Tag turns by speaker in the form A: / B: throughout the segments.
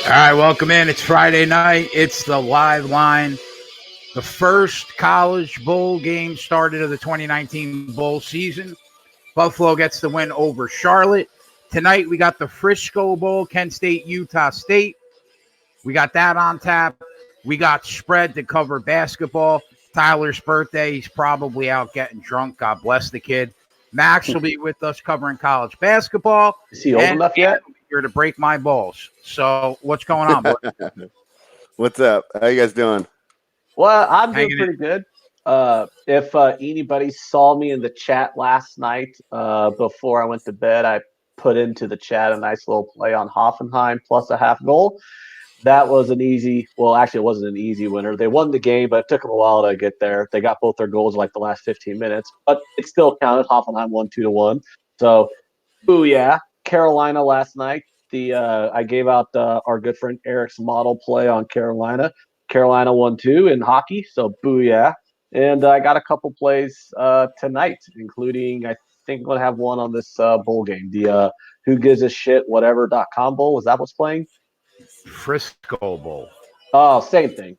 A: All right, welcome in. It's Friday night. It's the live line. The first college bowl game started of the 2019 bowl season. Buffalo gets the win over Charlotte. Tonight we got the Frisco Bowl, Kent State, Utah State. We got that on tap. We got spread to cover basketball. Tyler's birthday. He's probably out getting drunk. God bless the kid. Max will be with us covering college basketball.
B: Is he old enough yet?
A: Here to break my balls. So what's going on, boy?
C: What's up? How you guys doing?
B: Well, I'm doing pretty good. If anybody saw me in the chat last night before I went to bed, I put into the chat a nice little play on Hoffenheim plus a half goal. That was an easy – well, actually, it wasn't an easy winner. They won the game, but it took them a while to get there. They got both their goals in like the last 15 minutes, but it still counted. Hoffenheim won 2-1. So, booyah. Carolina last night. I gave out our good friend Eric's model play on Carolina. Carolina won 2 in hockey, so booyah. And I got a couple plays tonight, including I think I'm going to have one on this bowl game. The who gives a shit whatever.com bowl. Is that what's playing?
A: Frisco Bowl.
B: Oh, same thing.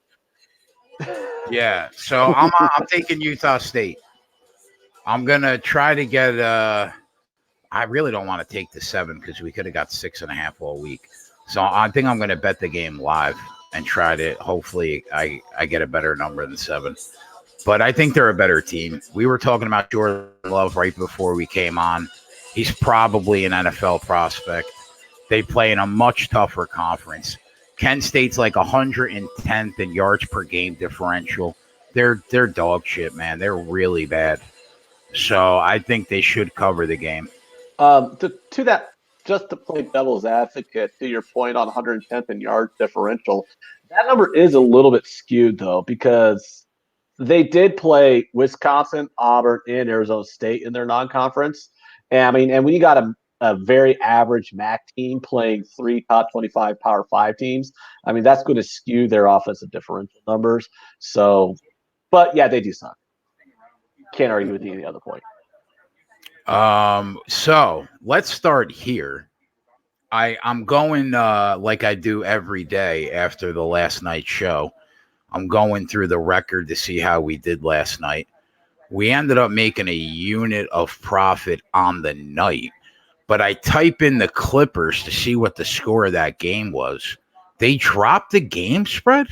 A: Yeah, so I'm taking Utah State. I'm going to try to get I really don't want to take the 7 because we could have got 6.5 all week. So I think I'm going to bet the game live and try to hopefully I get a better number than 7. But I think they're a better team. We were talking about Jordan Love right before we came on. He's probably an NFL prospect. They play in a much tougher conference. Kent State's like 110th in yards per game differential. They're dog shit, man. They're really bad. So I think they should cover the game.
B: To that, just to play devil's advocate, to your point on 110th in yard differential, that number is a little bit skewed though because they did play Wisconsin, Auburn, and Arizona State in their non-conference. And when you got a very average MAC team playing 3 top 25 Power 5 teams, that's going to skew their offensive differential numbers. So, but yeah, they do suck. Can't argue with any other point.
A: So let's start here. I'm going like I do every day after the last night's show. I'm going through the record to see how we did last night. We ended up making a unit of profit on the night, but I type in the Clippers to see what the score of that game was. They dropped the game spread?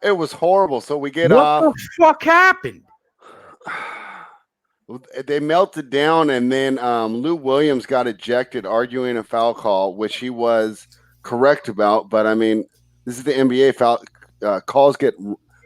C: It was horrible. So we get
A: off. What the fuck happened?
C: They melted down, and then Lou Williams got ejected, arguing a foul call, which he was correct about. But this is the NBA. Foul calls get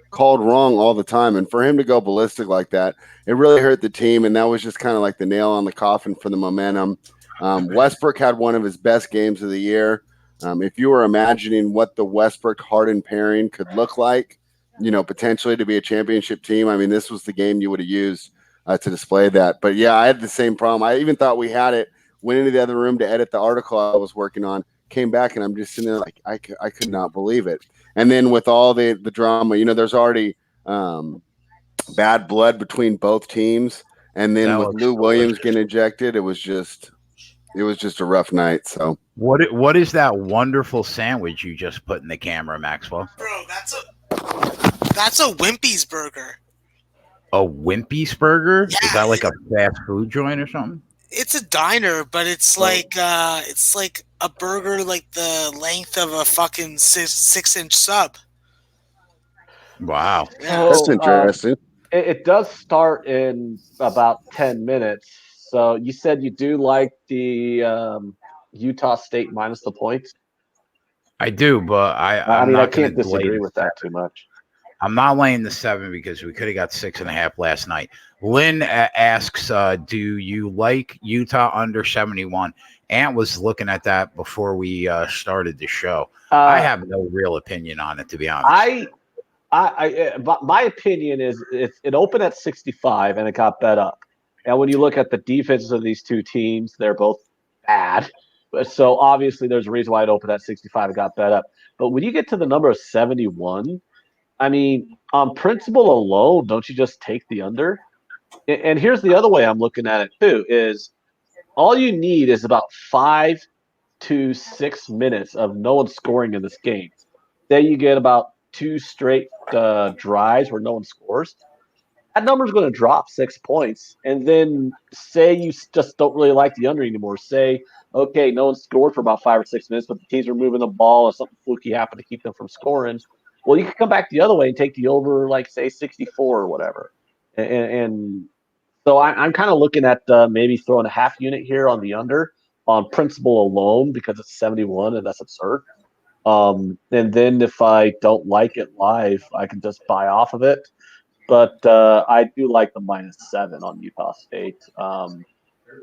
C: called wrong all the time, and for him to go ballistic like that, it really hurt the team. And that was just kind of like the nail on the coffin for the momentum. Westbrook had one of his best games of the year. If you were imagining what the Westbrook-Harden pairing could look like, potentially to be a championship team, this was the game you would have used to display that. But yeah, I had the same problem. I even thought we had it, went into the other room to edit the article I was working on, came back, and I'm just sitting there like, I could not believe it. And then with all the drama, there's already bad blood between both teams. And then with Lou Williams getting ejected, it was just a rough night. So
A: what is that wonderful sandwich you just put in the camera, Maxwell?
D: Bro, that's a Wimpy's burger.
A: A Wimpy's burger?
D: Yeah,
A: is that like a fast food joint or something?
D: It's a diner, but it's like a burger like the length of a fucking 6-inch sub.
A: Wow.
B: Yeah.
C: That's interesting.
B: It does start in about 10 minutes. So you said you do like the Utah State minus the points?
A: I do, but I
B: can't disagree with that too much.
A: I'm not laying the 7 because we could have got 6.5 last night. Lynn asks, do you like Utah under 71? Ant was looking at that before we started the show. I have no real opinion on it, to be honest.
B: My opinion is it opened at 65 and it got bet up. And when you look at the defenses of these two teams, they're both bad. So obviously there's a reason why it opened at 65 and got bet up. But when you get to the number of 71, on principle alone, don't you just take the under? And here's the other way I'm looking at it too, is all you need is about 5 to 6 minutes of no one scoring in this game. Then you get about 2 straight drives where no one scores. That number's going to drop 6 points. And then say you just don't really like the under anymore. Say, okay, no one scored for about 5 or 6 minutes, but the teams are moving the ball or something fluky happened to keep them from scoring. Well, you can come back the other way and take the over, like, say, 64 or whatever. And so I'm kind of looking at maybe throwing a half unit here on the under on principle alone because it's 71 and that's absurd. And then if I don't like it live, I can just buy off of it. But I do like the -7 on Utah State.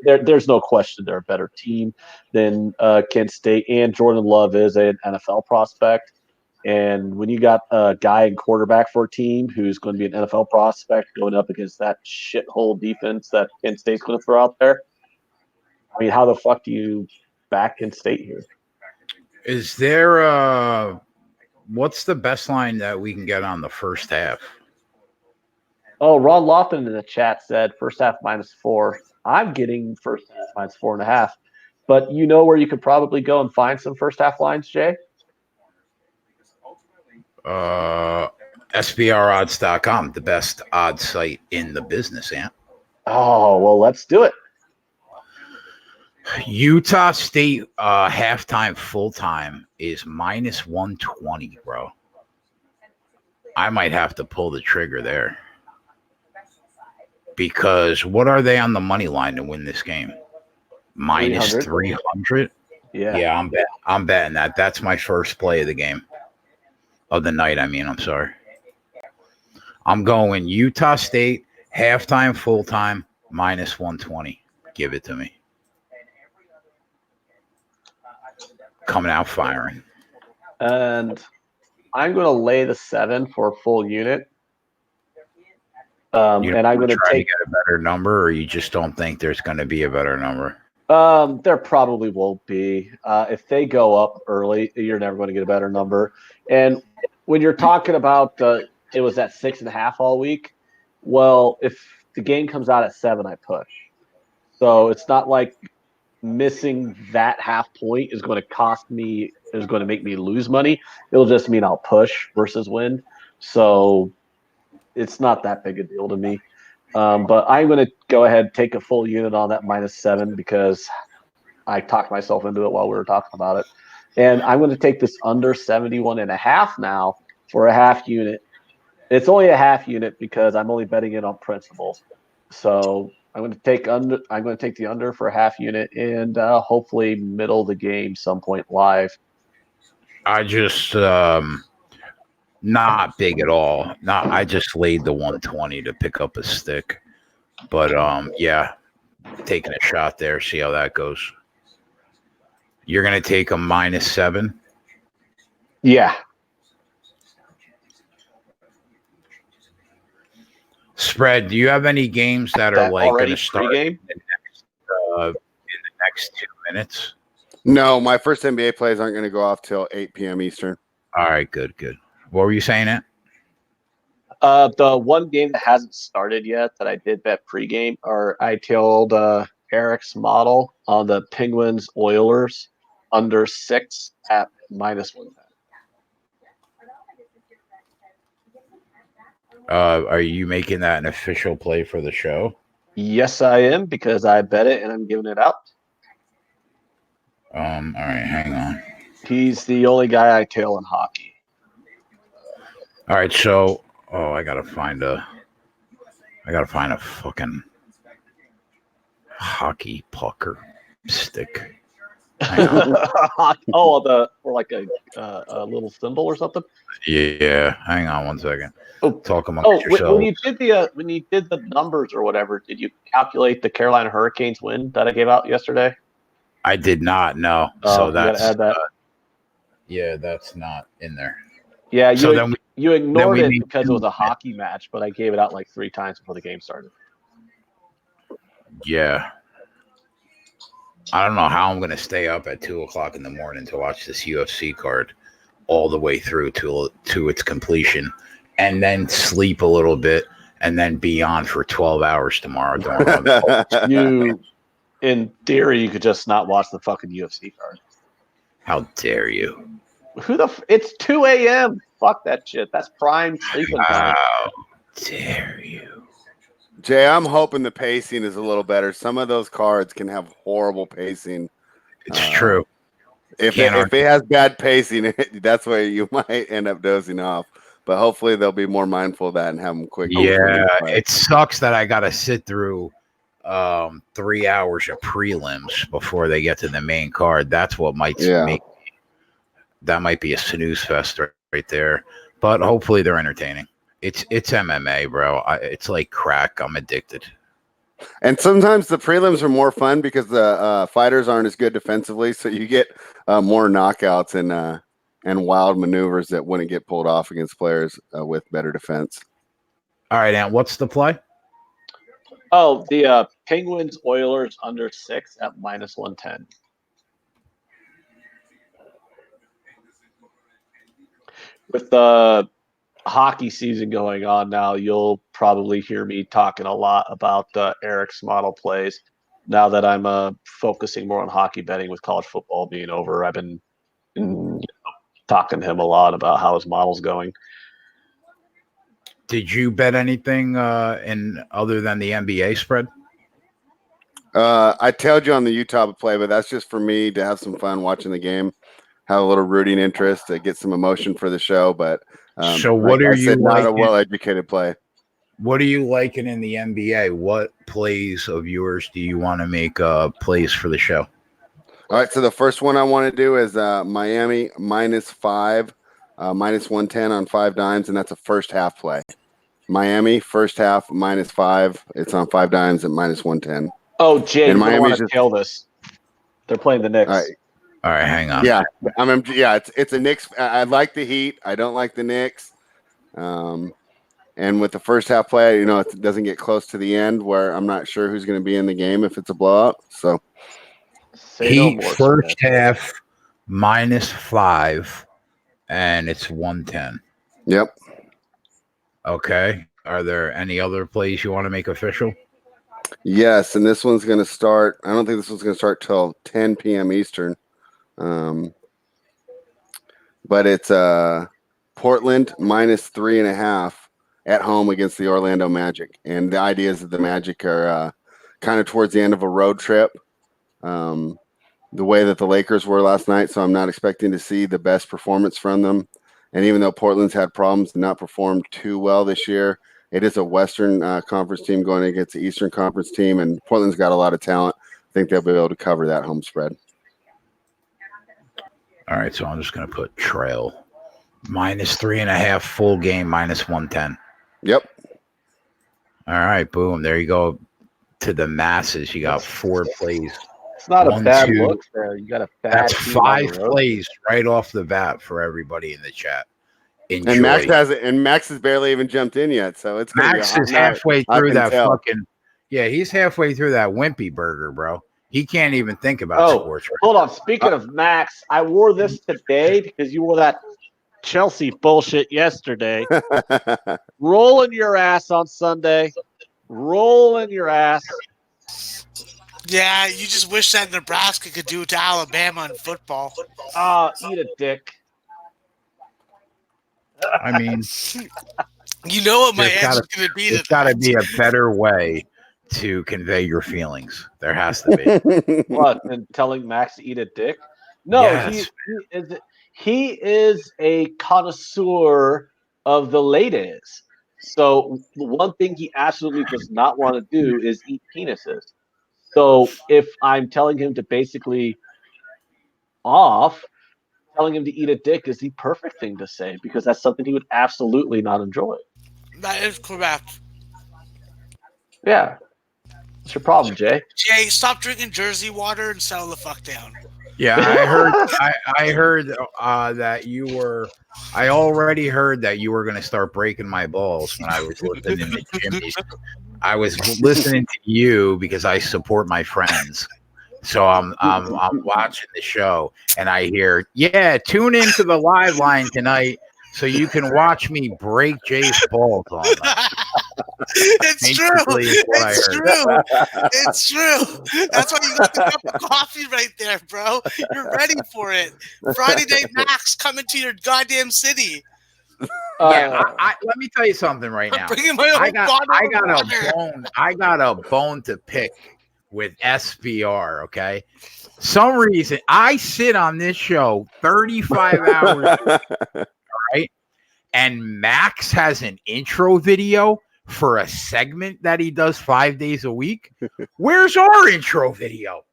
B: There's no question they're a better team than Kent State, and Jordan Love is an NFL prospect. And when you got a guy in quarterback for a team who's going to be an NFL prospect going up against that shithole defense that Kent State's going to throw out there, I mean, how the fuck do you back Kent State here?
A: Is there what's the best line that we can get on the first half?
B: Oh, Ron Lofton in the chat said first half -4. I'm getting first half -4.5. But you know where you could probably go and find some first half lines, Jay?
A: SBRodds.com, the best odds site in the business, Ant.
B: Oh, well, let's do it.
A: Utah State halftime full-time is -120, bro. I might have to pull the trigger there. Because what are they on the money line to win this game? -300? Yeah, I'm betting that. That's my first play of the game. Of the night, I mean. I'm sorry. I'm going Utah State, halftime, full-time, -120. Give it to me. Coming out firing.
B: And I'm going to lay the 7 for a full unit. And I'm going to
A: try to get a better number, or you just don't think there's going to be a better number?
B: There probably won't be. If they go up early, you're never going to get a better number. And when you're talking about it was at 6.5 all week, well, if the game comes out at 7, I push. So it's not like missing that half point is going to cost me, is going to make me lose money. It'll just mean I'll push versus win. So it's not that big a deal to me. But I'm going to go ahead and take a full unit on that -7 because I talked myself into it while we were talking about it. And I'm going to take this under 71.5 now for a half unit. It's only a half unit because I'm only betting it on principle. So I'm going to take the under for a half unit and hopefully middle the game some point live.
A: I just not big at all. I just laid the 120 to pick up a stick. But yeah, taking a shot there, see how that goes. You're gonna take a -7?
B: Yeah.
A: Spread, do you have any games that are like going to start
B: in
A: the next 2 minutes?
C: No, my first NBA plays aren't going to go off till 8 p.m. Eastern.
A: All right, good. What were you saying, Ant?
B: The one game that hasn't started yet that I did bet pregame, or I tailed Eric's model on the Penguins Oilers under 6 at -110.
A: Are you making that an official play for the show?
B: Yes, I am, because I bet it and I'm giving it out.
A: All right, hang on.
B: He's the only guy I tail in hockey.
A: All right, so I gotta find a fucking hockey puck or stick.
B: or like a little symbol or something.
A: Yeah, hang on one second. Talk amongst yourselves.
B: When you did the numbers or whatever, did you calculate the Carolina Hurricanes win that I gave out yesterday?
A: I did not know. So that's
B: add that.
A: Yeah, that's not in there.
B: Yeah,
A: so
B: you ignored it because it was a hockey match, but I gave it out like 3 times before the game started.
A: Yeah. I don't know how I'm going to stay up at 2:00 in the morning to watch this UFC card all the way through to its completion, and then sleep a little bit, and then be on for 12 hours tomorrow.
B: In theory, you could just not watch the fucking UFC card.
A: How dare you?
B: It's 2 a.m. Fuck that shit. That's prime sleeping time.
A: How dare you?
C: Jay, I'm hoping the pacing is a little better. Some of those cards can have horrible pacing.
A: It's true.
C: If it has bad pacing, that's where you might end up dozing off. But hopefully they'll be more mindful of that and have them quick.
A: Yeah, it sucks that I got to sit through 3 hours of prelims before they get to the main card. That's what might make that might be a snooze fest right there. But hopefully they're entertaining. It's MMA, bro. It's like crack. I'm addicted.
C: And sometimes the prelims are more fun because the fighters aren't as good defensively, so you get more knockouts and wild maneuvers that wouldn't get pulled off against players with better defense.
A: All right, Ant, what's the play?
B: Oh, the Penguins Oilers under 6 at -110. With the hockey season going on now, you'll probably hear me talking a lot about Eric's model plays. Now that I'm focusing more on hockey betting with college football being over, I've been talking to him a lot about how his model's going.
A: Did you bet anything in other than the NBA spread?
C: I told you on the Utah play, but that's just for me to have some fun watching the game, have a little rooting interest, to get some emotion for the show. But
A: so what are you
C: not a well-educated play?
A: What are you liking in the NBA? What plays of yours do you want to make plays for the show?
C: All right, so the first one I want to do is Miami -5, -110 on 5 dimes, and that's a first half play. Miami first half -5. It's on 5 dimes at -110.
B: Oh, Jay,
C: and
B: you want
C: Miami's
B: to kill this. They're playing the Knicks.
C: All
A: right, hang on.
C: Yeah, it's a Knicks. I like the Heat. I don't like the Knicks. And with the first half play, it doesn't get close to the end where I'm not sure who's going to be in the game if it's a blowout. So
A: Heat first half -5, and it's 110.
C: Yep.
A: Okay. Are there any other plays you want to make official?
C: Yes, and this one's going to start. I don't think this one's going to start till 10 p.m. Eastern. But it's Portland -3.5 at home against the Orlando Magic. And the idea is that the Magic are kind of towards the end of a road trip, the way that the Lakers were last night. So I'm not expecting to see the best performance from them. And even though Portland's had problems and not performed too well this year, it is a Western Conference team going against the Eastern Conference team, and Portland's got a lot of talent. I think they'll be able to cover that home spread.
A: All right, so I'm just going to put trail -3.5 full game -110.
C: Yep.
A: All right, boom. There you go. To the masses, you got 4 plays.
B: It's not a bad look there. You got a bad.
A: That's 5 plays right off the bat for everybody in the chat. Enjoy.
C: And Max has barely even jumped in yet, so it's
A: Max is halfway through that fucking. Yeah, he's halfway through that wimpy burger, bro. He can't even think about sports. Right
B: hold on. Speaking of Max, I wore this today because you wore that Chelsea bullshit yesterday. Rolling your ass on Sunday. Rolling your ass.
D: Yeah, you just wish that Nebraska could do it to Alabama in football.
B: Eat a dick.
A: I mean,
D: you know what my answer's going to be.
A: There's got to be a better way to convey your feelings. There has to
B: be. What? And telling Max to eat a dick? No, yes. he is a connoisseur of the ladies. So the one thing he absolutely does not want to do is eat penises. So if I'm telling him to basically telling him to eat a dick is the perfect thing to say because that's something he would absolutely not enjoy.
D: That is correct.
B: Yeah. What's your problem, Jay?
D: Jay, stop drinking Jersey water and settle the fuck down.
A: Yeah, I heard that you were. I already heard that you were going to start breaking my balls when I was listening to Jimmy's. I was listening to you because I support my friends. So I'm watching the show and I hear, yeah, tune into the live line tonight so you can watch me break Jay's balls all night.
D: It's true. It's true. It's true. That's why you got the cup of coffee right there, bro. You're ready for it. Friday Night Max coming to your goddamn city.
A: Yeah, let me tell you something right now.
D: I'm bringing my own
A: I got a bone to pick with SBR. Okay, some reason I sit on this show 35 hours, right? And Max has an intro video for a segment that he does 5 days a week. Where's our intro video?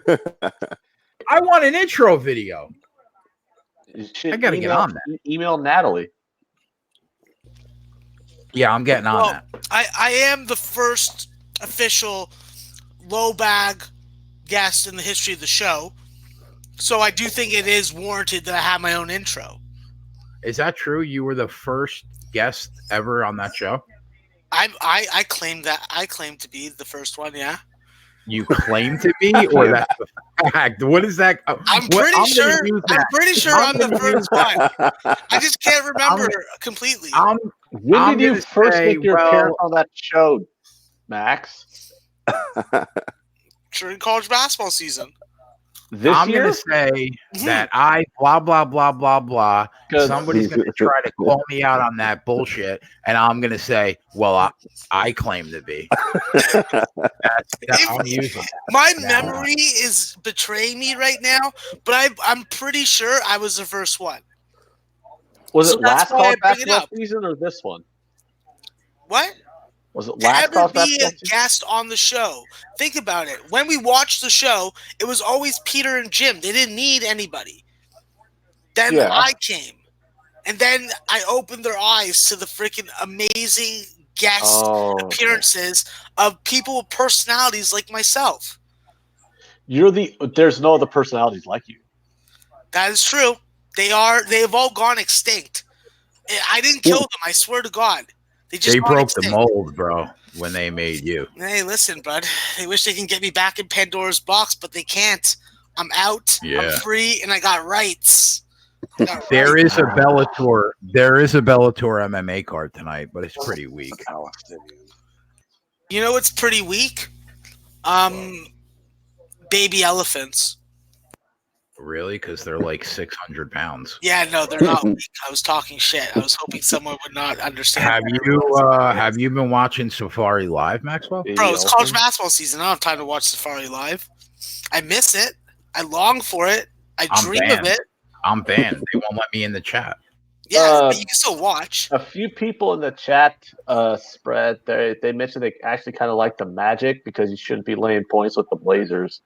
A: I want an intro video. I gotta get on that.
B: Email Natalie.
A: Yeah, I'm getting on that.
D: I am the first official low bag guest in the history of the show, so I do think it is warranted that I have my own intro.
A: Is that true? You were the first guest ever on that show?
D: I claim that. I claim to be the first one, yeah.
A: You claim to be, or that's the fact? What is that?
D: I'm pretty sure I'm the first one. I just can't remember completely.
B: When did you first make your appearance on that show, Max?
D: During college basketball season.
A: I'm going to say that I blah, blah, blah, blah, blah. Somebody's going to try to call me out on that bullshit. And I'm going to say, well, I claim to be. I'm using that.
D: My memory is betraying me right now, but I'm pretty sure I was the first one.
B: Was it last college basketball season or this one?
D: What?
B: Was it last
D: college basketball season? A guest on the show. Think about it. When we watched the show, it was always Peter and Jim. They didn't need anybody. Then I came. And then I opened their eyes to the freaking amazing guest appearances of people with personalities like myself.
B: There's no other personalities like you.
D: That is true. They've all gone extinct. I didn't kill them, I swear to God. They
A: broke the mold, bro, when they made you.
D: Hey, listen, bud. They wish they can get me back in Pandora's box, but they can't. I'm out. Yeah. I'm free, and I got rights.
A: There is a Bellator MMA card tonight, but it's pretty weak.
D: You know what's pretty weak? Baby elephants.
A: Really? Because they're like 600 pounds.
D: Yeah, no, they're not weak. I was talking shit. I was hoping someone would not understand.
A: Have you been watching Safari Live, Maxwell?
D: Bro, it's college basketball season. I don't have time to watch Safari Live. I miss it. I long for it. I dream of it.
A: I'm banned. They won't let me in the chat.
D: Yeah, but you can still watch.
B: A few people in the chat spread, they mentioned they actually kind of like the Magic because you shouldn't be laying points with the Blazers.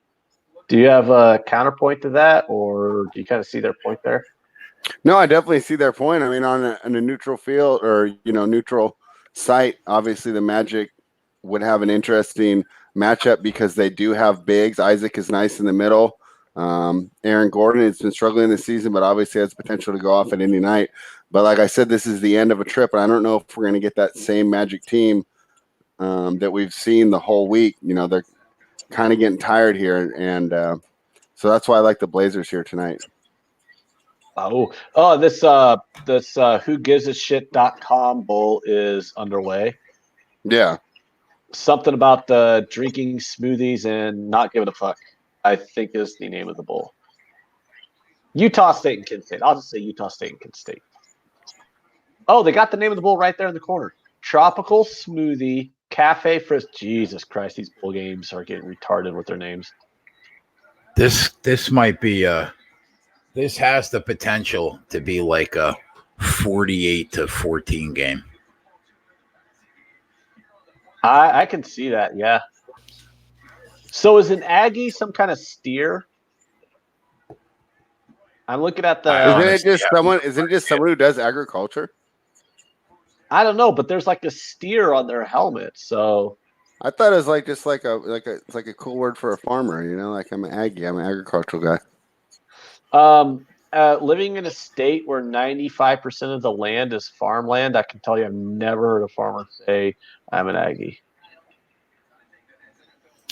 B: Do you have a counterpoint to that, or do you kind of see their point there?
C: No, I definitely see their point. I mean, on a neutral field or, neutral site, obviously the Magic would have an interesting matchup because they do have bigs. Isaac is nice in the middle. Aaron Gordon has been struggling this season, but obviously has potential to go off at any night. But like I said, this is the end of a trip, and I don't know if we're going to get that same Magic team that we've seen the whole week. They're kind of getting tired here, and so that's why I like the Blazers here tonight.
B: This whogivesashit.com bowl is underway.
C: Yeah.
B: Something about drinking smoothies and not giving a fuck, I think, is the name of the bowl. Utah State and Kent State. I'll just say Utah State and Kent State. Oh, they got the name of the bowl right there in the corner. Tropical Smoothie Cafe Frisco. Jesus Christ, these bowl games are getting retarded with their names.
A: This might be this has the potential to be like a 48-14 game.
B: I can see that, yeah. So is an Aggie some kind of steer? I'm looking at the.
C: Isn't it just someone who does agriculture?
B: I don't know, but there's like a steer on their helmet. So
C: I thought it was it's like a cool word for a farmer. Like I'm an Aggie. I'm an agricultural
B: guy. Living in a state where 95% of the land is farmland, I can tell you I've never heard a farmer say I'm an Aggie.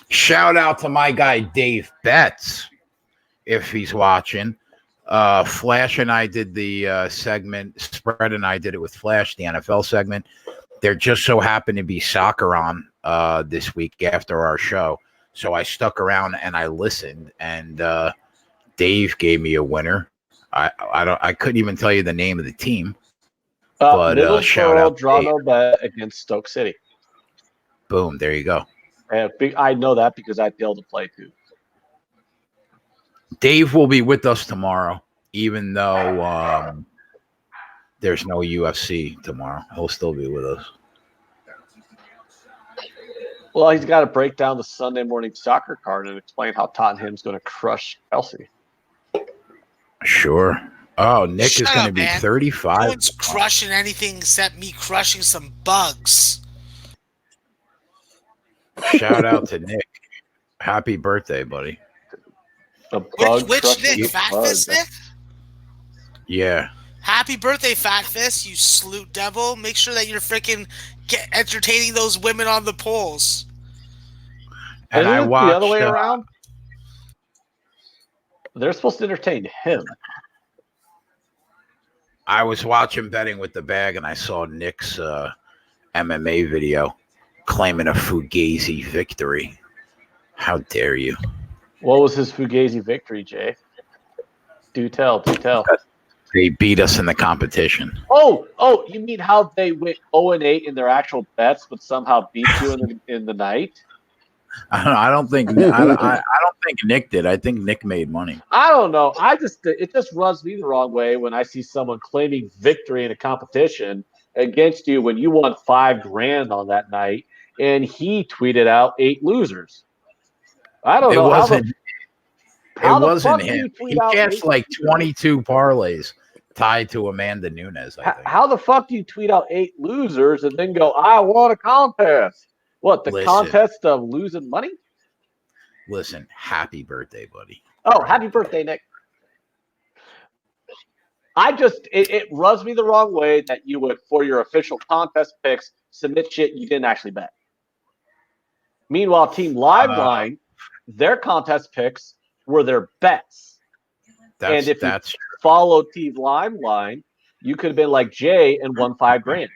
A: Shout out to my guy Dave Betts, if he's watching. Flash and I did the segment. Spread and I did it with Flash, the NFL segment. There just so happened to be soccer on this week after our show, so I stuck around and I listened. And Dave gave me a winner. I couldn't even tell you the name of the team. But shout out,
B: draw no bet against Stoke City.
A: Boom! There you go.
B: And I know that because I failed to play too.
A: Dave will be with us tomorrow, even though there's no UFC tomorrow. He'll still be with us.
B: Well, he's got to break down the Sunday morning soccer card and explain how Tottenham's going to crush Chelsea.
A: Sure. Oh, Nick is going to be 35.
D: No one's crushing anything except me crushing some bugs.
A: Shout out to Nick. Happy birthday, buddy.
D: Which Nick? Fat Fist Nick?
A: Yeah.
D: Happy birthday, Fat Fist, you sleut devil. Make sure that you're freaking entertaining those women on the polls.
B: And I watched the other way around. They're supposed to entertain him.
A: I was watching Betting with the Bag, and I saw Nick's MMA video claiming a Fugazi victory. How dare you?
B: What was his Fugazi victory, Jay? Do tell.
A: They beat us in the competition.
B: Oh! You mean how they went 0-8 in their actual bets, but somehow beat you in the night?
A: I don't think Nick did. I think Nick made money.
B: I don't know. It just rubs me the wrong way when I see someone claiming victory in a competition against you when you won $5,000 on that night, and he tweeted out 8 losers. I don't know.
A: It wasn't him. He cashed like 22 parlays tied to Amanda Nunes. I think.
B: How the fuck do you tweet out 8 losers and then go, I won a contest? What, contest of losing money?
A: Listen, happy birthday, buddy.
B: Oh, happy birthday, Nick. It rubs me the wrong way that you would, for your official contest picks, submit shit you didn't actually bet. Meanwhile, Team Liveline, their contest picks were their bets. And if you follow Team Liveline, you could have been like Jay and won $5,000.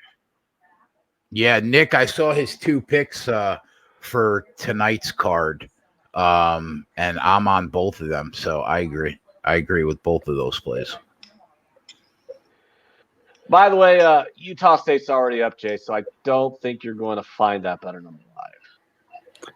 A: Yeah, Nick, I saw his 2 picks for tonight's card, and I'm on both of them, so I agree. I agree with both of those plays.
B: By the way, Utah State's already up, Jay, so I don't think you're going to find that better number 5.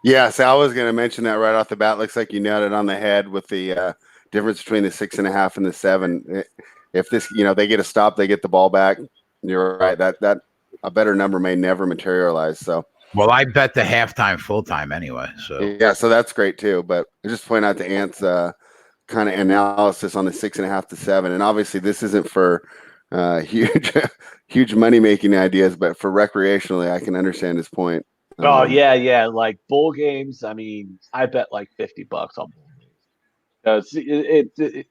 C: Yeah, so I was going to mention that right off the bat. Looks like you nailed it on the head with the difference between the 6.5 and the 7. If this, they get a stop, they get the ball back. You're right. That a better number may never materialize. So,
A: well, I bet the halftime, full time anyway. So
C: yeah, so that's great too. But I just point out to Ant's kind of analysis on the 6.5 to 7, and obviously this isn't for huge money making ideas, but for recreationally, I can understand his point.
B: Yeah, like bowl games. I mean, I bet like $50 on bowl games because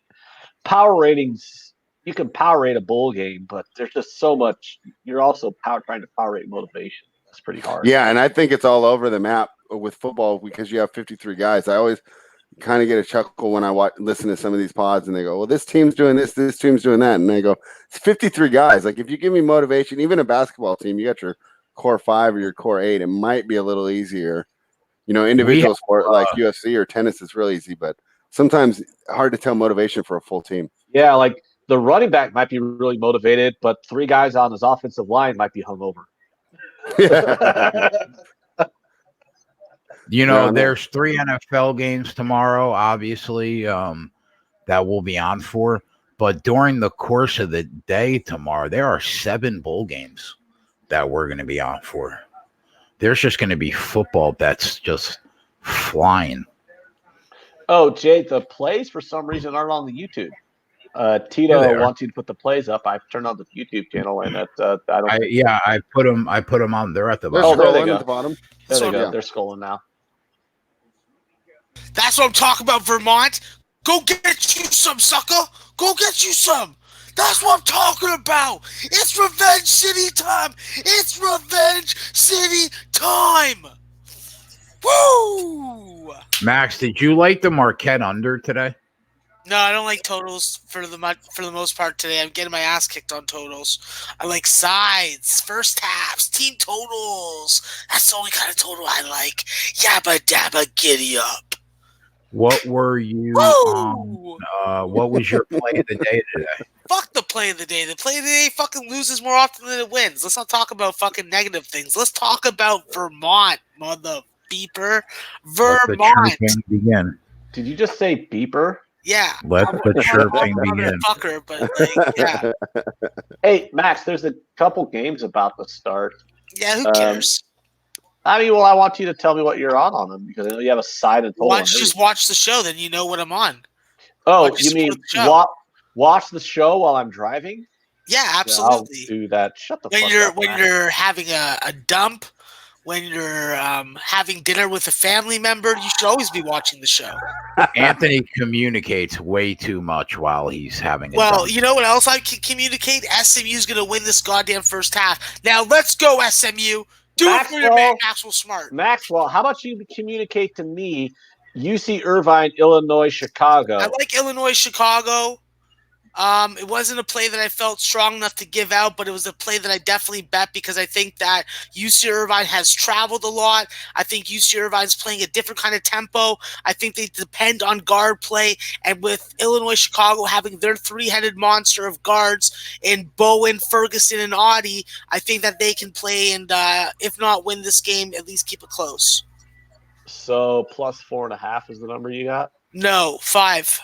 B: power ratings. You can power rate a bowl game, but there's just so much. You're also trying to power rate motivation. That's pretty hard.
C: Yeah, and I think it's all over the map with football because you have 53 guys. I always kind of get a chuckle when I listen to some of these pods and they go, well, this team's doing this team's doing that. And they go, it's 53 guys. Like if you give me motivation, even a basketball team, you got your core 5 or your core 8, it might be a little easier. Individual sport like UFC or tennis is real easy, but sometimes hard to tell motivation for a full team.
B: Yeah, like the running back might be really motivated, but 3 guys on his offensive line might be hungover.
A: There's 3 NFL games tomorrow, obviously, that we'll be on for. But during the course of the day tomorrow, there are 7 bowl games that we're going to be on for. There's just going to be football bets just flying.
B: Oh, Jay, the plays for some reason aren't on the YouTube. Tito wants you to put the plays up. I've turned on the YouTube channel, and I
A: put them on. They're at the
C: bottom.
B: There they go.
C: At the bottom.
B: There they go. They're scrolling now.
D: That's what I'm talking about, Vermont. Go get you some, sucker. Go get you some. That's what I'm talking about. It's Revenge City time. It's Revenge City time. Woo!
A: Max, did you like the Marquette under today?
D: No, I don't like totals for the most part today. I'm getting my ass kicked on totals. I like sides, first halves, team totals. That's the only kind of total I like. Yabba dabba giddy up.
A: What were you
D: Woo!
A: on? What was your play of the day today?
D: Fuck the play of the day. The play of the day fucking loses more often than it wins. Let's not talk about fucking negative things. Let's talk about Vermont, mother beeper.
A: Let the
D: Vermont.
A: chirping begin.
B: Did you just say beeper?
D: Yeah.
A: Let the chirping begin.
D: Fucker, but like, yeah.
B: Hey, Max, there's a couple games about to start.
D: Yeah, who cares?
B: I mean, well, I want you to tell me what you're on them because I know you have a side and total.
D: Why don't you just watch the show? Then you know what I'm on.
B: Oh, you mean watch the show while I'm driving?
D: Yeah, absolutely.
B: I'll do that. Shut the fuck up.
D: When you're having a dump, when you're having dinner with a family member, you should always be watching the show.
A: Anthony communicates way too much while he's having a dump.
D: You know what else I can communicate? SMU's going to win this goddamn first half. Now, let's go, SMU. Do it for your man, Maxwell Smart.
B: Maxwell, how about you communicate to me UC Irvine, Illinois, Chicago?
D: I like Illinois, Chicago. It wasn't a play that I felt strong enough to give out, but it was a play that I definitely bet because I think that UC Irvine has traveled a lot. I think UC Irvine's playing a different kind of tempo. I think they depend on guard play, and with Illinois, Chicago having their three-headed monster of guards in Bowen, Ferguson, and Audie, I think that they can play and, if not win this game, at least keep it close.
B: So plus 4.5 is the number you got?
D: No, 5.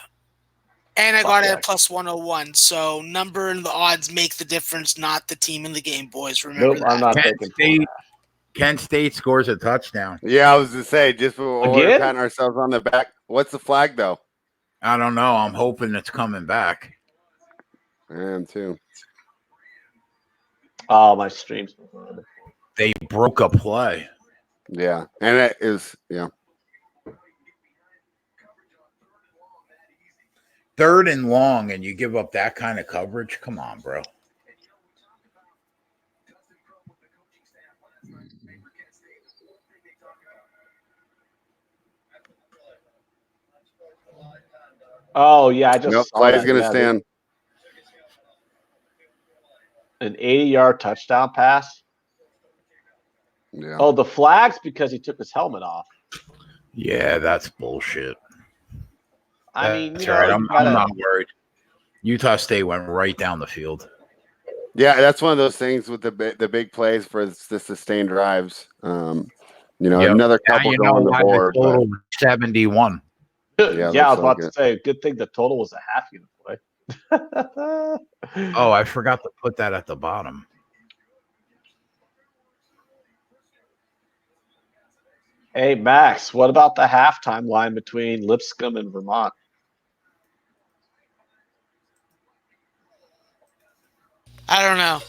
D: And I got it at plus 101. So number and the odds make the difference, not the team in the game, boys. Remember that.
B: I'm not taking
A: Kent State scores a touchdown.
C: Yeah, I was to say, just for patting ourselves on the back. What's the flag, though?
A: I don't know. I'm hoping it's coming back.
C: I am, too.
B: Oh, my stream's.
A: They broke a play.
C: Yeah, and it is, yeah.
A: 3rd and long, and you give up that kind of coverage? Come on, bro.
B: Oh, yeah, I just saw
C: play's going to stand.
B: An 80-yard touchdown pass.
C: Yeah.
B: Oh, the flag's because he took his helmet off.
A: Yeah, that's bullshit.
B: I mean,
A: that's right. I'm not worried. Utah State went right down the field.
C: Yeah, that's one of those things with the big plays for the sustained drives. Another couple going to the board.
A: Total 71.
B: Yeah, I was about to say, good thing the total was a half unit play.
A: Oh, I forgot to put that at the bottom.
B: Hey, Max, what about the halftime line between Lipscomb and Vermont?
D: I don't know.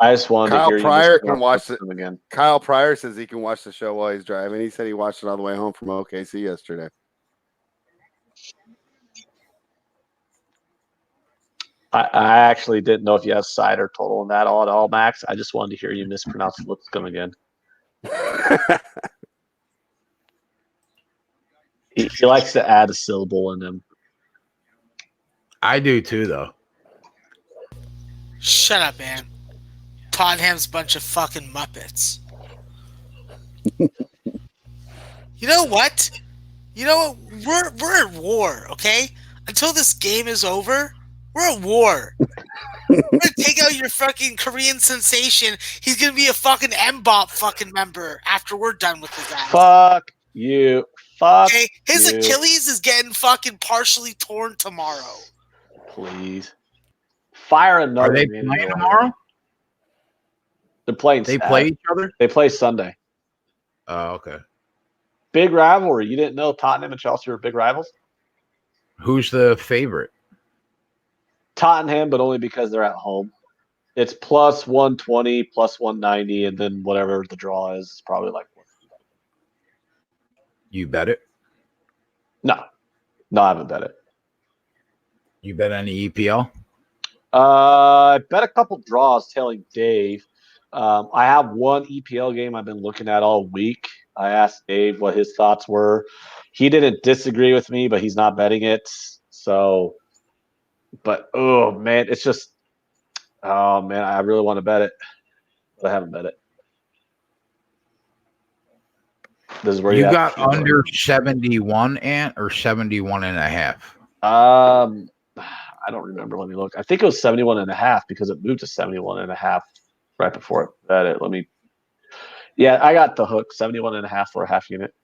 B: I just wanted to hear
C: Pryor can watch it again. Kyle Pryor says he can watch the show while he's driving. He said he watched it all the way home from OKC yesterday.
B: I actually didn't know if you have side or total in that at all, Max. I just wanted to hear you mispronounce Lipscomb again. He likes to add a syllable in them.
A: I do too, though.
D: Shut up, man. Tottenham's a bunch of fucking Muppets. You know what? We're at war, okay? Until this game is over, we're at war. We're gonna take out your fucking Korean sensation. He's gonna be a fucking Mbop fucking member after we're done with his ass.
B: Fuck you. Fuck
D: okay? His
B: you.
D: Achilles is getting fucking partially torn tomorrow.
B: Please. Fire another.
A: Are they playing tomorrow?
B: They're playing.
A: They play each other?
B: They play Sunday.
A: Oh, okay.
B: Big rivalry. You didn't know Tottenham and Chelsea were big rivals?
A: Who's the favorite?
B: Tottenham, but only because they're at home. It's plus 120, plus 190, and then whatever the draw is, probably like.
A: You bet it?
B: No, I haven't bet it.
A: You bet any EPL?
B: I bet a couple draws, telling Dave. I have one EPL game I've been looking at all week. I asked Dave what his thoughts were. he didn't disagree with me, but he's not betting it. So, but oh man, it's just oh man, I really want to bet it, but I haven't bet it. This is where
A: you got under 71 Ant or 71 and a half.
B: I don't remember. Let me look. I think it was 71 and a half because it moved to 71 and a half right before I bet it. Yeah, I got the hook, 71 and a half for a half unit.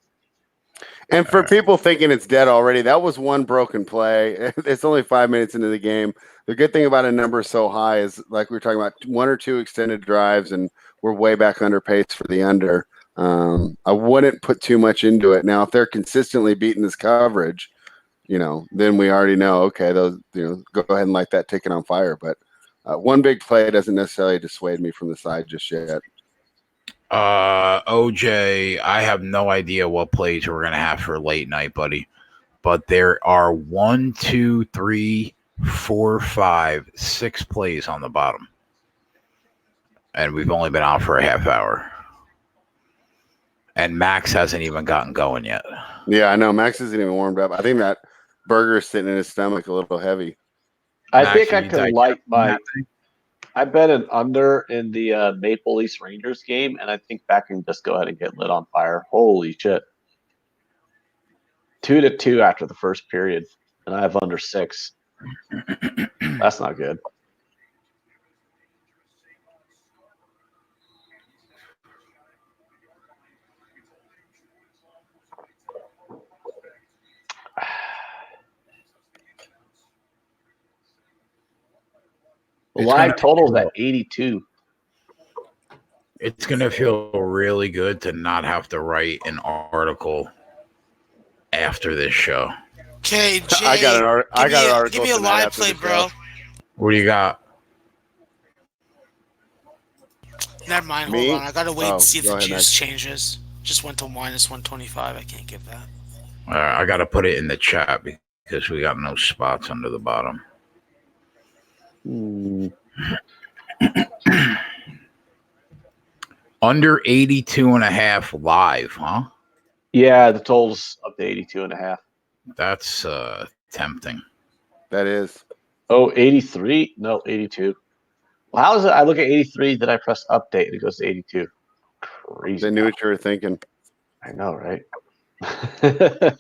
C: And for people thinking it's dead already, that was one broken play. It's only 5 minutes into the game. The good thing about a number so high is, like we were talking about, 1 or 2 extended drives, and we're way back under pace for the under. I wouldn't put too much into it. Now, if they're consistently beating this coverage, then we already know, okay, those, go ahead and light that ticket on fire. But one big play doesn't necessarily dissuade me from the side just yet.
A: OJ, I have no idea what plays we're gonna have for late night, buddy. But there are 1, 2, 3, 4, 5, 6 plays on the bottom, and we've only been out for a half hour. And Max hasn't even gotten going yet.
C: Yeah, I know. Max isn't even warmed up. I think that burger is sitting in his stomach a little heavy.
B: I think I could light my. I bet an under in the Maple Leafs Rangers game, and I think that can just go ahead and get lit on fire. Holy shit! 2-2 after the first period, and I have under 6. That's not good. Live totals at 82.
A: It's gonna feel really good to not have to write an article after this show.
D: Okay, Jay,
C: I got an article.
D: Give me a live play, bro.
A: What do you got?
D: Never mind.
C: Me?
D: Hold on. I gotta wait and see if the juice
C: next.
D: changes. Just went to -125. I can't give that.
A: I gotta put it in the chat because we got no spots under the bottom. Under 82 and a half live, huh?
B: Yeah, the total's up to 82 and a half.
A: That's tempting.
C: That is.
B: Oh, 83? No, 82. Well, how is it? I look at 83, then I press update, and it goes to 82. Crazy.
C: They knew what you were thinking.
B: I know, right?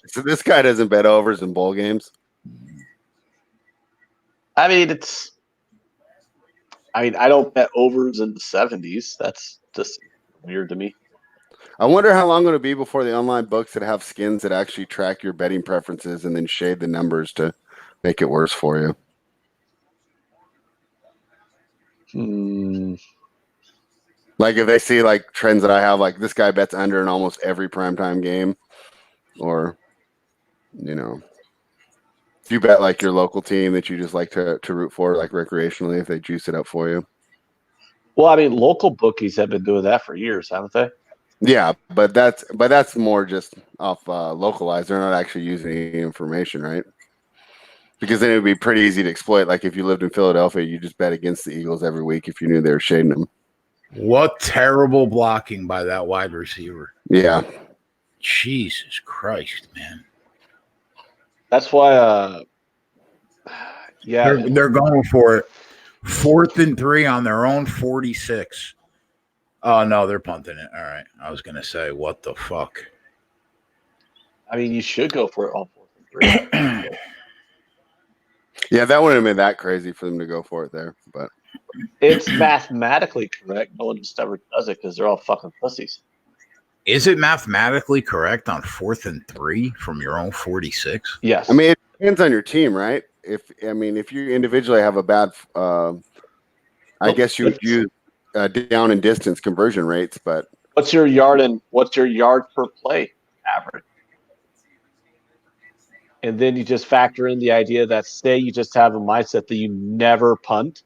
C: So this guy doesn't bet overs in bowl games.
B: I mean, I don't bet overs in the 70s. That's just weird to me.
C: I wonder how long it'll be before the online books that have skins that actually track your betting preferences and then shade the numbers to make it worse for you. Like if they see like trends that I have, like this guy bets under in almost every primetime game, or if you bet like your local team that you just like to root for, like recreationally, if they juice it up for you.
B: Well, I mean, local bookies have been doing that for years, haven't they?
C: Yeah, but that's more just off localized. They're not actually using any information, right? Because then it would be pretty easy to exploit. Like if you lived in Philadelphia, you just bet against the Eagles every week if you knew they were shading them.
A: What terrible blocking by that wide receiver.
C: Yeah.
A: Jesus Christ, man.
B: That's why yeah.
A: They're going for it. 4th and 3 on their own 46. Oh no, they're punting it. All right. I was gonna say, what the fuck?
B: I mean, you should go for it on 4th and 3.
C: Yeah, that wouldn't have been that crazy for them to go for it there, but
B: it's mathematically correct. No one just ever does it because they're all fucking pussies.
A: Is it mathematically correct on 4th and 3 from your own 46?
B: Yes.
C: I mean, it depends on your team, right? If you individually have a bad, I guess you would use down and distance conversion rates, but
B: what's your yard per play average? And then you just factor in the idea that say you just have a mindset that you never punt.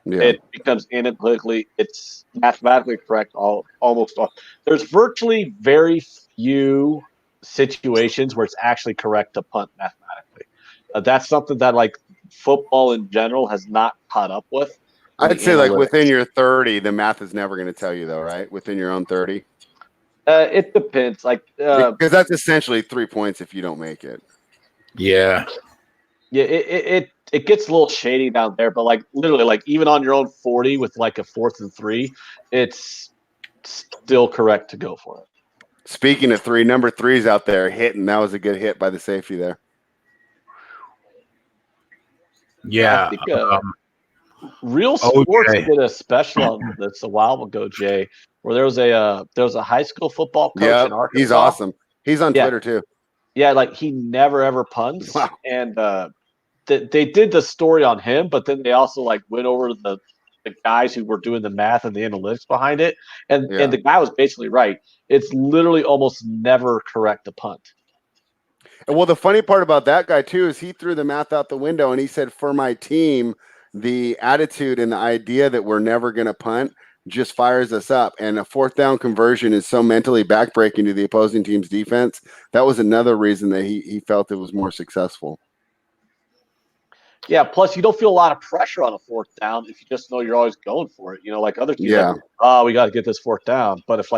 B: Yeah. It becomes it's mathematically correct almost all. There's virtually very few situations where it's actually correct to punt mathematically. That's something that like football in general has not caught up with.
C: I'd say like within your 30, the math is never going to tell you though, right? Within your own 30.
B: It depends. Like
C: because that's essentially 3 points if you don't make it.
A: Yeah.
B: Yeah, it gets a little shady down there, but like literally, like even on your own 40 with like a 4th and 3, it's still correct to go for it.
C: Speaking of 3, number 3's out there hitting. That was a good hit by the safety there.
A: Yeah.
B: I think, Real Sports
A: OJ.
B: did a special on this a while ago, Jay, where there was a high school football coach in Arkansas.
C: He's awesome. He's on Twitter too.
B: Yeah, like he never ever punts.
C: Wow.
B: And they did the story on him, but then they also like went over the guys who were doing the math and the analytics behind it. And the guy was basically right. It's literally almost never correct to punt.
C: And well, the funny part about that guy too is he threw the math out the window and he said, for my team, the attitude and the idea that we're never going to punt just fires us up. And a 4th down conversion is so mentally backbreaking to the opposing team's defense. That was another reason that he felt it was more successful.
B: Yeah, plus you don't feel a lot of pressure on a 4th down if you just know you're always going for it. You know, like other teams, we got to get this 4th down. But if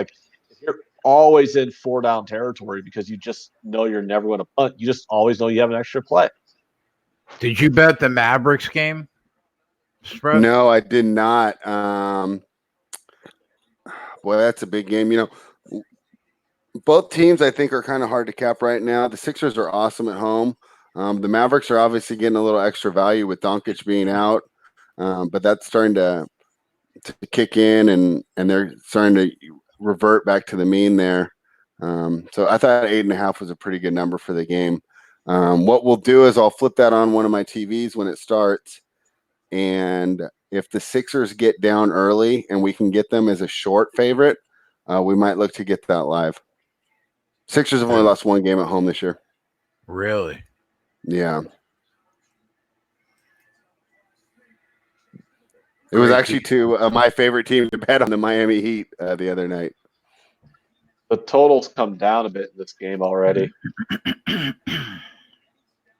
B: you're always in 4-down territory because you just know you're never going to punt, you just always know you have an extra play.
A: Did you bet the Mavericks game spread?
C: No, I did not. Boy, that's a big game. You know, both teams I think are kind of hard to cap right now. The Sixers are awesome at home. The Mavericks are obviously getting a little extra value with Doncic being out, but that's starting to kick in, and they're starting to revert back to the mean there. So I thought 8.5 was a pretty good number for the game. What we'll do is I'll flip that on one of my TVs when it starts, and if the Sixers get down early and we can get them as a short favorite, we might look to get that live. Sixers have only lost 1 game at home this year.
A: Really?
C: Yeah. It was actually to my favorite team to bet on, the Miami Heat, the other night.
B: The totals come down a bit in this game already.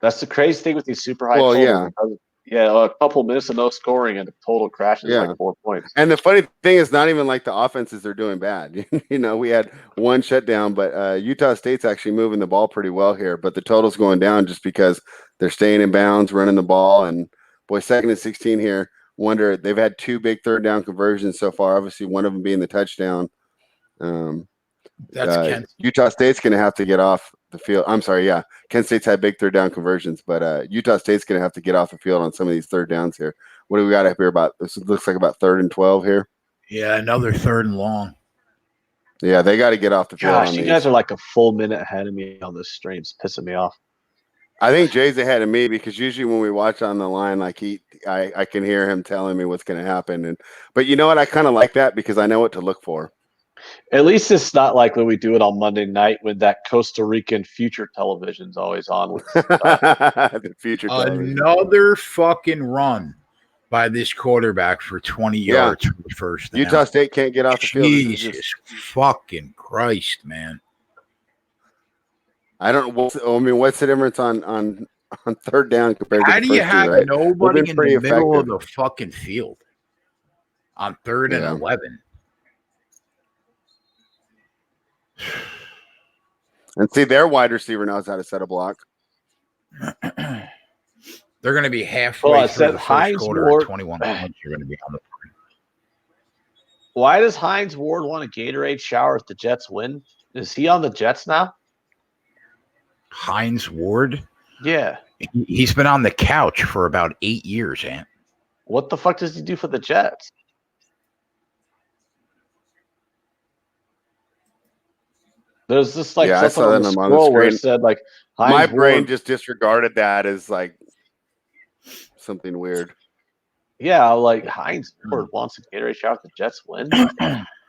B: That's the crazy thing with these super high totals. Yeah, a couple minutes of no scoring and the total crashes like 4 points.
C: And the funny thing is not even like the offenses are doing bad. You know, we had 1 shutdown, but Utah State's actually moving the ball pretty well here. But the total's going down just because they're staying in bounds, running the ball. And, boy, 2nd and 16 here. Wonder, they've had 2 big 3rd down conversions so far, obviously one of them being the touchdown. Utah State's going to have to get off the field. I'm sorry, Kent State's had big 3rd down conversions, but Utah State's going to have to get off the field on some of these 3rd downs here. What do we got up here about? This looks like about 3rd and 12 here.
A: Yeah, another 3rd and long.
C: Yeah, they got to get off the field.
B: Gosh, you guys are like a full minute ahead of me on this stream. It's pissing me off.
C: I think Jay's ahead of me because usually when we watch on the line, like I can hear him telling me what's going to happen. But you know what? I kind of like that because I know what to look for.
B: At least it's not like when we do it on Monday night when that Costa Rican future television's always on. With
C: the future television.
A: Another fucking run by this quarterback for 20 yards for the first down.
C: Utah State can't get off the field.
A: Jesus fucking Christ, man.
C: I don't know. I mean, what's the difference on 3rd down compared to
A: how
C: the
A: do you
C: first
A: have
C: two, right?
A: nobody in the middle of
C: effective.
A: the fucking field on 3rd and 11?
C: And see, their wide receiver knows how to set a block.
A: They're going to be halfway through the first quarter at 21 points. You're going to be on the point.
B: Why does Hines Ward want a Gatorade shower if the Jets win? Is he on the Jets now?
A: Hines Ward?
B: Yeah.
A: He's been on the couch for about 8 years, Ant.
B: What the fuck does he do for the Jets? There's just like something on the scroll where it said like
C: Hines my brain Ward. Just disregarded that as like something weird.
B: Yeah, like Hines Ward wants a Gatorade shower if the Jets win.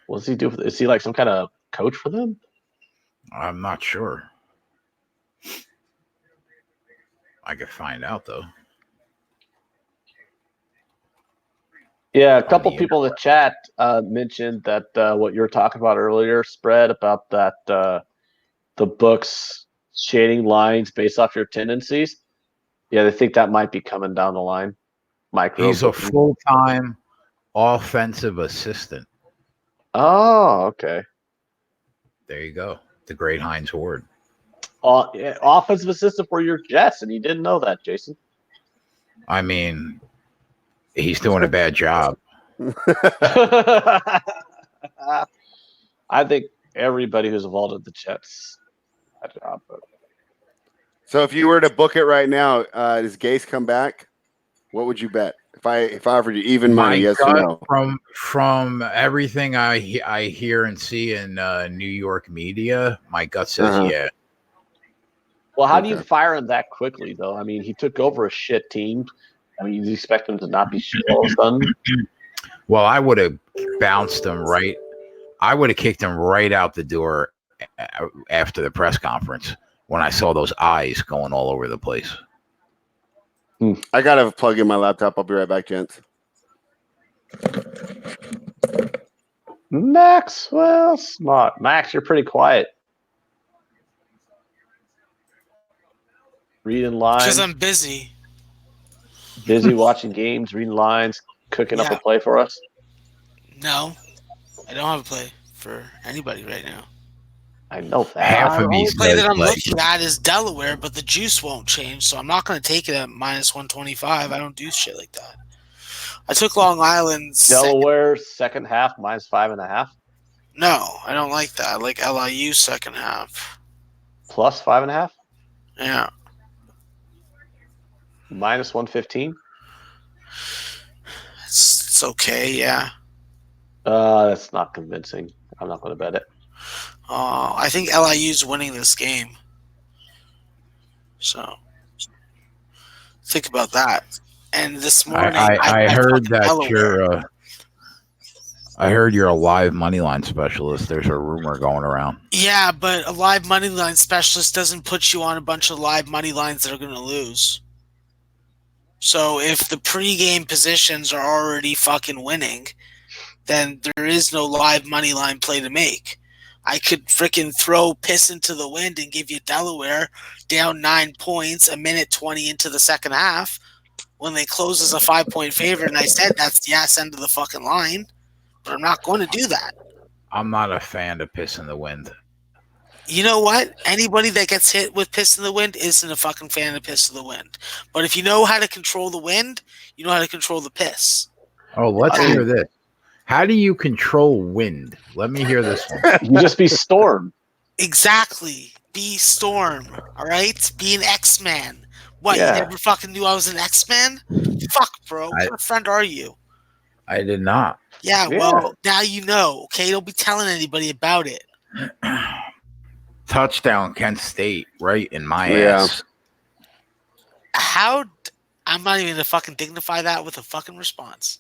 B: What does he do? Is he like some kind of coach for them?
A: I'm not sure. I could find out though.
B: Yeah, a couple people in the chat mentioned that what you were talking about earlier, spread about that the books shading lines based off your tendencies. Yeah, they think that might be coming down the line.
A: He's a full-time offensive assistant.
B: Oh, okay.
A: There you go. The great Heinz Ward.
B: Offensive assistant for your Jets, and you didn't know that, Jason.
A: I mean, he's doing a bad job.
B: I think everybody who's involved with the Jets had a job. But...
C: So if you were to book it right now, does Gase come back? What would you bet? If I offered you even money, yes or no?
A: From everything I hear and see in New York media, my gut says yeah.
B: Well, how do you fire him that quickly, though? I mean, he took over a shit team. I mean, you expect him to not be shit all of a sudden?
A: Well, I would have bounced him right. I would have kicked him right out the door after the press conference when I saw those eyes going all over the place.
C: I got to plug in my laptop. I'll be right back, gents.
B: Maxwell Smart. Max, you're pretty quiet. Reading lines.
D: Because I'm busy.
B: Busy watching games, reading lines, cooking up a play for us?
D: No. I don't have a play for anybody right now.
B: I know that.
A: Half of these
D: play that I'm looking at is Delaware, but the juice won't change, so I'm not going to take it at minus 125. I don't do shit like that. I took Long Island.
B: Delaware second half minus 5.5.
D: No, I don't like that. I like LIU second half.
B: Plus 5.5?
D: Yeah.
B: Minus 115?
D: It's okay, yeah.
B: That's not convincing. I'm not going to bet it.
D: I think LIU's winning this game. So, think about that. And this morning,
A: I heard that I heard you're a live money line specialist. There's a rumor going around.
D: Yeah, but a live money line specialist doesn't put you on a bunch of live money lines that are going to lose. So if the pregame positions are already fucking winning, then there is no live money line play to make. I could freaking throw piss into the wind and give you Delaware down 9 points, a minute 20 into the second half when they close as a 5-point favorite. And I said that's the ass end of the fucking line, but I'm not going to do that.
A: I'm not a fan of piss in the wind.
D: You know what? Anybody that gets hit with piss in the wind isn't a fucking fan of piss in the wind. But if you know how to control the wind, you know how to control the piss.
A: Oh, let's hear this. How do you control wind? Let me hear this one.
B: You just be Storm.
D: Exactly. Be Storm. All right? Be an X-Man. What, you never fucking knew I was an X-Man? Fuck, bro. What kind of friend are you?
A: I did not.
D: Yeah, well, now you know, okay? Don't be telling anybody about it.
A: Touchdown, Kent State, right in my ass.
D: How? I'm not even going to fucking dignify that with a fucking response.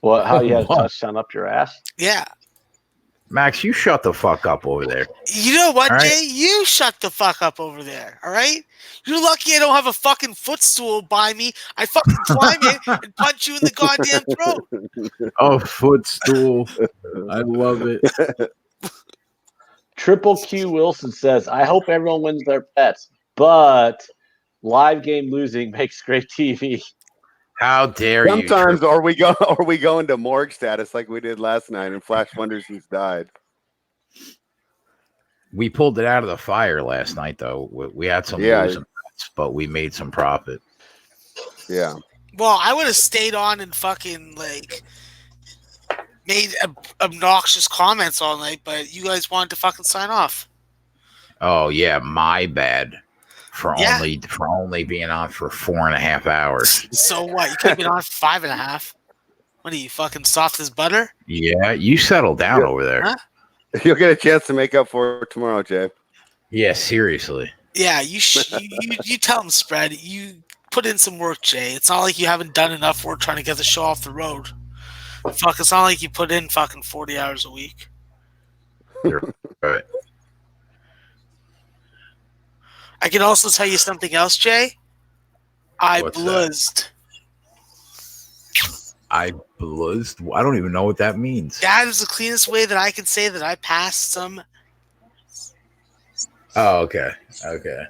B: What? How you had a touchdown up your ass?
D: Yeah.
A: Max, you shut the fuck up over there.
D: You know what, Jay? You shut the fuck up over there, all right? You're lucky I don't have a fucking footstool by me. I fucking climb it and punch you in the goddamn throat.
A: Oh, footstool. I love it.
B: Triple Q Wilson says, I hope everyone wins their bets, but live game losing makes great TV.
A: How dare you?
C: Sometimes are we going to morgue status like we did last night and Flash wonders who's died.
A: We pulled it out of the fire last night, though. We had some losing bets, but we made some profit.
C: Yeah.
D: Well, I would have stayed on and fucking made obnoxious comments all night, but you guys wanted to fucking sign off.
A: Oh yeah, my bad. For only being on for 4.5 hours.
D: So what? You could have been on for 5.5. What are you, fucking soft as butter?
A: Yeah, you settle down over there.
D: Huh?
C: You'll get a chance to make up for it tomorrow, Jay.
A: Yeah, seriously.
D: Yeah, you tell them, spread. You put in some work, Jay. It's not like you haven't done enough work trying to get the show off the road. Fuck, it's not like you put in fucking 40 hours a week.
A: You're right.
D: I can also tell you something else, Jay. I
A: What's
D: bluzzed.
A: I bluzzed? I don't even know what that means.
D: That is the cleanest way that I can say that I passed some.
A: Oh, okay. Okay.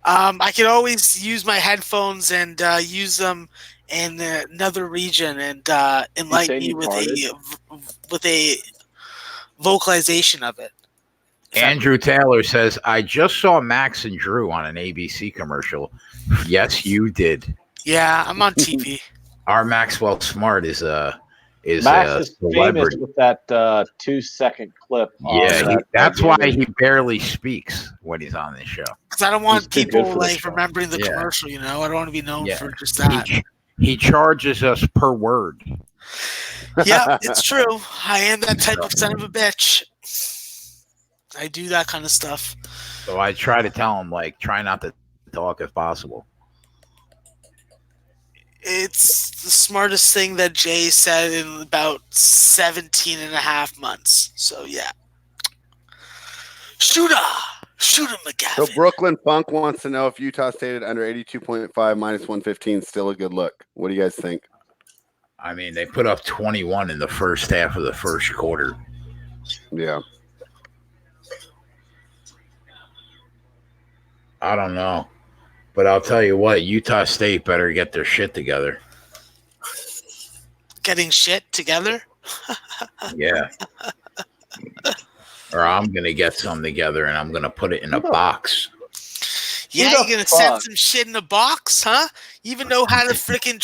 D: I can always use my headphones and use them in another region and enlighten you with a vocalization of it.
A: Andrew Taylor says, I just saw Max and Drew on an ABC commercial. Yes, you did.
D: Yeah, I'm on TV.
A: Our Maxwell Smart is
B: Max is famous with that 2-second clip.
A: Yeah, that's why he barely speaks when he's on this show.
D: Because I don't want people like remembering the commercial. You know, I don't want to be known for just that.
A: He charges us per word.
D: Yeah, it's true. I am that type of son of a bitch. I do that kind of stuff.
A: So I try to tell him, like, try not to talk if possible.
D: It's the smartest thing that Jay said in about 17 and a half months. So, yeah. Shoot him, McGavin.
C: So Brooklyn Funk wants to know if Utah State at under 82.5 minus 115 is still a good look. What do you guys think?
A: I mean, they put up 21 in the first half of the first quarter.
C: Yeah.
A: I don't know. But I'll tell you what, Utah State better get their shit together.
D: Getting shit together?
A: Yeah. Or I'm going to get some together and I'm going to put it in a box.
D: Yeah, you're going to send some shit in a box, huh? You even know how to freaking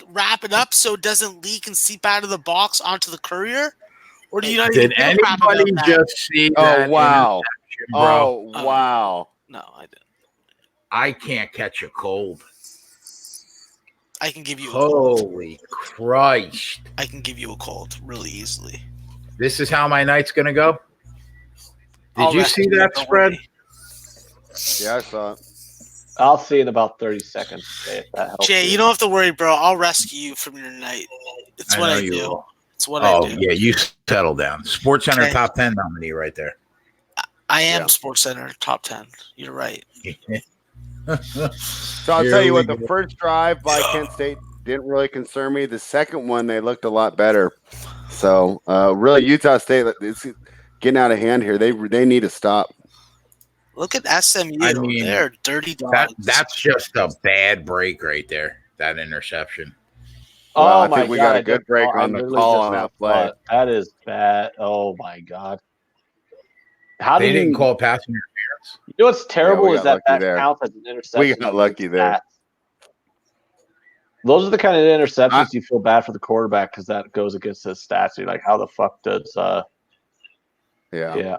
D: wrap it up so it doesn't leak and seep out of the box onto the courier? Or do you not
A: Did anybody just see that?
C: Oh, wow.
A: Bro?
C: Oh, wow.
D: No, I didn't.
A: I can't catch a cold.
D: I can give you a cold.
A: Holy Christ.
D: I can give you a cold really easily.
A: This is how my night's going to go? Did you see that spread?
C: Yeah, I saw it.
B: I'll see in about 30 seconds. If that helps.
D: Jay, you don't have to worry, bro. I'll rescue you from your night. It's what I do. It's what I do.
A: Oh, yeah, you settle down. Sports Center top 10 nominee right there.
D: I am Sports Center top 10. You're right.
C: So I'll tell you what, the first drive by Kent State didn't really concern me. The second one, they looked a lot better. So really, Utah State, it's getting out of hand here. They need to stop.
D: Look at SMU.
A: I mean,
D: they're dirty dogs.
A: That's just a bad break right there, that interception.
B: Oh,
C: well,
B: my God.
C: I think we got a good break on the call on that play.
B: That is bad. Oh, my God.
A: They didn't call pass interference.
B: You know what's terrible is that counts as an interception.
C: We got lucky there.
B: Those are the kind of interceptions you feel bad for the quarterback because that goes against his stats. You're like, how the fuck does
C: Yeah.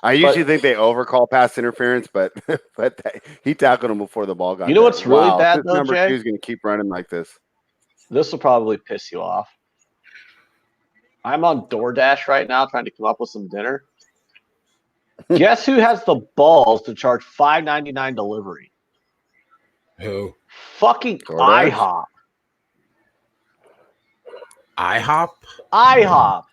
C: I usually think they overcall pass interference, but he tackled him before the ball got.
B: You know what's really bad though,
C: number
B: Jay?
C: 2 is going to keep running like this.
B: This will probably piss you off. I'm on DoorDash right now trying to come up with some dinner. Guess who has the balls to charge $5.99 delivery?
A: Who?
B: Fucking
C: DoorDash?
B: IHOP.
A: IHOP?
B: IHOP.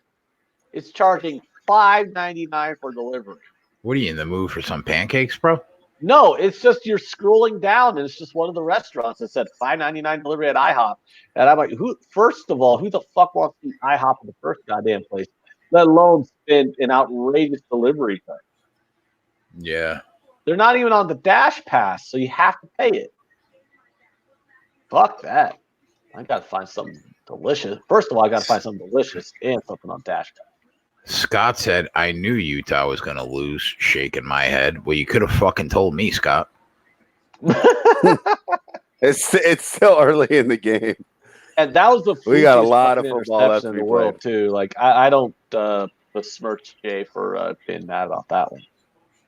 B: It's charging $5.99 for delivery.
A: What are you in the mood for some pancakes, bro?
B: No, it's just you're scrolling down and it's just one of the restaurants that said $5.99 delivery at IHOP. And I'm like, first of all, who the fuck wants to eat IHOP in the first goddamn place, let alone spend an outrageous delivery time?
A: Yeah.
B: They're not even on the Dash Pass, so you have to pay it. Fuck that. I got to find something delicious. First of all, I got to find something delicious and something on Dash Pass.
A: Scott said, I knew Utah was going to lose, shaking my head. Well, you could have fucking told me, Scott.
C: It's still early in the game.
B: And that was the
C: we got a lot of football left
B: in the world, too. Like, I don't besmirch Jay for being mad about that one.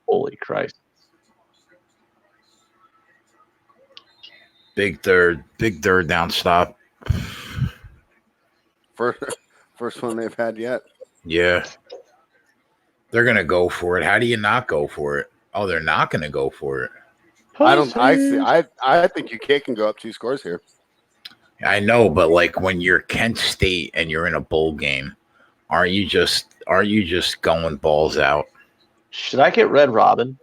B: Holy Christ.
A: Big third down stop.
C: First one they've had yet.
A: Yeah. They're going to go for it. How do you not go for it? Oh, they're not going to go for it.
C: I think you can go up 2 scores here.
A: I know, but like when you're Kent State and you're in a bowl game, are you just going balls out?
B: Should I get Red Robin?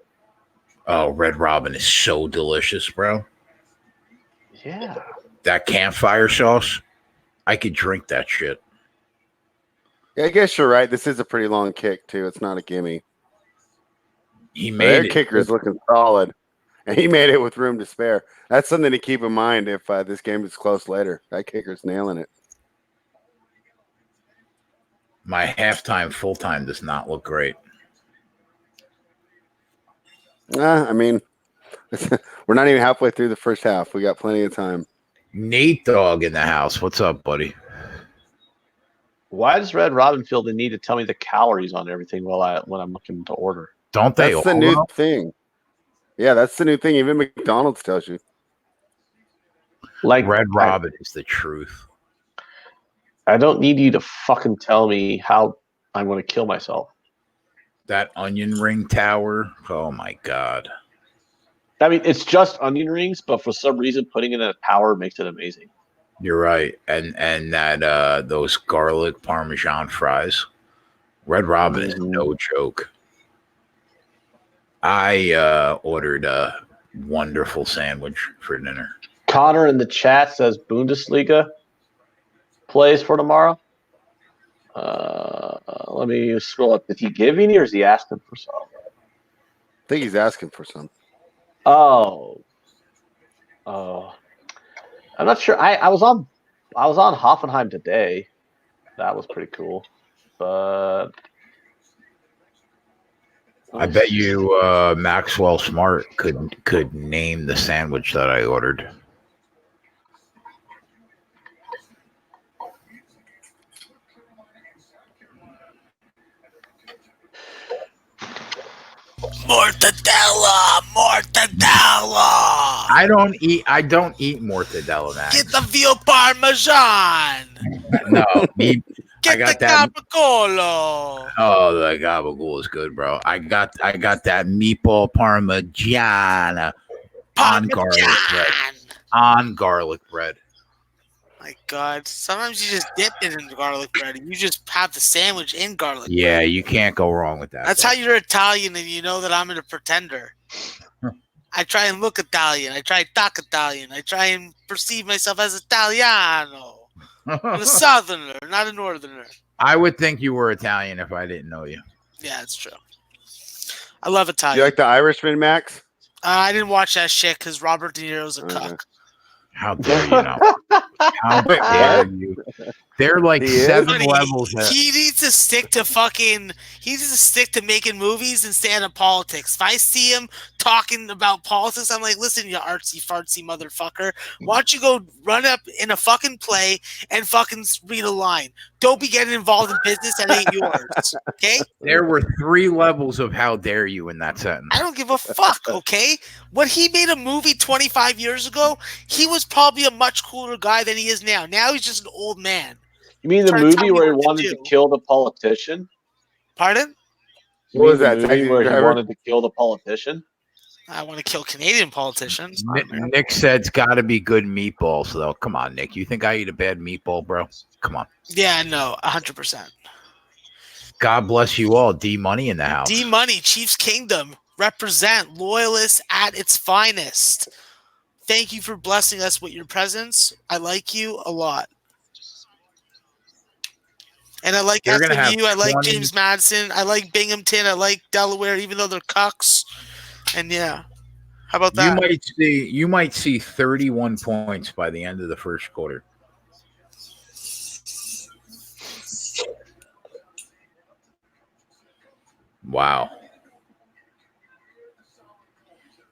A: Oh, Red Robin is so delicious, bro.
B: Yeah.
A: That campfire sauce, I could drink that shit.
C: Yeah, I guess you're right. This is a pretty long kick, too. It's not a gimme.
A: He made
C: Their
A: it.
C: kicker is looking solid, and he made it with room to spare. That's something to keep in mind if this game is close later. That kicker's nailing it.
A: My halftime, full time does not look great.
C: I mean, we're not even halfway through the first half. We got plenty of time.
A: Nate Dogg in the house. What's up, buddy?
B: Why does Red Robin feel the need to tell me the calories on everything when I'm looking to order?
A: Don't they?
C: That's the new thing. Yeah, that's the new thing. Even McDonald's tells you.
B: Like
A: Red Robin is the truth.
B: I don't need you to fucking tell me how I'm going to kill myself.
A: That onion ring tower. Oh my god.
B: I mean, it's just onion rings, but for some reason, putting it in a tower makes it amazing.
A: You're right, and that those garlic Parmesan fries. Red Robin is no joke. I ordered a wonderful sandwich for dinner.
B: Connor in the chat says Bundesliga plays for tomorrow. Let me scroll up. Did he give any, or is he asking for some?
C: I think he's asking for some.
B: Oh, I'm not sure. I was on Hoffenheim today. That was pretty cool. But
A: I bet you Maxwell Smart could name the sandwich that I ordered.
D: Mortadella.
A: I don't eat mortadella, Max.
D: Get the veal parmesan.
A: No,
D: Get the gabagool.
A: Oh, the gabagool is good, bro. I got that meatball parmigiana on garlic bread.
D: My God, sometimes you just dip it in garlic bread, and you just have the sandwich in garlic bread.
A: Yeah, you can't go wrong with that.
D: That's how you're Italian, and you know that I'm a pretender. I try and look Italian. I try to talk Italian. I try and perceive myself as Italiano. I'm a Southerner, not a Northerner.
A: I would think you were Italian if I didn't know you.
D: Yeah, that's true. I love Italian.
C: You like The Irishman, Max?
D: I didn't watch that shit because Robert De Niro's a cuck.
A: How dare you know? How dare you? They're like seven levels.
D: He needs to stick to making movies and stay out of politics. If I see him talking about politics, I'm like, listen, you artsy fartsy motherfucker. Why don't you go run up in a fucking play and fucking read a line? Don't be getting involved in business that ain't yours. Okay?
A: There were 3 levels of how dare you in that sentence.
D: I don't give a fuck, okay? When he made a movie 25 years ago, he was probably a much cooler guy than he is now. Now he's just an old man.
B: You mean the movie where he wanted to kill the politician?
D: Pardon?
B: What was that movie where he wanted to kill the politician?
D: I want to kill Canadian politicians.
A: Nick said it's got to be good meatballs, though. Come on, Nick. You think I eat a bad meatball, bro? Come on.
D: Yeah, no, 100%.
A: God bless you all. D Money in the house.
D: D Money, Chiefs Kingdom. Represent loyalists at its finest. Thank you for blessing us with your presence. I like you a lot. And I like SMU. I like James Madison. I like Binghamton. I like Delaware, even though they're cucks. And yeah, how about that?
A: You might see 31 points by the end of the first quarter. Wow.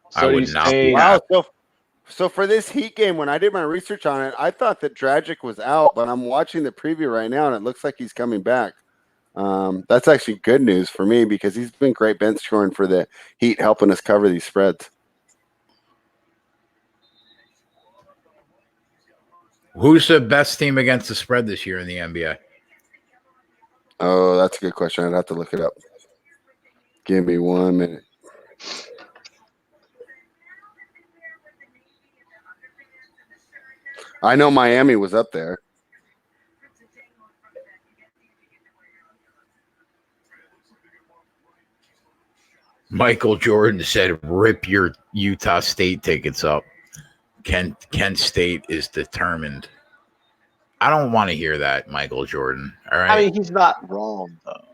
B: So I would not be.
C: Wow. So for this Heat game, when I did my research on it, I thought that Dragic was out, but I'm watching the preview right now, and it looks like he's coming back. That's actually good news for me because he's been great bench scoring for the Heat, helping us cover these spreads.
A: Who's the best team against the spread this year in the NBA?
C: Oh, that's a good question. I'd have to look it up. Give me 1 minute. I know Miami was up there.
A: Michael Jordan said, rip your Utah State tickets up. Kent State is determined. I don't want to hear that, Michael Jordan. All right.
B: I mean, he's not wrong, though.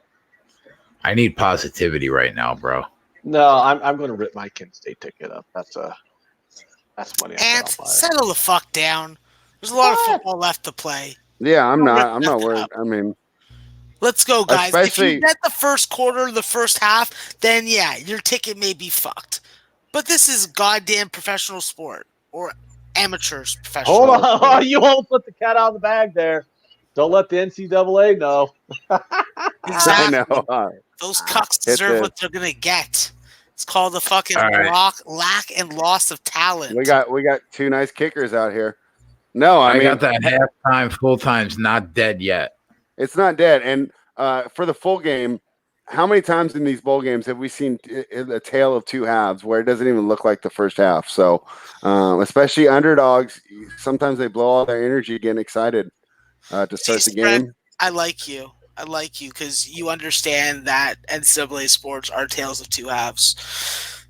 A: I need positivity right now, bro.
B: No, I'm going to rip my Kent State ticket up. That's money.
D: And settle the fuck down. There's a lot of football left to play.
C: Yeah, I'm not worried. I mean,
D: Let's go, guys.
C: Especially,
D: if you get the first quarter, the first half, then yeah, your ticket may be fucked. But this is goddamn professional sport or amateurs professional.
B: Hold on, you won't put the cat out of the bag there. Don't let the NCAA know.
D: Exactly.
C: I know.
D: Those cucks deserve what they're gonna get. It's called the fucking lack and loss of talent.
C: We got 2 nice kickers out here. No, I mean
A: got that halftime, full time's not dead yet.
C: It's not dead. And for the full game, how many times in these bowl games have we seen a tale of 2 halves where it doesn't even look like the first half? So, especially underdogs, sometimes they blow all their energy getting excited to start the game.
D: I like you because you understand that NCAA sports are tales of 2 halves.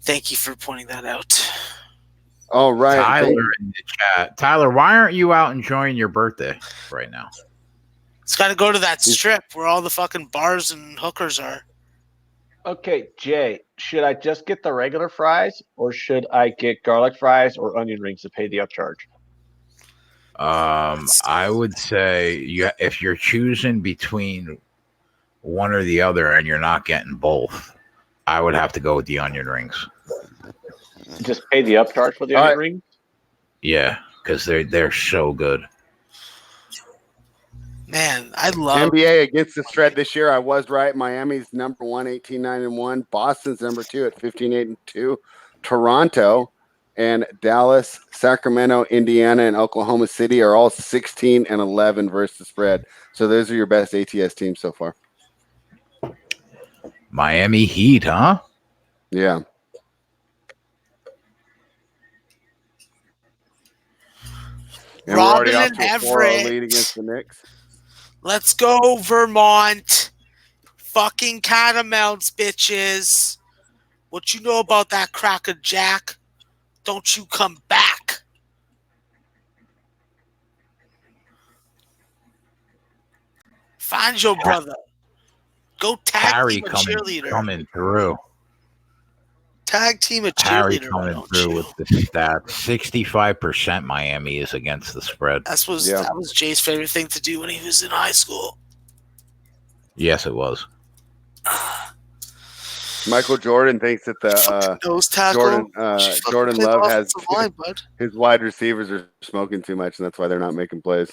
D: Thank you for pointing that out.
C: Oh, right.
A: Tyler in the chat. Tyler, why aren't you out enjoying your birthday right now?
D: It's got to go to that strip where all the fucking bars and hookers are.
B: Okay, Jay, should I just get the regular fries or should I get garlic fries or onion rings to pay the upcharge?
A: I would say if you're choosing between one or the other and you're not getting both, I would have to go with the onion rings.
B: Just pay the upcharge for the onion rings?
A: Yeah, because they're so good.
D: Man, I love
C: NBA against the spread this year. I was right. Miami's number 1, 18-9-1. Boston's number 2 at 15-8-2. Toronto and Dallas, Sacramento, Indiana, and Oklahoma City are all 16-11 versus the spread. So those are your best ATS teams so far.
A: Miami Heat, huh?
C: Yeah. And
D: Robin
C: we're already off
D: and
C: to a 4-0 lead against the Knicks.
D: Let's go, Vermont. Fucking Catamounts, bitches. What you know about that Cracker Jack? Don't you come back. Find your brother. Go tag team a cheerleader.
A: Coming through.
D: Tag team a cheerleader.
A: Harry coming through with the stats. 65% Miami is against the spread.
D: That was Jay's favorite thing to do when he was in high school.
C: Yes, it was. Michael Jordan thinks that the Jordan Love has his wide receivers are smoking too much, and that's why they're not making plays.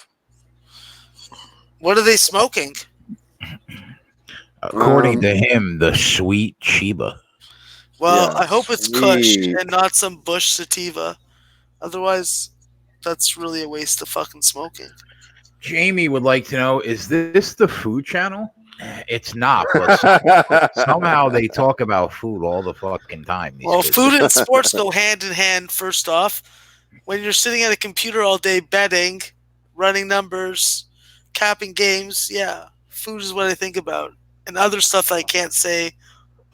D: What are they smoking?
A: According to him, the sweet Chiba.
D: Well, I hope it's Kush and not some Bush sativa. Otherwise, that's really a waste of fucking smoking.
A: Jamie would like to know, is this the food channel? It's not, but somehow they talk about food all the fucking time.
D: Well, food and sports go hand in hand, first off. When you're sitting at a computer all day betting, running numbers, capping games, yeah, food is what I think about. And other stuff I can't say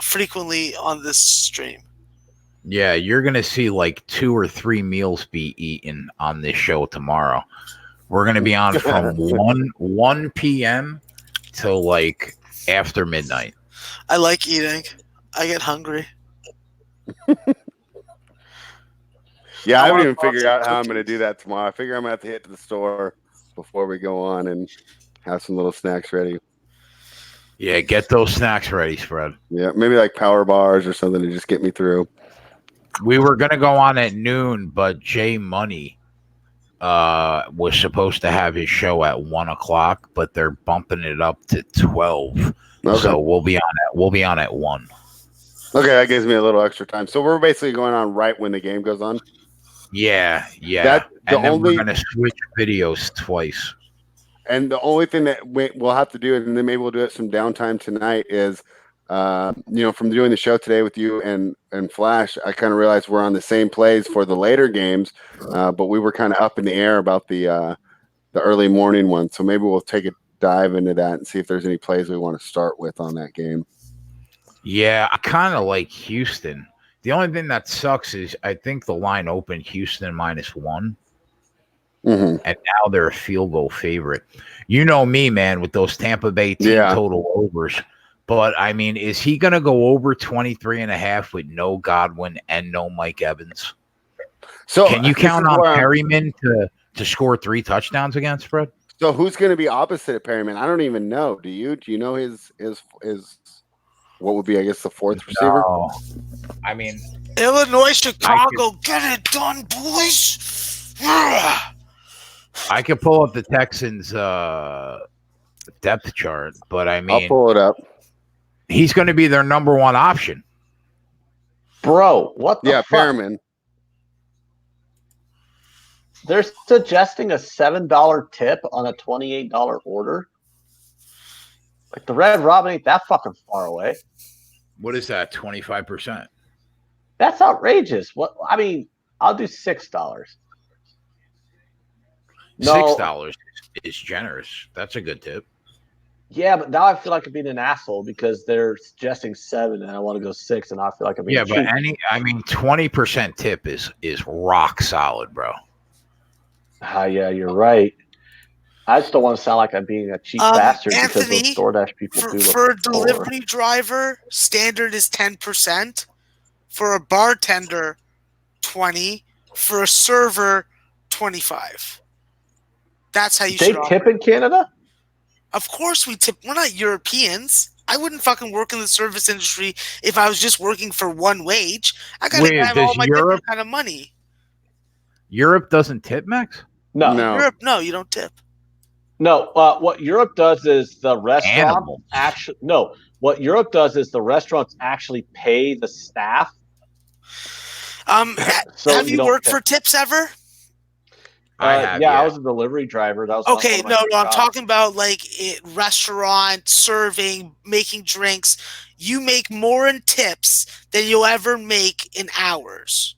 D: frequently on this stream.
A: Yeah, you're going to see like 2 or 3 meals be eaten on this show tomorrow. We're going to be on from 1 p.m. till like after midnight.
D: I like eating. I get hungry.
C: Yeah, I haven't even figured out how I'm going to do that tomorrow. I figure I'm going to have to hit to the store before we go on and have some little snacks ready.
A: Yeah, get those snacks ready, Fred.
C: Yeah, maybe like power bars or something to just get me through.
A: We were going to go on at noon, but Jay Money was supposed to have his show at 1 o'clock, but they're bumping it up to 12. Okay. So we'll be on at 1.
C: Okay, that gives me a little extra time. So we're basically going on right when the game goes on.
A: Yeah. And then we're going to switch videos twice.
C: And the only thing that we'll have to do, and then maybe we'll do it some downtime tonight, is from doing the show today with you and Flash, I kind of realized we're on the same plays for the later games, but we were kind of up in the air about the early morning one. So maybe we'll take a dive into that and see if there's any plays we want to start with on that game. Yeah,
A: I kind of like Houston. The only thing that sucks is I think the line opened Houston -1. Mm-hmm. And now they're a field goal favorite. You know me, man, with those Tampa Bay team total overs. But, I mean, is he going to go over 23.5 with no Godwin and no Mike Evans? So can you count on Perryman to score 3 touchdowns against Fred?
C: So who's going to be opposite of Perryman? I don't even know. Do you? Do you know his what would be, I guess, the fourth receiver?
A: No. I mean,
D: Illinois, Chicago, get it done, boys.
A: I could pull up the Texans' depth chart, but I mean,
C: I'll pull it up.
A: He's going to be their number one option.
B: Bro, what the fuck?
C: Perriman.
B: They're suggesting a $7 tip on a $28 order. Like the Red Robin ain't that fucking far away.
A: What is that? 25%.
B: That's outrageous. What? I mean, I'll do $6. No,
A: $6 is generous. That's a good tip.
B: Yeah, but now I feel like I'm being an asshole because they're suggesting 7 and I want to go 6, and I feel like I'm being cheap.
A: But 20% tip is rock solid, bro.
B: Yeah, you're right. I just don't want to sound like I'm being a cheap bastard because those DoorDash people do.
D: For a delivery driver, standard is 10%. For a bartender, 20. For a server, 25. That's how you should.
B: They tip in Canada?
D: Of course we tip. We're not Europeans. I wouldn't fucking work in the service industry if I was just working for one wage. I gotta have all my different kind of money.
A: Europe doesn't tip, Max?
B: No.
D: Europe, no, you don't tip.
B: No, what Europe does is the restaurant what Europe does is the restaurants actually pay the staff.
D: Have you worked for tips ever?
B: I was a delivery driver. That was
D: okay. No, I'm talking about like restaurant serving, making drinks. You make more in tips than you'll ever make in hours.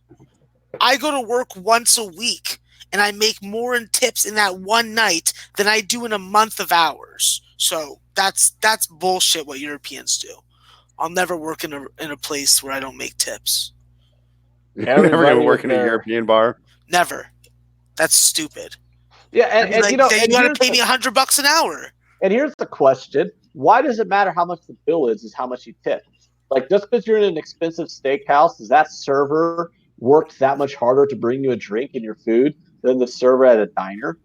D: I go to work once a week, and I make more in tips in that one night than I do in a month of hours. So that's bullshit. What Europeans do. I'll never work in a place where I don't make tips.
C: You're never gonna work in a European bar.
D: Never. That's stupid.
B: Yeah, and
D: like, you gotta pay me $100 an hour.
B: And here's the question: why does it matter how much the bill is how much you tip? Like, just because you're in an expensive steakhouse, does that server work that much harder to bring you a drink and your food than the server at a diner?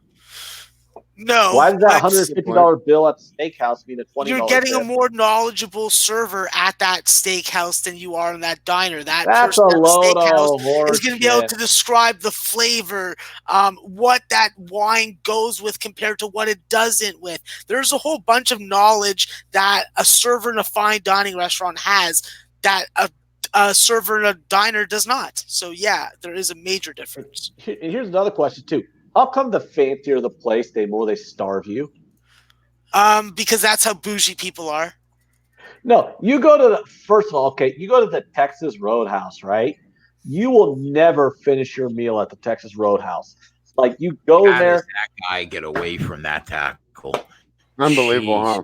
D: No.
B: Why does that $150 bill at the steakhouse mean a $20?
D: You're getting a more knowledgeable server at that steakhouse than you are in that diner. That's
B: person at the steakhouse
D: is going to be able to describe the flavor, what that wine goes with compared to what it doesn't with. There's a whole bunch of knowledge that a server in a fine dining restaurant has that a server in a diner does not. So, yeah, there is a major difference.
B: Here's another question, too. How come the fancier the place, the more they starve you?
D: Because that's how bougie people are.
B: No, you go to you go to the Texas Roadhouse, right? You will never finish your meal at the Texas Roadhouse. Like, you go there.
A: How does that guy get away from that tackle?
C: Unbelievable, huh?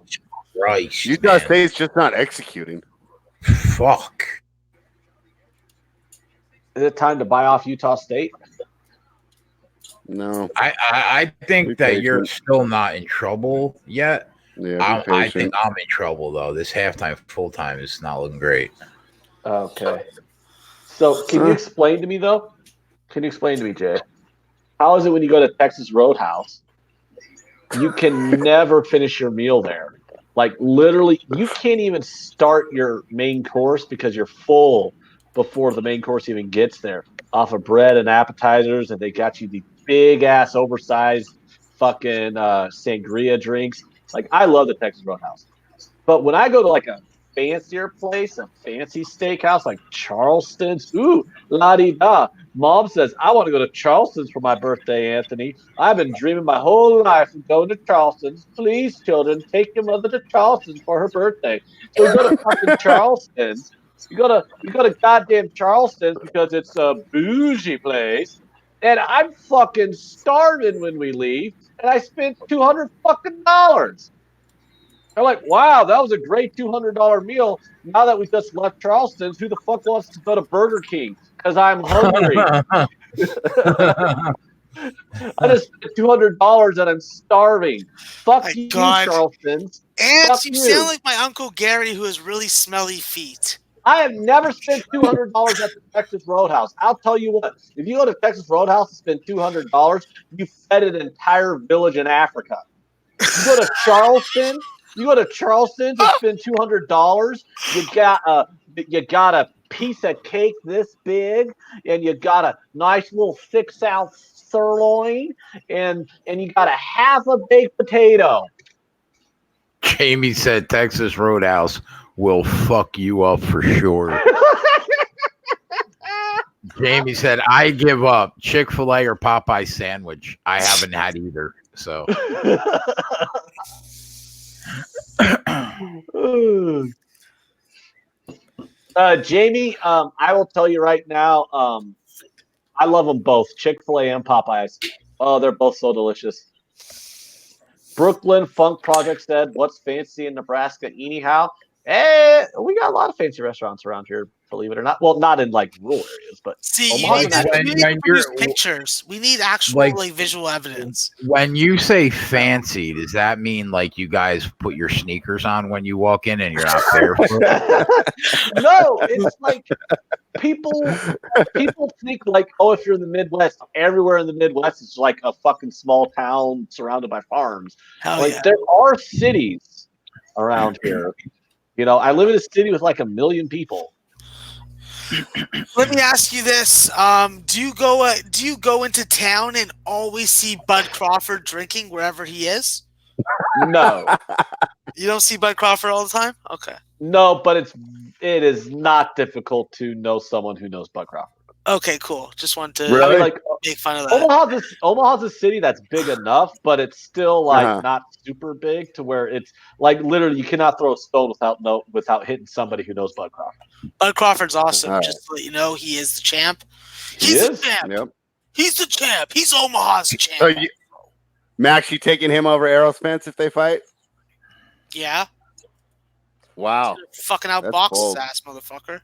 A: Christ,
C: Utah State's just not executing.
A: Fuck.
B: Is it time to buy off Utah State?
C: No,
A: I think that you're still not in trouble yet.
C: Yeah,
A: I think I'm in trouble though. This halftime full time is not looking great.
B: Okay. So can you explain to me though? Can you explain to me, Jay? How is it when you go to Texas Roadhouse? You can never finish your meal there. Like, literally, you can't even start your main course because you're full before the main course even gets there. Off of bread and appetizers, and they got you the big ass oversized fucking sangria drinks. Like, I love the Texas Roadhouse, but when I go to like a fancier place, a fancy steakhouse like Charleston's, ooh, la di da. Mom says I want to go to Charleston's for my birthday, Anthony. I've been dreaming my whole life of going to Charleston's. Please, children, take your mother to Charleston's for her birthday. So we go to fucking Charleston's. You go to goddamn Charleston's because it's a bougie place. And I'm fucking starving when we leave, and I spent $200 fucking dollars. I'm like, wow, that was a great $200 meal. Now that we just left Charleston's, who the fuck wants to go to Burger King? Because I'm hungry. I just spent $200 and I'm starving. Fuck you, Charleston's.
D: And you sound like my Uncle Gary, who has really smelly feet.
B: I have never spent $200 at the Texas Roadhouse. I'll tell you what, if you go to Texas Roadhouse and spend $200, you fed an entire village in Africa. You go to Charleston. To spend $200. You got a piece of cake this big, and you got a nice little 6-ounce sirloin, and you got a half a baked potato.
A: Jamie said Texas Roadhouse will fuck you up for sure. Jamie said, I give up. Chick-fil-A or Popeye sandwich. I haven't had either. So
B: Jamie, I will tell you right now, I love them both, Chick-fil-A and Popeyes. Oh, they're both so delicious. Brooklyn Funk Project said, what's fancy in Nebraska anyhow? We got a lot of fancy restaurants around here, believe it or not. Well, not in like rural areas, but
D: see,
B: Omaha's
D: we need to produce pictures. We need actual like visual evidence.
A: When you say fancy, does that mean like you guys put your sneakers on when you walk in and you're not barefoot?
B: No, it's like people think like, oh, if you're in the Midwest, everywhere in the Midwest is like a fucking small town surrounded by farms. There are cities around here. You know, I live in a city with like 1 million people.
D: Let me ask you this: do you go into town and always see Bud Crawford drinking wherever he is?
B: No,
D: you don't see Bud Crawford all the time. Okay.
B: No, but it is not difficult to know someone who knows Bud Crawford.
D: Okay, cool. Just wanted to make fun of
B: that. Omaha's a city that's big enough, but it's still like not super big to where it's like literally you cannot throw a stone without hitting somebody who knows Bud Crawford.
D: Bud Crawford's awesome. Right. Just to let you know, he is the champ. He's the champ. Yep. He's the champ. He's Omaha's champ.
C: Max, you taking him over Errol Spence if they fight?
D: Yeah.
C: Wow.
D: Fucking outbox his ass, motherfucker.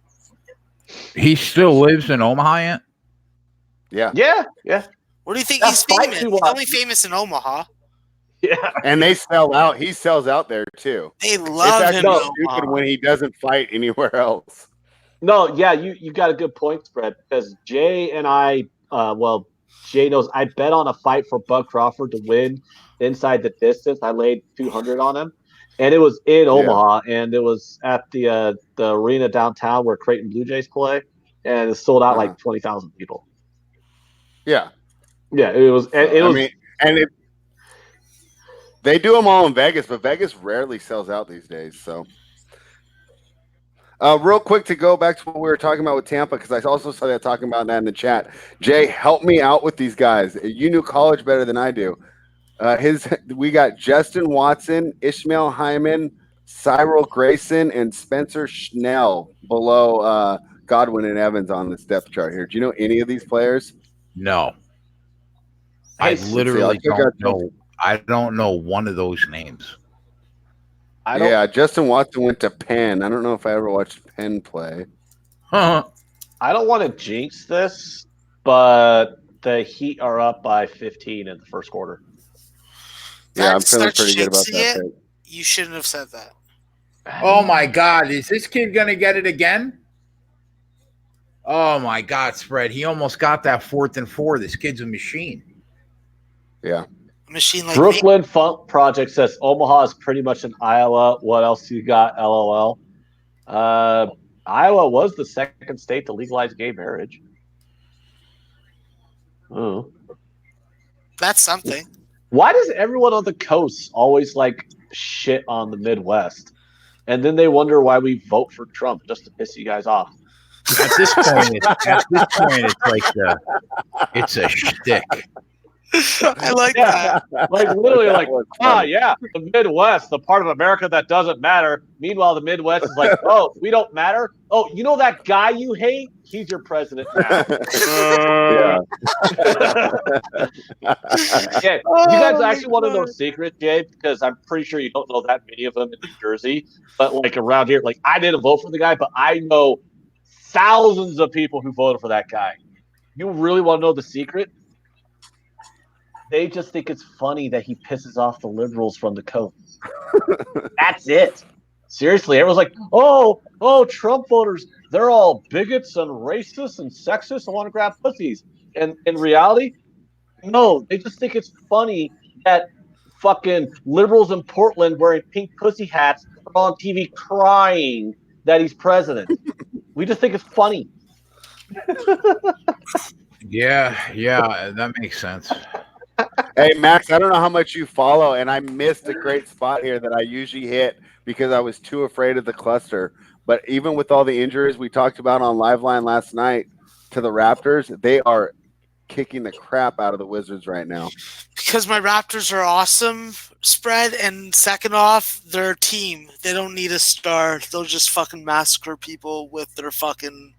A: He still lives in Omaha yet?
B: Yeah.
D: Where do you think he's famous? He's only famous in Omaha.
B: Yeah.
C: And they sell out. He sells out there too.
D: They love him.
C: It's stupid when he doesn't fight anywhere else.
B: No, yeah, you got a good point spread because Jay and I, Jay knows I bet on a fight for Bud Crawford to win inside the distance. I laid 200 on him. And it was in Omaha, and it was at the arena downtown where Creighton Blue Jays play, and it sold out like 20,000 people.
C: Yeah,
B: it was.
C: They do them all in Vegas, but Vegas rarely sells out these days. So, real quick to go back to what we were talking about with Tampa, because I also saw that talking about that in the chat. Jay, help me out with these guys. You knew college better than I do. We got Justin Watson, Ishmael Hyman, Cyril Grayson, and Spencer Schnell below Godwin and Evans on this depth chart here. Do you know any of these players?
A: No. I literally don't know. I don't know one of those names.
C: Justin Watson went to Penn. I don't know if I ever watched Penn play.
B: I don't want to jinx this, but the Heat are up by 15 in the first quarter.
C: I'm feeling pretty good about that.
D: You shouldn't have said that.
A: Oh my God, is this kid gonna get it again? Oh my God, spread. He almost got that 4th and 4. This kid's a machine.
C: Yeah.
D: A machine like
B: Brooklyn Funk Project says Omaha is pretty much in Iowa. What else you got? LOL. Iowa was the second state to legalize gay marriage. Oh.
D: That's something.
B: Why does everyone on the coast always like shit on the Midwest? And then they wonder why we vote for Trump just to piss you guys off.
A: At this point, it's like it's a shtick.
D: I like that.
B: Like literally, like, the Midwest, the part of America that doesn't matter. Meanwhile, the Midwest is like, oh, we don't matter. Oh, you know that guy you hate? He's your president now. You guys actually want to know a secret, Jay? Because I'm pretty sure you don't know that many of them in New Jersey. But like around here, like I didn't vote for the guy, but I know thousands of people who voted for that guy. You really want to know the secret? They just think it's funny that he pisses off the liberals from the coast. That's it. Seriously, everyone's like, oh, Trump voters, they're all bigots and racist and sexist and want to grab pussies. And in reality, no, they just think it's funny that fucking liberals in Portland wearing pink pussy hats are on TV crying that he's president. We just think it's funny.
A: Yeah, that makes sense.
C: Hey, Max, I don't know how much you follow, and I missed a great spot here that I usually hit because I was too afraid of the cluster. But even with all the injuries we talked about on Liveline last night to the Raptors, they are kicking the crap out of the Wizards right now.
D: Because my Raptors are awesome spread, and second off, they're a team. They don't need a star. They'll just fucking massacre people with their fucking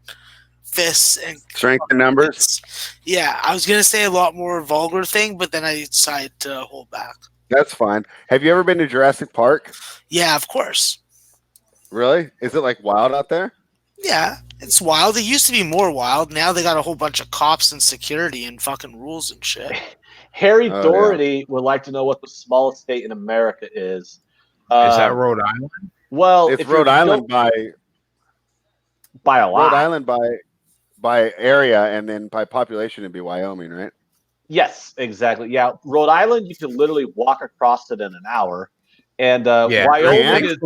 D: fists and
C: strength in numbers.
D: Yeah, I was gonna say a lot more vulgar thing, but then I decided to hold back.
C: That's fine. Have you ever been to Jurassic Park?
D: Yeah, of course.
C: Really? Is it like wild out there?
D: Yeah, it's wild. It used to be more wild. Now they got a whole bunch of cops and security and fucking rules and shit.
B: Harry Doherty would like to know what the smallest state in America is.
A: Is that Rhode Island?
B: Well,
C: it's Rhode Island by a lot. Rhode Island by area, and then by population it'd be Wyoming, right?
B: Yes, exactly. Yeah, Rhode Island, you can literally walk across it in an hour, and Wyoming is.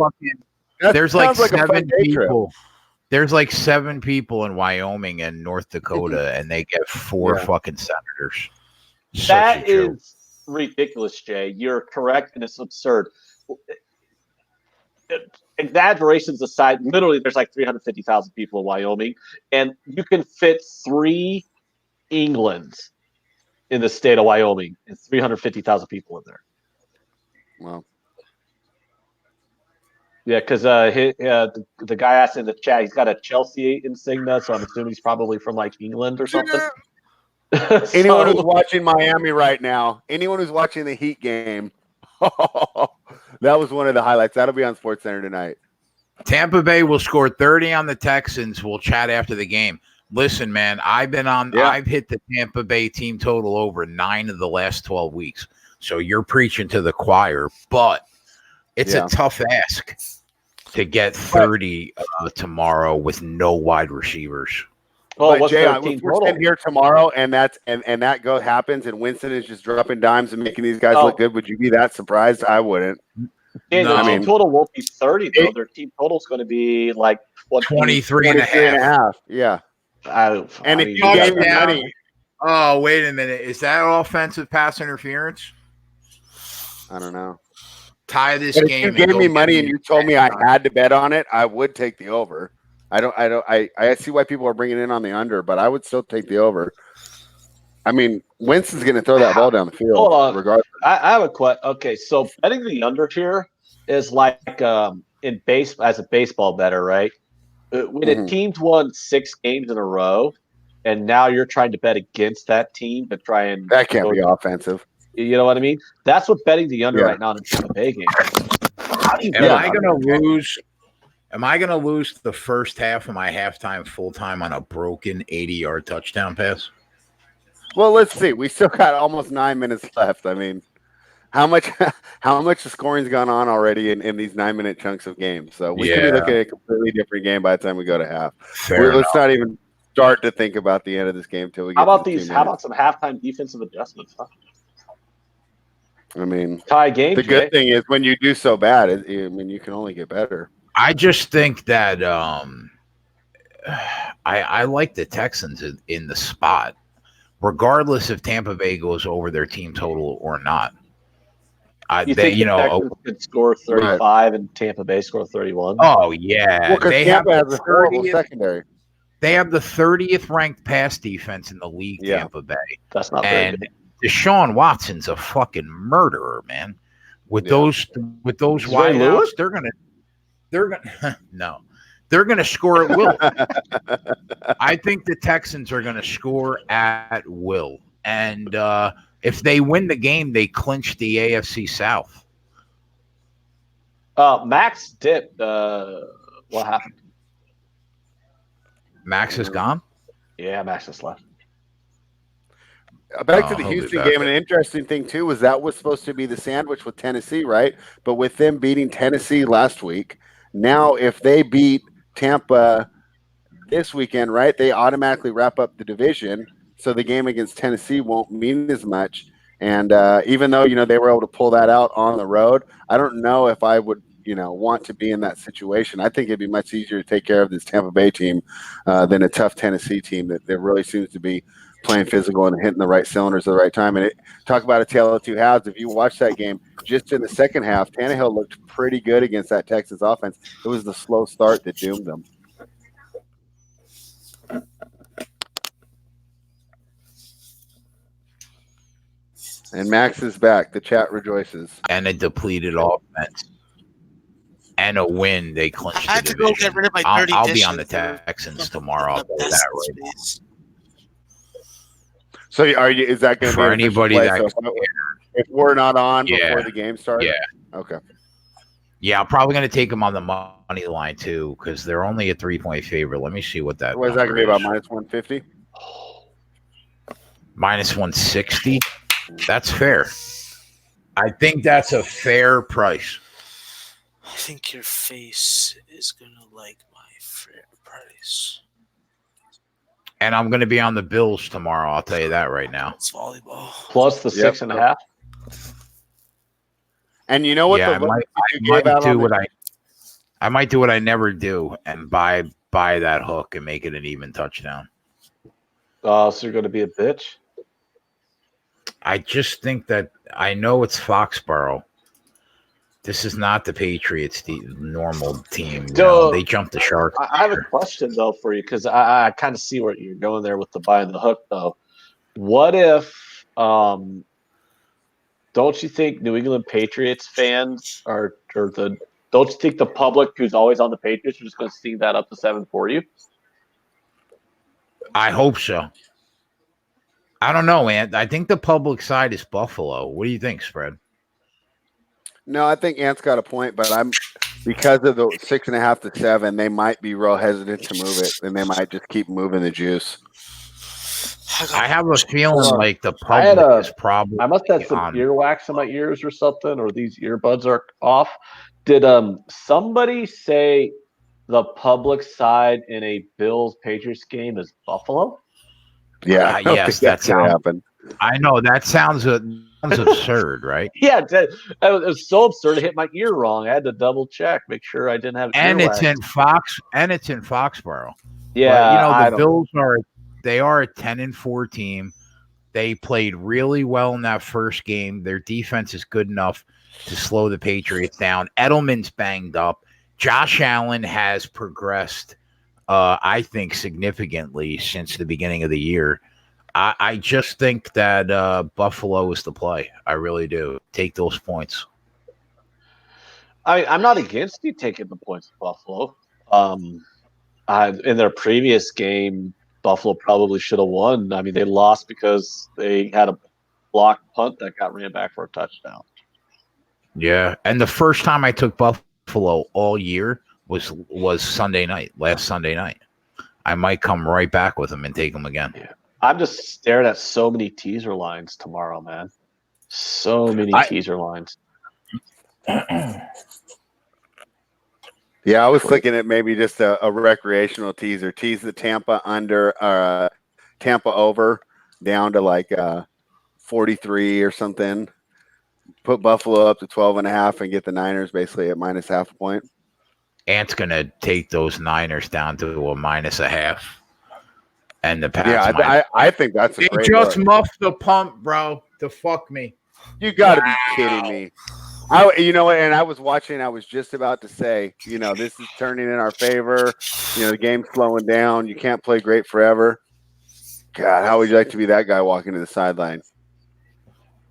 A: There's like 7 people. There's like 7 people in Wyoming and North Dakota, and they get 4 fucking senators.
B: That is ridiculous, Jay. You're correct, and it's absurd. Exaggerations aside, literally, there's like 350,000 people in Wyoming, and you can fit 3 Englands in the state of Wyoming, and 350,000 people in there.
C: Wow.
B: Yeah, because the guy asked in the chat, he's got a Chelsea insignia, so I'm assuming he's probably from like England or something.
C: Anyone who's watching Miami right now, anyone who's watching the Heat game, that was one of the highlights. That'll be on SportsCenter tonight.
A: Tampa Bay will score 30 on the Texans. We'll chat after the game. Listen, man, I've hit the Tampa Bay team total over 9 of the last 12 weeks. So you're preaching to the choir, but it's a tough ask to get 30 tomorrow with no wide receivers.
C: Oh, but Jay, we're sitting here tomorrow, and that happens, and Winston is just dropping dimes and making these guys look good. Would you be that surprised? I wouldn't.
B: And their team total won't be 30 though. Their team total is going to be like
A: 23 and a half.
C: Yeah.
A: And if you gave me money, oh wait a minute, is that offensive pass interference?
C: I don't know.
A: Tie this game.
C: If you gave me money and you told me I had to bet on it, I would take the over. I see why people are bringing in on the under, but I would still take the over. I mean, Winston's going to throw that ball down the field.
B: Hold on.
C: Regardless.
B: I have a question. Okay, so betting the under here is like as a baseball bettor, right? When a team's won 6 games in a row, and now you're trying to bet against that team to try and
C: that can't be offensive.
B: You know what I mean? That's what betting the under right now in the Tampa Bay game.
A: Am I going to lose? Am I going to lose the first half of my halftime full time on a broken 80-yard touchdown pass?
C: Well, let's see. We still got almost 9 minutes left. I mean, how much the scoring's gone on already in these 9-minute chunks of games? So we could be looking at a completely different game by the time we go to half. Let's not even start to think about the end of this game till we get.
B: How about some halftime defensive adjustments? Huh?
C: I mean,
B: tie game.
C: The good thing is when you do so bad, you can only get better.
A: I just think that I like the Texans in the spot, regardless if Tampa Bay goes over their team total or not.
B: Texans could score 35 and Tampa Bay score 31.
A: Oh yeah,
C: well, Tampa has a horrible secondary.
A: They have the 30th ranked pass defense in the league. Tampa Bay.
B: That's not very good.
A: Deshaun Watson's a fucking murderer, man. With those wideouts, they're gonna they're gonna score at will. I think the Texans are gonna score at will, and if they win the game, they clinch the AFC South.
B: Max dipped. What happened?
A: Max is gone?
B: Yeah, Max is left.
C: Back to the Houston game, and an interesting thing, too, was that was supposed to be the sandwich with Tennessee, right? But with them beating Tennessee last week, now if they beat Tampa this weekend, right, they automatically wrap up the division, so the game against Tennessee won't mean as much. And even though they were able to pull that out on the road, I don't know if I would want to be in that situation. I think it'd be much easier to take care of this Tampa Bay team than a tough Tennessee team that really seems to be playing physical and hitting the right cylinders at the right time. And talk about a tale of two halves. If you watch that game, just in the second half, Tannehill looked pretty good against that Texas offense. It was the slow start that doomed them. And Max is back. The chat rejoices.
A: And a depleted offense. And a win, they clinched
D: I had
A: the
D: to go
A: division.
D: get rid of my dirty
A: I'll
D: dishes.
A: be on the Texans tomorrow. I'll tell you that right now.
C: So is that going to be
A: for anybody that?
C: So if we're not on before the game starts?
A: Yeah.
C: Okay.
A: Yeah, I'm probably going to take them on the money line too because they're only a 3-point favorite. Let me see what that.
C: What is that going to be about -150?
A: -160. That's fair. I think that's a fair price.
D: I think your face is going to like my fair price.
A: And I'm going to be on the Bills tomorrow. I'll tell you that right now.
D: It's volleyball.
B: Plus the 6.5.
C: And you know what?
A: Yeah, I might do what I never do and buy that hook and make it an even touchdown.
B: Oh, so you're going to be a bitch?
A: I just think that I know it's Foxborough. This is not the Patriots, the normal team. They jumped the shark.
B: I have a question, though, for you because I kind of see where you're going there with the buying the hook, though. What if don't you think New England Patriots fans don't you think the public who's always on the Patriots are just going to see that up to 7 for you?
A: I hope so. I don't know, Ant. I think the public side is Buffalo. What do you think, Spread?
C: No, I think Ant's got a point, but because of the 6.5 to 7, they might be real hesitant to move it, and they might just keep moving the juice.
A: I have a feeling like the public is probably.
B: I must have some earwax in my ears or something, or these earbuds are off. Did somebody say the public side in a Bills Patriots game is Buffalo?
C: Yeah,
A: yes,
C: that's gonna happen.
A: I know that sounds absurd, right?
B: Yeah, it was so absurd. It hit my ear wrong. I had to double check, make sure I didn't have.
A: And
B: earwax.
A: It's in Foxborough.
B: Yeah,
A: but, the Bills are a 10-4 team. They played really well in that first game. Their defense is good enough to slow the Patriots down. Edelman's banged up. Josh Allen has progressed, I think, significantly since the beginning of the year. I just think that Buffalo is the play. I really do. Take those points.
B: I'm not against you taking the points of Buffalo. In their previous game, Buffalo probably should have won. I mean, they lost because they had a blocked punt that got ran back for a touchdown.
A: Yeah, and the first time I took Buffalo all year was Sunday night, last Sunday night. I might come right back with them and take them again.
B: Yeah. I'm just staring at so many teaser lines tomorrow, man. So many teaser lines.
C: Yeah, I was looking at maybe just a recreational teaser. Tease the Tampa under, Tampa over down to like 43 or something. Put Buffalo up to 12.5 and get the Niners basically at -0.5 point.
A: Ant's gonna take those Niners down to a -0.5. And the Pats.
C: Yeah, I think that's a great
A: just
C: look.
A: muffed the pump, bro. To fuck me.
C: You got to be kidding me. You know what? And I was watching. I was just about to say, this is turning in our favor. The game's slowing down. You can't play great forever. God, how would you like to be that guy walking to the sideline?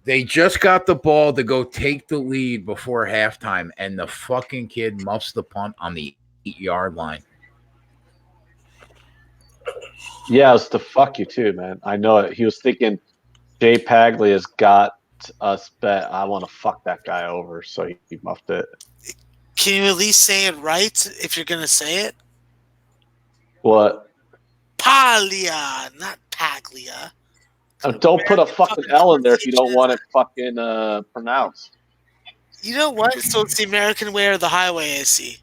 A: They just got the ball to go take the lead before halftime, and the fucking kid muffs the punt on the 8-yard line.
B: Yeah, it's to fuck you too, man. I know it. He was thinking Jay Pagley has got us bet. I want to fuck that guy over, so he muffed it.
D: Can you at least say it right if you're going to say it?
B: What?
D: Paglia, not Paglia.
B: Don't put a fucking L in there if you don't want it fucking pronounced.
D: You know what? So it's the American way or the highway, I see.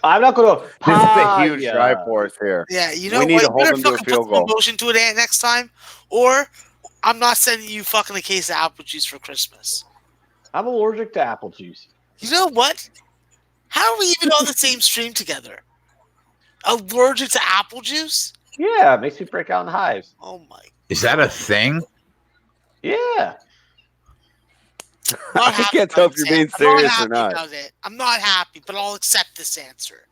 B: I'm not going to.
C: This is a huge drive for us here.
D: Yeah, you know
C: we need
D: what?
C: to hold them to a field goal.
D: Motion to it next time, or I'm not sending you fucking a case of apple juice for Christmas.
B: I'm allergic to apple juice.
D: You know what? How are we even on the same stream together? Allergic to apple juice?
B: Yeah, it makes me break out in hives.
D: Oh my!
A: Is that a thing?
B: Yeah.
C: I can't tell if you're being serious or not.
D: I'm not happy, but I'll accept this answer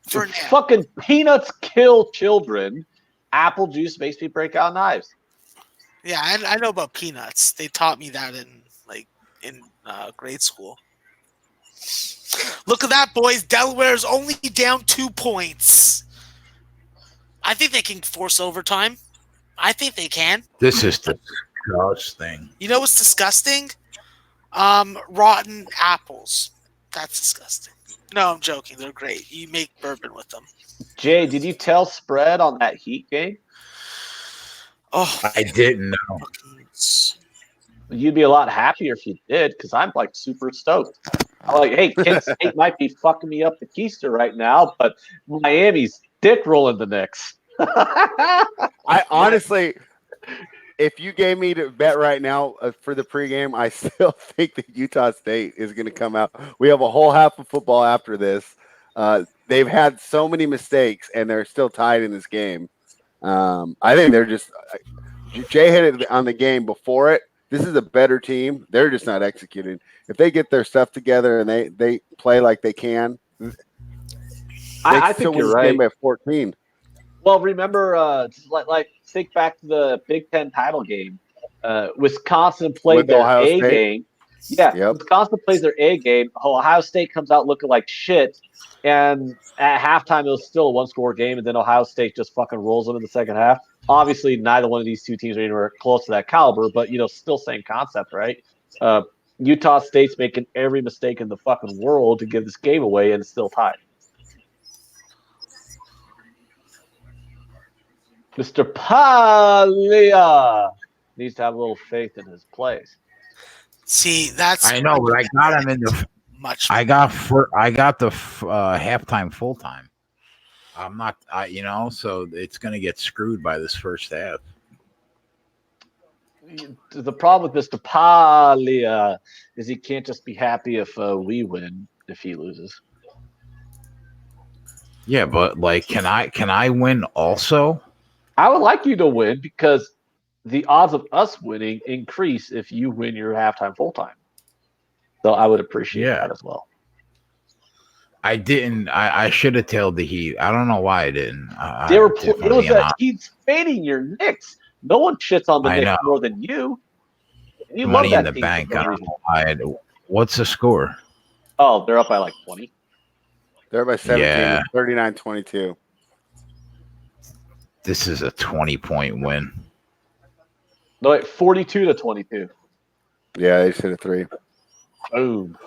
D: for now.
B: Fucking peanuts kill children. Apple juice makes me break out in hives.
D: Yeah, I know about peanuts. They taught me that in grade school. Look at that, boys. Delaware is only down 2 points. I think they can force overtime. I think they can.
A: This is disgusting.
D: You know what's disgusting? Rotten apples. That's disgusting. No, I'm joking. They're great. You make bourbon with them.
B: Jay, did you tell spread on that Heat game?
D: Oh,
A: I didn't know.
B: You'd be a lot happier if you did, because I'm like super stoked. I'm like, hey, Kent State might be fucking me up the keister right now, but Miami's dick rolling the Knicks.
C: I honestly, if you gave me to bet right now for the pregame, I still think that Utah State is going to come out. We have a whole half of football after this. They've had so many mistakes, and they're still tied in this game. I think they're just Jay hit it on the game before it. This is a better team. They're just not executing. If they get their stuff together and they play like they can,
B: I think you're right.
C: Game by 14.
B: Well, remember, like think back to the Big Ten title game. Wisconsin played their A game. Yeah, yep. Wisconsin plays their A game. Ohio State comes out looking like shit, and at halftime it was still a one-score game, and then Ohio State just fucking rolls them in the second half. Obviously, neither one of these two teams are anywhere close to that caliber, but still same concept, right? Utah State's making every mistake in the fucking world to give this game away, and it's still tied. Mr. Palia needs to have a little faith in his plays.
D: See, that's
A: I know, but I got him in the
D: much.
A: I got the halftime full time. I'm not, so it's going to get screwed by this first half.
B: The problem with Mr. Palia is he can't just be happy if we win if he loses.
A: Yeah, but can I win also?
B: I would like you to win because the odds of us winning increase if you win your halftime full time. So I would appreciate that as well.
A: I didn't. I should have tailed the Heat. I don't know why I didn't.
B: It was that Heat's fading your Knicks. No one shits on the Knicks more than you. You
A: Money
B: love that
A: in the bank. I don't know why. What's the score?
B: Oh, they're up by like 20.
C: They're up by 17.
A: Yeah.
C: 39-22.
A: This is a 20-point win.
B: No, wait, 42-22.
C: Yeah, they just hit a 3.
B: Boom.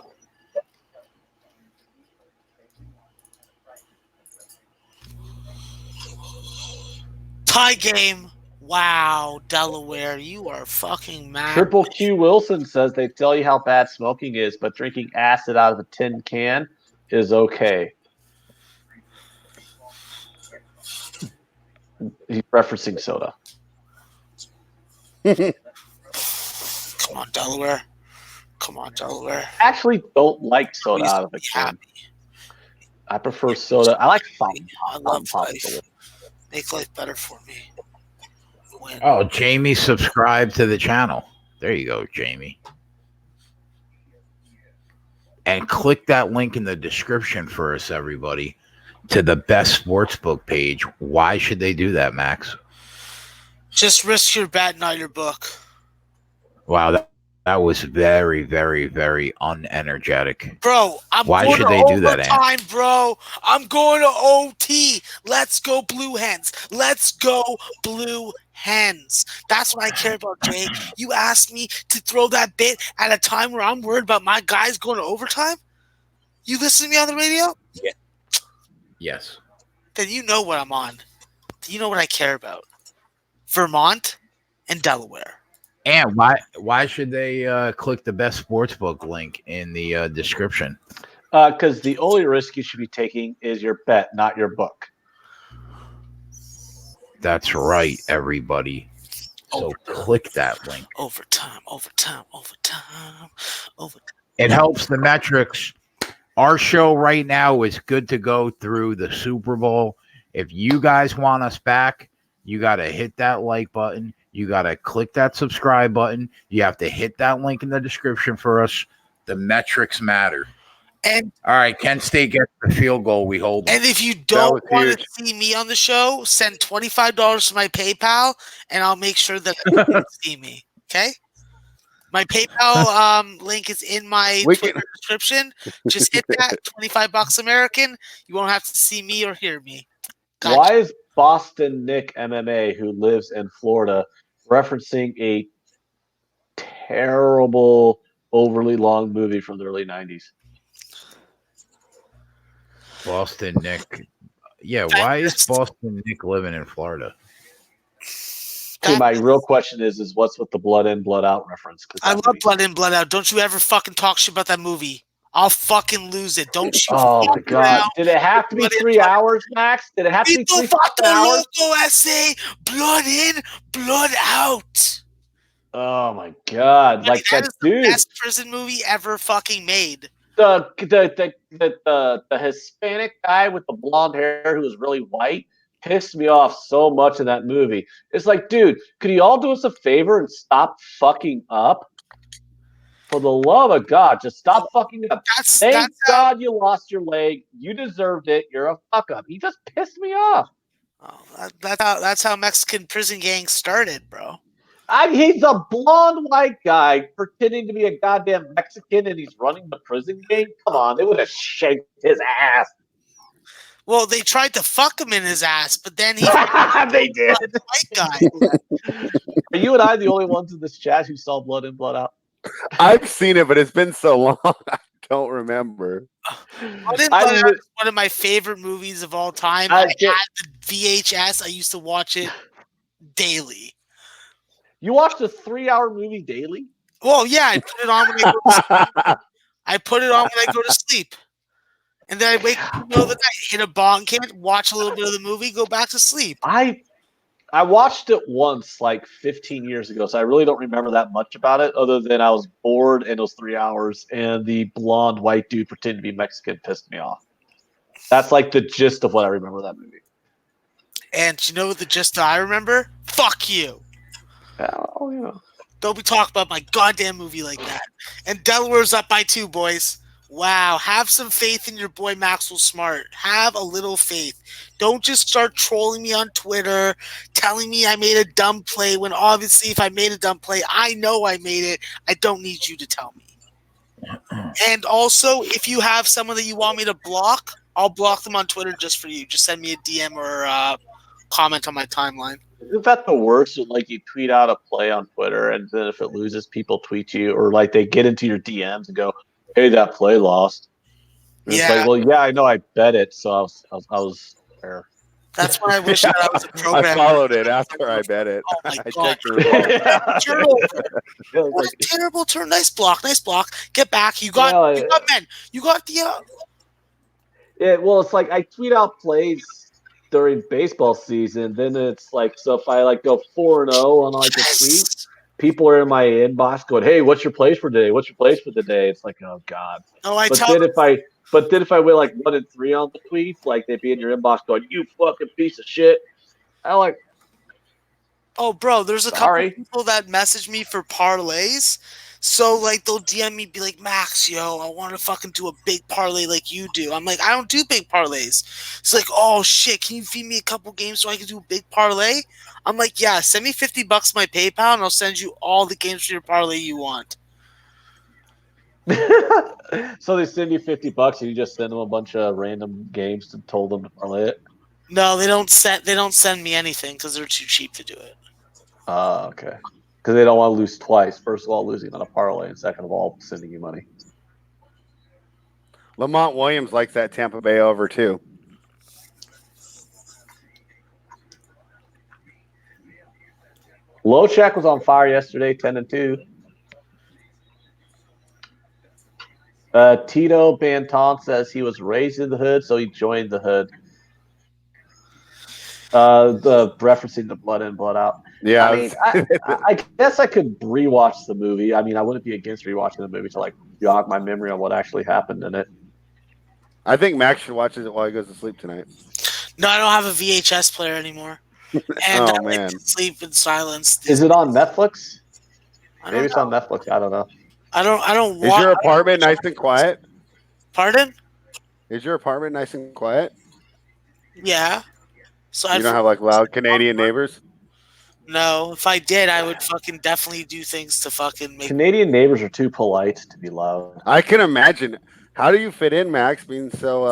D: Tie game. Wow, Delaware, you are fucking mad.
B: Triple Q Wilson says they tell you how bad smoking is, but drinking acid out of a tin can is okay. He's referencing soda.
D: Come on, Delaware. Come on, Delaware.
B: I actually don't like soda out of a can. I prefer soda. I like fountain.
D: I love life. Make life better for me. Win.
A: Oh, Jamie subscribed to the channel. There you go, Jamie. And click that link in the description for us, everybody, to the best sportsbook page. Why should they do that, Max?
D: Just risk your bet, not your book.
A: Wow, that was very, very, very unenergetic.
D: Bro,
A: why should they do that,
D: Ant? Bro, I'm going to OT. Let's go Blue Hens. Let's go Blue Hens. That's what I care about, Jay. You asked me to throw that bit at a time where I'm worried about my guys going to overtime? You listen to me on the radio?
A: Yeah. Yes.
D: Then you know what I'm on. You know what I care about. Vermont and Delaware.
A: And why should they click the best sportsbook link in the description?
B: Because the only risk you should be taking is your bet, not your book.
A: That's right, everybody. So click that link.
D: Overtime.
A: It helps the metrics. Our show right now is good to go through the Super Bowl. If you guys want us back, you got to hit that like button. You got to click that subscribe button. You have to hit that link in the description for us. The metrics matter.
D: And
A: all right, Kent State gets the field goal. We hold them.
D: And if you don't want to see me on the show, send $25 to my PayPal, and I'll make sure that you can see me. Okay? My PayPal link is in my Twitter description. Just hit that, $25 American. You won't have to see me or hear me. Gotcha.
B: Why is Boston Nick MMA, who lives in Florida, referencing a terrible, overly long movie from the early 90s?
A: Boston Nick. Yeah, why is Boston Nick living in Florida?
B: See, my real question is what's with the blood in, blood out reference?
D: I love Blood In, Blood Out. Don't you ever fucking talk shit about that movie. I'll fucking lose it. Don't you?
B: Oh my god! Did it have to be 3 hours, Max? Did it have to be 3 hours?
D: Loco Blood In, Blood Out.
B: Oh my god! Like that dude,
D: the best prison movie ever fucking made.
B: The Hispanic guy with the blonde hair who was really white pissed me off so much in that movie. It's like, dude, could you all do us a favor and stop fucking up? For the love of God, just stop fucking up. Thank God you lost your leg. You deserved it. You're a fuck up. He just pissed me off.
D: Oh, that's how Mexican prison gangs started, bro.
B: He's a blonde white guy pretending to be a goddamn Mexican, and he's running the prison gang. Come on, they would have shanked his ass.
D: Well, they tried to fuck him in his ass, but then he
B: they did.
D: White guy.
B: Are you and I the only ones in this chat who saw Blood In, Blood Out?
C: I've seen it, but it's been so long, I don't remember.
D: Blood In, Blood Out is one of my favorite movies of all time. I had the VHS. I used to watch it daily.
B: You watched a 3-hour movie daily?
D: Well, yeah, I put it on when I go to sleep. And then I wake up in the middle of the night, hit a bong can, watch a little bit of the movie, go back to sleep.
B: I watched it once, like 15 years ago, so I really don't remember that much about it, other than I was bored in those 3 hours, and the blonde white dude pretending to be Mexican pissed me off. That's like the gist of what I remember of that movie.
D: And you know what the gist I remember? Fuck you.
B: Oh, yeah.
D: Don't be talking about my goddamn movie like that. And Delaware's up by 2, boys. Wow, have some faith in your boy Maxwell Smart. Have a little faith. Don't just start trolling me on Twitter, telling me I made a dumb play, when obviously if I made a dumb play, I know I made it. I don't need you to tell me. And also, if you have someone that you want me to block, I'll block them on Twitter just for you. Just send me a DM or comment on my timeline.
B: Isn't that the worst? Like you tweet out a play on Twitter, and then if it loses, people tweet you, or like they get into your DMs and go, "Hey, that play lost." And it's like, well, yeah, I know, I bet it, so I was there.
D: That's when I wish that I was a programmer.
C: I followed it after I bet it.
D: Oh my
C: I
D: god! What a terrible turn! Nice block. Get back. You got men. You got the.
B: Yeah, well, it's like I tweet out plays during baseball season. Then it's like, so if I like go 4-0 on like a tweet, people are in my inbox going, "Hey, what's your plays for today? What's your plays for the day?" It's like, oh god.
D: Oh,
B: But then if I win like 1-3 on the tweets, like they'd be in your inbox going, "You fucking piece of shit." I'm like,
D: oh, bro, there's a couple people that message me for parlays. So, like, they'll DM me, be like, "Max, yo, I want to fucking do a big parlay like you do." I'm like, I don't do big parlays. It's like, oh, shit, can you feed me a couple games so I can do a big parlay? I'm like, yeah, send me $50 my PayPal, and I'll send you all the games for your parlay you want.
B: So they send you $50 and you just send them a bunch of random games and told them to parlay it?
D: No, they don't send me anything because they're too cheap to do it.
B: Okay. Because they don't want to lose twice. First of all, losing on a parlay, and second of all, sending you money.
C: Lamont Williams likes that Tampa Bay over too.
B: Lochak was on fire yesterday, 10-2. Tito Banton says he was raised in the hood, so he joined the hood. Referencing the Blood In, Blood Out.
C: Yeah,
B: I mean, I guess I could rewatch the movie. I mean, I wouldn't be against rewatching the movie to like jog my memory on what actually happened in it.
C: I think Max should watch it while he goes to sleep tonight.
D: No, I don't have a VHS player anymore, and I like to sleep in silence.
B: Is it on Netflix?
D: Maybe
B: it's on Netflix. I don't know.
D: I don't.
C: Is your apartment nice and quiet?
D: Pardon?
C: Is your apartment nice and quiet?
D: Yeah. So
C: you don't have like loud Canadian neighbors?
D: No. If I did, I would fucking definitely do things to fucking make.
B: Canadian neighbors are too polite to be loud.
C: I can imagine. How do you fit in, Max? Being so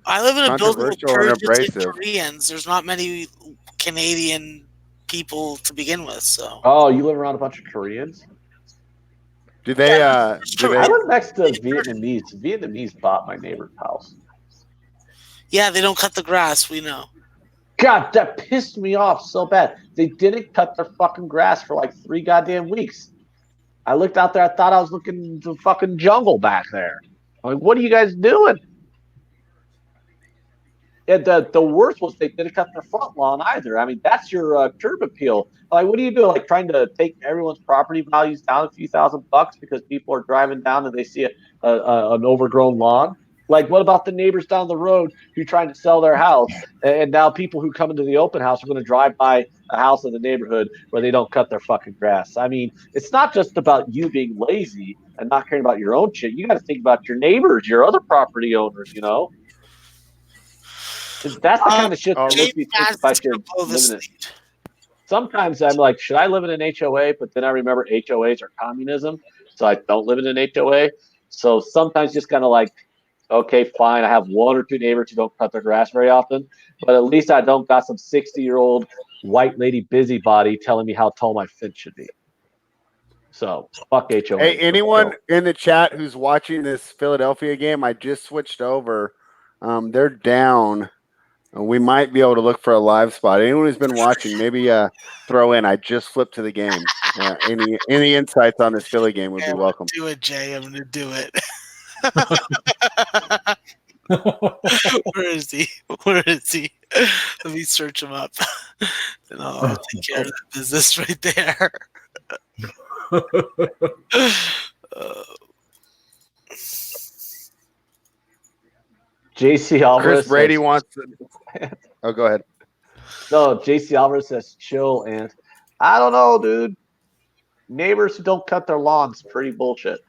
D: I live in a building with
C: Persians
D: and Koreans. There's not many Canadian people to begin with. So.
B: Oh, you live around a bunch of Koreans?
C: Do they?
B: I live next to Vietnamese. Vietnamese bought my neighbor's house.
D: Yeah, they don't cut the grass. We know.
B: God, that pissed me off so bad. They didn't cut their fucking grass for like 3 goddamn weeks. I looked out there. I thought I was looking into fucking jungle back there. I'm like, what are you guys doing? Yeah, the worst was they didn't cut their front lawn either. I mean, that's your curb appeal. Like, what do you do? Like, trying to take everyone's property values down a few $1,000 because people are driving down and they see an overgrown lawn? Like, what about the neighbors down the road who are trying to sell their house? And now people who come into the open house are going to drive by a house in the neighborhood where they don't cut their fucking grass. I mean, it's not just about you being lazy and not caring about your own shit. You got to think about your neighbors, your other property owners, you know? That's the kind of shit that makes me think if I should live in it. Sometimes I'm like, should I live in an HOA? But then I remember HOAs are communism, so I don't live in an HOA. So sometimes just kind of like, okay, fine. I have 1 or 2 neighbors who don't cut their grass very often, but at least I don't got some 60-year-old white lady busybody telling me how tall my fence should be. So fuck HOA.
C: Hey, anyone in the chat who's watching this Philadelphia game? I just switched over. They're down. We might be able to look for a live spot. Anyone who's been watching, maybe throw in. I just flipped to the game. Any insights on this Philly game would be welcome.
D: Do it, Jay. I'm gonna do it. Where is he? Where is he? Let me search him up. And I'll take care of the business right there.
B: JC Alvarez.
C: Chris Brady wants to. Oh, go ahead.
B: No, JC Alvarez says chill, and I don't know, dude. Neighbors who don't cut their lawns, pretty bullshit.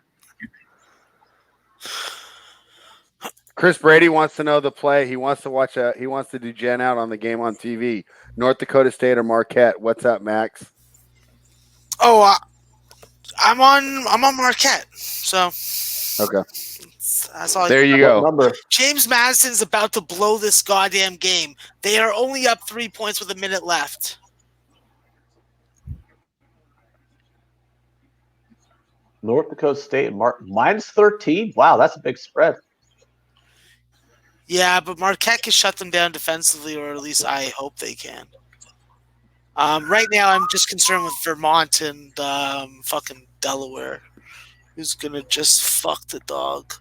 C: Chris Brady wants to know the play. He wants to watch. He wants to do Jen out on the game on TV. North Dakota State or Marquette. What's up, Max?
D: Oh, I'm on Marquette. So
C: okay.
D: That's all.
C: There you go.
B: Number.
D: James Madison's about to blow this goddamn game. They are only up 3 points with a minute left.
B: North Dakota State minus 13. Wow, that's a big spread.
D: Yeah, but Marquette can shut them down defensively, or at least I hope they can. Right now, I'm just concerned with Vermont and fucking Delaware, who's gonna just fuck the dog.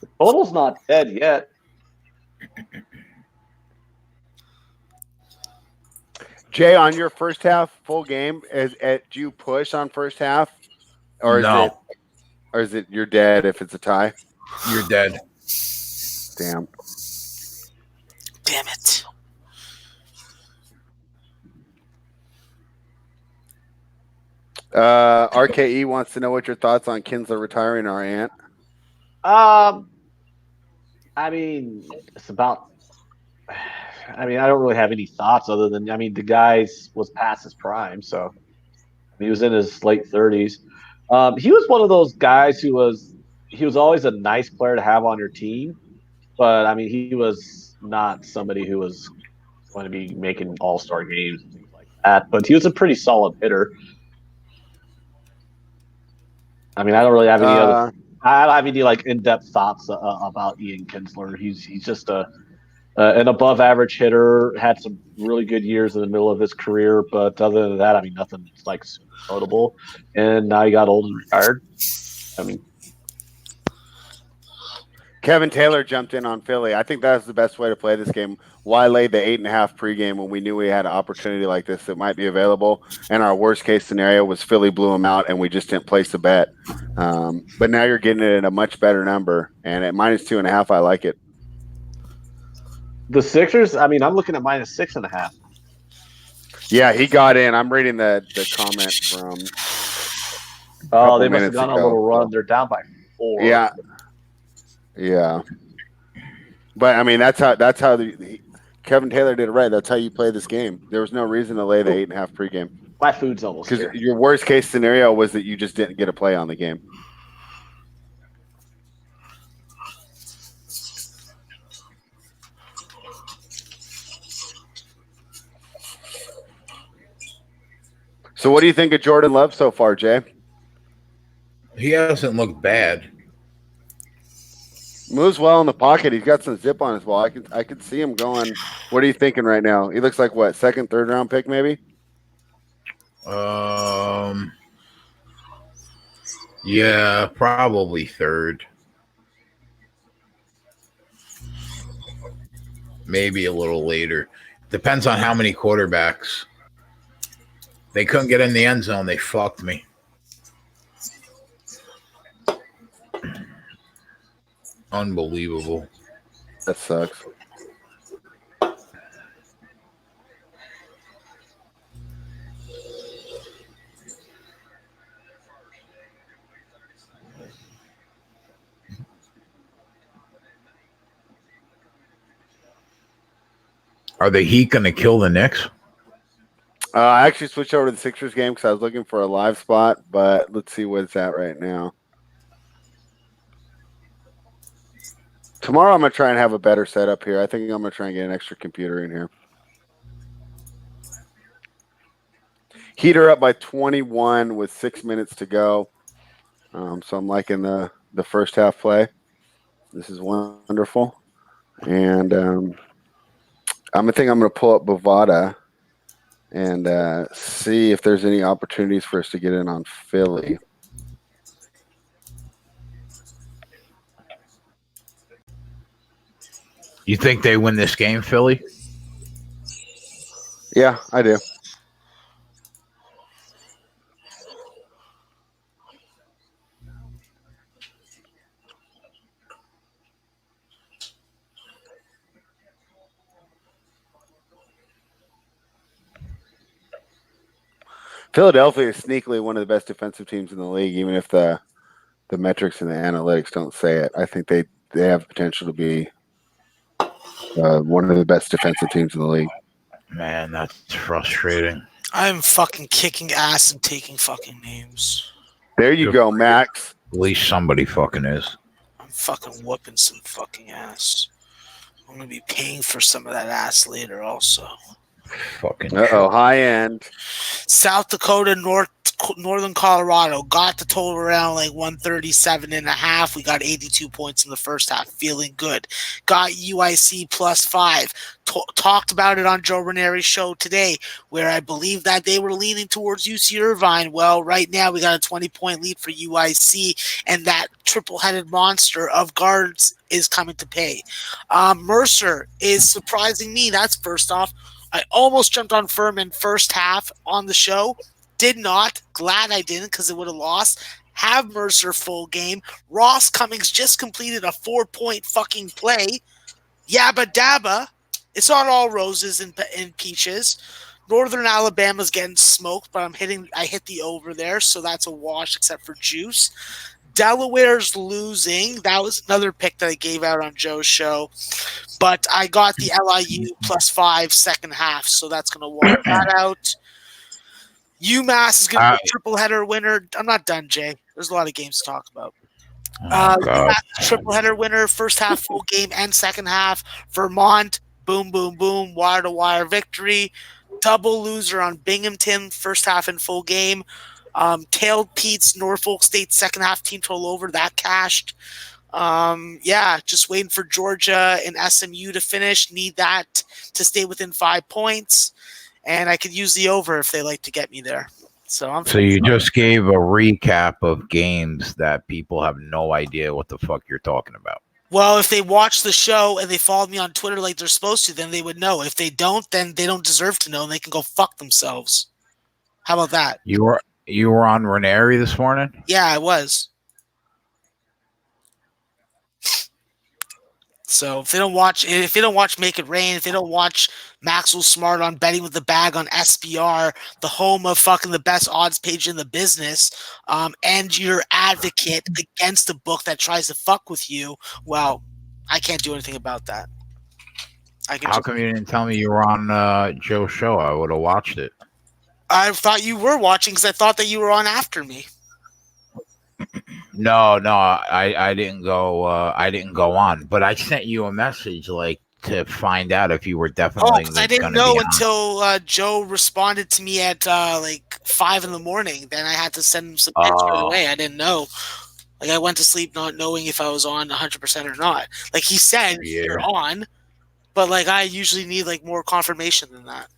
B: The total's not dead yet.
C: Jay, on your first half full game, do you push on first half, or is it you're dead if it's a tie?
A: You're dead.
C: Damn
D: it.
C: RKE wants to know what your thoughts on Kinsler retiring our aunt.
B: I mean, it's about. I mean, I don't really have any thoughts other than the guy was past his prime, so he was in his late 30s. He was one of those guys who was always a nice player to have on your team, but I mean, he was not somebody who was going to be making all-star games and things like that. But he was a pretty solid hitter. I mean, I don't really have any other. I don't have any in-depth thoughts about Ian Kinsler. He's just an above-average hitter. Had some really good years in the middle of his career, but other than that, I mean, nothing super notable. And now he got old and retired. I mean,
C: Kevin Taylor jumped in on Philly. I think that's the best way to play this game. Why lay the 8.5 pregame when we knew we had an opportunity like this that might be available? And our worst case scenario was Philly blew them out and we just didn't place the bet. But now you're getting it at a much better number. And at -2.5, I like it.
B: The Sixers, I mean, I'm looking at -6.5.
C: Yeah, he got in. I'm reading the comment from.
B: Oh, they must have gone on a little run. They're down by 4.
C: Yeah. Yeah. But I mean, that's how Kevin Taylor did it right. That's how you play this game. There was no reason to lay the 8.5 pregame.
B: My food's almost here.
C: Because your worst case scenario was that you just didn't get a play on the game. So what do you think of Jordan Love so far, Jay?
A: He hasn't looked bad.
C: Moves well in the pocket. He's got some zip on his ball. I could see him going. What are you thinking right now? He looks like what, second, third round pick maybe?
A: Yeah, probably third. Maybe a little later. Depends on how many quarterbacks. They couldn't get in the end zone. They fucked me. Unbelievable.
C: That sucks.
A: Are the Heat going to kill the Knicks?
C: I actually switched over to the Sixers game because I was looking for a live spot, but let's see what it's at right now. Tomorrow I'm going to try and have a better setup here. I think I'm going to try and get an extra computer in here. Heat are up by 21 with 6 minutes to go. So I'm liking the first half play. This is wonderful. And I think I'm going to pull up Bovada and see if there's any opportunities for us to get in on Philly.
A: You think they win this game, Philly?
C: Yeah, I do. Philadelphia is sneakily one of the best defensive teams in the league, even if the metrics and the analytics don't say it. I think they have potential to be one of the best defensive teams in the league.
A: Man, that's frustrating.
D: I'm fucking kicking ass and taking fucking names.
C: There you go, Max.
A: At least somebody fucking is.
D: I'm fucking whooping some fucking ass. I'm going to be paying for some of that ass later also.
A: Fucking
C: high end.
D: South Dakota, Northern Colorado got the total around like 137.5. We got 82 points in the first half. Feeling good. Got UIC +5. Talked about it on Joe Ranieri's show today, where I believe that they were leaning towards UC Irvine. Well, right now we got a 20-point lead for UIC, and that triple-headed monster of guards is coming to pay. Mercer is surprising me. That's first off. I almost jumped on Furman first half on the show. Did not. Glad I didn't because it would have lost. Have Mercer full game. Ross Cummings just completed a 4-point fucking play. Yabba dabba. It's not all roses and peaches. Northern Alabama's getting smoked, but I hit the over there, so that's a wash except for juice. Delaware's losing. That was another pick that I gave out on Joe's show. But I got the LIU +5 second half, so that's going to wash that out. UMass is going to be a triple header winner. I'm not done, Jay. There's a lot of games to talk about. UMass triple header winner, first half full game and second half. Vermont, boom, boom, boom, wire to wire victory. Double loser on Binghamton, first half and full game. Tailed Pete's Norfolk State second half team total over, that cashed. Just waiting for Georgia and SMU to finish. Need that to stay within 5 points, and I could use the over if they like to get me there. So
A: you just gave a recap of games that people have no idea what the fuck you're talking about.
D: Well, if they watch the show and they follow me on Twitter like they're supposed to, then they would know. If they don't, then they don't deserve to know, and they can go fuck themselves. How about that?
A: You were on Ranieri this morning?
D: Yeah, I was. So if they don't watch Make It Rain, if they don't watch Maxwell Smart on Betting with the Bag on SBR, the home of fucking the best odds page in the business, and your advocate against a book that tries to fuck with you, well, I can't do anything about that.
A: How come you didn't tell me you were on Joe's show? I would have watched it.
D: I thought you were watching because I thought that you were on after me.
A: No, I didn't go. I didn't go on, but I sent you a message to find out if you were definitely.
D: I didn't know until Joe responded to me at 5 a.m. Then I had to send him some pictures right away. I didn't know. I went to sleep not knowing if I was on 100% or not. He said you're on, but I usually need more confirmation than that.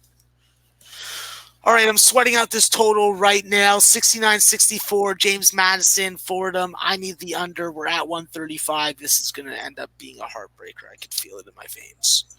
D: All right, I'm sweating out this total right now. 69-64, James Madison, Fordham. I need the under. We're at 135. This is going to end up being a heartbreaker. I can feel it in my veins.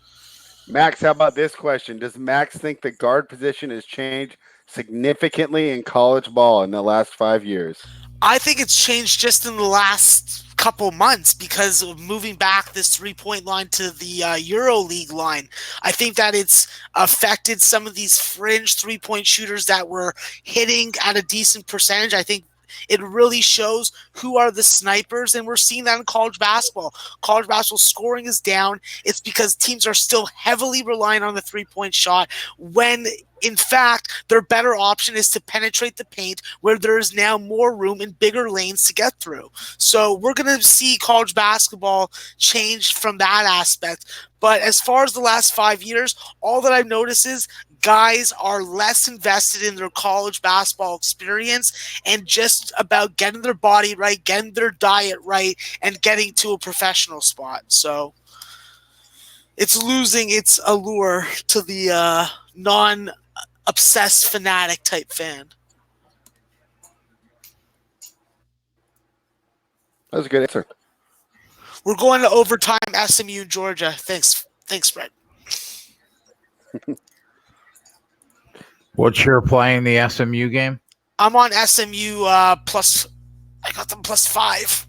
C: Max, how about this question? Does Max think the guard position has changed significantly in college ball in the last 5 years?
D: I think it's changed just in the last couple months because of moving back this 3-point line to the EuroLeague line. I think that it's affected some of these fringe 3-point shooters that were hitting at a decent percentage. I think it really shows who are the snipers, and we're seeing that in college basketball. College basketball scoring is down. It's because teams are still heavily relying on the 3-point shot when, in fact, their better option is to penetrate the paint where there is now more room and bigger lanes to get through. So we're going to see college basketball change from that aspect. But as far as the last 5 years, all that I've noticed is guys are less invested in their college basketball experience and just about getting their body right, getting their diet right, and getting to a professional spot. So it's losing its allure to the non-obsessed fanatic type fan.
C: That was a good answer.
D: We're going to overtime, SMU, Georgia. Thanks, Brett.
A: What's your play in the SMU game?
D: I'm on SMU plus. I got them +5.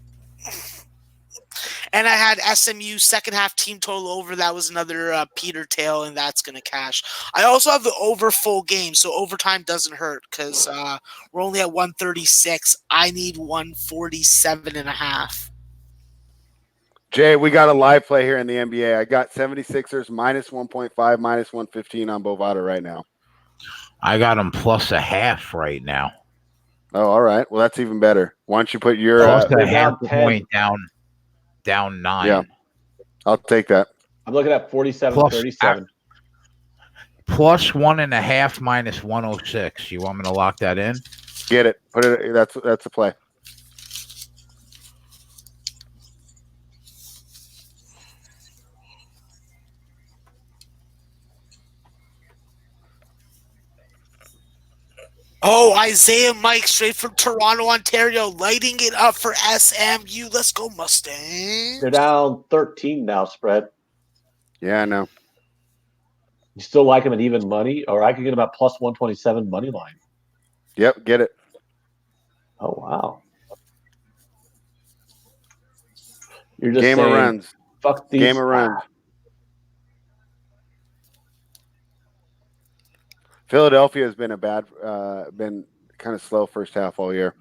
D: And I had SMU second half team total over. That was another Peter tail, and that's going to cash. I also have the over full game, so overtime doesn't hurt because we're only at 136. I need 147.5.
C: Jay, we got a live play here in the NBA. I got 76ers -1.5, -115 on Bovada right now.
A: I got them +0.5 right now.
C: Oh, all right. Well, that's even better. Why don't you put your
A: +0.5 point down 9?
C: Yeah, I'll take that.
B: I'm looking at 47-37.
A: +1.5 -106. You want me to lock that in?
C: Get it. Put it. That's a play.
D: Oh, Isaiah Mike straight from Toronto, Ontario, lighting it up for SMU. Let's go, Mustangs.
B: They're down 13 now, spread.
C: Yeah, I know.
B: You still like them at even money, or I could get them at +127 money line.
C: Yep, get it.
B: Oh, wow. You're just
C: Game of runs.
B: Fuck these.
C: Game of runs. Philadelphia has been been kind of slow first half all year.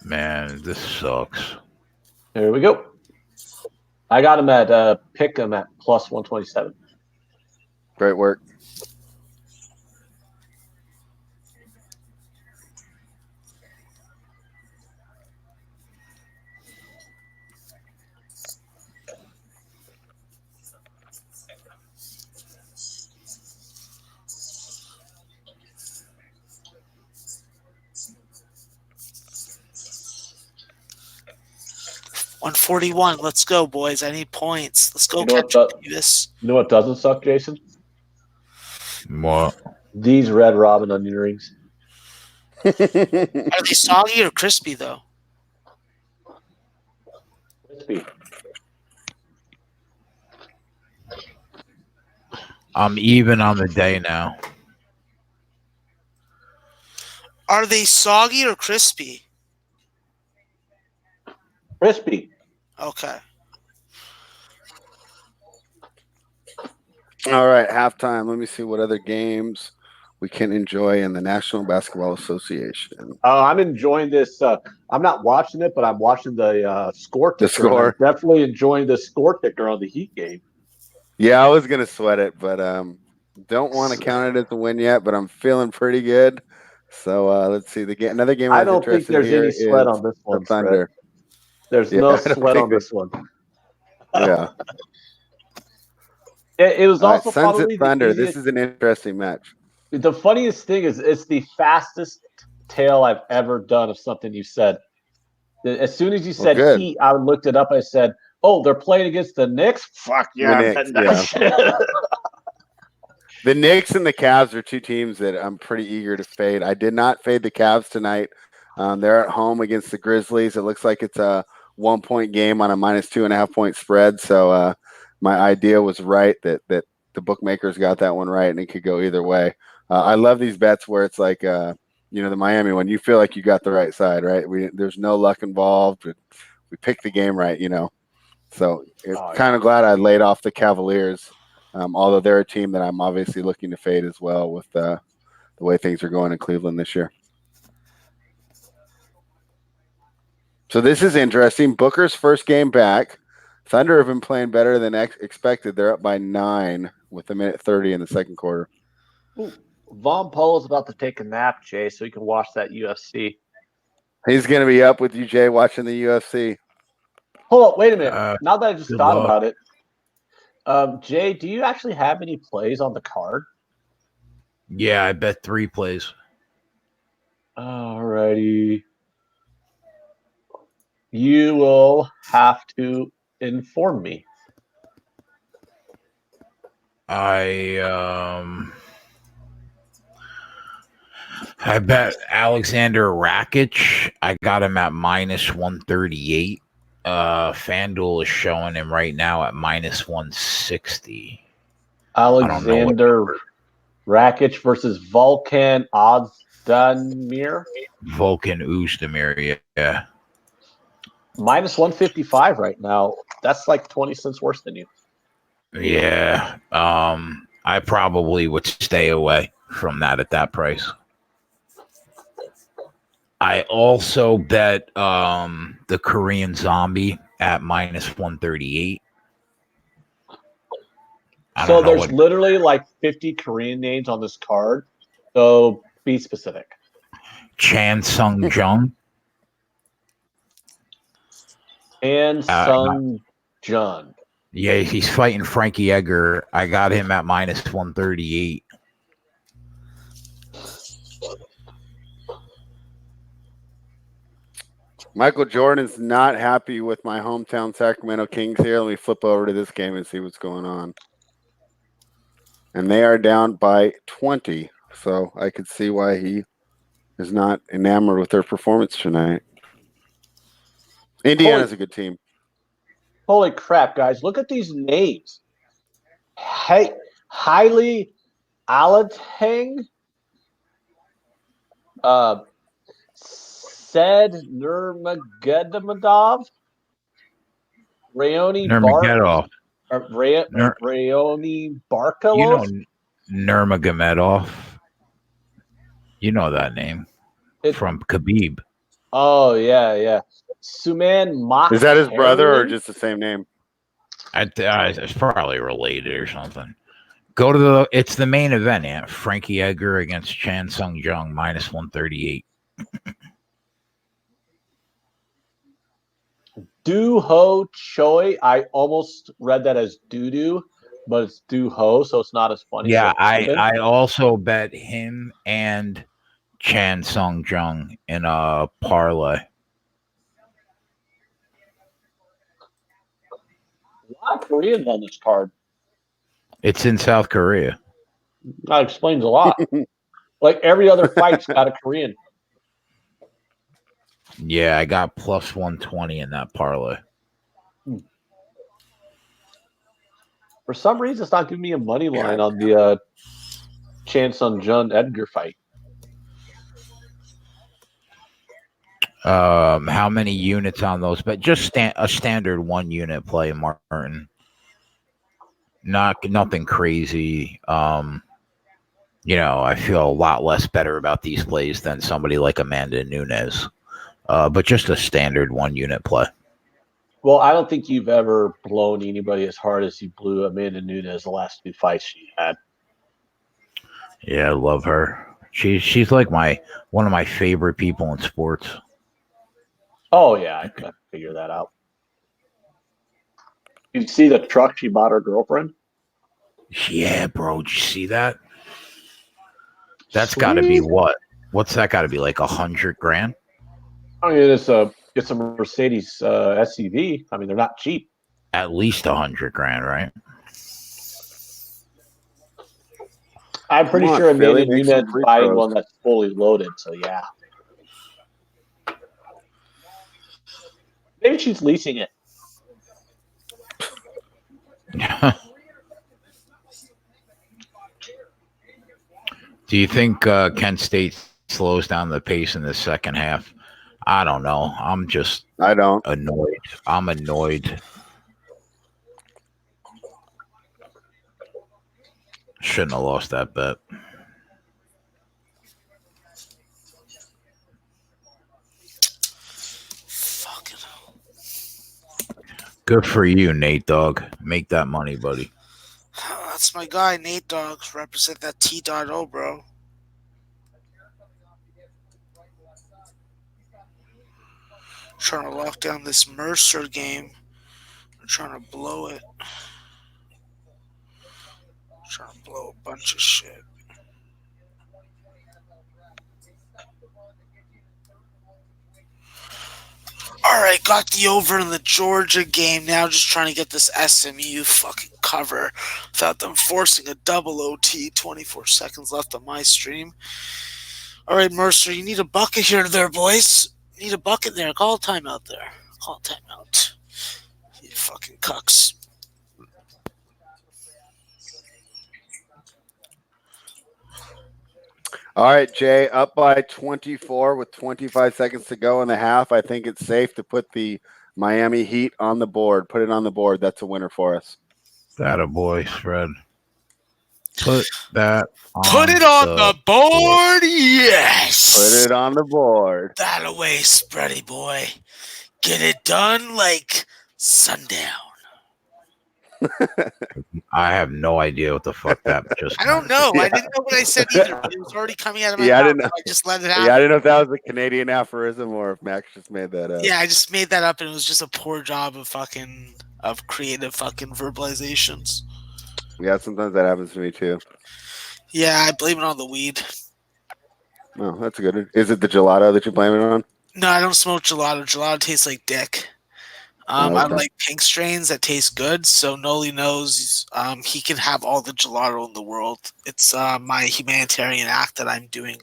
A: Man, this sucks.
B: There we go. I got him at pick him at +127.
C: Great work.
D: $141. Let's go, boys. I need points. Let's go this.
B: You know what doesn't suck, Jason?
A: What?
B: These Red Robin onion rings.
D: Are they soggy or crispy though?
B: Crispy.
A: I'm even on the day now.
D: Are they soggy or crispy?
B: Crispy.
D: Okay.
C: All right, halftime. Let me see what other games we can enjoy in the National Basketball Association.
B: I'm enjoying this. I'm not watching it, but I'm watching the score ticker.
C: The score.
B: I'm definitely enjoying the score ticker on the Heat game.
C: Yeah, I was gonna sweat it, but don't want to count it as a win yet. But I'm feeling pretty good. So let's see. Another game I was
B: don't think
C: interested
B: there's
C: here
B: any sweat
C: is
B: on this
C: the
B: one,
C: Thunder.
B: There's
C: Yeah,
B: no
C: I don't
B: sweat
C: think
B: on this one.
C: Yeah.
B: It was
C: All right,
B: also
C: Suns at
B: probably the
C: Thunder.
B: easiest.
C: This is an interesting match.
B: The funniest thing is it's the fastest tale I've ever done of something you said. As soon as you said
C: good.
B: Heat, I looked it up. I said, "Oh, they're playing against the Knicks." Fuck yeah,
C: The Knicks, yeah. The Knicks and the Cavs are two teams that I'm pretty eager to fade. I did not fade the Cavs tonight. They're at home against the Grizzlies. It looks like it's a 1-point game on a -2.5 point spread. So my idea was right that the bookmakers got that one right, and it could go either way. I love these bets where it's like the Miami one. You feel like you got the right side, right? There's no luck involved. We picked the game right, So kind of glad I laid off the Cavaliers. Although they're a team that I'm obviously looking to fade as well with the way things are going in Cleveland this year. So this is interesting. Booker's first game back. Thunder have been playing better than expected. They're up by 9 with 1:30 in the second quarter.
B: Ooh, Von Polo's about to take a nap, Jay, so he can watch that UFC.
C: He's going to be up with you, Jay, watching the UFC.
B: Hold on, wait a minute. Now that I just thought
A: luck.
B: about it, Jay, do you actually have any plays on the card?
A: Yeah, I bet 3 plays.
B: Alrighty. You will have to inform me.
A: I bet Alexander Rakic. I got him at -138. FanDuel is showing him right now at -160.
B: Alexander Rakic versus Volkan Ozdemir.
A: Volkan Ozdemir, yeah.
B: -155 right now. That's like 20 cents worse than you.
A: Yeah. I probably would stay away from that at that price. I also bet the Korean Zombie at -138.
B: So there's literally like 50 Korean names on this card. So be specific.
A: Chan Sung Jung.
B: And Sung Jun.
A: Yeah, he's fighting Frankie Edgar. I got him at -138.
C: Michael Jordan's not happy with my hometown Sacramento Kings here. Let me flip over to this game and see what's going on. And they are down by 20. So I could see why he is not enamored with their performance tonight. Indiana's a good team.
B: Holy crap, guys. Look at these names. Hey, Hailey Alatang. Said Nurmagomedov. Rayoni
A: Nurmagomedov.
B: Rayoni Barkalos.
A: You know Nurmagomedov. You know that name from Khabib.
B: Oh, yeah. Suman Mach.
C: Is that his brother or just the same name?
A: It's probably related or something. Go to it's the main event, yeah. Frankie Edgar against Chan Sung Jung, -138.
B: Do Ho Choi. I almost read that as doo-doo, but it's Do Ho, so it's not as funny.
A: Yeah, I also bet him and Chan Sung Jung in a parlay.
B: A lot of Koreans on this card.
A: It's in South Korea.
B: That explains a lot. Like every other fight's got a Korean.
A: Yeah, I got plus 120 in that parlay.
B: For some reason, it's not giving me a money line on the chance on John Edgar fight.
A: How many units on those? But just a standard 1 unit play, Martin. Nothing crazy. I feel a lot less better about these plays than somebody like Amanda Nunes. But just a standard 1 unit play.
B: Well, I don't think you've ever blown anybody as hard as you blew Amanda Nunes the last 2 fights she had.
A: Yeah, I love her. She's like one of my favorite people in sports.
B: Oh yeah, I figure that out. You see the truck she bought her girlfriend?
A: Yeah, bro. Did you see that? That's got to be what? What's that got to be, like $100,000?
B: I mean, it's a Mercedes SUV. I mean, they're not cheap.
A: At least $100,000, right?
B: I'm pretty sure Amanda Nunes is buying one that's fully loaded. So yeah, maybe she's leasing it.
A: Do you think Kent State slows down the pace in the second half? I don't know. I don't annoyed. I'm annoyed. Shouldn't have lost that bet.
D: Fucking hell.
A: Good for you, Nate Dogg. Make that money, buddy.
D: That's my guy, Nate Dogg. Represent that T.O, bro. Trying to lock down this Mercer game. I'm trying to blow it. Trying to blow a bunch of shit. All right, got the over in the Georgia game. Now just trying to get this SMU fucking cover without them forcing a double OT. 24 seconds left on my stream. All right, Mercer, you need a bucket here there, boys. You need a bucket there. Call a timeout there. Call a timeout. You fucking cucks.
C: All right, Jay, up by 24 with 25 seconds to go in the half. I think it's safe to put the Miami Heat on the board. Put it on the board. That's a winner for us.
A: That a boy, Fred. Put that
D: Put it on the board, yes.
C: Put it on the board.
D: That away, spready boy. Get it done like sundown.
A: I have no idea what the fuck that just.
D: I don't know. I didn't know what I said either. But it was already coming out of my mouth.
C: I didn't know.
D: I just let it happen.
C: Yeah, I didn't know if that was a Canadian aphorism or if Max just made that up.
D: Yeah, I just made that up, and it was just a poor job of creative fucking verbalizations.
C: Yeah, sometimes that happens to me too.
D: Yeah, I blame it on the weed.
C: Oh, that's good. Is it the gelato that you blame it on?
D: No, I don't smoke gelato. Gelato tastes like dick. I like pink strains that taste good, so Noli knows he can have all the gelato in the world. It's my humanitarian act that I'm doing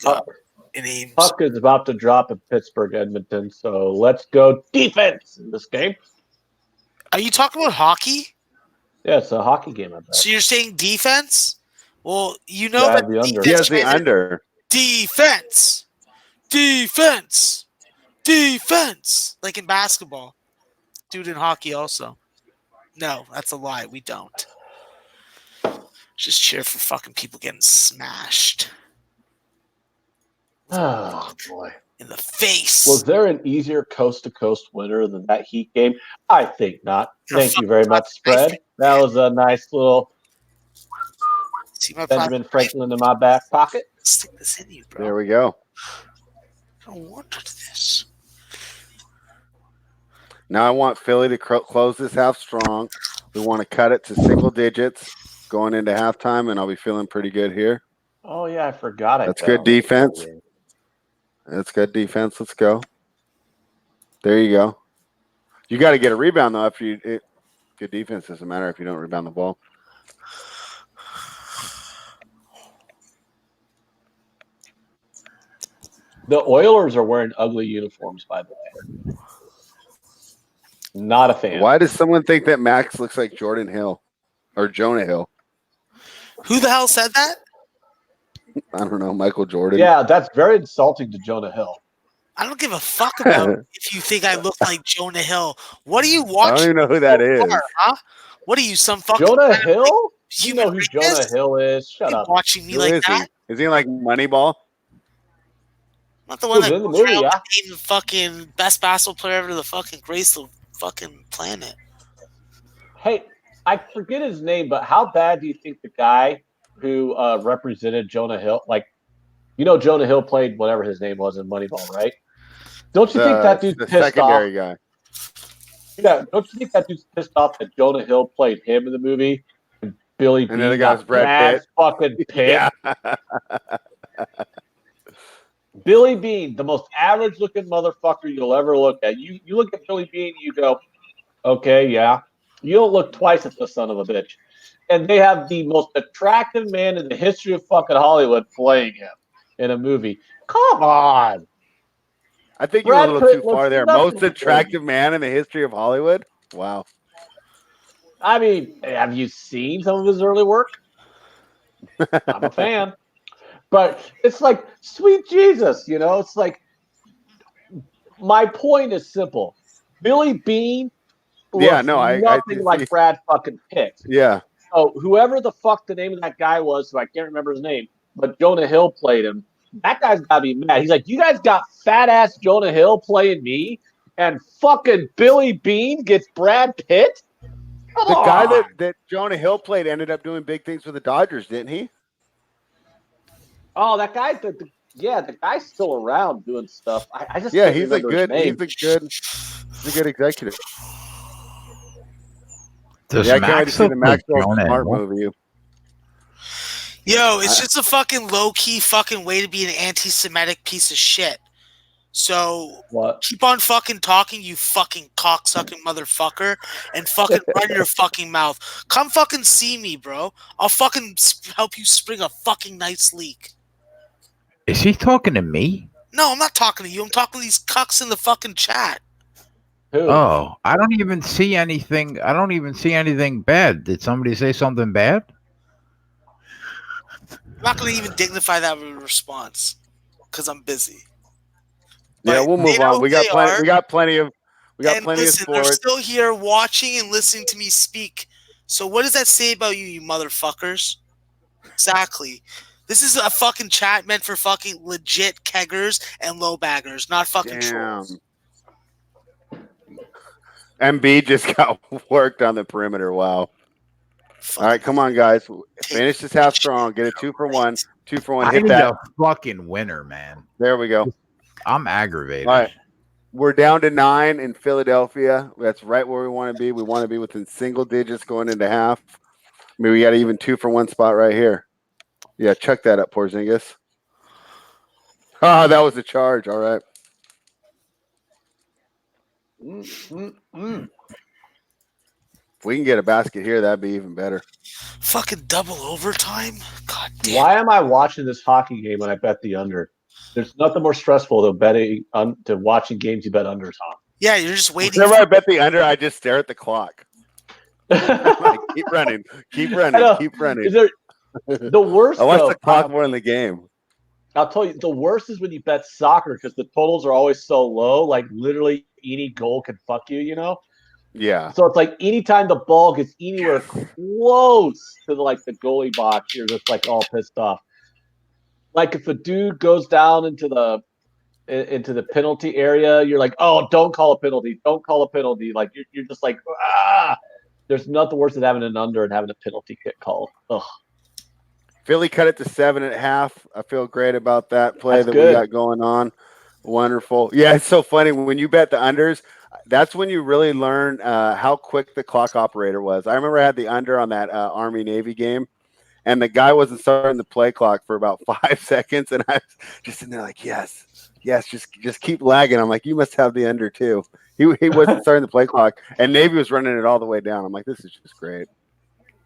D: in Ames.
B: Puck is about to drop at Pittsburgh, Edmonton, so let's go defense in this game.
D: Are you talking about hockey?
B: Yeah, it's a hockey game, I bet.
D: So you're saying defense? Well, you know that
B: the under.
C: He has the under.
D: Defense. Defense. Defense. Like in basketball. Dude in hockey also. No, that's a lie. We don't. Just cheer for fucking people getting smashed.
B: Oh, boy.
D: In the face.
B: Was there an easier coast-to-coast winner than that Heat game? I think not. Thank you very much, Spread. That was a nice little Benjamin Franklin in my back pocket.
D: Stick this in you, bro.
C: There we go.
D: I don't want this.
C: Now I want Philly to close this half strong. We want to cut it to single digits going into halftime, and I'll be feeling pretty good here.
B: Oh, yeah, I forgot.
C: That's good defense. That's good defense. Let's go. There you go. You got to get a rebound, though. Good defense doesn't matter if you don't rebound the ball.
B: The Oilers are wearing ugly uniforms, by the way. Not a fan.
C: Why does someone think that Max looks like Jordan Hill or Jonah Hill?
D: Who the hell said that?
C: I don't know, Michael Jordan.
B: Yeah, that's very insulting to Jonah Hill.
D: I don't give a fuck about if you think I look like Jonah Hill. What are you watching?
C: I don't even know who that is.
D: Huh? What are you, some fucking
B: Jonah Hill?
D: Like,
B: you know who Jonah Hill is? Shut up.
D: Watching me
C: Who
D: like
C: is
D: that?
C: he? Is he like Moneyball?
D: Not the one that
B: in the movie, yeah.
D: the fucking best basketball player ever to fucking grace the fucking planet.
B: Hey, I forget his name, but how bad do you think the guy who represented Jonah Hill, like, you know, Jonah Hill played whatever his name was in Moneyball, right? Don't you think that dude's
C: the
B: pissed off?
C: secondary guy?
B: Yeah, don't you think that dude's pissed off that Jonah Hill played him in the movie? And Billy
C: And
B: B
C: the other guy's
B: got
C: Brad
B: mad
C: Pitt.
B: fucking pissed.
C: Yeah.
B: Billy Bean, the most average-looking motherfucker you'll ever look at. You look at Billy Bean, you go, okay, yeah. You don't look twice at the son of a bitch. And they have the most attractive man in the history of fucking Hollywood playing him in a movie. Come on.
C: I think you
B: Brad
C: went a little
B: Pitt
C: too far
B: looks
C: there.
B: nothing
C: Most attractive man in the history of Hollywood? Wow.
B: I mean, have you seen some of his early work? I'm a fan. But it's like, sweet Jesus, you know? It's like, my point is simple. Billy Bean looks nothing like Brad fucking Pitt.
C: Yeah.
B: So whoever the fuck the name of that guy was, who I can't remember his name, but Jonah Hill played him. That guy's got to be mad. He's like, you guys got fat-ass Jonah Hill playing me, and fucking Billy Bean gets Brad Pitt?
C: The guy that Jonah Hill played ended up doing big things with the Dodgers, didn't he?
B: Oh, that guy, the guy's still around doing stuff. I just
C: yeah,
B: can't
C: he's a
B: remember his name.
C: he's a good executive.
A: Does
C: I can't wait to see the Maxwell Smart
A: Hill?
C: movie.
D: Yo, it's just a fucking low-key fucking way to be an anti-Semitic piece of shit. So keep on fucking talking, you fucking cocksucking motherfucker, and fucking run your fucking mouth. Come fucking see me, bro. I'll fucking help you spring a fucking nice leak.
A: Is he talking to me?
D: No, I'm not talking to you. I'm talking to these cucks in the fucking chat.
B: Who?
A: Oh, I don't even see anything. I don't even see anything bad. Did somebody say something bad?
D: I'm not going to even dignify that with a response because I'm busy.
C: Yeah, we'll move on. We got plenty of sports.
D: They're still here watching and listening to me speak. So what does that say about you, you motherfuckers? Exactly. This is a fucking chat meant for fucking legit keggers and low baggers, not fucking trolls.
C: MB just got worked on the perimeter. Wow. All right, come on, guys. Finish this half strong. Get a 2 for 1. 2 for 1. Hit that.
A: A fucking winner, man.
C: There we go.
A: I'm aggravated.
C: All right. We're down to 9 in Philadelphia. That's right where we want to be. We want to be within single digits going into half. I mean, we got even 2 for 1 spot right here. Yeah, chuck that up, Porzingis. Oh, that was a charge. All right. If we can get a basket here, that'd be even better.
D: Fucking double overtime? God damn.
B: Why am I watching this hockey game when I bet the under? There's nothing more stressful than betting to watching games you bet unders on.
D: Yeah, you're just waiting.
C: Whenever I bet the under, I just stare at the clock. Like, keep running. Keep running. Keep running.
B: The worst.
C: I watch the clock more in the game.
B: I'll tell you, the worst is when you bet soccer because the totals are always so low. Like literally any goal can fuck you, you know?
C: Yeah.
B: So it's like anytime the ball gets anywhere close to the goalie box, you're just like all pissed off. Like if a dude goes down into the penalty area, you're like, oh, don't call a penalty. Don't call a penalty. Like you're just like, ah. There's nothing worse than having an under and having a penalty kick called. Ugh.
C: Philly cut it to 7.5. I feel great about that play we got going on. Wonderful. Yeah, it's so funny. When you bet the unders, that's when you really learn how quick the clock operator was. I remember I had the under on that Army-Navy game, and the guy wasn't starting the play clock for about 5 seconds, and I was just in there like, yes, just keep lagging. I'm like, you must have the under too. He wasn't starting the play clock, and Navy was running it all the way down. I'm like, this is just great.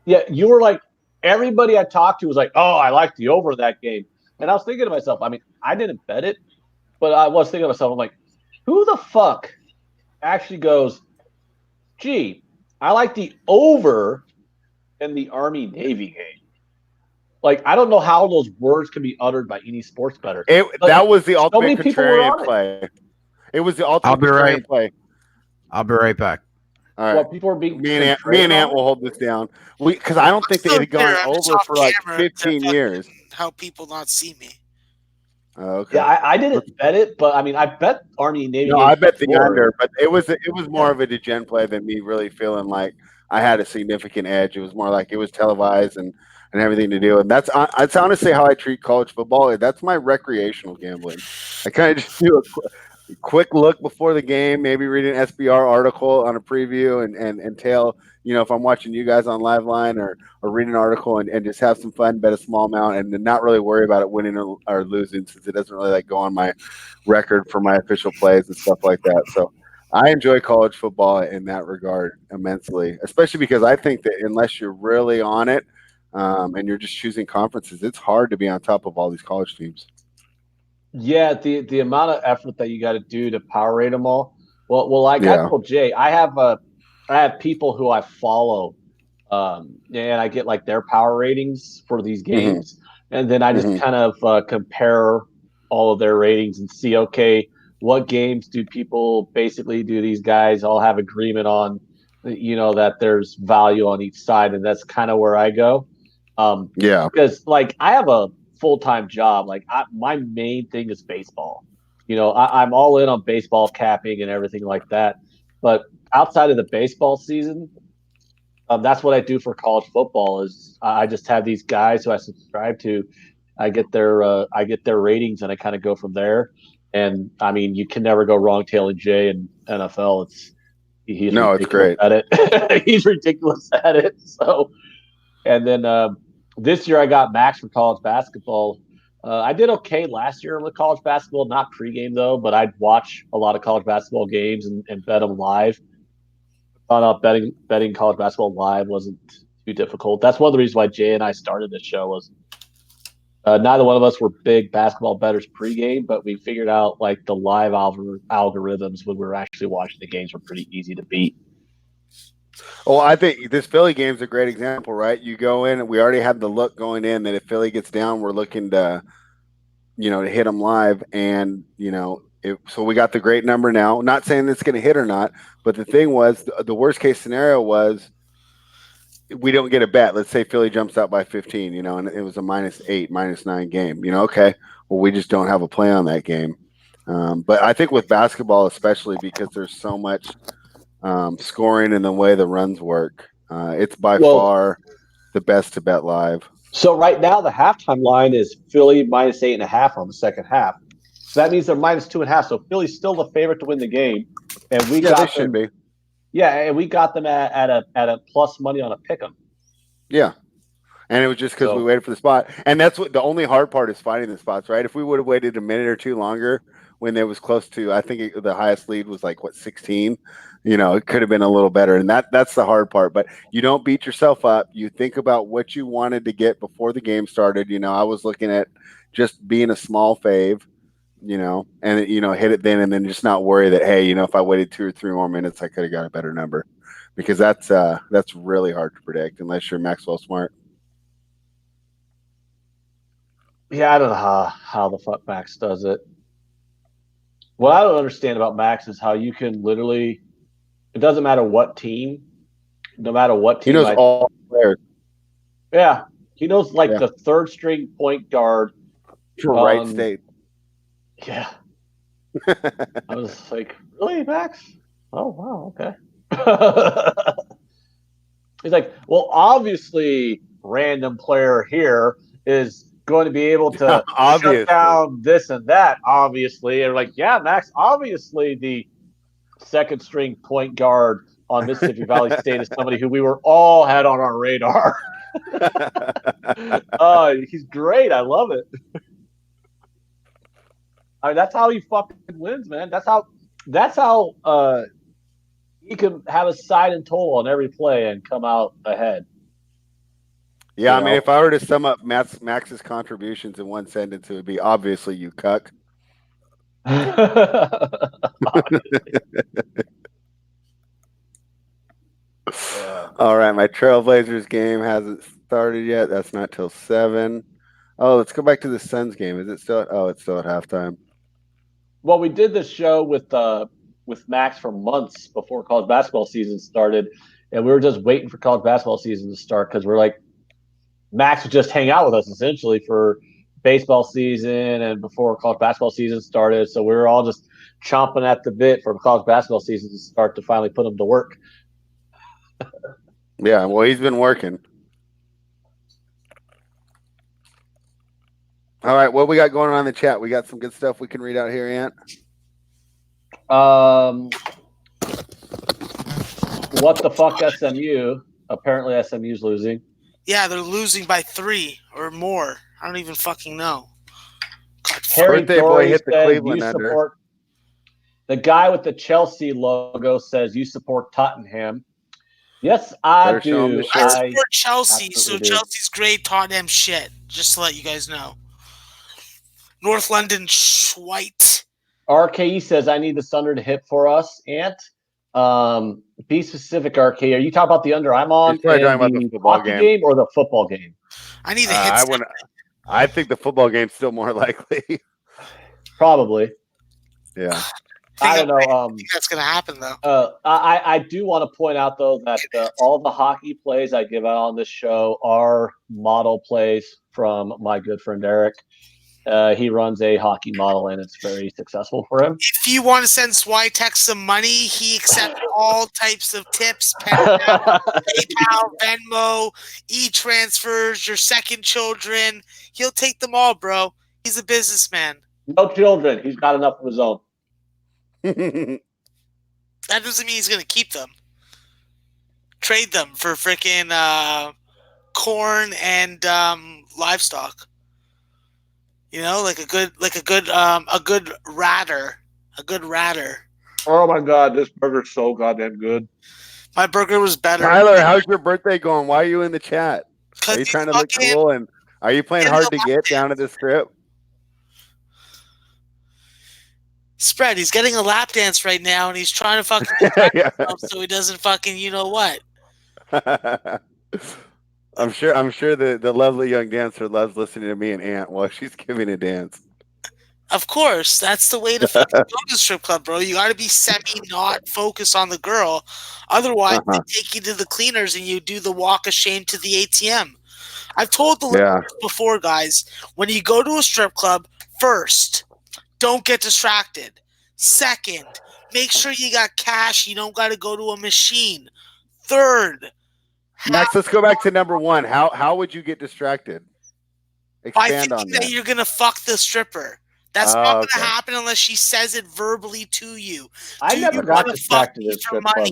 B: Yeah, you were like, everybody I talked to was like, oh, I like the over that game. And I was thinking to myself, I mean, I didn't bet it, But I was thinking to myself, I'm like, who the fuck actually goes, gee, I like the over in the Army Navy game. Like, I don't know how those words can be uttered by any sports bettor.
C: That was the ultimate
B: many people were
C: contrarian
B: on it.
C: play. It was the
A: I'll
C: ultimate
A: be
C: contrarian
A: right.
C: play.
A: I'll be right back.
C: All right.
B: Well, people are being
C: Me and Ant will hold this down. Because I don't think that it had gone
D: I'm just
C: over
D: off
C: for like
D: camera
C: 15
D: to
C: years.
D: help people not see me.
C: Oh, okay.
B: Yeah, I didn't bet it, but I mean, I bet Army and Navy.
C: No,
B: games
C: I bet the
B: before.
C: under, but it was more of a degen play than me really feeling like I had a significant edge. It was more like it was televised and everything to do. And that's honestly how I treat college football. That's my recreational gambling. I kind of just do a quick look before the game, maybe read an SBR article on a preview and tail, if I'm watching you guys on Live Line or read an article and just have some fun, bet a small amount and not really worry about it winning or losing since it doesn't really like go on my record for my official plays and stuff like that. So I enjoy college football in that regard immensely, especially because I think that unless you're really on it and you're just choosing conferences, it's hard to be on top of all these college teams.
B: Yeah, the amount of effort that you got to do to power rate them all. Well, like I told Jay, I have people who I follow, and I get like their power ratings for these games, and then I just kind of compare all of their ratings and see, okay, what games do these guys all have agreement on, that there's value on each side, and that's kind of where I go. Because like I have a full-time job. Like my main thing is baseball. I'm all in on baseball capping and everything like that. But outside of the baseball season, that's what I do for college football. Is I just have these guys who I subscribe to. I get their ratings and I kind of go from there. And I mean, you can never go wrong tailing Jay in NFL. He's ridiculous
C: great
B: at it. He's ridiculous at it. So, and then this year I got Max for college basketball. I did okay last year with college basketball, not pregame though, but I'd watch a lot of college basketball games and bet them live. Found out betting college basketball live wasn't too difficult. That's one of the reasons why Jay and I started this show. Was neither one of us were big basketball bettors pregame, but we figured out like the live algorithms when we were actually watching the games were pretty easy to beat.
C: Well, I think this Philly game is a great example, right? You go in, and we already have the look going in that if Philly gets down, we're looking to hit them live, and so we got the great number now. Not saying it's going to hit or not, but the thing was, the worst case scenario was we don't get a bet. Let's say Philly jumps out by 15, and it was a -8, -9 game. Okay, well, we just don't have a play on that game. But I think with basketball, especially because there's so much scoring and the way the runs work, it's by far the best to bet live.
B: So right now the halftime line is Philly -8.5 on the second half. So that means they're -2.5. So Philly's still the favorite to win the game, and we got them.
C: Should be.
B: Yeah, and we got them at a plus money on a pick 'em.
C: Yeah. And it was just because we waited for the spot. And that's what the only hard part is, finding the spots, right? If we would have waited a minute or two longer when it was close to, I think the highest lead was like, 16? It could have been a little better. And that's the hard part. But you don't beat yourself up. You think about what you wanted to get before the game started. I was looking at just being a small fave, and, hit it then and then just not worry that, hey, if I waited 2 or 3 more minutes, I could have got a better number. Because that's really hard to predict unless you're Maxwell Smart.
B: Yeah, I don't know how the fuck Max does it. What I don't understand about Max is how you can literally, it doesn't matter what team, no matter what team.
C: He knows all players.
B: Yeah. He knows the third string point guard.
C: For Wright State.
B: Yeah. I was like, really, Max? Oh, wow, okay. He's like, well, obviously, random player here is going to be able to shut down this and that, obviously. And like, yeah, Max, obviously the second string point guard on Mississippi Valley State is somebody who we were all had on our radar. He's great. I love it. I mean, that's how he fucking wins, man. That's how he can have a side and total on every play and come out ahead.
C: Yeah, I mean, if I were to sum up Max's contributions in one sentence, it would be obviously you cuck. All right, my Trailblazers game hasn't started yet. That's not till 7. Oh, let's go back to the Suns game. Is it still? Oh, it's still at halftime.
B: Well, we did this show with Max for months before college basketball season started, and we were just waiting for college basketball season to start because we're like, Max would just hang out with us essentially for baseball season and before college basketball season started. So we were all just chomping at the bit for college basketball season to start to finally put him to work.
C: Yeah, well, he's been working. All right, what we got going on in the chat? We got some good stuff we can read out here, Ant.
B: What the fuck, SMU? Apparently, SMU's losing.
D: Yeah, they're losing by 3 or more. I don't even fucking know.
B: Harry
C: Birthday boy hit the Cleveland
B: you
C: under.
B: support. The guy with the Chelsea logo says you support Tottenham. Yes, I
C: Better show 'em
B: do.
C: the shirt.
D: I support Chelsea, so
B: absolutely do.
D: Chelsea's great. Tottenham shit. Just to let you guys know. North London Schweit.
B: RKE says I need the Thunder to hit for us. Ant, be specific. RKE, are you talking about the under I'm on?
C: He's probably talking about the football
B: hockey game or the football game?
D: I need a hit.
C: I think the football game's still more likely.
B: Probably.
C: Yeah.
B: I don't know.
D: I think that's gonna happen though.
B: I do want to point out though that all the hockey plays I give out on this show are model plays from my good friend Eric. He runs a hockey model and it's very successful for him.
D: If you want to send Switek some money, he accepts all types of tips: PayPal, Venmo, e-transfers, your second children. He'll take them all, bro. He's a businessman.
B: No children. He's got enough of his own.
D: That doesn't mean he's gonna keep them. Trade them for freaking corn and livestock. You know, like a good ratter. A good ratter.
B: Oh my god, this burger's so goddamn good.
D: My burger was better.
C: Tyler, how's your birthday going? Why are you in the chat? Are you trying to look cool? And are you playing hard to get down at the strip?
D: Spread. He's getting a lap dance right now, and he's trying to fucking get himself so he doesn't fucking you know what.
C: I'm sure the lovely young dancer loves listening to me and Ant while she's giving a dance.
D: Of course, that's the way to fucking go to the strip club, bro. You got to be not focus on the girl. Otherwise, they take you to the cleaners and you do the walk of shame to the ATM. I've told the listeners before, guys, when you go to a strip club, first, don't get distracted. Second, make sure you got cash. You don't got to go to a machine. Third,
C: Max, let's go back to number 1. How would you get distracted? Expand on that.
D: You're gonna fuck the stripper. That's not going to happen unless she says it verbally to you.
B: I never got distracted in strip club.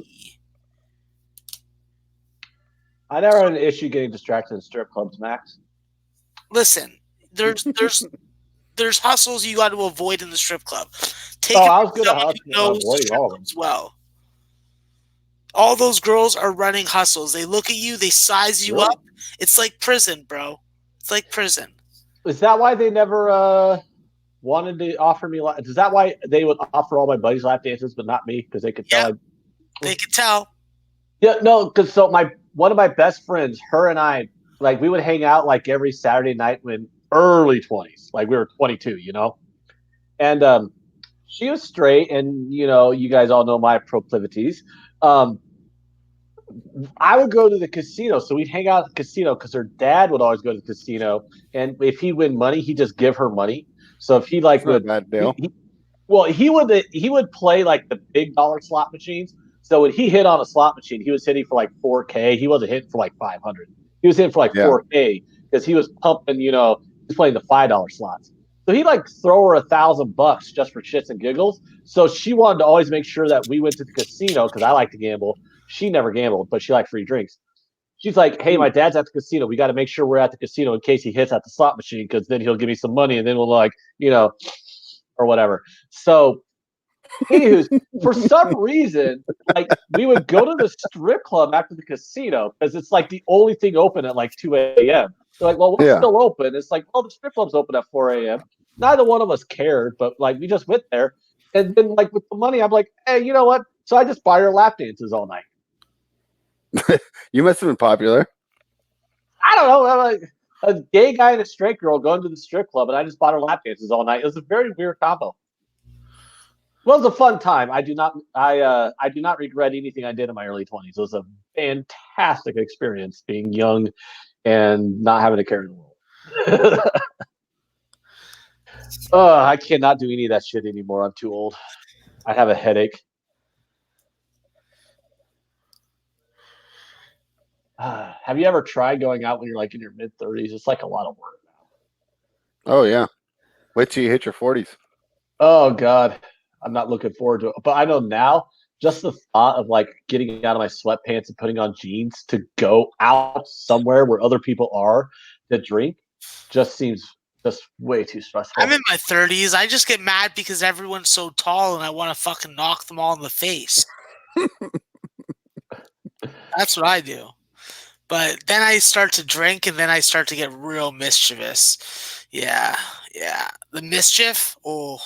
B: I never had an issue getting distracted in strip clubs, Max.
D: Listen, there's hustles you got to avoid in the strip club.
B: I was good at avoiding all of them
D: as well. All those girls are running hustles. They look at you, they size you up. It's like prison, bro. It's like prison.
B: Is that why they never wanted to offer me? Is that why they would offer all my buddies lap dances, but not me? Because they could tell.
D: They could tell.
B: Yeah, no, because one of my best friends, her and I, like we would hang out like every Saturday night when early 20s, like we were 22, you know, and she was straight, and you know, you guys all know my proclivities. I would go to the casino, so we'd hang out at the casino because her dad would always go to the casino, and if he'd win money, he'd just give her money. So if he like would, he would play like the big dollar slot machines. So when he hit on a slot machine, he was hitting for like 4K. He wasn't hitting for like 500. He was hitting for like 4K because he was pumping. You know, he's playing the $5 slots. So he'd like throw her $1,000 just for shits and giggles. So she wanted to always make sure that we went to the casino because I like to gamble. She never gambled, but she liked free drinks. She's like, hey, my dad's at the casino. We got to make sure we're at the casino in case he hits at the slot machine because then he'll give me some money and then we'll like, you know, or whatever. So, anywho, for some reason, like we would go to the strip club after the casino because it's like the only thing open at like 2 a.m. They're like, well, we're still open. It's like, well, the strip club's open at 4 a.m. neither one of us cared, but like we just went there, and then like with the money, I'm like, hey, you know what? So I just buy her lap dances all night.
C: You must have been popular.
B: I don't know. I'm like a gay guy and a straight girl going to the strip club, and I just bought her lap dances all night. It was a very weird combo. Well, it was a fun time. I do not regret anything I did in my early 20s. It was a fantastic experience being young and not having to care in the world. I cannot do any of that shit anymore. I'm too old. I have a headache. Have you ever tried going out when you're like in your mid-30s? It's like a lot of work now.
C: Oh yeah. Wait till you hit your 40s.
B: Oh God, I'm not looking forward to it. But I know now, just the thought of like getting out of my sweatpants and putting on jeans to go out somewhere where other people are to drink just seems just way too stressful.
D: I'm in my 30s. I just get mad because everyone's so tall and I want to fucking knock them all in the face. That's what I do. But then I start to drink and then I start to get real mischievous. Yeah. The mischief. Oh.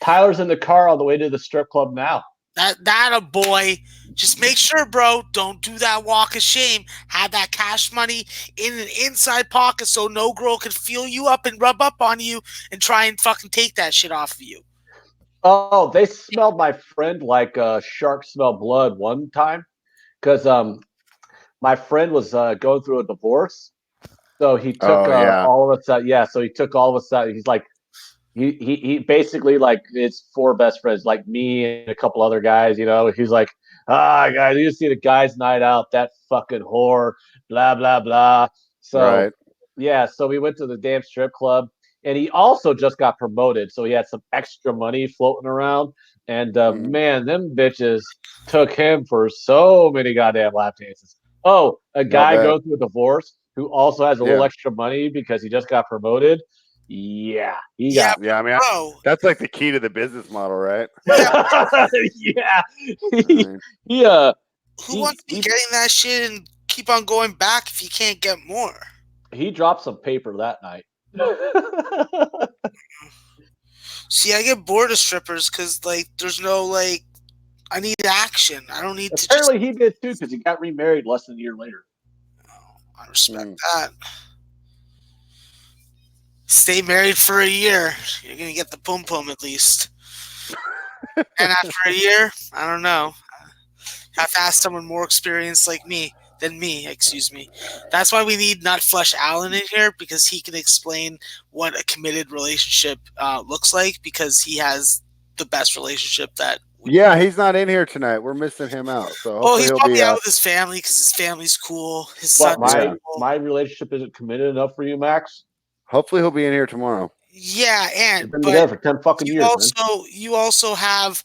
B: Tyler's in the car on the way to the strip club now.
D: That a boy. Just make sure, bro, don't do that walk of shame. Have that cash money in an inside pocket so no girl can feel you up and rub up on you and try and fucking take that shit off of you.
B: Oh, they smelled my friend like sharks smell blood one time because my friend was going through a divorce, so he took all of us out. Yeah, so he took all of us out. He's like, he basically like it's 4 best friends, like me and a couple other guys. You know, he's like, guys, you see the guys' night out, that fucking whore, blah blah blah. So yeah, so we went to the damn strip club, and he also just got promoted, so he had some extra money floating around. And man, them bitches took him for so many goddamn lap dances. Oh, a guy going through a divorce who also has a little extra money because he just got promoted. Yeah.
C: I mean, that's like the key to the business model, right?
B: Yeah.
D: Who wants to be getting that shit and keep on going back if you can't get more?
B: He dropped some paper that night.
D: See, I get bored of strippers because like there's no like I need action. I don't need
B: Apparently he did too because he got remarried less than a year later.
D: Oh, I respect that. Stay married for a year. You're gonna get the pum pum at least. And after a year, I don't know. Have to ask someone more experienced like me than me. Excuse me. That's why we need Not Flesh Allen in here because he can explain what a committed relationship looks like because he has the best relationship that.
C: He's not in here tonight. We're missing him out. So
D: he's probably out with his family because his family's cool. His son's cool.
B: My relationship isn't committed enough for you, Max.
C: Hopefully he'll be in here tomorrow.
D: Yeah, and
B: you've been together for 10 fucking years.
D: You also have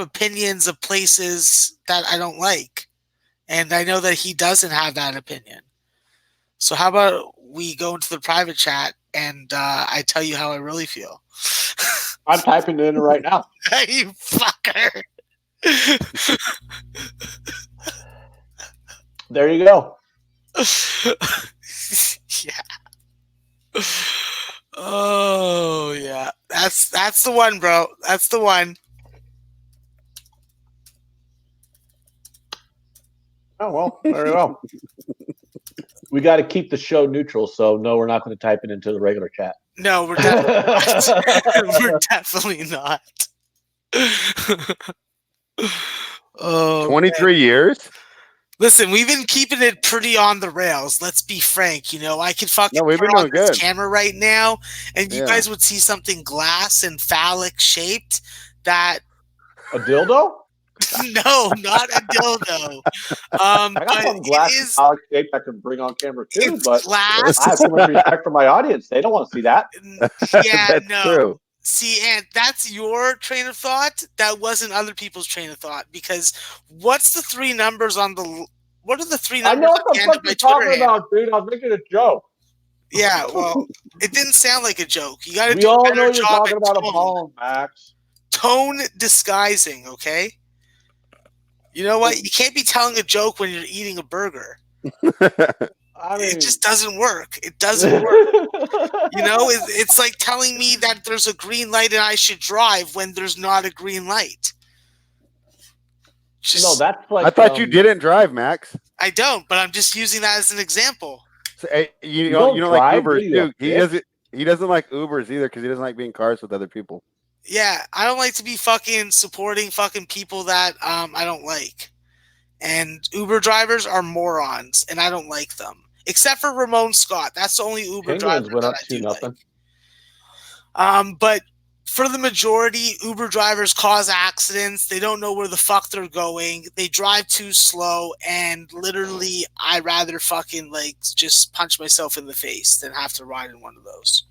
D: opinions of places that I don't like, and I know that he doesn't have that opinion. So how about we go into the private chat and I tell you how I really feel.
B: I'm typing it in right now.
D: You fucker.
B: There you go.
D: Yeah. Oh yeah. That's the one, bro. That's the one.
B: Oh well, very well. We got to keep the show neutral, so no, we're not going to type it into the regular chat.
D: No, we're definitely not. We're definitely not.
C: 23 years?
D: Listen, we've been keeping it pretty on the rails. Let's be frank. You know, I could fucking turn on this camera right now, and you guys would see something glass and phallic shaped. That
B: a dildo?
D: No, not a dildo.
B: I got some glass and phallic shaped I can bring on camera too, but
D: glass.
B: I have so much respect for my audience. They don't want to see that.
D: Yeah,
C: that's true.
D: See, and that's your train of thought. That wasn't other people's train of thought. Because what's the 3 numbers on the? What are the 3 numbers?
B: I know what the fuck you're talking about, dude. I was making a joke.
D: Yeah, well, it didn't sound like a joke. You got to
B: do
D: a
B: all
D: better
B: know you're
D: job
B: talking
D: at
B: about
D: tone.
B: A bone, Max.
D: Tone disguising, okay? You know what? You can't be telling a joke when you're eating a burger. It just doesn't work. It doesn't work. It's like telling me that there's a green light and I should drive when there's not a green light.
B: No, that's like.
C: I thought you didn't drive, Max.
D: I don't, but I'm just using that as an example.
C: So, you don't like Ubers too. He doesn't like Ubers either because he doesn't like being in cars with other people.
D: Yeah, I don't like to be fucking supporting fucking people that I don't like. And Uber drivers are morons, and I don't like them. Except for Ramon Scott. That's the only Uber driver
B: went
D: that
B: up
D: I do
B: 2-0.
D: like. But for the majority, Uber drivers cause accidents. They don't know where the fuck they're going. They drive too slow, and literally, I'd rather fucking like just punch myself in the face than have to ride in one of those.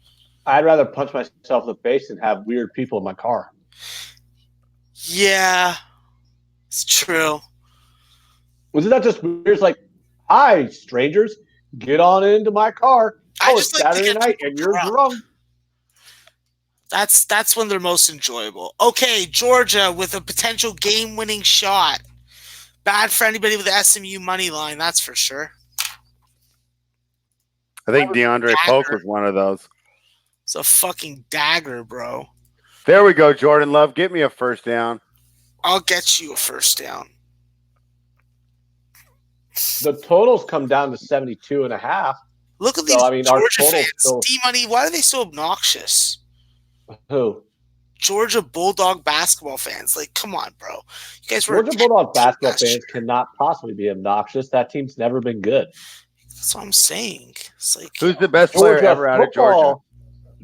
B: I'd rather punch myself in the face than have weird people in my car.
D: Yeah, it's true.
B: Wasn't that just weird? It's like, hi, strangers, get on into my car. It's Saturday night and you're drunk.
D: That's when they're most enjoyable. Okay, Georgia with a potential game-winning shot. Bad for anybody with the SMU money line, that's for sure.
C: I think DeAndre Polk was one of those.
D: It's a fucking dagger, bro.
C: There we go, Jordan Love. Get me a first down.
D: I'll get you a first down.
B: The totals come down to 72.5.
D: Look at these Georgia fans. D-Money, why are they so obnoxious?
B: Who?
D: Georgia Bulldog basketball fans. Like, come on, bro. You guys were
B: Georgia Bulldog basketball fans cannot possibly be obnoxious. That team's never been good.
D: That's what I'm saying. It's like,
C: who's the best player ever out of Georgia?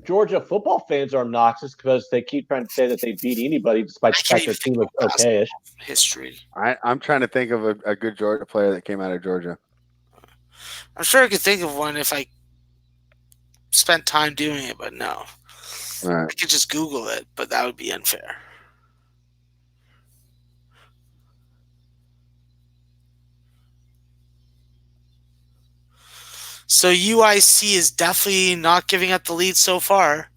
B: Georgia football fans are obnoxious because they keep trying to say that they beat anybody despite the fact their team looks okay-ish.
D: History.
C: I'm trying to think of a good Georgia player that came out of Georgia.
D: I'm sure I could think of one if I spent time doing it, but no.
C: Right.
D: I could just Google it, but that would be unfair. So UIC is definitely not giving up the lead so far.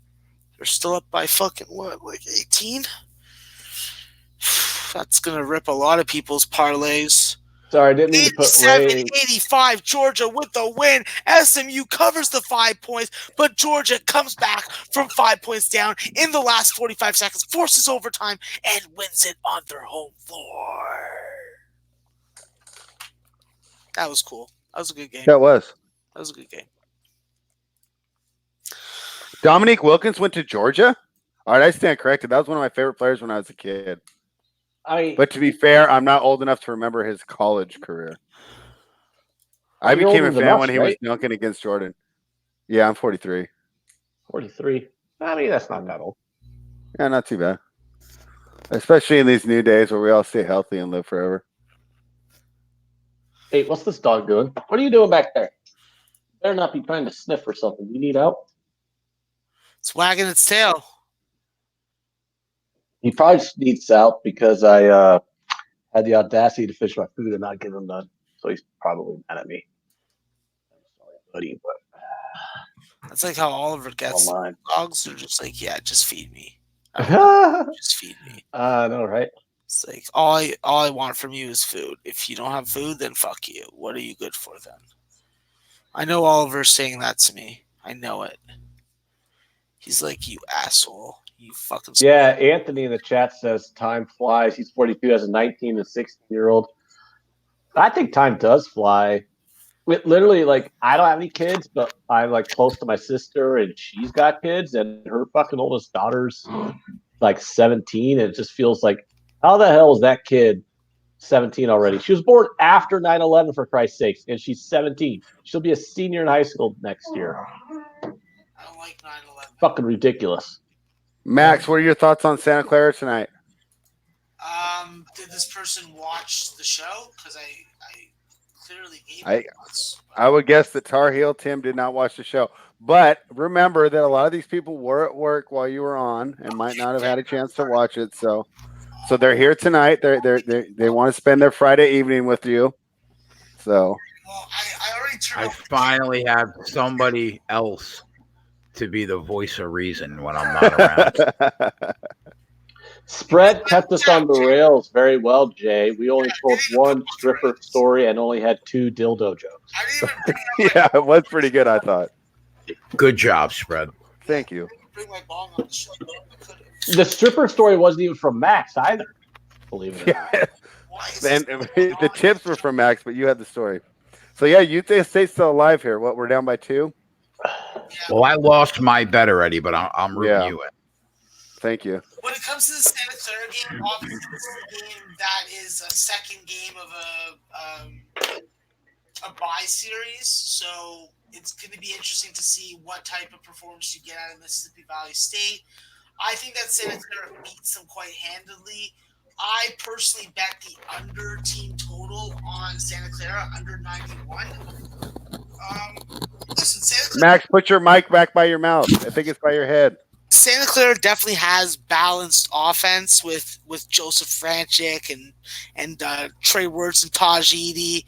D: They're still up by fucking what, like 18? That's gonna rip a lot of people's parlays.
B: Sorry, I didn't mean to put Ray.
D: 87-85, Georgia with the win. SMU covers the 5 points, but Georgia comes back from 5 points down in the last 45 seconds, forces overtime, and wins it on their home floor. That was cool. That was a good game.
C: That was
D: a good game.
C: Dominique Wilkins went to Georgia? All right, I stand corrected. That was one of my favorite players when I was a kid. But to be fair, I'm not old enough to remember his college career. I became a fan when he was dunking against Jordan. Yeah, I'm 43.
B: 43. I mean, that's not that old.
C: Yeah, not too bad. Especially in these new days where we all stay healthy and live forever.
B: Hey, what's this dog doing? What are you doing back there? Better not be trying to sniff or something. You need help?
D: It's wagging its tail.
B: He probably just needs out because I had the audacity to fish my food and not give him none. So he's probably mad at me. I'm sorry, buddy, but
D: that's like how Oliver gets. Dogs are just like, yeah, just feed me. Just feed me.
B: I know, right?
D: It's like all I want from you is food. If you don't have food, then fuck you. What are you good for then? I know Oliver's saying that to me. I know it. He's like, you asshole. You fucking.
B: Yeah, Anthony in the chat says time flies. He's 42 as a 19 and 16-year-old. I think time does fly. Literally, like, I don't have any kids, but I'm like close to my sister, and she's got kids, and her fucking oldest daughter's like 17, and it just feels like, how the hell is that kid 17 already? She was born after 9/11, for Christ's sakes, and she's 17. She'll be a senior in high school next year.
D: I don't like 9/11.
B: Fucking ridiculous.
C: Max, what are your thoughts on Santa Clara tonight?
D: Did this person watch the show? Because I clearly gave
C: I would guess that Tar Heel Tim did not watch the show. But remember that a lot of these people were at work while you were on and might not have had a chance to watch it. So they're here tonight. They want to spend their Friday evening with you. So
D: well, I already turned.
A: I finally have somebody else to be the voice of reason when I'm not around.
B: Spread kept us on the rails very well, Jay. We only told one stripper story and only had 2 dildo jokes.
D: I didn't even
C: Yeah, it was pretty good, I thought.
A: Good job, Spread.
C: Thank you.
D: bring my bong on the show.
B: The stripper story wasn't even from Max either, believe it or not.
C: And the tips were from Max, but you had the story. So yeah, you stay still alive here. What, we're down by 2?
A: Well, I lost my bet already, but I'm rooting you in.
C: Thank you.
D: When it comes to the Santa Clara game, obviously this is a game that is a second game of a bye series, so it's going to be interesting to see what type of performance you get out of Mississippi Valley State. I think that Santa Clara beats them quite handily. I personally bet the under team total on Santa Clara, under 91. Listen, Santa Clara,
C: Max, put your mic back by your mouth. I think it's by your head.
D: Santa Clara definitely has balanced offense with Joseph Franchik and Trey Wirtz and Taj Eady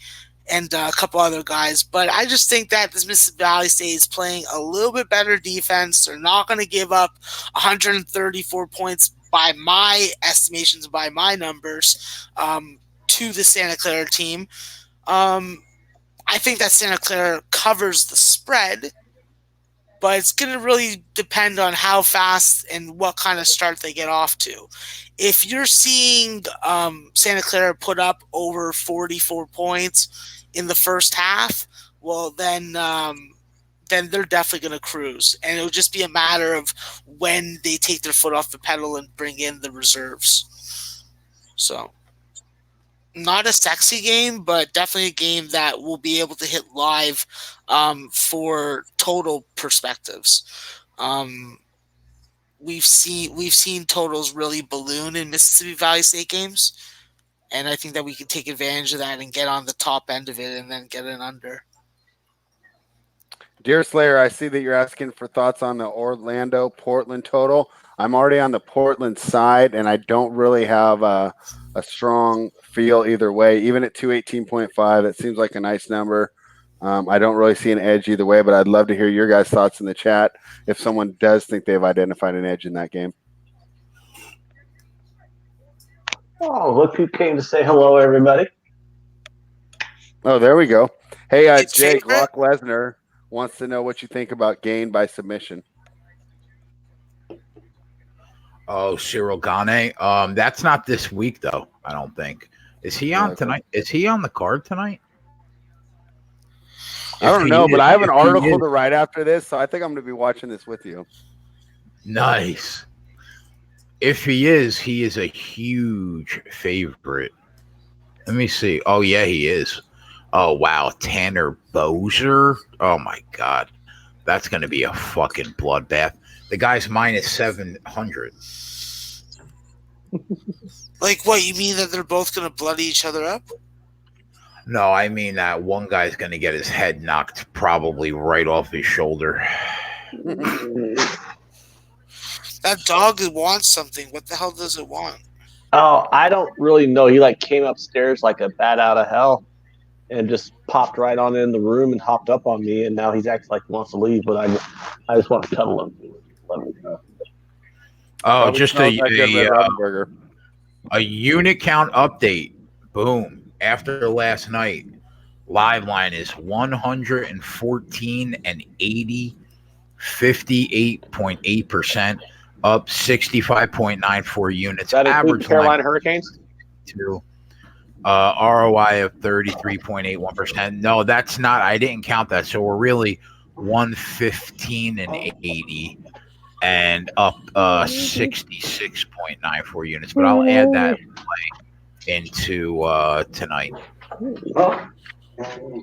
D: and a couple other guys. But I just think that this Mississippi Valley State is playing a little bit better defense. They're not going to give up 134 points by my estimations, by my numbers, to the Santa Clara team. I think that Santa Clara covers the spread, but it's going to really depend on how fast and what kind of start they get off to. If you're seeing Santa Clara put up over 44 points in the first half, well, then they're definitely going to cruise. And it'll just be a matter of when they take their foot off the pedal and bring in the reserves. So, not a sexy game, but definitely a game that will be able to hit live for total perspectives. We've seen totals really balloon in Mississippi Valley State games, and I think that we can take advantage of that and get on the top end of it and then get an under.
C: Dear Slayer, I see that you're asking for thoughts on the Orlando-Portland total. I'm already on the Portland side, and I don't really have a strong feel either way. Even at 218.5, it seems like a nice number. I don't really see an edge either way, but I'd love to hear your guys' thoughts in the chat if someone does think they've identified an edge in that game.
B: Oh, look who came to say hello, everybody.
C: Oh, there we go. Hey, Jay,
D: favorite?
C: Brock Lesnar wants to know what you think about gain by submission.
A: Oh, Cyril Gane. That's not this week though. I don't think. Is he on tonight? Is he on the card tonight?
C: I don't know, but I have an article to write after this, so I think I'm going to be watching this with you.
A: Nice. If he is a huge favorite. Let me see. Oh yeah, he is. Oh wow, Tanner Bozer. Oh my God, that's going to be a fucking bloodbath. The guy's minus 700.
D: Like what? You mean that they're both going to bloody each other up?
A: No, I mean that one guy's going to get his head knocked probably right off his shoulder.
D: That dog wants something. What the hell does it want?
B: Oh, I don't really know. He came upstairs like a bat out of hell and just popped right on in the room and hopped up on me, and now he's acting like he wants to leave, but I just want to cuddle him. Let me go.
A: Oh, just a unit count update. Boom. After last night, live line is 114 and 80, 58.8%, up 65.94 units.
B: That
A: average
B: Carolina Hurricanes?
A: ROI of 33.81%. No, that's not. I didn't count that. So we're really 115 and 80 and up 66.94 units. But I'll add that play into tonight.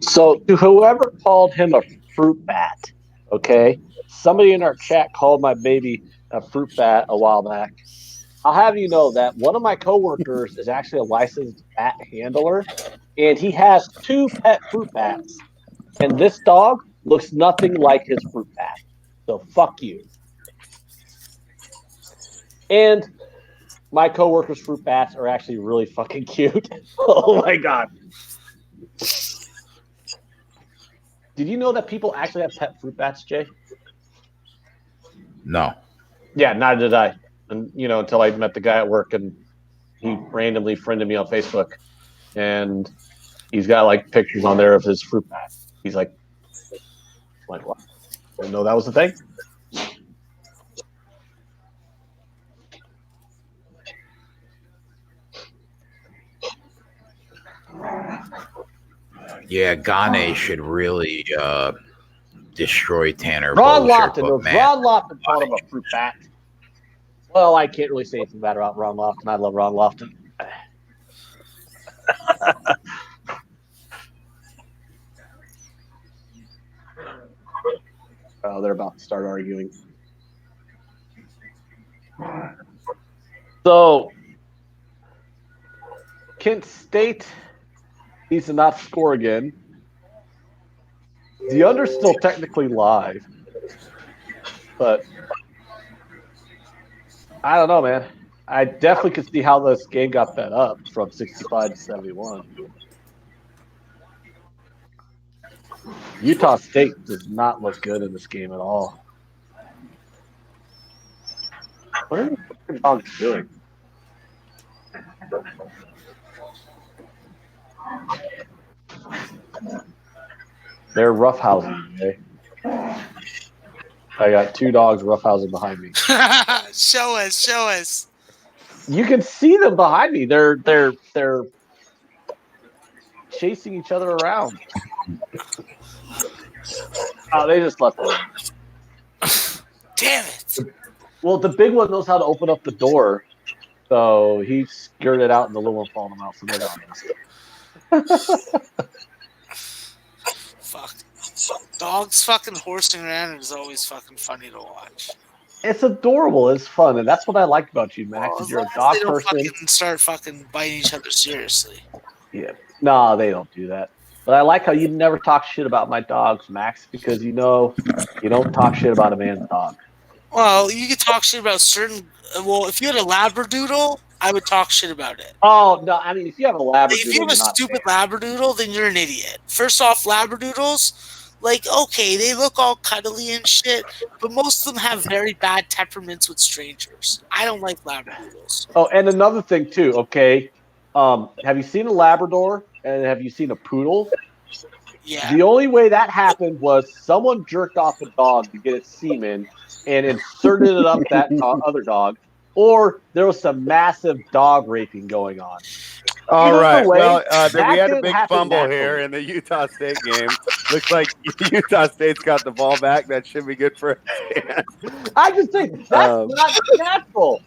B: So to whoever called him a fruit bat, okay? Somebody in our chat called my baby a fruit bat a while back. I'll have you know that one of my coworkers is actually a licensed bat handler, and he has 2 pet fruit bats, and this dog looks nothing like his fruit bat. So fuck you. And my coworkers' fruit bats are actually really fucking cute. Oh my God. Did you know that people actually have pet fruit bats, Jay?
A: No.
B: Yeah, neither did I. and until I met the guy at work, and he randomly friended me on Facebook, and he's got like pictures on there of his fruit bat. He's like what? I didn't know that was the thing.
A: Yeah, Gane should really destroy Tanner.
B: Ron
A: Bolger,
B: Lofton. Ron Lofton called him a fruit bat. Well, I can't really say anything bad about Ron Lofton. I love Ron Lofton. Oh, they're about to start arguing. So, Kent State needs to not score again. The under's still technically live, but I don't know, man. I definitely could see how this game got bet up from 65 to 71. Utah State does not look good in this game at all. What are the dogs doing? They're roughhousing today. I got 2 dogs roughhousing behind me.
D: Show us.
B: You can see them behind me. They're chasing each other around. Oh, they just left it.
D: Damn it.
B: Well, the big one knows how to open up the door, so he skirted out and the little one followed him out. So they're
D: Fuck. Dogs fucking horsing around is always fucking funny to watch.
B: It's adorable. It's fun, and that's what I like about you, Max.
D: Well,
B: is you're a dog
D: they don't
B: person.
D: fucking start fucking biting each other seriously.
B: Yeah. No, they don't do that. But I like how you never talk shit about my dogs, Max, because you don't talk shit about a man's dog.
D: Well, you could talk shit about certain. Well, if you had a Labradoodle, I would talk shit about it.
B: Oh no! I mean, if you have a Labradoodle,
D: If you have a stupid Labradoodle, then you're an idiot. First off, Labradoodles, okay, they look all cuddly and shit, but most of them have very bad temperaments with strangers. I don't like Labradoodles.
B: Oh, and another thing too. Okay, have you seen a Labrador and have you seen a poodle?
D: Yeah.
B: The only way that happened was someone jerked off a dog to get its semen and inserted it up that other dog, or there was some massive dog raping going on.
C: All right.
B: Way,
C: well, we had a big fumble
B: naturally.
C: here in the Utah State game. Looks like Utah State's got the ball back. That should be good for us.
B: I just think that's not natural.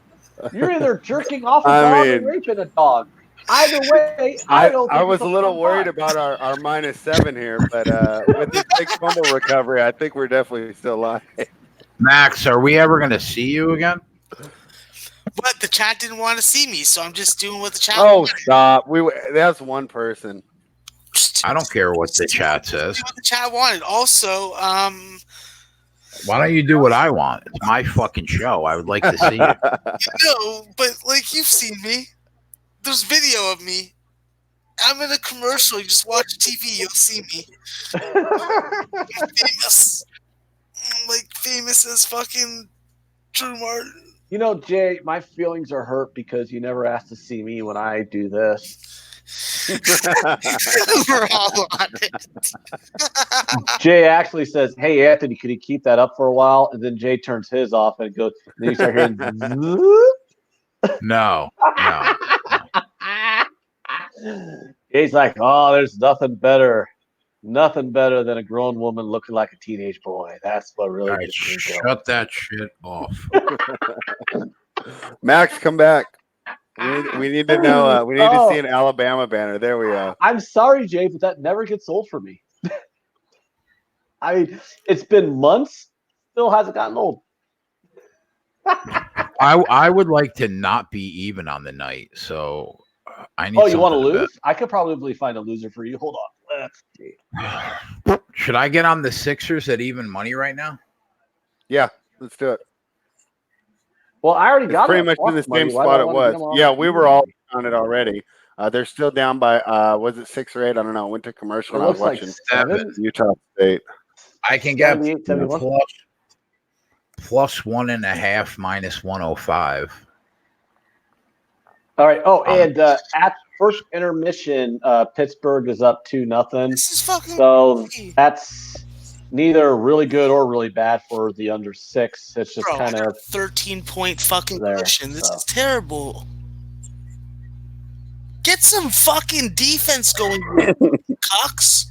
B: You're either jerking off a dog or raping a dog. Either way, I
C: was a little worried about our -7 here, but with this big fumble recovery, I think we're definitely still live.
A: Max, are we ever going to see you again?
D: But the chat didn't want to see me, so I'm just doing what the chat
C: wanted. Stop. That's one person.
A: I don't care what the chat says.
D: What the chat wanted. Also,
A: why don't you do what I want? It's my fucking show. I would like to see you.
D: No, but you've seen me. There's video of me. I'm in a commercial. You just watch TV, you'll see me. Famous. Famous as fucking Drew Martin.
B: Jay, my feelings are hurt because you never asked to see me when I do this.
D: We're all on it.
B: Jay actually says, "Hey, Anthony, could you keep that up for a while?" And then Jay turns his off and goes. And then you start hearing.
A: No.
B: He's like, "Oh, there's nothing better than a grown woman looking like a teenage boy. That's what really gets me going."
A: Shut that shit off.
C: Max, come back. We need to know. We need to see an Alabama banner. There we go.
B: I'm sorry, Jay, but that never gets old for me. I mean, it's been months, still hasn't gotten old.
A: I would like to not be even on the night, so I need.
B: Oh, you want to lose? I could probably find a loser for you. Hold on, let's see.
A: Should I get on the Sixers at even money right now?
C: Yeah, let's do it.
B: Well, I already got
C: pretty much in the same spot it was. Yeah, we were all on it already. They're still down by was it 6 or 8? I don't know. Went to commercial and I was watching
B: 7.
C: Utah State.
A: I can get plus 1.5 minus 105.
B: All right. Oh, and at first intermission, Pittsburgh is up 2-0.
D: This is fucking
B: so
D: crazy.
B: That's neither really good or really bad for the under 6. It's just kind of
D: 13-point fucking cushion. This
B: so.
D: is terrible. Get some fucking defense going, cucks.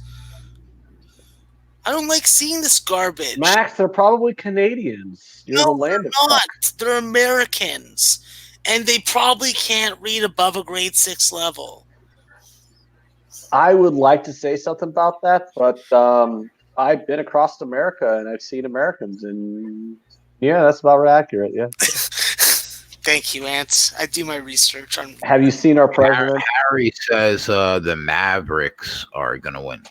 D: I don't like seeing this garbage.
B: Max, they're probably Canadians. You're the land of
D: not.
B: fuck.
D: They're Americans. And they probably can't read above a grade 6 level.
B: I would like to say something about that, but I've been across America and I've seen Americans, and yeah, that's about accurate. Yeah.
D: Thank you, Ants. I do my research on.
B: Have you seen our president?
A: Harry says the Mavericks are going to win.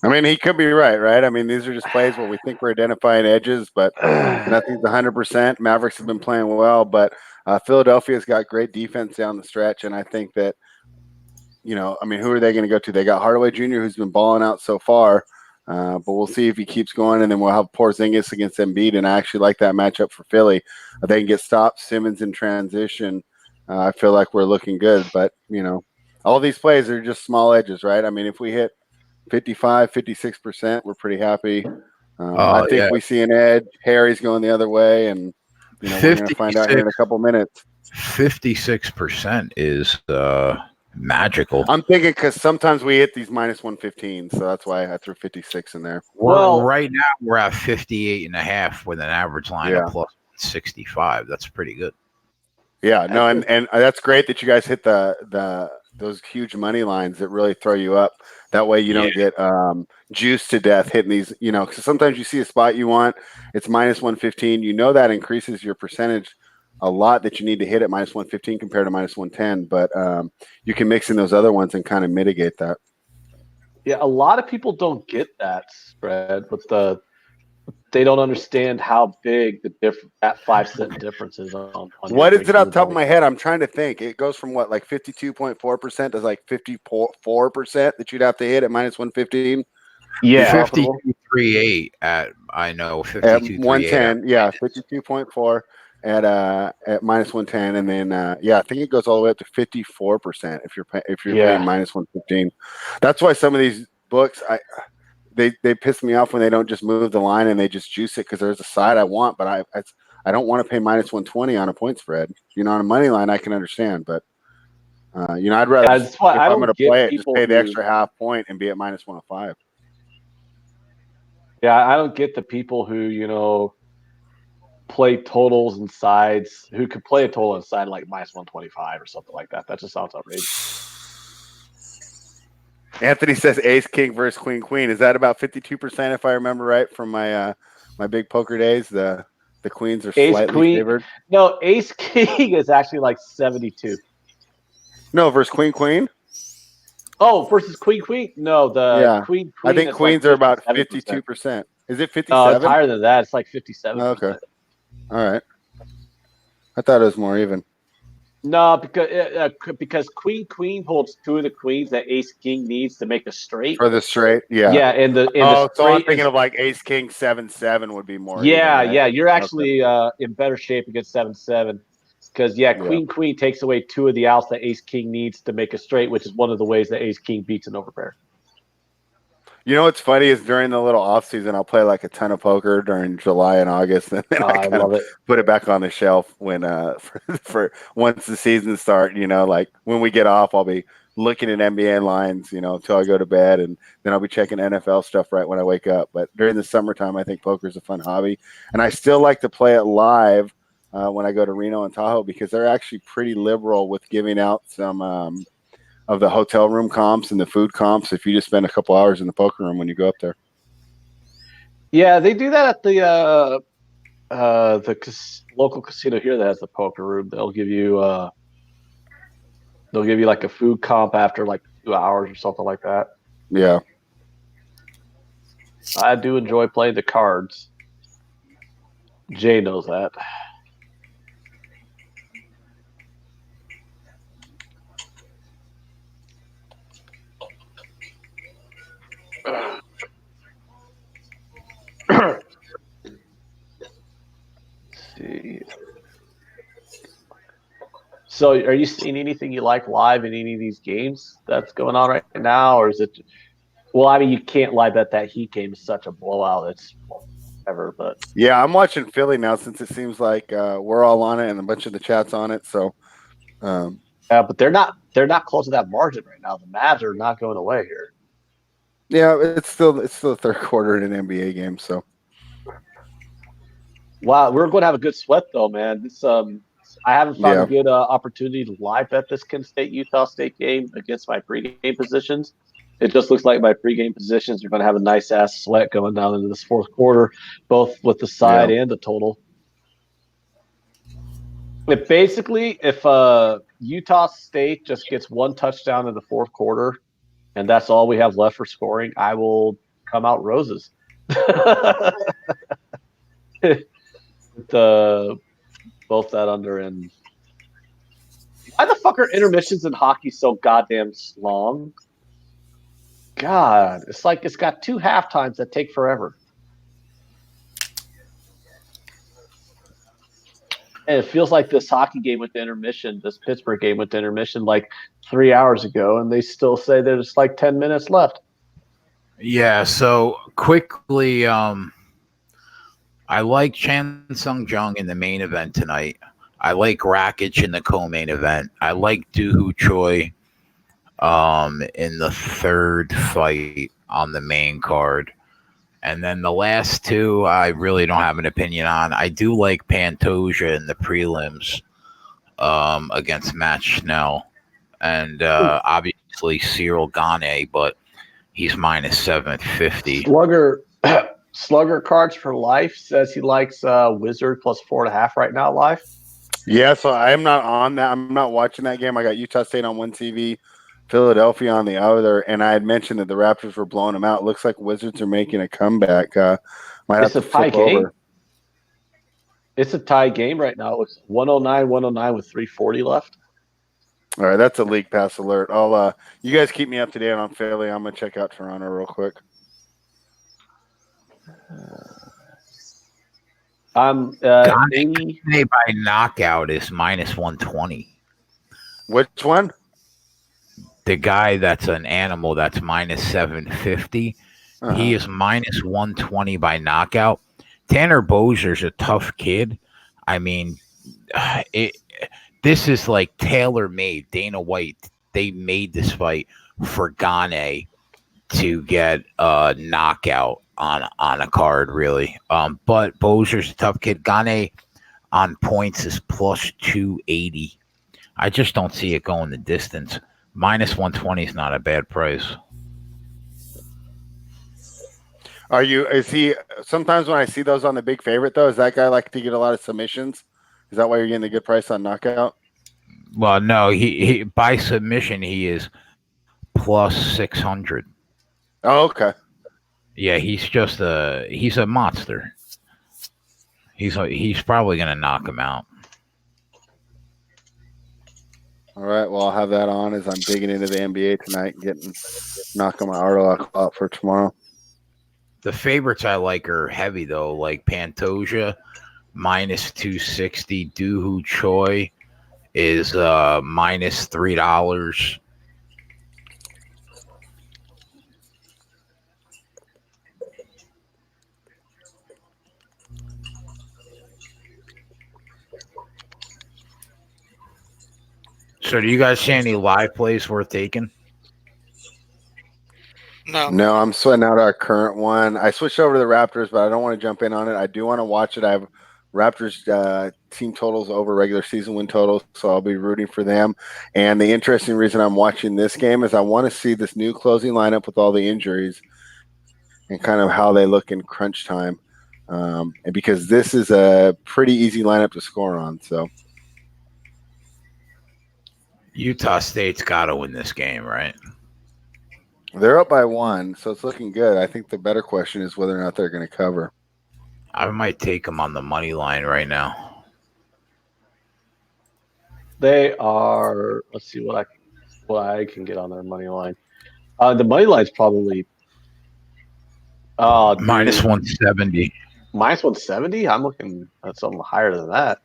C: I mean, he could be right? I mean, these are just plays where we think we're identifying edges, but nothing's 100%. Mavericks have been playing well, but Philadelphia's got great defense down the stretch, and I think that, I mean, who are they going to go to? They got Hardaway Jr., who's been balling out so far, but we'll see if he keeps going, and then we'll have Porzingis against Embiid, and I actually like that matchup for Philly. They can get stopped, Simmons in transition. I feel like we're looking good, but, all these plays are just small edges, right? I mean, if we hit 55, 56%, we're pretty happy. I think we see an edge. Harry's going the other way, and we're going to find out here in a couple minutes.
A: 56% is magical.
C: I'm thinking because sometimes we hit these minus 115, so that's why I threw 56 in there.
A: Well, right now we're at 58.5 with an average line of plus 65. That's pretty good.
C: Yeah, no, and that's great that you guys hit those huge money lines that really throw you up. That way you don't get juiced to death hitting these, because sometimes you see a spot you want, it's minus 115. That increases your percentage a lot that you need to hit at minus 115 compared to minus 110. But you can mix in those other ones and kind of mitigate that.
B: Yeah, a lot of people don't get that spread, but they don't understand how big that 5-cent difference is on
C: what is it off the top of my head? I'm trying to think. It goes from what, like 52.4% to like 54% that you'd have to hit at minus 115.
B: Yeah,
A: 52.38 at
C: 110. Yeah, 52.4 at minus 110, and then I think it goes all the way up to 54% if you're paying minus 115. That's why some of these books They piss me off when they don't just move the line and they just juice it because there's a side I want, but I don't want to pay minus 120 on a point spread. On a money line I can understand, but I'd rather if I'm going to play it, just pay the extra half point and be at minus 105.
B: Yeah, I don't get the people who play totals and sides who could play a total inside like minus 125 or something like that. That just sounds outrageous.
C: Anthony says ace king versus queen queen. Is that about 52% if I remember right from my my big poker days? The queens are slightly favored.
B: No, ace king is actually like 72.
C: No, versus queen queen.
B: Oh, versus queen queen. No, queen.
C: I think queens are about 52%. Is it 57?
B: No, it's higher than that. It's like 57%.
C: Okay. All right. I thought it was more even.
B: No, because queen holds 2 of the queens that ace king needs to make a straight.
C: For the straight, yeah.
B: Yeah, and the
C: so I'm thinking of like ace king 7-7 would be more.
B: Yeah,
C: even, right?
B: You're actually in better shape against 7-7 because queen takes away 2 of the outs that ace king needs to make a straight, which is one of the ways that ace king beats an overpair.
C: What's funny is during the little off season, I'll play like a ton of poker during July and August, and then I love it. Put it back on the shelf when for once the season start. Like when we get off, I'll be looking at NBA lines, until I go to bed, and then I'll be checking NFL stuff right when I wake up. But during the summertime, I think poker is a fun hobby, and I still like to play it live when I go to Reno and Tahoe because they're actually pretty liberal with giving out some. Of the hotel room comps and the food comps if you just spend a couple hours in the poker room when you go up there.
B: Yeah, they do that at the local casino here that has the poker room. They'll give you like a food comp after like 2 hours or something like that.
C: Yeah.
B: I do enjoy playing the cards. Jay knows that. So, are you seeing anything you like live in any of these games that's going on right now, or is it? Well, I mean, you can't lie that Heat game is such a blowout. It's ever, but
C: yeah, I'm watching Philly now since it seems like we're all on it and a bunch of the chats on it. So,
B: but they're not close to that margin right now. The Mavs are not going away here.
C: yeah, it's still the third quarter in an NBA game. So,
B: wow, we're going to have a good sweat though, man. This I haven't found a good opportunity to live bet this Kent State Utah State game against my pregame positions. It just looks like my pregame positions are going to have a nice ass sweat going down into this fourth quarter, both with the side and the total. If Utah State just gets one touchdown in the fourth quarter, and that's all we have left for scoring, I will come out roses. Both that under and why the fuck are intermissions in hockey so goddamn long? God, it's like it's got 2 halftimes that take forever. And it feels like this hockey game with the intermission, this Pittsburgh game with the intermission, like 3 hours ago, and they still say there's like 10 minutes left.
A: Yeah, so quickly, I like Chan Sung Jung in the main event tonight. I like Rakic in the co-main event. I like Doohoo Choi in the third fight on the main card. And then the last two, I really don't have an opinion on. I do like Pantoja in the prelims against Matt Schnell. And obviously Cyril Gane, but he's minus 750.
B: Slugger Cards for Life says he likes Wizard plus 4.5 right now live.
C: Yeah, so I'm not on that. I'm not watching that game. I got Utah State on one TV, Philadelphia on the other, and I had mentioned that the Raptors were blowing them out. Looks like Wizards are making a comeback. Might have to flip over.
B: It's a tie game right now. It's 109 with 3:40 left.
C: All right, that's a league pass alert. I'll you guys keep me up to date on Philly. I'm gonna check out Toronto real quick.
A: Gane by knockout is minus 120.
C: Which one?
A: The guy that's an animal that's minus 750. He is minus 120 by knockout. Tanner Bozier's a tough kid. I mean, this is like tailor-made. Dana White, they made this fight for Gane to get a knockout on a card, really. But Bozier's a tough kid. Gane on points is plus 280. I just don't see it going the distance. Minus 120 is not a bad price.
C: Is he sometimes when I see those on the big favorite though, is that guy like to get a lot of submissions? Is that why you're getting a good price on knockout?
A: Well, no, he by submission he is plus 600.
C: Oh, okay.
A: Yeah, he's a monster. He's probably gonna knock him out.
C: All right, well I'll have that on as I'm digging into the NBA tonight and knocking my article out for tomorrow.
A: The favorites I like are heavy though, like Pantoja minus 260. Doohoo Choi is minus $3. So do you guys see any live plays worth taking?
C: No, I'm sweating out our current one. I switched over to the Raptors, but I don't want to jump in on it. I do want to watch it. I have Raptors team totals over regular season win totals, so I'll be rooting for them. And the interesting reason I'm watching this game is I want to see this new closing lineup with all the injuries and kind of how they look in crunch time. And because this is a pretty easy lineup to score on, so.
A: Utah State's got to win this game, right?
C: They're up by 1, so it's looking good. I think the better question is whether or not they're going to cover.
A: I might take them on the money line right now.
B: They are. Let's see what I can get on their money line. The money line's probably
A: minus 170.
B: Minus 170? I'm looking at something higher than that.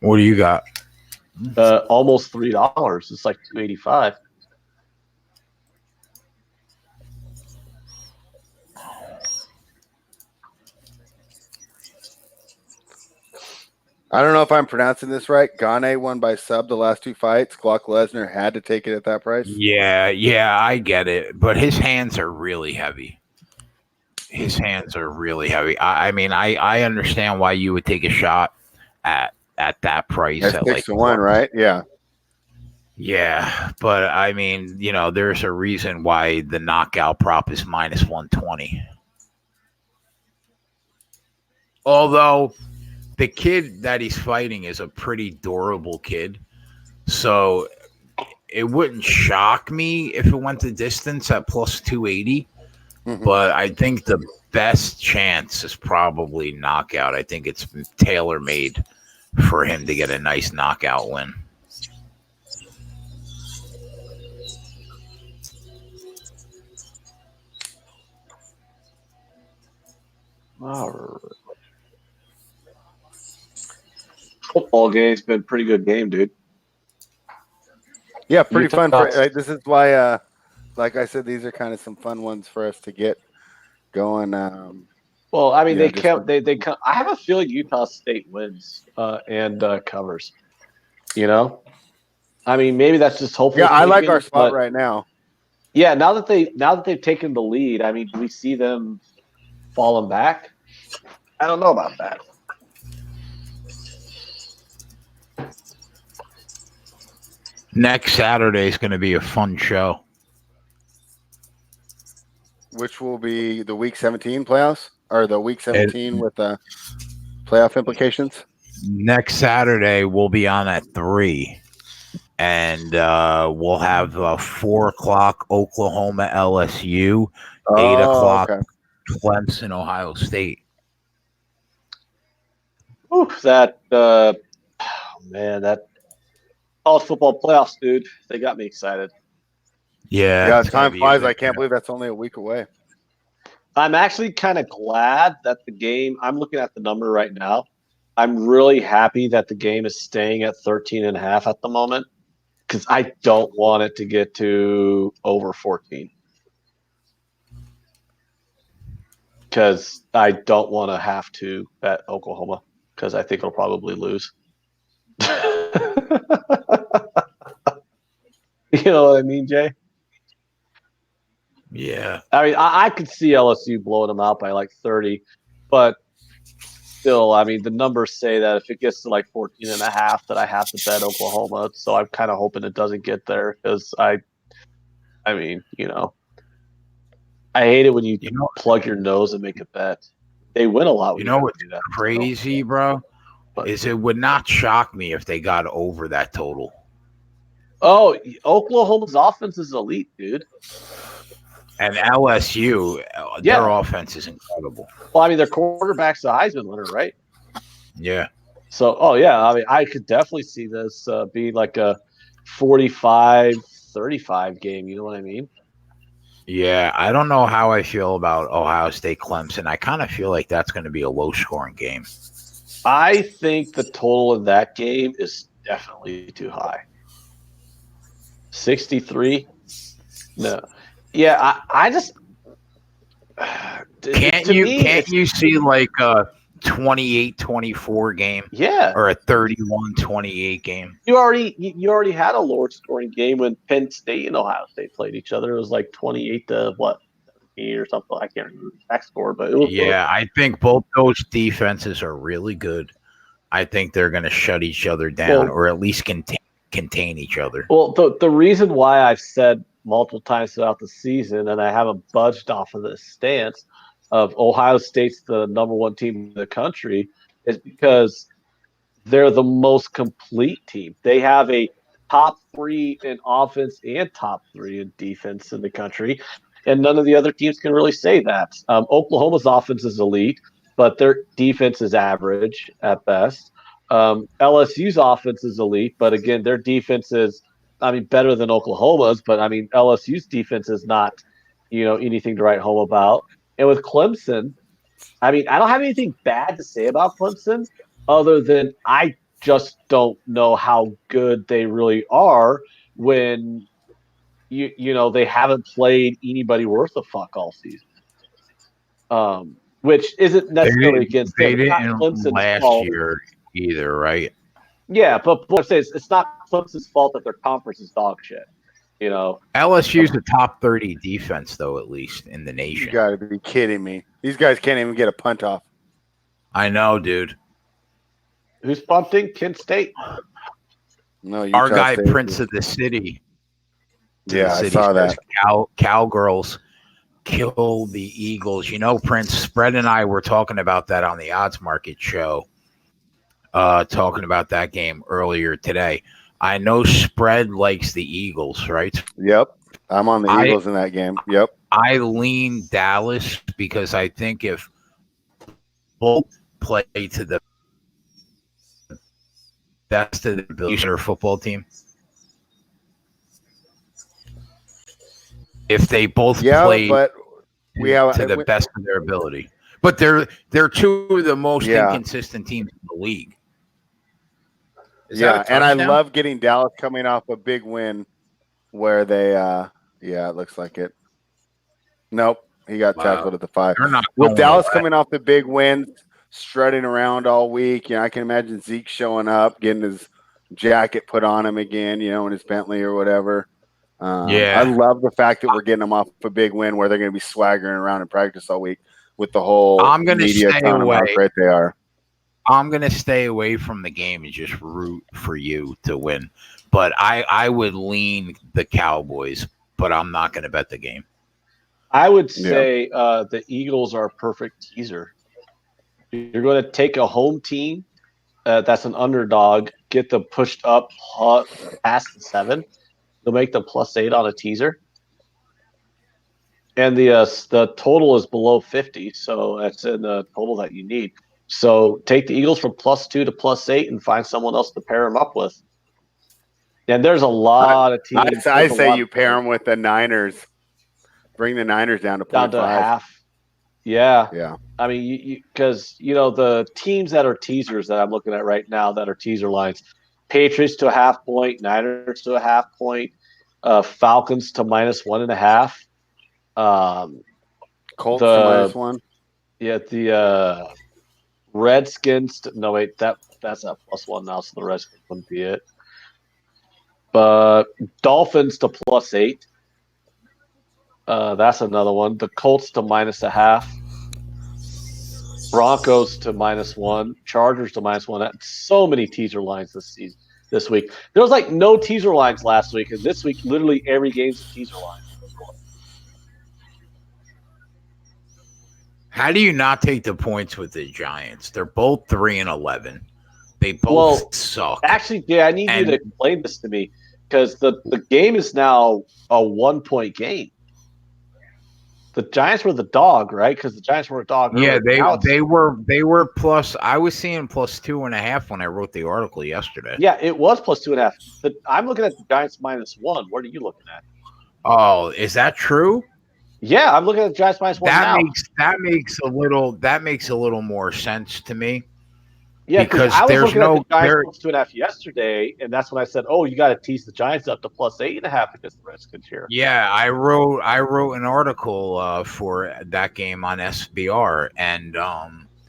A: What do you got?
B: Almost $3. It's like $2.85.
C: I don't know if I'm pronouncing this right. Gane won by sub the last 2 fights. Glock Lesnar had to take it at that price.
A: Yeah, I get it, but his hands are really heavy. I mean, I understand why you would take a shot at that price
C: That's
A: at
C: 6-1, right? Yeah.
A: Yeah, but I mean, there's a reason why the knockout prop is minus 120. Although the kid that he's fighting is a pretty durable kid, so it wouldn't shock me if it went the distance at plus 280.
C: Mm-hmm.
A: But I think the best chance is probably knockout. I think it's tailor made for him to get a nice knockout win.
B: All right. Football game's been a pretty good game, dude.
C: Yeah, pretty fun. This is why, like I said, these are kind of some fun ones for us to get going.
B: Well, I mean, they I have a feeling Utah State wins and covers. I mean, maybe that's just hopeful.
C: Yeah, I like our spot right now.
B: Yeah, now that they've taken the lead, I mean, do we see them falling back? I don't know about that.
A: Next Saturday is going to be a fun show.
C: Which will be the Week 17 playoffs? Or the Week 17 with the playoff implications?
A: Next Saturday, we'll be on at 3. And we'll have 4 o'clock Oklahoma LSU, 8 o'clock Clemson Ohio State.
B: Ooh, that college football playoffs, dude. They got me excited.
C: Yeah, time flies. I can't believe that's only a week away.
B: I'm actually kind of glad that the game, I'm looking at the number right now. I'm really happy that the game is staying at 13.5 at the moment because I don't want it to get to over 14. Because I don't want to have to bet Oklahoma because I think it'll probably lose. You know what I mean, Jay?
A: Yeah.
B: I mean, I could see LSU blowing them out by like 30, but still, I mean, the numbers say that if it gets to like 14.5, that I have to bet Oklahoma. So I'm kind of hoping it doesn't get there because I mean, I hate it when you plug your nose and make a bet. They win a lot.
A: You know what's crazy, bro? Is it would not shock me if they got over that total.
B: Oh, Oklahoma's offense is elite, dude.
A: And LSU, their offense is incredible.
B: Well, I mean, their quarterback's a Heisman winner, right?
A: Yeah.
B: So, I mean, I could definitely see this being like a 45-35 game. You know what I mean?
A: Yeah, I don't know how I feel about Ohio State Clemson. I kind of feel like that's going to be a low-scoring game.
B: I think the total in that game is definitely too high. 63? No. Yeah, I just
A: can't you see like a 28-24 game?
B: Yeah.
A: Or a 31-28 game.
B: You already had a lower scoring game when Penn State and Ohio State played each other. It was like 28 to what? 17 or something. I can't remember the exact score, but it was
A: I think both those defenses are really good. I think they're going to shut each other down or at least contain each other.
B: Well, the reason why I've said multiple times throughout the season, and I haven't budged off of this stance of Ohio State's the number one team in the country, is because they're the most complete team. They have a top 3 in offense and top 3 in defense in the country, and none of the other teams can really say that. Oklahoma's offense is elite, but their defense is average at best. LSU's offense is elite, but again, their defense is, I mean, better than Oklahoma's, but I mean, LSU's defense is not, anything to write home about. And with Clemson, I mean, I don't have anything bad to say about Clemson other than I just don't know how good they really are when you know they haven't played anybody worth a fuck all season. Which isn't necessarily against them.
A: They
B: It's not
A: didn't
B: Clemson's
A: last
B: fault
A: year either, right?
B: Yeah, but what I'm saying is it's not Clemson's fault that their conference is dog shit. You know,
A: LSU's a top 30 defense, though, at least in the
C: You
A: nation.
C: got to be kidding me. These guys can't even get a punt off.
A: I know, dude.
B: who's punting? Kent State.
C: No,
A: Our
C: Utah
A: guy,
C: State
A: Prince
C: is-
A: of the City.
C: Yeah, I saw
A: says,
C: that.
A: Cowgirls kill the Eagles. You know, Prince, Spread and I were talking about that on the Odds Market show, talking about that game earlier today. I know Spread likes the Eagles, right?
C: Yep. I'm on the Eagles in that game. Yep.
A: I lean Dallas because I think if both play to the best of the ability their football team, if they both play
C: but we have
A: to the best of their ability, but they're two of the most inconsistent teams in the league.
C: And I love getting Dallas coming off a big win where they it looks like it. Nope, he got tackled at the 5. With Dallas coming off the big win, strutting around all week, I can imagine Zeke showing up, getting his jacket put on him again, in his Bentley or whatever. I love the fact that we're getting them off a big win where they're going to be swaggering around in practice all week with the whole media telling them how great they are.
A: I'm going to stay away from the game and just root for you to win. But I would lean the Cowboys, but I'm not going to bet the game.
B: I would say the Eagles are a perfect teaser. You're going to take a home team that's an underdog, get them pushed up past the 7. They'll make them +8 on a teaser. And the total is below 50, so that's in the total that you need. So take the Eagles from +2 to +8 and find someone else to pair them up with. And there's a lot of teams.
C: I say you pair them with the Niners. Bring the Niners down to 0.5.
B: Down to half. Yeah.
C: Yeah.
B: I mean, because, the teams that are teasers that I'm looking at right now that are teaser lines, Patriots to a half point, Niners to a half point, Falcons to -1.5.
C: Colts to -1.
B: Yeah, the Redskins. No, wait, that's a +1 now, so the Redskins wouldn't be it. But Dolphins to +8. That's another one. The Colts to -0.5. Broncos to -1. Chargers to -1. That's so many teaser lines this week. There was like no teaser lines last week, and this week, literally every game's a teaser line.
A: How do you not take the points with the Giants? They're both 3-11. They both suck.
B: Actually, I need you to explain this to me because the game is now a 1-point game. The Giants were the dog, right? Because the Giants were a dog.
A: Yeah, they were plus. I was seeing +2.5 when I wrote the article yesterday.
B: Yeah, it was +2.5. But I'm looking at the Giants -1. What are you looking at?
A: Oh, is that true?
B: Yeah, I'm looking at the Giants -1 now.
A: That makes a little more sense to me.
B: Yeah, because I was looking at the Giants +2.5 yesterday, and that's when I said, "Oh, you got to tease the Giants up to +8.5 against the Redskins here."
A: Yeah, I wrote an article for that game on SBR, and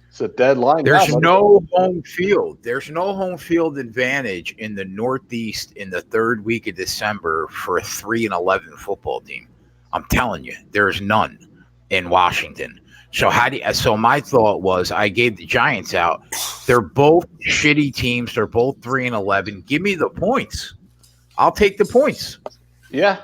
B: it's a deadline.
A: There's no home field. There's no home field advantage in the Northeast in the 3rd week of December for a 3-11 football team. I'm telling you, there's none in Washington. So my thought was I gave the Giants out. They're both shitty teams. They're both 3-11. Give me the points. I'll take the points.
B: Yeah.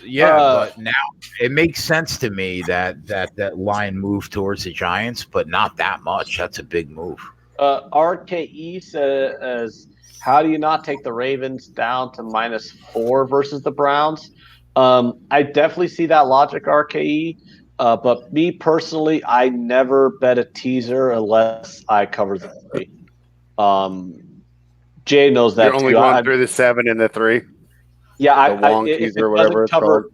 A: Yeah, but now it makes sense to me that line moved towards the Giants, but not that much. That's a big move.
B: RKE says, how do you not take the Ravens down to -4 versus the Browns? I definitely see that logic, RKE. But me personally, I never bet a teaser unless I cover the 3. Jay knows that.
C: You're only going through the 7 and the 3.
B: Yeah,
C: the long teaser, whatever it's called.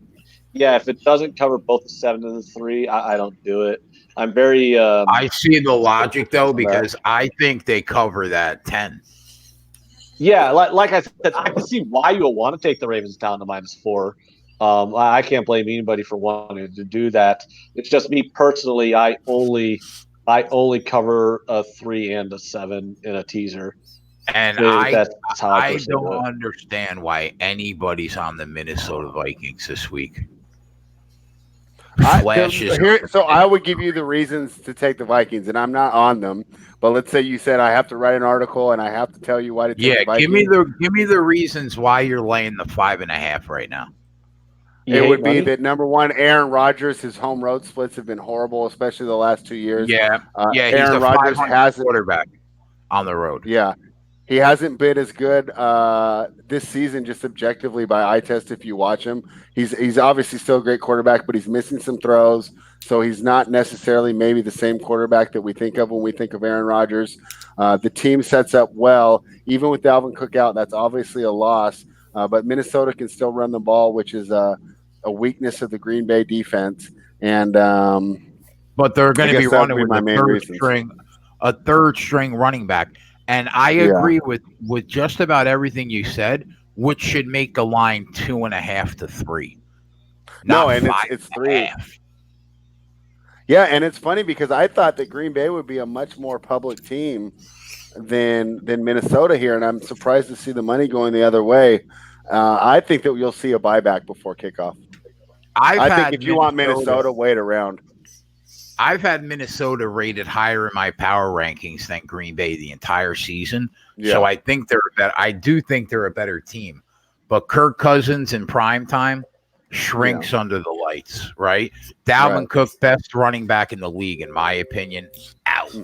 B: Yeah, if it doesn't cover both the 7 and the 3, I don't do it. I'm very.
A: I see the logic though because I think they cover that 10.
B: Yeah, like I said, I can see why you would want to take the Ravens down to -4. I can't blame anybody for wanting to do that. It's just me personally. I only cover a 3 and a 7 in a teaser.
A: And
B: That's how I personally
A: don't
B: do it.
A: understand why anybody's on the Minnesota Vikings this week.
C: So I would give you the reasons to take the Vikings, and I'm not on them. But let's say you said I have to write an article and I have to tell you why to take the Vikings.
A: Give me the reasons why you're laying the 5.5 right now.
C: It would be that number one, Aaron Rodgers, his home road splits have been horrible, especially the last 2 years.
A: Yeah,
C: Aaron Rodgers hasn't
A: quarterback on the road.
C: Yeah, he hasn't been as good this season, just objectively by eye test. If you watch him, he's obviously still a great quarterback, but he's missing some throws, so he's not necessarily maybe the same quarterback that we think of when we think of Aaron Rodgers. The team sets up well, even with Dalvin Cook out. That's obviously a loss, but Minnesota can still run the ball, which is a weakness of the Green Bay defense. And
A: but they're going to be running with a third string running back. And I agree with just about everything you said, which should make the line 2.5 to 3.
C: It's 3. Yeah, and it's funny because I thought that Green Bay would be a much more public team than Minnesota here, and I'm surprised to see the money going the other way. I think that you'll see a buyback before kickoff. I think if you want Minnesota, wait around.
A: I've had Minnesota rated higher in my power rankings than Green Bay the entire season. Yeah. So I think I do think they're a better team. But Kirk Cousins in prime time shrinks under the lights, right? Dalvin Cook, best running back in the league, in my opinion, out.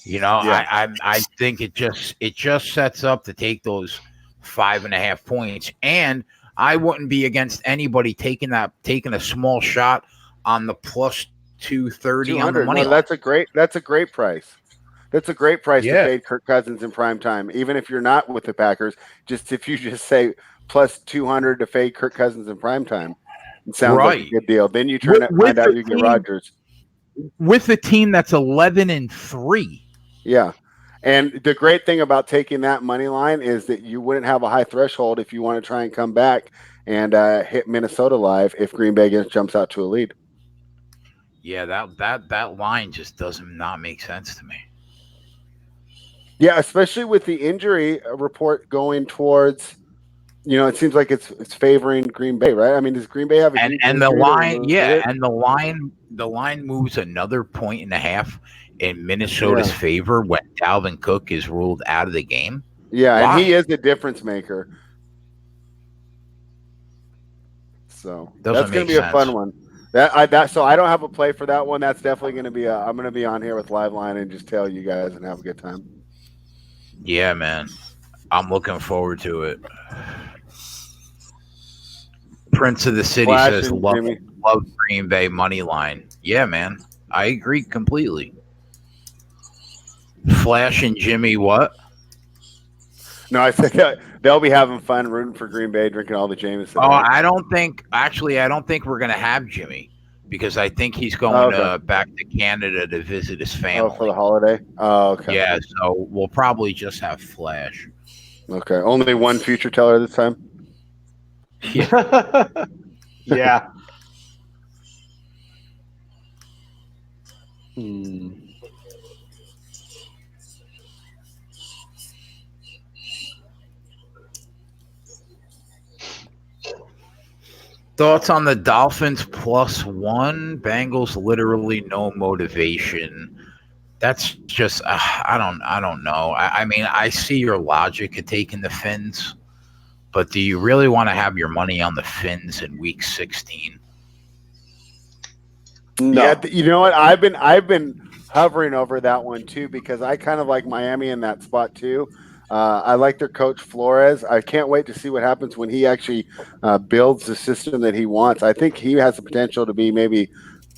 A: You know, I think it just sets up to take those 5.5 points. And I wouldn't be against anybody taking a small shot on the plus 230 on the money.
C: No, that's a great price. That's a great price to fade Kirk Cousins in prime time. Even if you're not with the Packers, if you just say plus 200 to fade Kirk Cousins in prime time, it sounds like a good deal. Then you find out you get Rodgers
A: with a team that's 11-3.
C: Yeah. And the great thing about taking that money line is that you wouldn't have a high threshold if you want to try and come back and hit Minnesota live if Green Bay jumps out to a lead.
A: Yeah, that line just does not make sense to me.
C: Yeah, especially with the injury report going towards, it seems like it's favoring Green Bay, right? I mean, does Green Bay have
A: and the line? Yeah, and the line moves another 1.5 in Minnesota's favor when Dalvin Cook is ruled out of the game.
C: Yeah, and he is the difference maker. So that's going to be a fun one. So I don't have a play for that one. That's definitely going to be I'm going to be on here with Liveline and just tell you guys and have a good time.
A: Yeah, man. I'm looking forward to it. Prince of the City says love Green Bay money line. Yeah, man. I agree completely. Flash and Jimmy, what?
C: No, I said they'll be having fun rooting for Green Bay, drinking all the Jameson.
A: Oh, I don't think we're going to have Jimmy because I think he's going back to Canada to visit his family.
C: Oh, for the holiday? Oh, okay.
A: Yeah, so we'll probably just have Flash.
C: Okay. Only one future teller this time?
B: Yeah. Yeah.
A: Thoughts on the Dolphins +1? Bengals literally no motivation. That's just I don't know. I mean, I see your logic of taking the Fins, but do you really want to have your money on the Fins in Week 16?
C: No. Yeah, you know what? I've been hovering over that one too because I kind of like Miami in that spot too. I like their coach Flores. I can't wait to see what happens when he actually builds the system that he wants. I think he has the potential to be maybe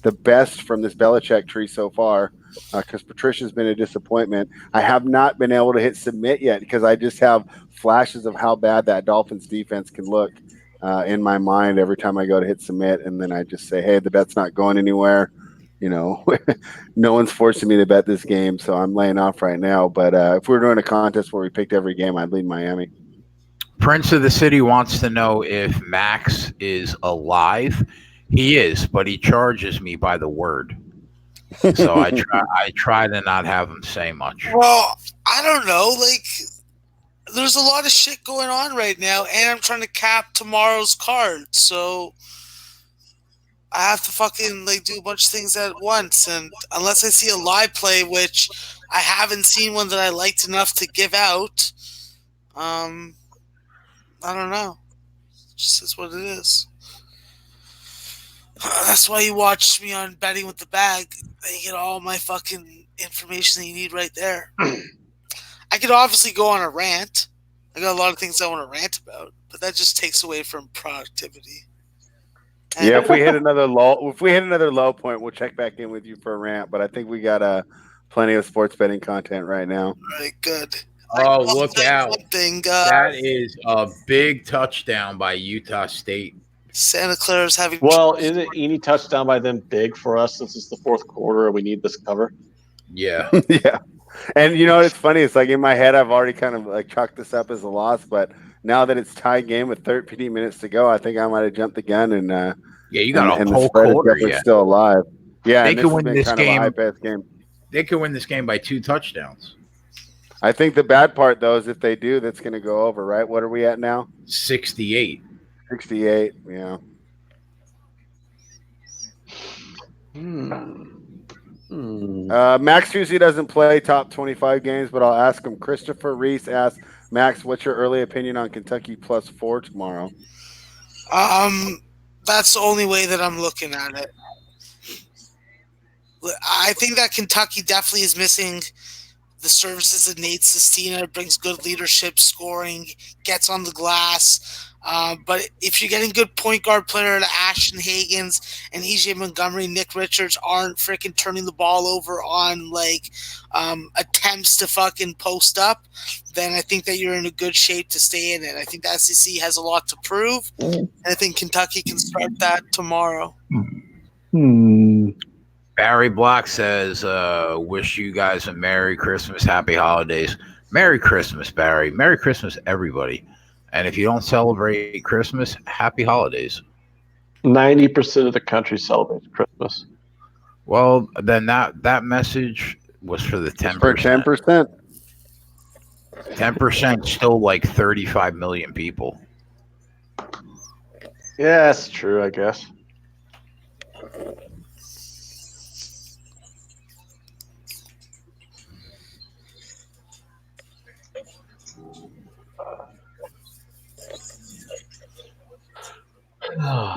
C: the best from this Belichick tree so far because Patricia's been a disappointment. I have not been able to hit submit yet because I just have flashes of how bad that Dolphins defense can look in my mind every time I go to hit submit. And then I just say, hey, the bet's not going anywhere. no one's forcing me to bet this game, so I'm laying off right now. But if we were doing a contest where we picked every game, I'd lead Miami.
A: Prince of the City wants to know if Max is alive. He is, but he charges me by the word. So I try to not have him say much.
D: Well, I don't know. Like, there's a lot of shit going on right now, and I'm trying to cap tomorrow's card. So I have to fucking do a bunch of things at once. And unless I see a live play, which I haven't seen one that I liked enough to give out, I don't know. It just is what it is. That's why you watch me on Betting with the Bag. You get all my fucking information that you need right there. I could obviously go on a rant. I got a lot of things I want to rant about, but that just takes away from productivity.
C: And if we hit another low point, we'll check back in with you for a rant. But I think we got plenty of sports betting content right now.
D: All right, good.
A: Oh, look out! That is a big touchdown by Utah State.
D: Santa Clara's having.
B: Well, isn't any touchdown by them big for us since it's the fourth quarter and we need this cover?
A: Yeah.
C: Yeah. And it's funny. It's like in my head, I've already kind of chalked this up as a loss. But now that it's tied game with 13 minutes to go, I think I might have jumped the gun. And
A: you got a whole
C: the
A: quarter
C: yet. Still alive. Yeah,
A: they could win this game.
C: Game.
A: They could win this game by 2 touchdowns.
C: I think the bad part, though, is if they do, that's going to go over, right? What are we at now?
A: 68.
C: 68, yeah. Max usually doesn't play top 25 games, but I'll ask him. Christopher Reese asked, Max, what's your early opinion on Kentucky +4 tomorrow?
D: That's the only way that I'm looking at it. I think that Kentucky definitely is missing the services of Nate Sestina. Brings good leadership, scoring, gets on the glass. But if you're getting good point guard player to Ashton Hagans and EJ Montgomery, Nick Richards aren't freaking turning the ball over on attempts to fucking post up, then I think that you're in a good shape to stay in it. I think the SEC has a lot to prove, and I think Kentucky can start that tomorrow.
A: Barry Black says, wish you guys a Merry Christmas, Happy Holidays. Merry Christmas, Barry. Merry Christmas, everybody. And if you don't celebrate Christmas, Happy Holidays.
B: 90% of the country celebrates Christmas.
A: Well, then that message was for the 10%.
C: For 10%?
A: 10% still like 35 million people.
B: Yeah, that's true, I guess.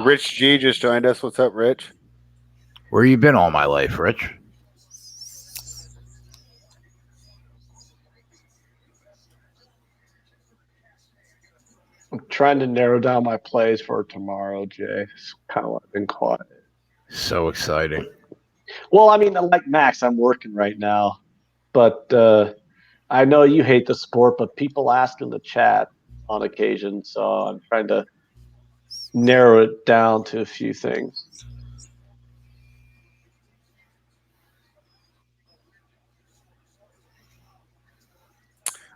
C: Rich G just joined us. What's up, Rich?
A: Where you been all my life, Rich?
B: I'm trying to narrow down my plays for tomorrow, Jay. It's kind of why I've been quiet.
A: So exciting.
B: Well, I mean, like Max, I'm working right now. But I know you hate the sport, but people ask in the chat on occasion. So I'm trying to narrow it down to a few things.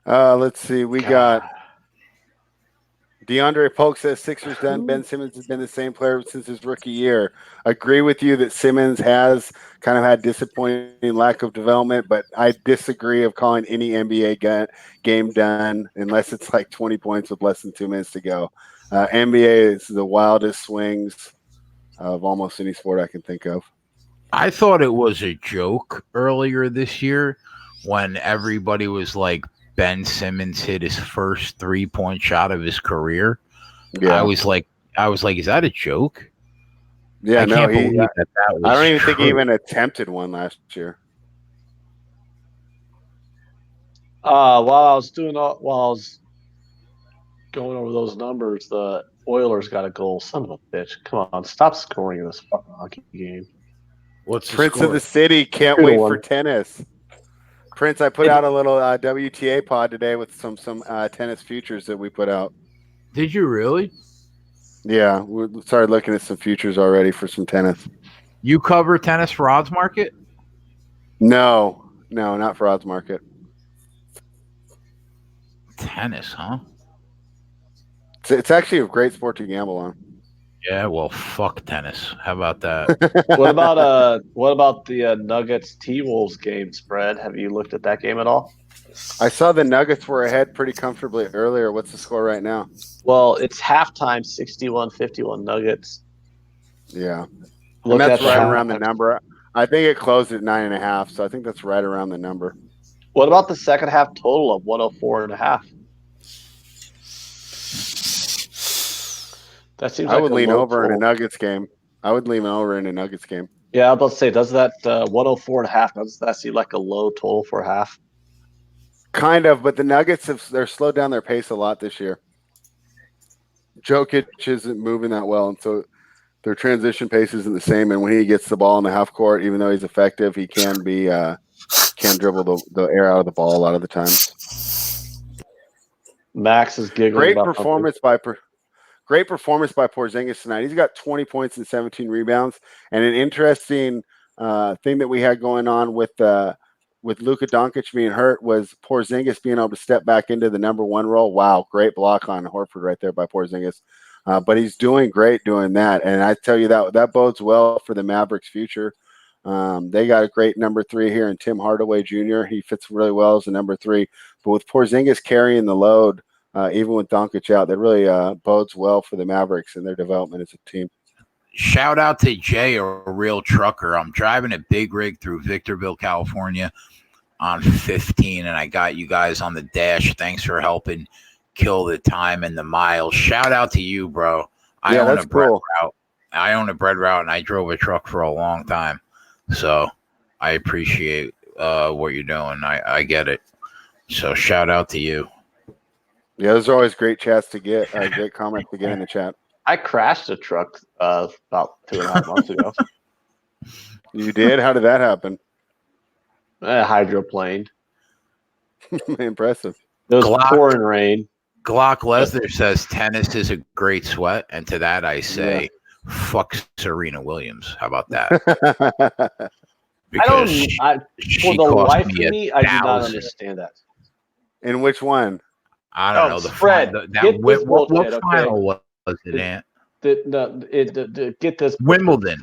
C: Let's see. We got DeAndre Polk says Sixers done. Ben Simmons has been the same player since his rookie year. Agree with you that Simmons has kind of had disappointing lack of development, but I disagree of calling any NBA game done unless it's like 20 points with less than 2 minutes to go. NBA is the wildest swings of almost any sport I can think of.
A: I thought it was a joke earlier this year when everybody was like, Ben Simmons hit his first 3-point shot of his career. Yeah. I was like, is that a joke?
C: Yeah,
A: I can't believe that was
C: I don't even
A: true.
C: think he even attempted one last year.
B: While I was going over those numbers, the Oilers got a goal. Son of a bitch! Come on, stop scoring in this fucking hockey game.
A: What's the
C: Prince
A: score?
C: of the City can't
B: 2-1.
C: wait for tennis. Prince, I put out a little WTA pod today with some tennis futures that we put out.
A: Did you really?
C: Yeah, we started looking at some futures already for some tennis.
A: You cover tennis for odds market?
C: No, not for odds market.
A: Tennis, huh?
C: It's actually a great sport to gamble on.
A: Yeah, well, fuck tennis. How about that?
B: What about the Nuggets T-Wolves game spread? Have you looked at that game at all?
C: I saw the Nuggets were ahead pretty comfortably earlier. What's the score right now?
B: Well, it's halftime, 61-51 Nuggets.
C: Yeah.
B: Look
C: And that's
B: at
C: right around the number. I think it closed at 9.5, so I think that's right around the number.
B: What about the second half total of 104.5? That seems
C: I
B: like
C: would
B: a
C: lean
B: low
C: over in a
B: total.
C: Nuggets game. I would lean over in a Nuggets game.
B: Yeah, I was about to say, does that 104.5, does that seem like a low total for a half?
C: Kind of, but the Nuggets they're slowed down their pace a lot this year. Jokic isn't moving that well, and so their transition pace isn't the same. And when he gets the ball in the half court, even though he's effective, he can dribble the air out of the ball a lot of the times.
B: Max is giggling about
C: Great performance by Porzingis tonight. He's got 20 points and 17 rebounds. And an interesting thing that we had going on with Luka Doncic being hurt was Porzingis being able to step back into the number one role. Wow, great block on Horford right there by Porzingis. But he's doing great doing that. And I tell you that bodes well for the Mavericks' future. They got a great number 3 here in Tim Hardaway Jr. He fits really well as a number 3. But with Porzingis carrying the load, even with Doncic out, that really bodes well for the Mavericks and their development as a team.
A: Shout out to Jay, a real trucker. I'm driving a big rig through Victorville, California on 15, and I got you guys on the dash. Thanks for helping kill the time and the miles. Shout out to you, bro. I own a bread route. I own a bread route, and I drove a truck for a long time. So I appreciate what you're doing. I get it. So shout out to you.
C: Yeah, those are always great chats to get, great comments to get in the chat.
B: I crashed a truck about 2.5 months ago.
C: You did? How did that happen?
B: Hydroplaned.
C: Impressive.
B: It was pouring rain.
A: Glock Lesnar says tennis is a great sweat, and to that I say, fuck Serena Williams. How about that? Because
B: for the life of me, I do not understand that.
C: In which one?
A: I don't know. The
B: spread.
A: What final was it, Ant?
B: Get this.
A: Wimbledon.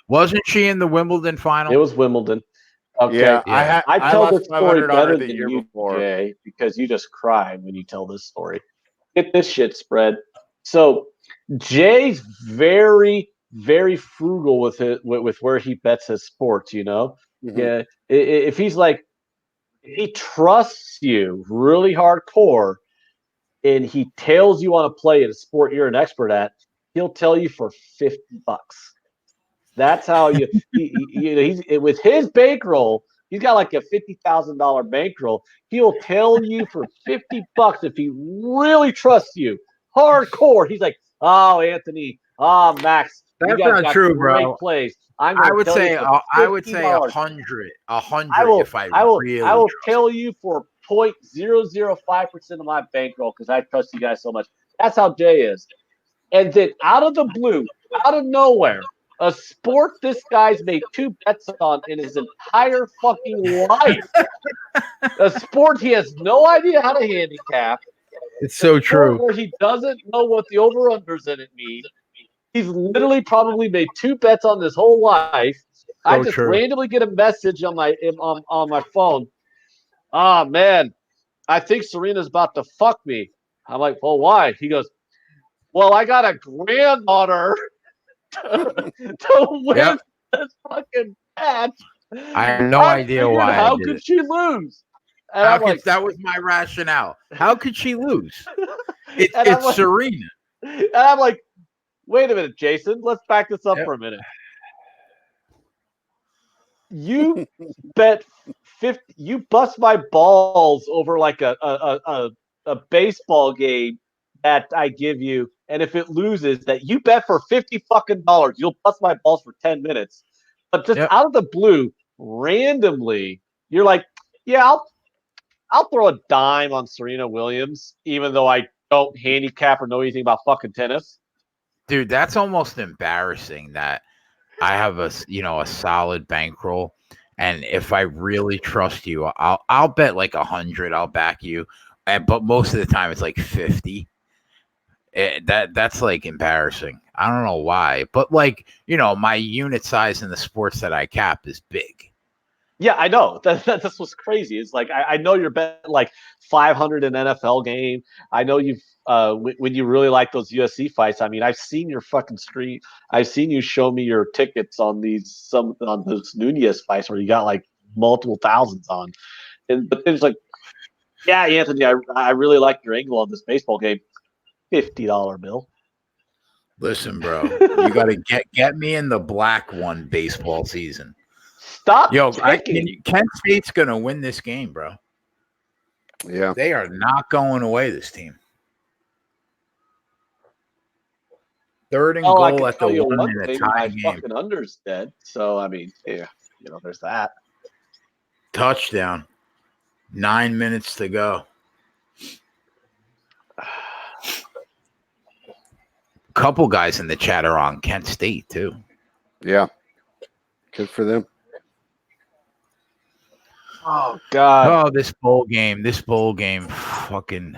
A: Wasn't she in the Wimbledon final?
B: It was Wimbledon. Okay.
C: Yeah,
B: I tell this story better than
C: you,
B: before. Jay, because you just cry when you tell this story. Get this shit spread. So Jay's very, very frugal with it, with where he bets his sports. You know, yeah. If he's like, he trusts you really hardcore, and he tells you on a play in a sport you're an expert at, he'll tell you for $50. That's how he's with his bankroll. He's got like a $50,000 bankroll. He'll tell you for $50 if he really trusts you, hardcore. He's like, "Oh, Anthony, Max,
A: that's not true, bro.
B: Plays.
A: I would say 100. If I will
B: tell you for 0.005% of my bankroll because I trust you guys so much. That's how Jay is. And then out of the blue, out of nowhere, a sport this guy's made 2 bets on in his entire fucking life. A sport he has no idea how to handicap.
A: It's so true.
B: Where he doesn't know what the over-unders in it mean. He's literally probably made 2 bets on this whole life. I just randomly get a message on my phone. Man, I think Serena's about to fuck me. I'm like, well, why? He goes, well, I got a granddaughter to win this fucking match.
A: I have no idea why.
B: How could she lose?
A: And that was my rationale. How could she lose? It's Serena.
B: And I'm like, wait a minute, Jason. Let's back this up for a minute. You bet 50. You bust my balls over like a baseball game that I give you, and if it loses, that you bet for $50 fucking dollars, you'll bust my balls for 10 minutes. But just out of the blue, randomly, you're like, yeah, I'll throw a dime on Serena Williams, even though I don't handicap or know anything about fucking tennis.
A: Dude, that's almost embarrassing that I have a solid bankroll, and if I really trust you, I'll bet like 100. I'll back you, but most of the time it's like 50. That's like embarrassing. I don't know why, but like my unit size in the sports that I cap is big.
B: Yeah, I know. That's what's crazy. It's like I know you're betting like 500 an NFL game. I know you've when you really like those UFC fights. I mean, I've seen your fucking stream. I've seen you show me your tickets on those Nunez fights where you got like multiple thousands on. But it's like, yeah, Anthony, I really like your angle on this baseball game. $50 bill.
A: Listen, bro, you got to get me in the black one baseball season.
B: Stop.
A: Kent State's gonna win this game, bro.
C: Yeah,
A: they are not going away. This team. 3rd and goal at the 1 in a tie game.
B: Fucking under's dead. So I mean, yeah, there's that.
A: Touchdown. 9 minutes to go. Couple guys in the chat are on Kent State too.
C: Yeah, good for them.
B: Oh God!
A: Oh, this bowl game, fucking.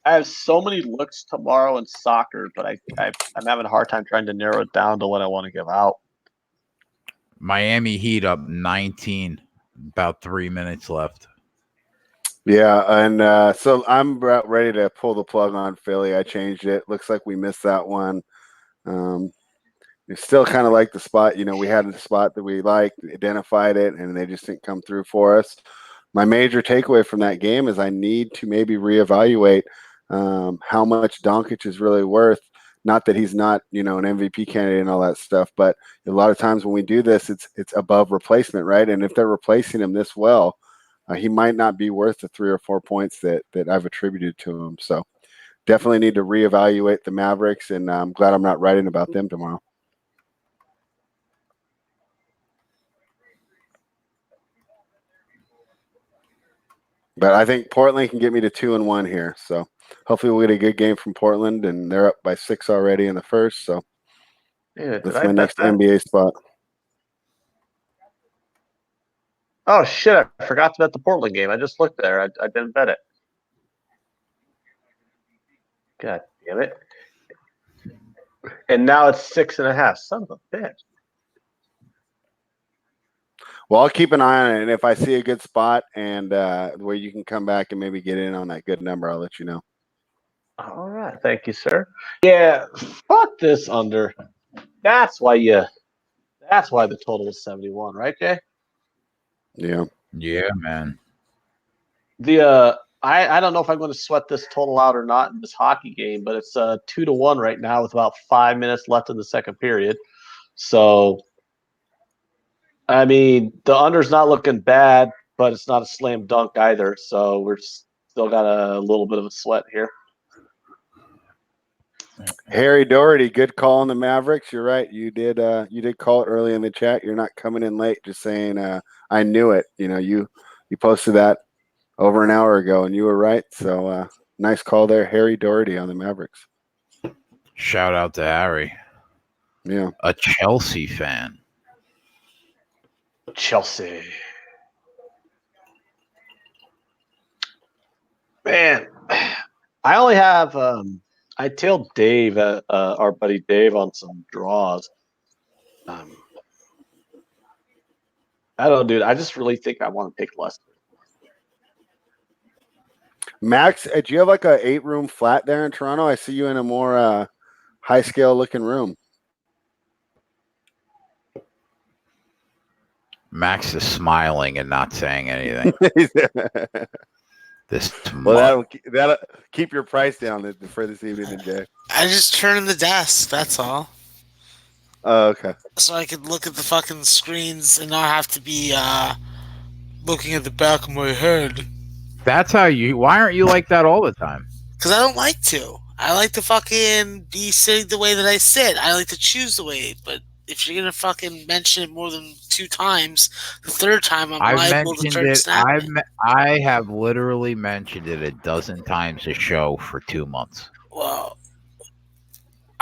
B: I have so many looks tomorrow in soccer, but I'm having a hard time trying to narrow it down to what I want to give out.
A: Miami Heat up 19, about 3 minutes left.
C: Yeah, and so I'm about ready to pull the plug on Philly. I changed it. Looks like we missed that one. It's still kind of like the spot. We had a spot that we liked, identified it, and they just didn't come through for us. My major takeaway from that game is I need to maybe reevaluate how much Doncic is really worth. Not that he's not, an MVP candidate and all that stuff, but a lot of times when we do this, it's above replacement, right? And if they're replacing him this well, he might not be worth the 3 or 4 points that I've attributed to him. So definitely need to reevaluate the Mavericks, and I'm glad I'm not writing about them tomorrow. But I think Portland can get me to 2-1 here. So hopefully we'll get a good game from Portland, and they're up by 6 already in the first. So that's my next NBA spot.
B: Oh, shit. I forgot to bet the Portland game. I just looked there. I didn't bet it. God damn it. And now it's 6.5. Son of a bitch.
C: Well, I'll keep an eye on it, and if I see a good spot and where you can come back and maybe get in on that good number, I'll let you know.
B: All right, thank you, sir. Yeah, fuck this under. That's why the total is 71, right, Jay?
C: Yeah.
A: Yeah, man.
B: I don't know if I'm going to sweat this total out or not in this hockey game, but it's 2-1 right now with about 5 minutes left in the second period. So. I mean, the under's not looking bad, but it's not a slam dunk either. So we're still got a little bit of a sweat here.
C: Harry Doherty, good call on the Mavericks. You're right. You did call it early in the chat. You're not coming in late, just saying I knew it. You posted that over an hour ago, and you were right. So nice call there, Harry Doherty on the Mavericks.
A: Shout out to Harry.
C: Yeah,
A: a Chelsea fan.
B: Chelsea. Man, I only have I tailed Dave, our buddy Dave, on some draws. I don't know, dude. I just really think I want to take Leicester.
C: Max, do you have like a 8-room flat there in Toronto? I see you in a more high scale looking room.
A: Max is smiling and not saying anything.
C: That'll keep your price down for this evening, Jay.
D: I just turned the desk. That's all.
C: Oh, okay.
D: So I could look at the fucking screens and not have to be looking at the back of my head.
A: That's how you. Why aren't you like that all the time?
D: Because I don't like to. I like to fucking be sitting the way that I sit. I like to choose the way. But if you're gonna fucking mention it more than 2 times, the 3rd time I'm liable to turn snap.
A: I have literally mentioned it a dozen times a show for 2 months.
D: Well,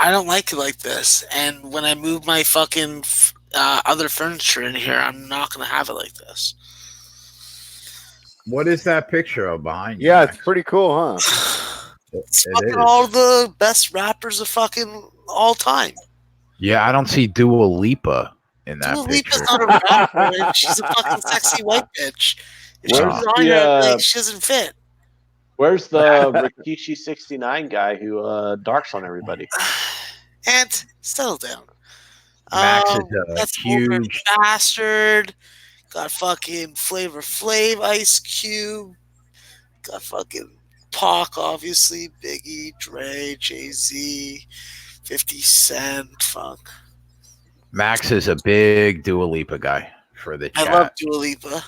D: I don't like it like this. And when I move my fucking other furniture in here, I'm not going to have it like this.
A: What is that picture of behind you?
C: Yeah,
A: Max?
C: it's pretty cool, huh?
D: It's fucking all the best rappers of fucking all time.
A: Yeah, I don't see Dua Lipa in that
D: Dua
A: picture.
D: Lipa's not a rapper. She's a fucking sexy white bitch. If
B: Where's
D: she's on here, like, she doesn't fit.
B: Where's the Rikishi 69 guy who darks on everybody?
D: And settle down.
A: Max is a
D: that's
A: huge
D: bastard. Got fucking Flavor Flav, Ice Cube. Got fucking Pac, obviously. Biggie, Dre, Jay-Z, 50 Cent. Fuck.
A: Max is a big Dua Lipa guy for the chat.
D: I love Dua Lipa.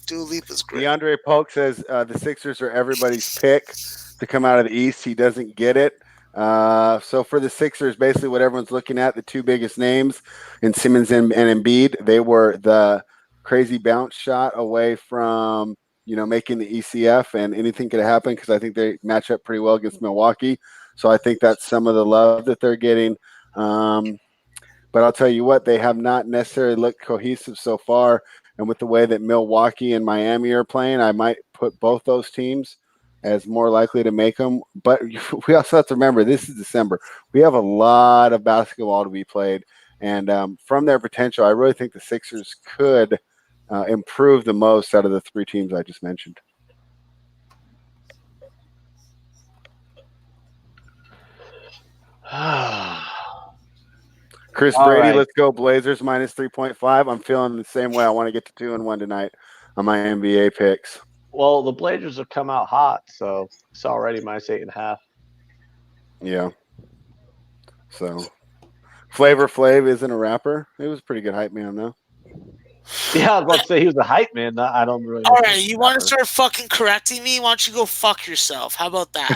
D: Dua Lipa's great.
C: DeAndre Polk says the Sixers are everybody's pick to come out of the East. He doesn't get it. So for the Sixers, basically what everyone's looking at, the two biggest names in Simmons and Embiid, they were the crazy bounce shot away from, making the ECF, and anything could happen because I think they match up pretty well against Milwaukee. So I think that's some of the love that they're getting. But I'll tell you what, they have not necessarily looked cohesive so far. And with the way that Milwaukee and Miami are playing, I might put both those teams as more likely to make them. But we also have to remember, this is December. We have a lot of basketball to be played. And from their potential, I really think the Sixers could improve the most out of the three teams I just mentioned. Chris
B: All
C: Brady,
B: right.
C: Let's go Blazers minus 3.5. I'm feeling the same way. I want to get to 2-1 tonight on my NBA picks.
B: Well, the Blazers have come out hot, so it's already minus 8.5.
C: Yeah. So, Flavor Flav isn't a rapper. He was a pretty good hype man, though.
B: Yeah, I was about to say he was a hype man. I don't really know.
D: All right, you want to start fucking correcting me? Why don't you go fuck yourself? How about that?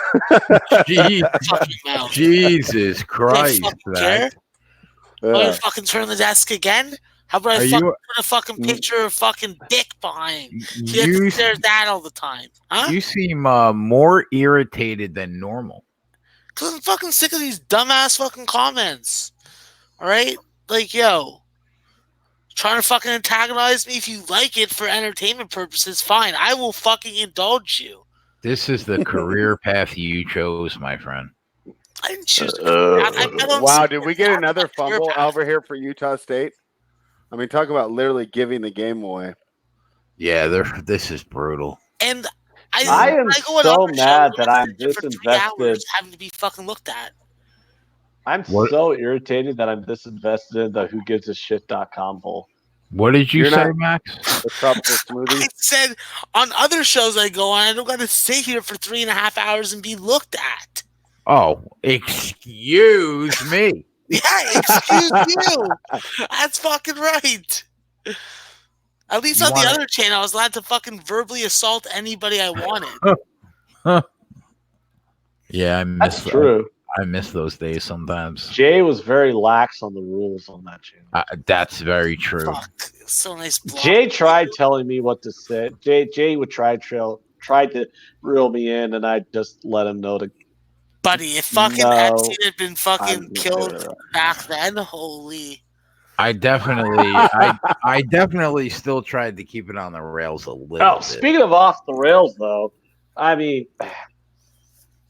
A: Jesus Christ,
D: Max. Want to fucking turn the desk again? How about I fucking put a fucking picture of fucking dick behind? You there's that all the time, huh?
A: You seem more irritated than normal.
D: Because I'm fucking sick of these dumbass fucking comments. All right? Like, yo, trying to fucking antagonize me if you like it for entertainment purposes, fine. I will fucking indulge you.
A: This is the career path you chose, my friend.
D: I didn't choose
C: wow, did we get another fumble over here for Utah State? I mean, talk about literally giving the game away.
A: Yeah, this is brutal.
D: And
B: I am so mad that I'm disinvested.
D: Having to be fucking looked at.
B: I'm so irritated that I'm disinvested in the whogivesashit.com poll.
A: What did you say, Max?
C: The tropical smoothie.
D: I said on other shows I go on, I don't got to sit here for 3.5 hours and be looked at.
A: Oh, excuse me.
D: Yeah, excuse you. That's fucking right. At least on the other channel, I was allowed to fucking verbally assault anybody I wanted.
A: Yeah,
B: that's true.
A: I miss those days sometimes.
B: Jay was very lax on the rules on that channel.
A: That's very true.
D: Fuck. So nice.
B: Jay tried telling me what to say. Jay would tried to reel me in, and I just let him know to.
D: Buddy, if fucking Epstein had been fucking killed back then, holy.
A: I definitely still tried to keep it on the rails a little bit.
B: Speaking of off the rails, though, I mean,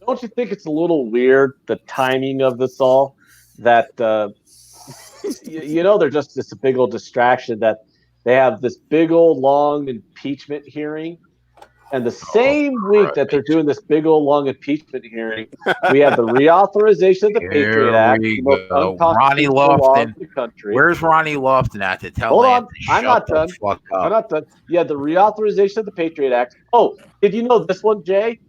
B: don't you think it's a little weird, the timing of this all? That, they're just this big old distraction that they have this big old long impeachment hearing. And the same week that they're doing this big old long impeachment hearing, we have the reauthorization of the Patriot Act, the most unconstitutional law of the country.
A: Where's Ronnie Lofton at to tell
B: Hold
A: him
B: on, I'm not done. I'm not done. You had the reauthorization of the Patriot Act. Oh, did you know this one, Jay?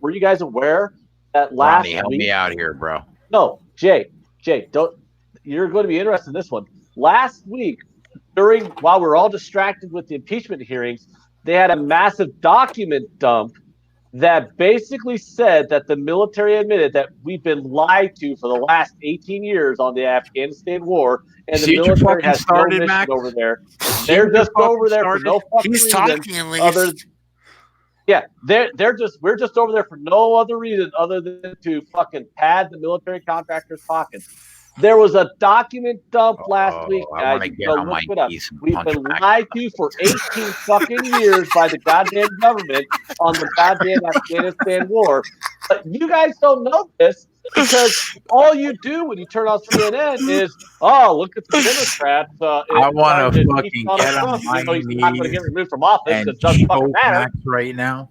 B: Were you guys aware that last
A: Ronnie, help me out here, bro.
B: No, Jay, don't. You're going to be interested in this one. Last week, while we're all distracted with the impeachment hearings, they had a massive document dump that basically said that the military admitted that we've been lied to for the last 18 years on the Afghanistan war, and the military has no mission over there. They're just over there for no fucking reason. Yeah, we're just over there for no other reason other than to fucking pad the military contractors' pockets. There was a document dump last week,
A: I
B: guys.
A: want to
B: You
A: get
B: can go
A: on my
B: look it up.
A: knees and
B: We've
A: punch
B: been
A: back.
B: lied to for 18 fucking years by the goddamn government on the goddamn Afghanistan war. But you guys don't know this because all you do when you turn on CNN is, oh, look at the Democrats.
A: I want to
B: impeach
A: fucking
B: Donald
A: get on
B: Trump.
A: my
B: He's not going to
A: knees
B: get removed from office
A: and
B: because it doesn't fucking
A: choke
B: matter.
A: Max right now.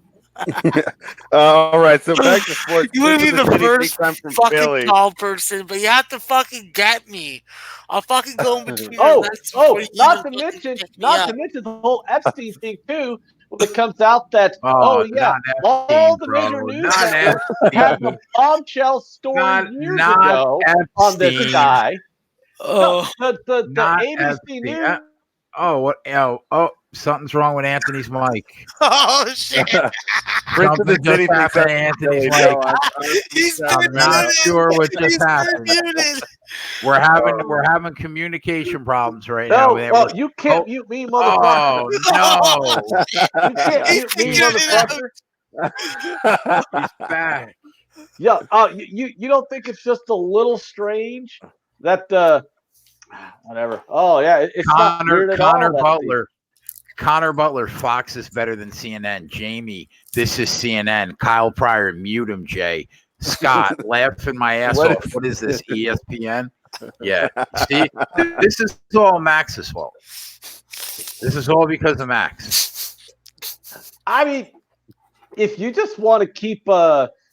C: All right, so back to sports.
D: You would be the first
C: time from
D: fucking
C: Philly.
D: tall person, but you have to fucking get me. I'll fucking go in between your legs before you
B: not
D: even
B: to
D: fucking
B: mention,
D: pick me
B: not
D: up.
B: to mention the whole Epstein thing too. When it comes out that
A: not
B: all
A: Epstein,
B: the
A: bro.
B: major news
A: Not
B: networks had
A: Epstein.
B: the bombshell story years ago on this
A: Epstein.
B: guy.
D: Oh,
B: No, the
A: Not
B: ABC
A: Epstein.
B: News.
A: What? Oh, something's wrong with Anthony's mic.
D: oh shit!
C: Prince of the
A: Something
C: City
A: just
C: thinks
A: happened to
C: I'm
A: Anthony's
C: Philly.
A: mic.
C: No,
D: He's
A: I'm not sure what just happened.
D: muted.
A: We're having communication problems right now.
B: No, you can't mute me, motherfucker.
A: Oh no!
B: You can't mute me,
D: figured it
B: motherfucker.
A: He's back.
B: Yeah. You don't think it's just a little strange that whatever. Oh yeah, it's not weird at
A: Connor
B: all.
A: Butler. Connor Butler, Fox is better than CNN. Jamie, this is CNN. Kyle Pryor, mute him, Jay. Scott, laughing my ass off. What is this, ESPN? Yeah. See, this is all Max's fault. This is all because of Max.
B: I mean, if you just want to keep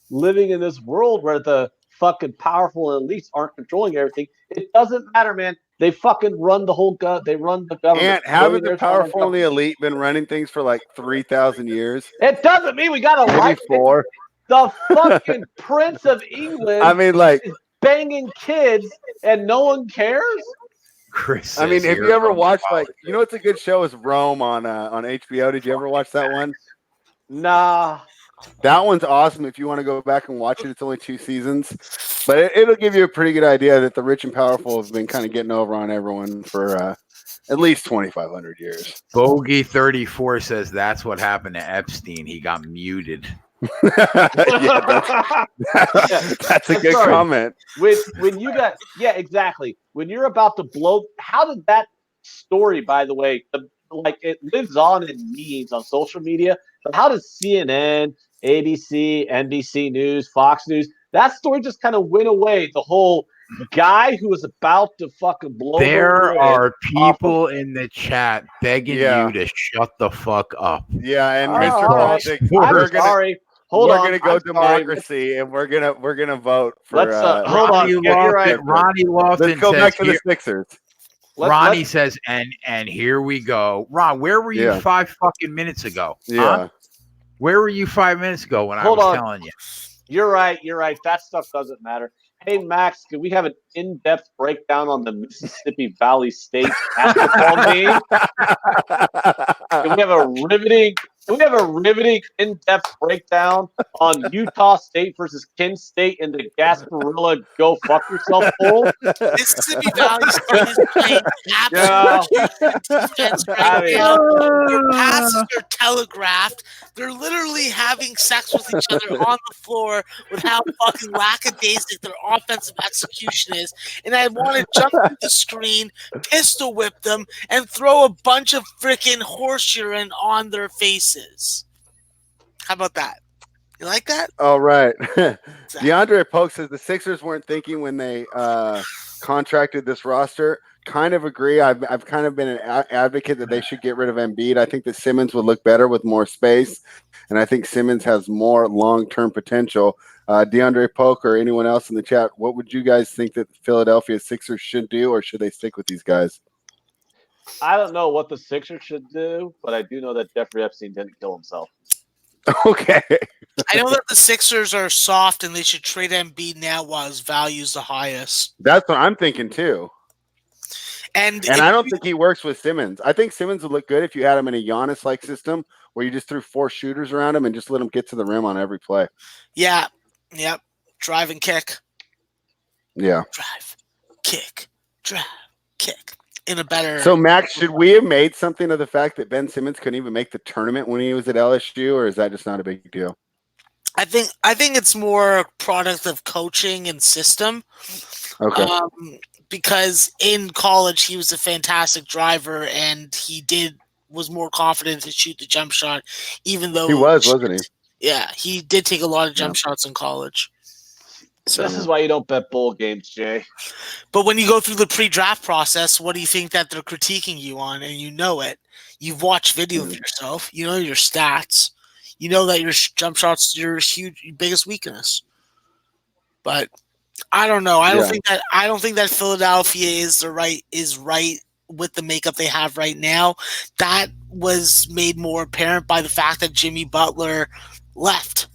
B: living in this world where the fucking powerful elites aren't controlling everything, it doesn't matter, man. They fucking run the whole they run the government.
C: And haven't the powerful and the elite been running things for like 3,000 years?
B: It doesn't mean we got to like
C: 4.
B: The fucking Prince of England.
C: I mean, like
B: is banging kids and no one cares.
A: Chris,
C: I mean, have you ever watched it's a good show is Rome on HBO? Did you ever watch that one?
B: Nah.
C: That one's awesome if you want to go back and watch it. It's only 2 seasons, but it'll give you a pretty good idea that the rich and powerful have been kind of getting over on everyone for at least 2,500 years.
A: Bogey 34 says that's what happened to Epstein. He got muted.
C: That's a good comment.
B: When you got exactly. When you're about to blow, how did that story, by the way, it lives on in memes on social media, but how does CNN, ABC, NBC News, Fox News, that story just kind of went away? The whole guy who was about to fucking blow.
A: There are people in the chat begging you to shut the fuck up.
C: Yeah, and Mr. Politics,
B: I'm sorry.
C: We're gonna go democracy, and we're gonna vote for.
B: Let's hold on.
A: Ronnie Lofton.
C: Let's go back to the Sixers.
A: Ronnie says, and here we go. Ron, where were you 5 fucking minutes ago?
C: Yeah.
A: Huh? Where were you 5 minutes ago when I was telling you?
B: You're right. That stuff doesn't matter. Hey, Max, can we have an in-depth breakdown on the Mississippi Valley State basketball game? Can we have a riveting in-depth breakdown on Utah State versus Kent State in the Gasparilla Go Fuck Yourself Bowl?
D: Mississippi Valley State is playing absolute defense right now. Their passes are telegraphed. They're literally having sex with each other on the floor with how fucking lackadaisic their offensive execution is. And I want to jump to the screen, pistol whip them, and throw a bunch of freaking horse urine on their faces. How about that? You like that?
C: All right. DeAndre Polk says the Sixers weren't thinking when they contracted this roster. Kind of agree. I've kind of been an advocate that they should get rid of Embiid. I think that Simmons would look better with more space, and I think Simmons has more long-term potential. DeAndre Polk or anyone else in the chat, what would you guys think that the Philadelphia Sixers should do, or should they stick with these guys?
B: I don't know what the Sixers should do, but I do know that Jeffrey Epstein didn't kill himself.
C: Okay.
D: I know that the Sixers are soft and they should trade Embiid now while his value is the highest.
C: That's what I'm thinking too.
D: And
C: I don't think he works with Simmons. I think Simmons would look good if you had him in a Giannis-like system where you just threw 4 shooters around him and just let him get to the rim on every play.
D: Yeah. Yep. Drive and kick.
C: Yeah.
D: Drive, kick, drive, kick. in a better.
C: So, Max, should we have made something of the fact that Ben Simmons couldn't even make the tournament when he was at LSU, or is that just not a big deal?
D: I think it's more a product of coaching and system.
C: Okay.
D: Because in college he was a fantastic driver and he was more confident to shoot the jump shot, even though
C: he wasn't he?
D: Yeah, he did take a lot of jump shots in college.
B: So this is why you don't bet bowl games, Jay.
D: But when you go through the pre-draft process, what do you think that they're critiquing you on? And you know it. You've watched video of yourself. You know your stats. You know that your jump shot's your biggest weakness. But I don't know. I don't think that Philadelphia is right with the makeup they have right now. That was made more apparent by the fact that Jimmy Butler left.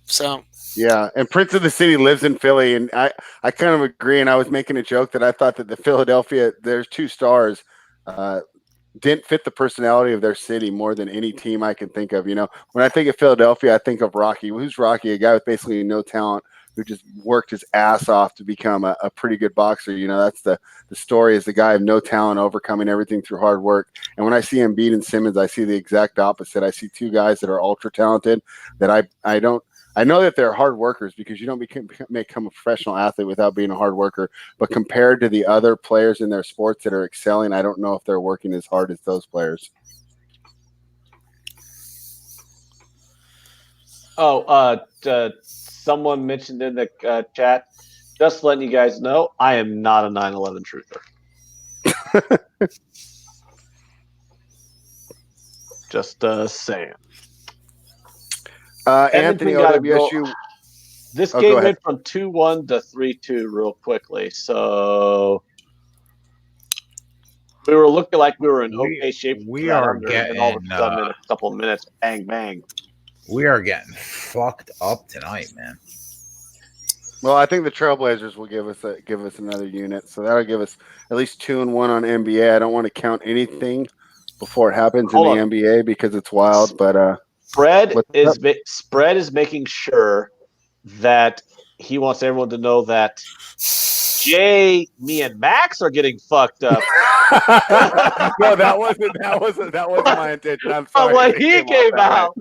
D: So
C: yeah. And Prince of the City lives in Philly, and I kind of agree. And I was making a joke that I thought that the Philadelphia, there's 2 stars, didn't fit the personality of their city more than any team I can think of. When I think of Philadelphia, I think of Rocky. Who's Rocky? A guy with basically no talent who just worked his ass off to become a pretty good boxer. That's the story, is the guy of no talent overcoming everything through hard work. And when I see Embiid and Simmons, I see the exact opposite. I see 2 guys that are ultra talented that I know that they're hard workers, because you don't become a professional athlete without being a hard worker. But compared to the other players in their sports that are excelling, I don't know if they're working as hard as those players.
B: Someone mentioned in the chat, just letting you guys know, I am not a 9/11 truther. Just saying.
C: Anthony OWSU.
B: This game went from 2-1 to 3-2 real quickly. So we were looking like we were in okay shape.
A: We are getting,
B: and all of a sudden, in a couple of minutes, bang, bang.
A: We are getting fucked up tonight, man.
C: Well, I think the Trailblazers will give us another unit, so that'll give us at least 2-1 on NBA. I don't want to count anything before it happens in the NBA because it's wild. But
B: Spread is making sure that he wants everyone to know that Jay, me, and Max are getting fucked up.
C: No, that wasn't my intention. I'm sorry.
B: But when he came out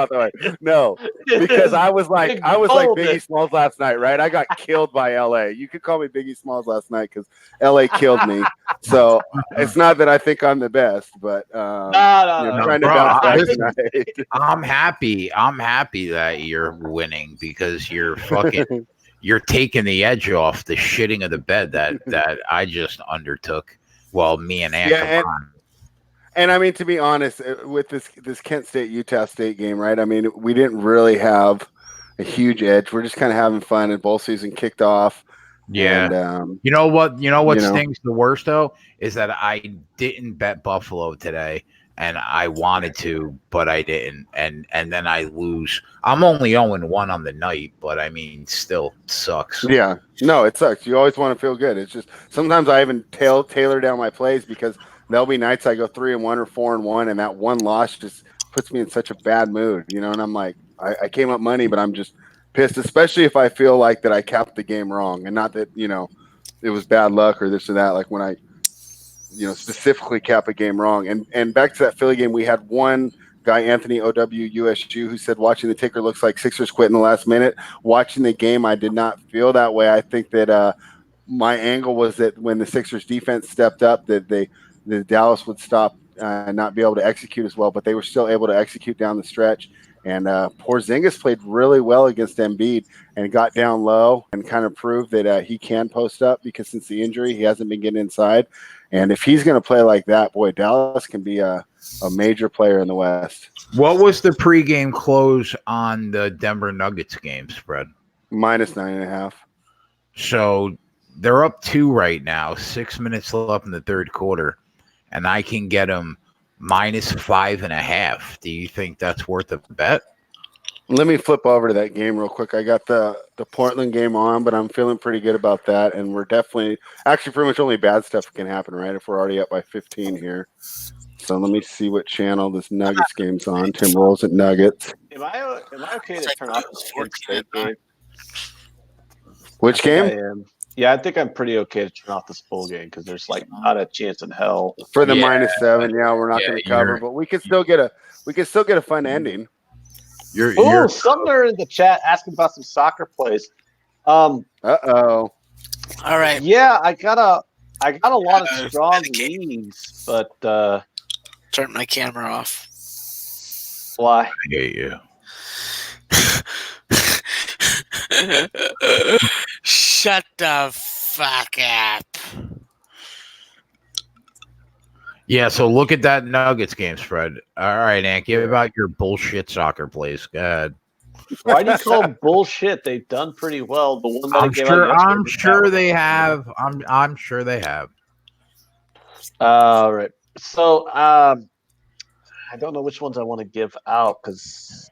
C: that way. No, because I was like Biggie Smalls last night, right? I got killed by LA. You could call me Biggie Smalls last night because LA killed me. So it's not that I think I'm the best, but trying to bounce back tonight.
A: I'm happy that you're winning because you're fucking. You're taking the edge off the shitting of the bed that I just undertook while me and Ant
C: and I mean, to be honest, with this Kent State Utah State game, right? I mean, we didn't really have a huge edge. We're just kind of having fun, and bowl season kicked off.
A: Yeah. And, you know what stings the worst though is that I didn't bet Buffalo today. And I wanted to, but I didn't. And then I lose. I'm only 0-1 on the night, but I mean, still sucks.
C: Yeah. No, it sucks. You always want to feel good. It's just sometimes I even tailor down my plays because there'll be nights I go 3-1 or 4-1, and that one loss just puts me in such a bad mood, And I'm like, I came up money, but I'm just pissed, especially if I feel like that I capped the game wrong, and not that it was bad luck or this or that. Like when I specifically cap a game wrong. And back to that Philly game, we had one guy, Anthony OWUSU, who said watching the ticker looks like Sixers quit in the last minute. Watching the game, I did not feel that way. I think that my angle was that when the Sixers defense stepped up, that the Dallas would stop and not be able to execute as well, but they were still able to execute down the stretch. And Porzingis played really well against Embiid and got down low and kind of proved that he can post up because since the injury, he hasn't been getting inside. And if he's going to play like that, boy, Dallas can be a major player in the West.
A: What was the pregame close on the Denver Nuggets game spread?
C: -9.5.
A: So they're up 2 right now, 6 minutes left in the third quarter, and I can get them -5.5. Do you think that's worth a bet?
C: Let me flip over to that game real quick. I got the Portland game on, but I'm feeling pretty good about that. And we're definitely actually pretty much only bad stuff can happen, right? If we're already up by 15 here. So let me see what channel this Nuggets game's on. Tim rolls at Nuggets.
B: Am I okay to turn off the Kent State game?
C: Which game?
B: Yeah, I think I'm pretty okay to turn off this full game because there's like not a chance in hell
C: for the -7. Yeah, we're not going to cover,
A: you're-
C: but we can still get a fun ending.
B: Oh, Sumner in the chat asking about some soccer plays.
C: Uh-oh.
D: All right.
B: Yeah, I got a lot of strong leans, but
D: turn my camera off.
B: Why?
A: I hate you.
D: Shut the fuck up.
A: Yeah, so look at that Nuggets game spread. All right, Ant, give about your bullshit soccer plays. Go ahead.
B: Why do you call them bullshit? They've done pretty well. The one that I gave out yesterday.
A: I'm sure they have. I'm sure they have.
B: All right. So I don't know which ones I want to give out because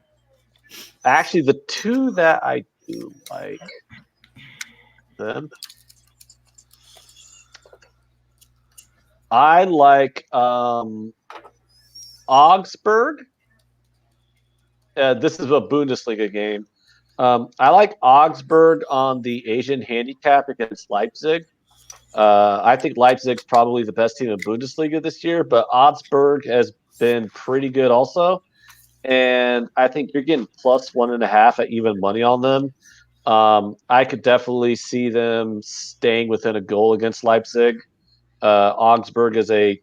B: actually the two that I do like them. I like Augsburg. This is a Bundesliga game. I like Augsburg on the Asian handicap against Leipzig. I think Leipzig's probably the best team in Bundesliga this year, but Augsburg has been pretty good also. And I think you're getting +1.5 at even money on them. I could definitely see them staying within a goal against Leipzig. Augsburg is a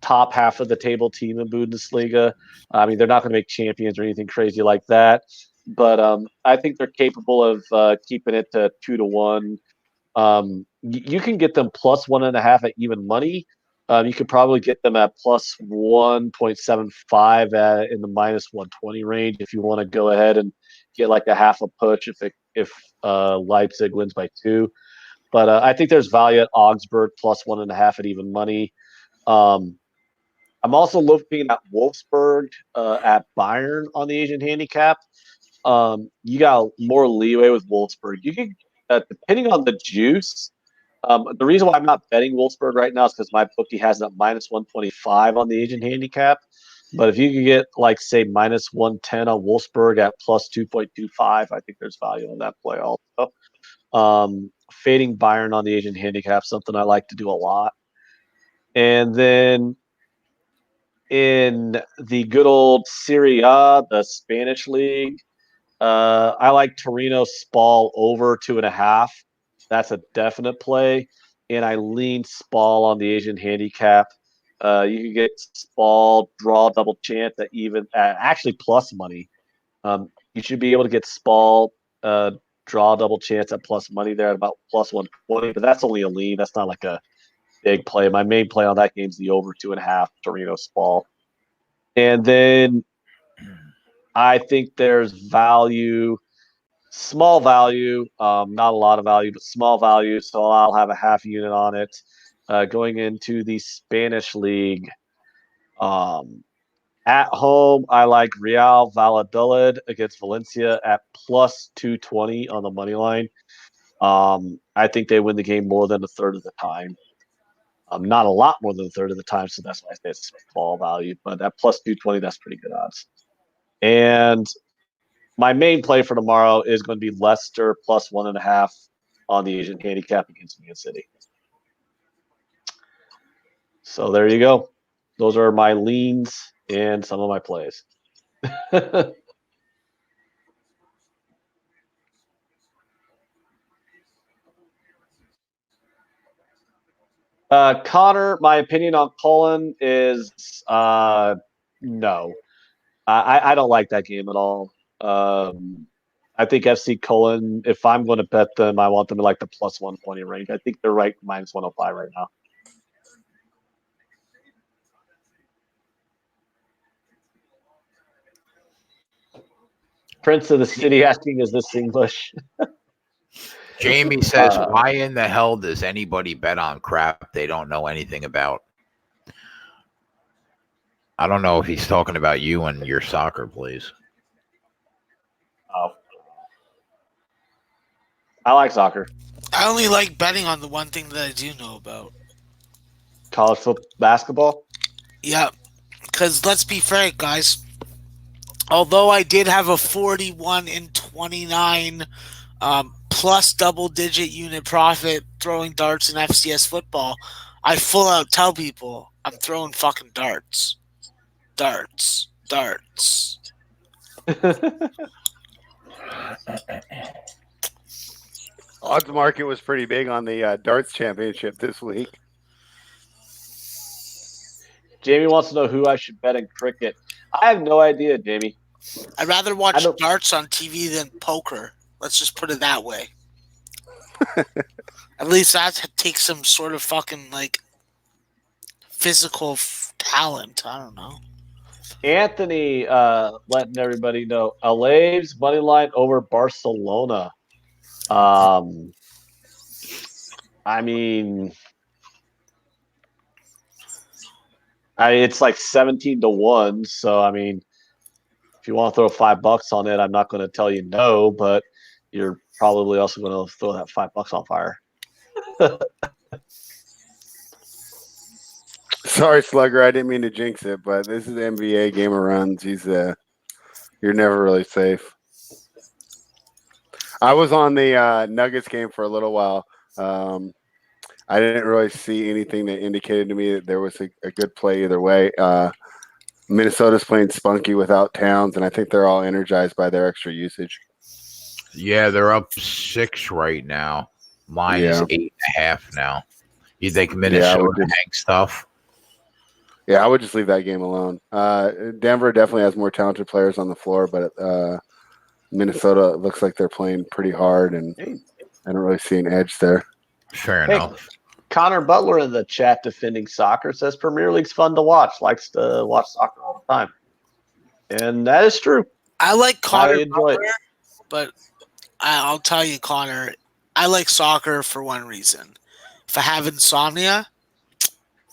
B: top half of the table team in Bundesliga. I mean, they're not going to make champions or anything crazy like that, but I think they're capable of keeping it to 2-1. You can get them +1.5 at even money. You could probably get them at +1.75 in the -120 range if you want to go ahead and get like a half a push if Leipzig wins by 2. But I think there's value at Augsburg +1.5 at even money. I'm also looking at Wolfsburg at Bayern on the Asian handicap. You got more leeway with Wolfsburg. You can, depending on the juice. The reason why I'm not betting Wolfsburg right now is because my bookie has it at -125 on the Asian handicap. But if you could get like say -110 on Wolfsburg at +2.25, I think there's value in that play also. Fading Bayern on the Asian handicap, something I like to do a lot. And then in the good old Serie A, the Spanish league, I like Torino Spal over 2.5. That's a definite play. And I lean Spal on the Asian handicap. You can get Spal draw double chance at even actually plus money. You should be able to get Spal draw double chance at plus money there at about +120, but that's only a lean. That's not like a big play. My main play on that game is the over 2.5 Torino Spal. And then I think there's value, small value, not a lot of value, but small value. So I'll have a half unit on it going into the Spanish league. At home, I like Real Valladolid against Valencia at +220 on the money line. I think they win the game more than a third of the time. Not a lot more than a third of the time, so that's why I say it's small value. But at +220, that's pretty good odds. And my main play for tomorrow is going to be Leicester +1.5 on the Asian handicap against Man City. So there you go. Those are my leans and some of my plays. Connor, my opinion on Cullen is no. I don't like that game at all. I think FC Cullen, if I'm going to bet them, I want them in like the +120 range. I think they're right -105 right now. Prince of the City asking, is this English?
A: Jamie says, why in the hell does anybody bet on crap they don't know anything about? I don't know if he's talking about you and your soccer plays.
B: Oh. I like soccer.
D: I only like betting on the one thing that I do know about.
B: College football, basketball?
D: Yeah, because let's be fair, guys. Although I did have a 41-29 plus double-digit unit profit throwing darts in FCS football, I full out tell people I'm throwing fucking darts. Darts.
C: Odds market was pretty big on the darts championship this week.
B: Jamie wants to know who I should bet in cricket. I have no idea, Jamie.
D: I'd rather watch darts on TV than poker. Let's just put it that way. At least that takes some sort of fucking like physical talent. I don't know.
B: Anthony letting everybody know LA's money line over Barcelona. I mean, it's like 17-1. So I mean, if you want to throw $5 on it, I'm not going to tell you no, but you're probably also going to throw that $5 on fire.
C: Sorry, Slugger, I didn't mean to jinx it, but this is the NBA game of runs. You're never really safe. I was on the Nuggets game for a little while. I didn't really see anything that indicated to me that there was a good play either way. Minnesota's playing spunky without Towns, and I think they're all energized by their extra usage.
A: Yeah, they're up 6 right now. Mine is 8.5 now. You think Minnesota hang stuff?
C: Yeah, I would just leave that game alone. Denver definitely has more talented players on the floor, but Minnesota looks like they're playing pretty hard, and I don't really see an edge there.
A: Fair enough.
B: Connor Butler in the chat defending soccer says Premier League's fun to watch. Likes to watch soccer all the time. And that is true.
D: I like Connor Butler, but I'll tell you, Connor, I like soccer for one reason. If I have insomnia,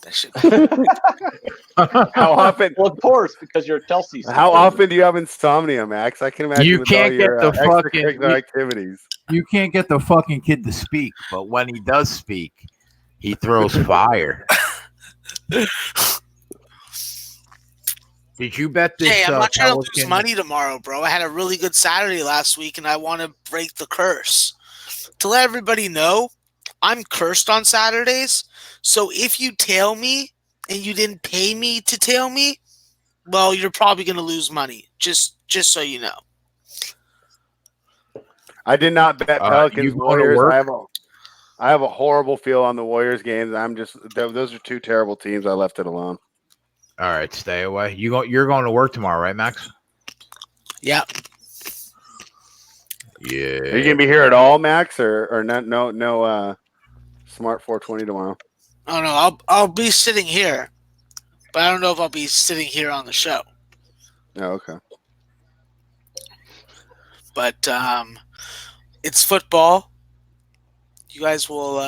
D: that shit.
C: How often?
B: Well, of course, because you're Chelsea.
C: How often do you have insomnia, Max? I can imagine
A: you can't get the fucking
C: activities.
A: You can't get the fucking kid to speak, but when he does speak, he throws fire. Did you bet this?
D: Hey, I'm not trying to lose money tomorrow, bro. I had a really good Saturday last week, and I want to break the curse. To let everybody know, I'm cursed on Saturdays. So if you tail me and you didn't pay me to tail me, well, you're probably going to lose money. Just so you know.
C: I did not bet Pelicans Warriors. I have a horrible feel on the Warriors games. Those are two terrible teams. I left it alone.
A: All right, stay away. You're going to work tomorrow, right, Max?
D: Yeah.
A: Yeah.
C: Are you gonna be here at all, Max, or not? No. Smart 420 tomorrow.
D: Oh no, I'll be sitting here, but I don't know if I'll be sitting here on the show.
C: Oh, okay.
D: But it's football. You guys will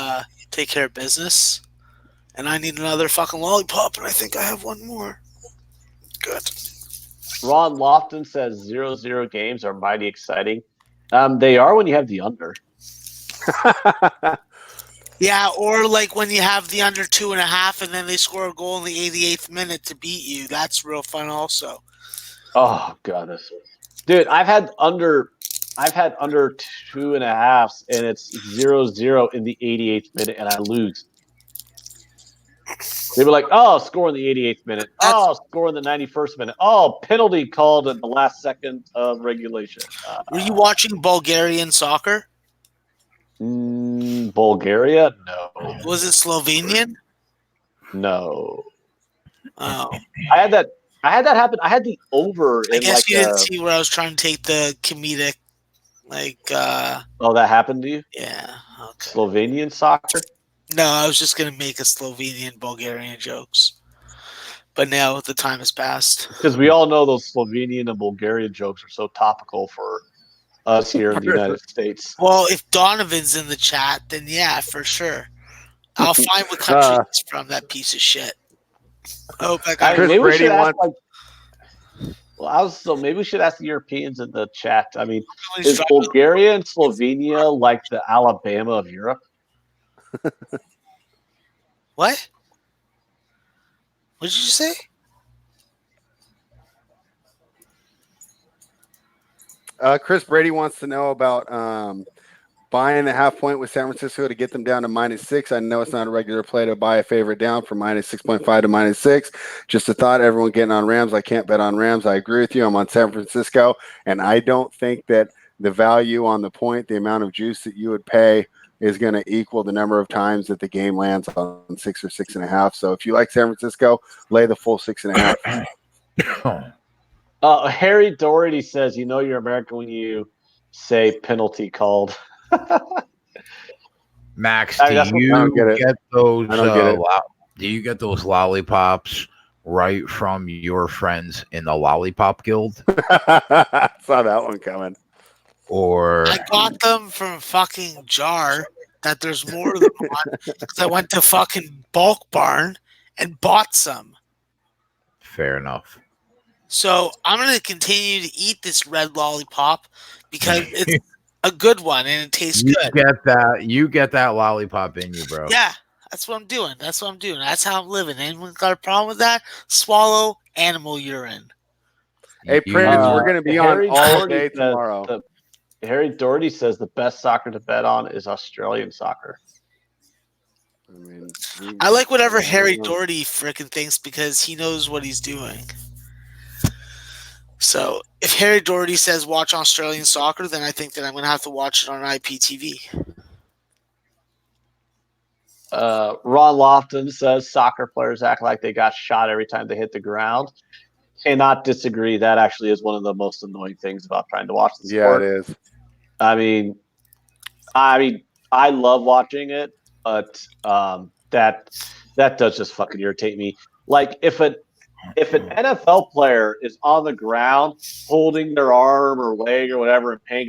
D: take care of business, and I need another fucking lollipop, and I think I have one more. Good.
B: Ron Lofton says 0-0 games are mighty exciting. They are when you have the under.
D: Yeah, or like when you have the under 2.5 and then they score a goal in the 88th minute to beat you. That's real fun also.
B: Oh god, dude, I've had under 2.5 and it's 0-0 in the 88th minute and I lose. They were like, oh, score in the 88th minute. Score in the 91st minute. Oh, penalty called in the last second of regulation.
D: Were you watching Bulgarian soccer?
B: Bulgaria? No.
D: Was it Slovenian?
B: No.
D: Oh.
B: I had that happen. I had the over.
D: I guess you didn't see where I was trying to take the comedic,
B: Oh, that happened to you?
D: Yeah. Okay.
B: Slovenian soccer?
D: No, I was just gonna make a Slovenian Bulgarian jokes, but now the time has passed.
B: Because we all know those Slovenian and Bulgarian jokes are so topical for us here in the United States.
D: Well, if Donovan's in the chat, then yeah, for sure. I'll find what country he's from, that piece of shit. Oh, that guy.
B: Maybe we should ask, maybe we should ask the Europeans in the chat. I mean, is Bulgaria and Slovenia like the Alabama of Europe?
D: What? What did you say?
C: Chris Brady wants to know about buying the half point with San Francisco to get them down to -6. I know it's not a regular play to buy a favorite down from -6.5 to -6. Just a thought, everyone getting on Rams. I can't bet on Rams. I agree with you. I'm on San Francisco, and I don't think that the value on the point, the amount of juice that you would pay, is going to equal the number of times that the game lands on 6 or 6.5. So if you like San Francisco, lay the full 6.5.
B: Harry Doherty says, "You know you're American when you say penalty called."
A: Max, do you get those?
C: I don't get it.
A: Do you get those lollipops right from your friends in the Lollipop Guild?
C: I saw that one coming.
A: Or
D: I got them from a fucking jar that there's more than one because I went to fucking Bulk Barn and bought some.
A: Fair enough.
D: So I'm going to continue to eat this red lollipop because it's a good one and it tastes good.
A: You get that lollipop in you, bro.
D: Yeah, that's what I'm doing. That's how I'm living. Anyone got a problem with that? Swallow animal urine.
C: Hey, Prince, we're going to be on all day tomorrow.
B: Harry Doherty says the best soccer to bet on is Australian soccer.
D: I like whatever Harry Doherty frickin' thinks because he knows what he's doing. So if Harry Doherty says watch Australian soccer, then I think that I'm going to have to watch it on IPTV.
B: Ron Lofton says soccer players act like they got shot every time they hit the ground. Cannot disagree. That actually is one of the most annoying things about trying to watch the sport.
C: Yeah, it is.
B: I mean, I love watching it, but that does just fucking irritate me. Like if an NFL player is on the ground holding their arm or leg or whatever and paying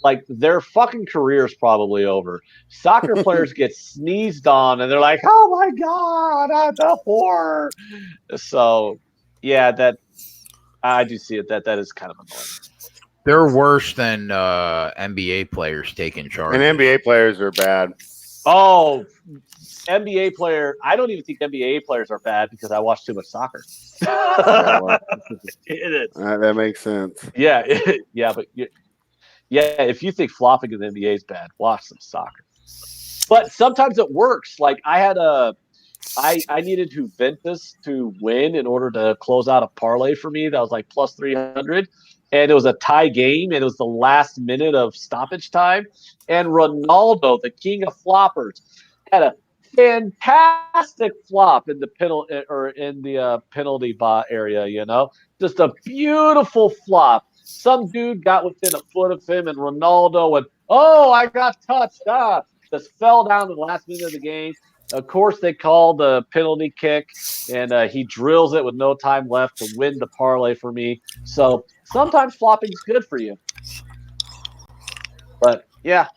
B: like their fucking career is probably over. Soccer players get sneezed on and they're like, oh my God, the horror. So yeah, that I do see it. That is kind of annoying.
A: They're worse than NBA players taking charge.
C: And NBA players are bad.
B: Oh, NBA player. I don't even think NBA players are bad because I watch too much soccer.
C: That makes sense.
B: Yeah, but if you think flopping in the NBA is bad, watch some soccer. But sometimes it works. Like I needed Juventus to win in order to close out a parlay for me that was like plus 300. And it was a tie game, and it was the last minute of stoppage time. And Ronaldo, the king of floppers, had a fantastic flop in the penalty area. You know, just a beautiful flop. Some dude got within a foot of him, and Ronaldo went, "Oh, I got touched!" Just fell down in the last minute of the game. Of course, they called the penalty kick, and he drills it with no time left to win the parlay for me. So sometimes flopping is good for you. But, yeah,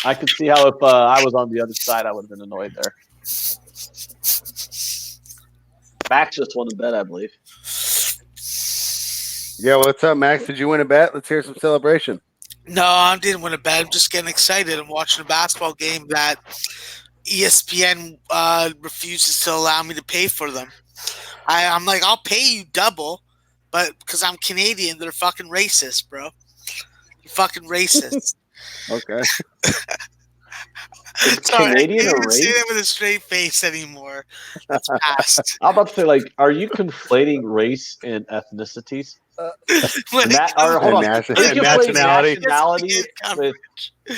B: I could see how if I was on the other side, I would have been annoyed there. Max just won a bet, I believe.
C: Yeah, what's up, Max? Did you win a bet? Let's hear some celebration.
D: No, I didn't win a bet. I'm just getting excited. I'm watching a basketball game that ESPN refuses to allow me to pay for them. I'm like, I'll pay you double, but because I'm Canadian, they're fucking racist, bro. You're fucking racist.
C: Okay.
D: Sorry,
B: Canadian
D: I can't
B: or
D: say
B: race?
D: that with a straight face anymore. That's past.
B: I'm about to say, like, are you conflating race and ethnicities?
D: Hold
B: on.
C: Nationality.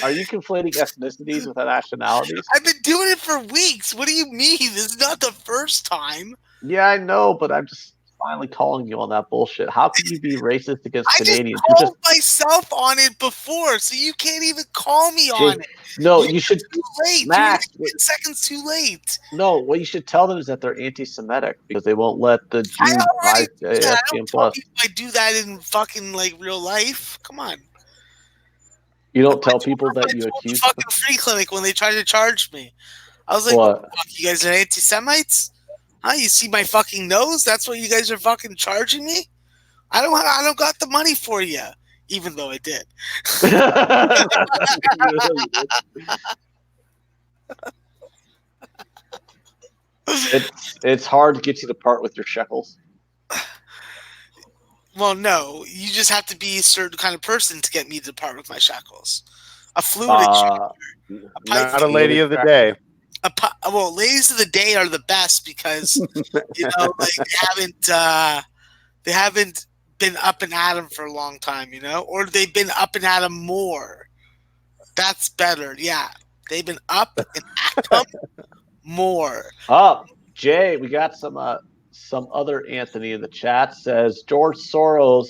B: Are you conflating ethnicities with nationalities?
D: I've been doing it for weeks. What do you mean? This is not the first time.
B: Yeah, I know, but I'm just finally calling you on that bullshit. How can you be racist against Canadians?
D: I just called myself on it before, so you can't even call me on it.
B: No, you should.
D: Too late.
B: Max,
D: 10 seconds too late.
B: No, what you should tell them is that they're anti-Semitic because they won't let the Jews buy ESPN Plus.
D: I do that in fucking like real life. Come on.
B: You don't tell people that you accuse
D: the fucking free clinic when they tried to charge me. I was like, what the fuck, you guys are anti-Semites? Huh? You see my fucking nose? That's what you guys are fucking charging me? I don't got the money for you, even though I did.
B: It's hard to get you to part with your shekels.
D: Well, no, you just have to be a certain kind of person to get me to part with my shekels. A fluid exchange.
C: Not a lady of the day.
D: Well, ladies of the day are the best because like they haven't been up and at 'em for a long time, or they've been up and at 'em more. That's better. Yeah, they've been up and at 'em more.
B: Jay, we got some other Anthony in the chat says George Soros,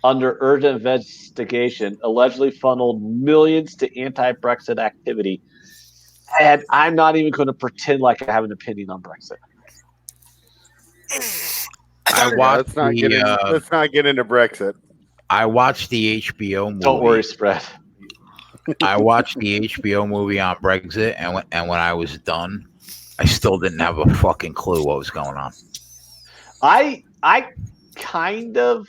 B: under urgent investigation, allegedly funneled millions to anti-Brexit activity. And I'm not even going to pretend like I have an opinion on Brexit.
C: Let's not get into Brexit.
A: I watched the HBO movie.
B: Don't worry, Spread.
A: I watched the HBO movie on Brexit, and when I was done, I still didn't have a fucking clue what was going on. I
B: kind of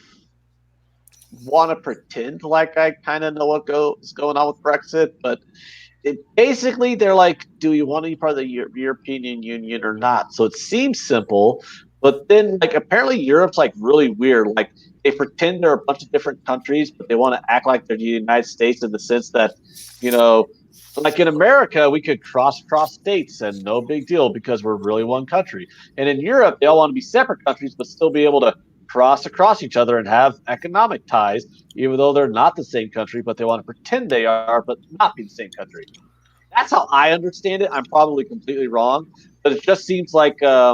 B: want to pretend like I kind of know what goes going on with Brexit, but basically they're like, do you want to be part of the European Union or not? So it seems simple, but then like apparently Europe's like really weird. Like they pretend they're a bunch of different countries, but they want to act like they're the United States in the sense that, like in America, we could cross states and no big deal because we're really one country. And in Europe, they all want to be separate countries, but still be able to cross across each other and have economic ties, even though they're not the same country, but they want to pretend they are, but not be the same country. That's how I understand it. I'm probably completely wrong, but it just seems like, I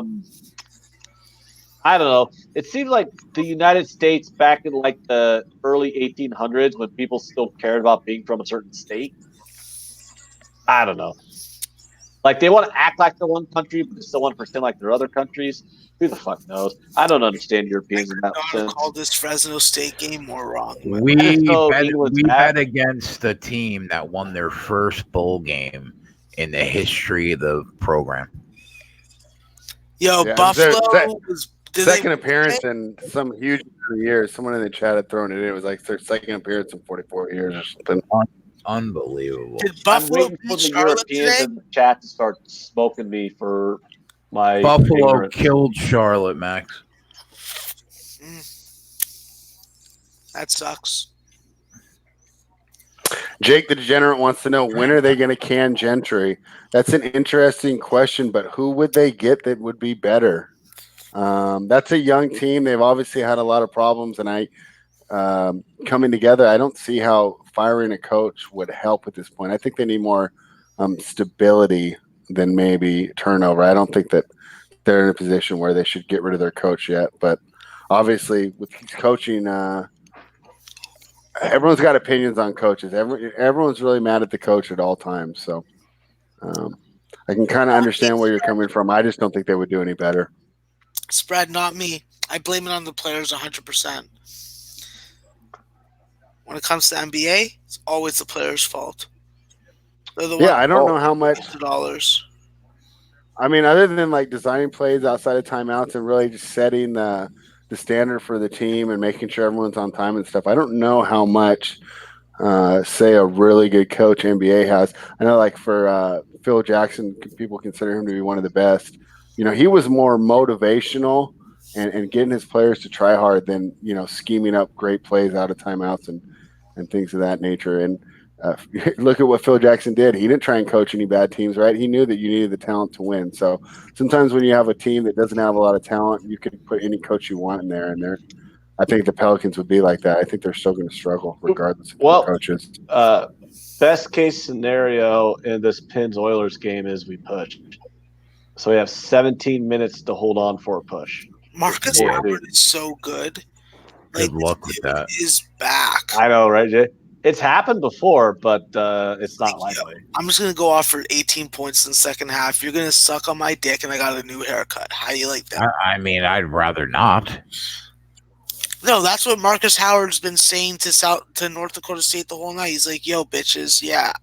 B: don't know. It seems like the United States back in like the early 1800s when people still cared about being from a certain state. I don't know. Like they want to act like they're one country, but they still want to pretend like they're other countries. Who the fuck knows? I don't understand Europeans in that sense.
D: Call this Fresno State game more wrong.
A: We bet against the team that won their first bowl game in the history of the program.
D: Buffalo was
C: second appearance in some huge years. Someone in the chat had thrown it in. It was like their second appearance in 44 years or something.
A: Unbelievable.
D: Did Buffalo beat Charlotte today?
B: In the chat to start smoking me for my
A: Buffalo
B: ignorance.
A: Killed Charlotte, Max.
D: That sucks.
C: Jake the Degenerate wants to know, when are they going to can Gentry? That's an interesting question, but who would they get that would be better? That's a young team. They've obviously had a lot of problems, and coming together, I don't see how firing a coach would help at this point. I think they need more stability than maybe turnover. I don't think that they're in a position where they should get rid of their coach yet. But obviously, with coaching, everyone's got opinions on coaches. Everyone's really mad at the coach at all times. So I can kind of understand where you're coming from. I just don't think they would do any better.
D: Spread, not me. I blame it on the players 100%. When it comes to NBA, it's always the players' fault.
C: I don't know how much
D: dollars.
C: I mean, other than like designing plays outside of timeouts and really just setting the standard for the team and making sure everyone's on time and stuff. I don't know how much, say, a really good coach NBA has. I know, like for Phil Jackson, people consider him to be one of the best. He was more motivational and getting his players to try hard than scheming up great plays out of timeouts and things of that nature. And look at what Phil Jackson did. He didn't try and coach any bad teams, right? He knew that you needed the talent to win. So sometimes when you have a team that doesn't have a lot of talent, you can put any coach you want in there. And I think the Pelicans would be like that. I think they're still going to struggle regardless of the coaches.
B: Best case scenario in this Pens-Oilers game is we push. So we have 17 minutes to hold on for a push.
D: Marcus Howard is so good.
A: Good luck with that.
D: Is back.
B: I know, right, Jay? It's happened before, but it's not likely.
D: I'm just going to go off for 18 points in the second half. You're going to suck on my dick, and I got a new haircut. How do you like that?
A: I mean, I'd rather not.
D: No, that's what Marcus Howard's been saying to North Dakota State the whole night. He's like, yo, bitches, yeah.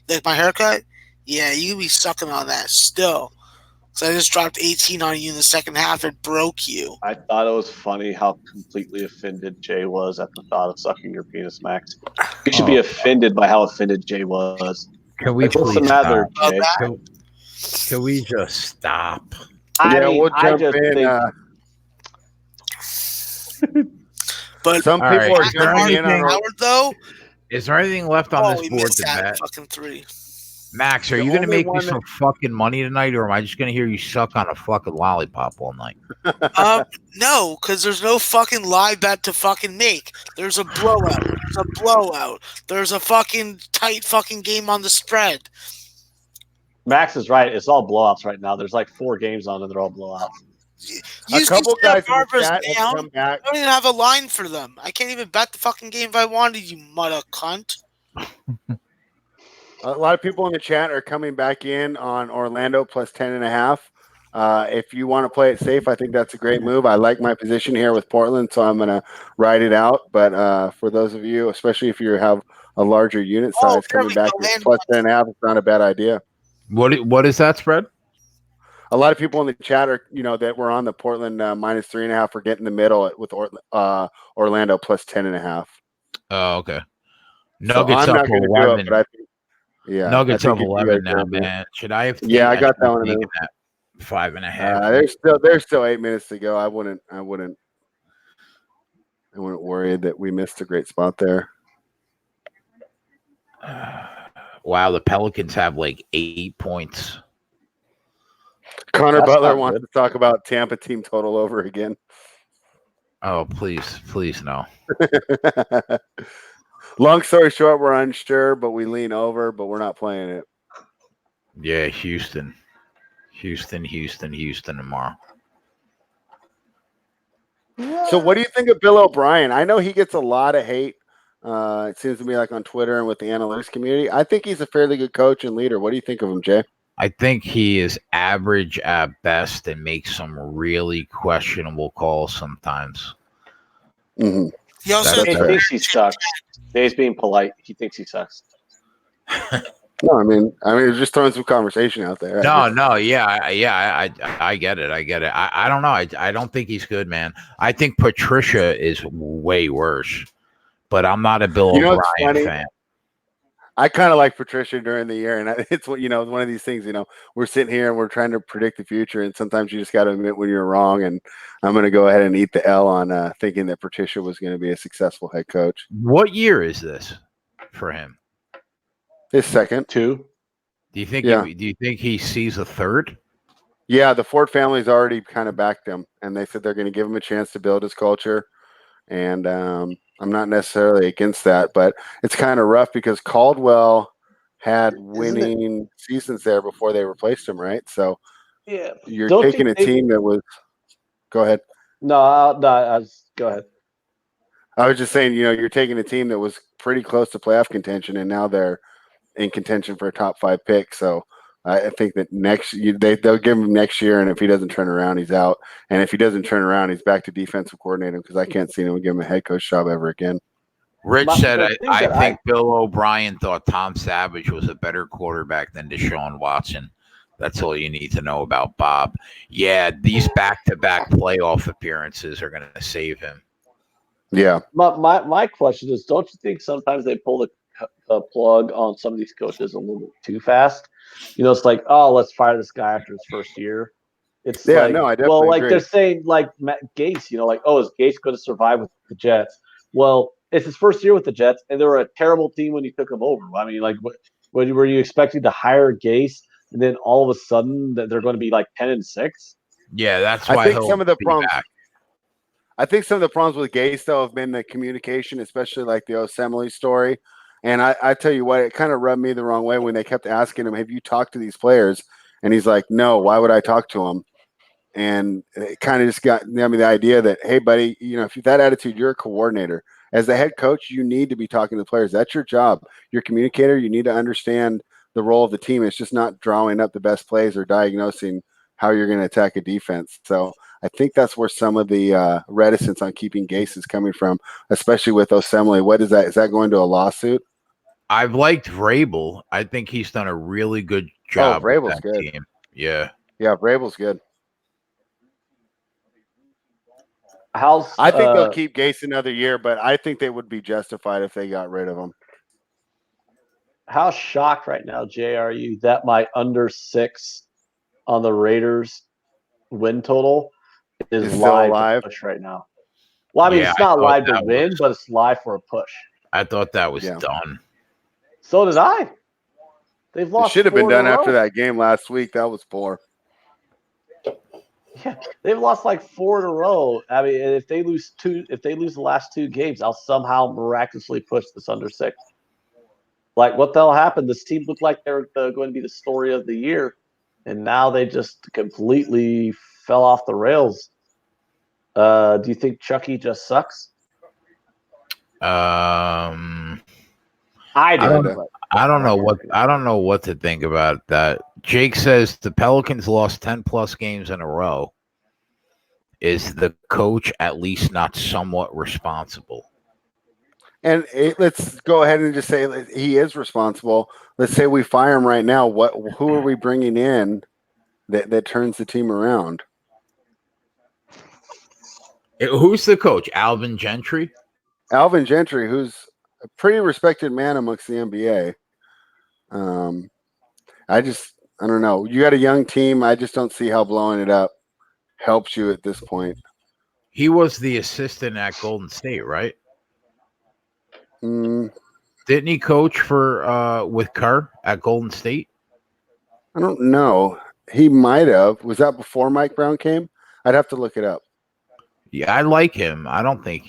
D: Like my haircut? Yeah, you be sucking on that still. So I just dropped 18 on you in the second half. It broke you.
B: I thought it was funny how completely offended Jay was at the thought of sucking your penis, Max. You should be offended by how offended Jay was.
A: Can we please stop? Can we just stop?
C: We'll jump in.
D: But
C: some people are jumping in on
D: Howard, though.
A: Is there anything left on this
D: we
A: board
D: missed
A: to
D: that
A: bet?
D: fucking 3.
A: Max, are
C: The
A: you going to
C: only
A: make me
C: one
A: some fucking money tonight, or am I just going to hear you suck on a fucking lollipop all night?
D: No, because there's no fucking live bet to fucking make. There's a blowout. There's a fucking tight fucking game on the spread.
B: Max is right. It's all blowouts right now. There's like 4 games on, and they're all blowouts.
C: A couple guys in the
D: Barbara's
C: chat have
D: down.
C: come back.
D: I don't even have a line for them. I can't even bet the fucking game if I wanted, you mother cunt.
C: A lot of people in the chat are coming back in on Orlando plus 10.5. If you want to play it safe, I think that's a great move. I like my position here with Portland, so I'm going to ride it out. But for those of you, especially if you have a larger unit size coming back plus 10.5, it's not a bad idea.
A: What is that spread?
C: A lot of people in the chat are, that were on the Portland minus 3.5 are getting the middle with Orlando plus 10.5.
A: Oh, okay.
C: Nuggets
A: so
C: I'm not going to do it, but I think,
A: Nuggets up 11 now, man. Should I have?
C: Yeah, I got that one.
A: At 5.5.
C: There's still 8 minutes to go. I wouldn't worry that we missed a great spot there.
A: Wow, the Pelicans have like 8 points.
C: Connor Butler wants to talk about Tampa team total over again.
A: Oh, please no.
C: Long story short, we're unsure, but we lean over, but we're not playing it.
A: Yeah, Houston tomorrow.
C: So what do you think of Bill O'Brien? I know he gets a lot of hate. It seems to me like on Twitter and with the analytics community. I think he's a fairly good coach and leader. What do you think of him, Jay?
A: I think he is average at best and makes some really questionable calls sometimes.
C: Mm-hmm.
D: He also
B: thinks he sucks. He's being polite. He thinks he sucks.
C: No, I mean, it's just throwing some conversation out there.
A: I get it. I don't know. I don't think he's good, man. I think Patricia is way worse, but I'm not a Bill O'Brien fan.
C: I kind of like Patricia during the year, and it's one of these things. We're sitting here and we're trying to predict the future, and sometimes you just got to admit when you're wrong. And I'm going to go ahead and eat the L on thinking that Patricia was going to be a successful head coach.
A: What year is this for him?
C: His second.
B: 2.
A: Do you think he sees a third?
C: Yeah, the Ford family's already kind of backed him, and they said they're going to give him a chance to build his culture. And I'm not necessarily against that, but it's kind of rough because Caldwell had winning seasons there before they replaced him, right? So
B: yeah,
C: you're taking a team that was. Go ahead.
B: No, go ahead.
C: I was just saying, you're taking a team that was pretty close to playoff contention, and now they're in contention for a top 5 pick. So I think that they'll give him next year, and if he doesn't turn around, he's out. And if he doesn't turn around, he's back to defensive coordinator because I can't see him give him a head coach job ever again.
A: Rich said, I think Bill O'Brien thought Tom Savage was a better quarterback than Deshaun Watson. That's all you need to know about Bob. Yeah, these back-to-back playoff appearances are going to save him.
C: Yeah.
B: My question is, don't you think sometimes they pull the plug on some of these coaches a little bit too fast? It's like, oh, let's fire this guy after his first year. It's
C: I definitely agree.
B: They're saying like Matt Gase, is Gase going to survive with the Jets? Well, it's his first year with the Jets, and they were a terrible team when he took them over. I mean, were you expecting to hire Gase, and then all of a sudden that they're going to be like 10-6?
A: Yeah, that's why
C: I think some of the problems.
A: Back.
C: I think some of the problems with Gase though have been the communication, especially like the Osemele story. And I tell you what, it kind of rubbed me the wrong way when they kept asking him, "Have you talked to these players?" And he's like, "No. Why would I talk to them?" And it kind of just got the idea that, hey, buddy, if you've that attitude, you're a coordinator. As the head coach, you need to be talking to the players. That's your job. You're a communicator. You need to understand the role of the team. It's just not drawing up the best plays or diagnosing how you're going to attack a defense. So I think that's where some of the reticence on keeping Gase is coming from, especially with Osemele. What is that? Is that going to a lawsuit?
A: I've liked Vrabel. I think he's done a really good job.
C: Oh, Vrabel's good.
A: Team. Yeah.
C: Yeah, Vrabel's good.
B: I
C: think they'll keep Gase another year, but I think they would be justified if they got rid of him.
B: How shocked right now, Jay, are you that my under 6 on the Raiders win total is live to push right now? Well, I mean, it's not live to win, but it's live for a push.
A: I thought that was done.
B: So did I. They've lost.
C: It should have been done after that game last week. That was poor.
B: Yeah, they've lost like 4 in a row. I mean, if they lose the last 2 games, I'll somehow miraculously push this under 6. Like, what the hell happened? This team looked like they're going to be the story of the year, and now they just completely fell off the rails. Do you think Chucky just sucks?
A: I
B: don't
A: know what to think about that. Jake says the Pelicans lost 10 plus games in a row. Is the coach at least not somewhat responsible?
C: And let's go ahead and just say he is responsible. Let's say we fire him right now. Who are we bringing in that turns the team around?
A: Who's the coach? Alvin Gentry?
C: Alvin Gentry, who's a pretty respected man amongst the NBA. I don't know. You got a young team. I just don't see how blowing it up helps you at this point.
A: He was the assistant at Golden State, right? Didn't he coach for with Kerr at Golden State?
C: I don't know. He might have. Was that before Mike Brown came? I'd have to look it up.
A: Yeah, I like him. I think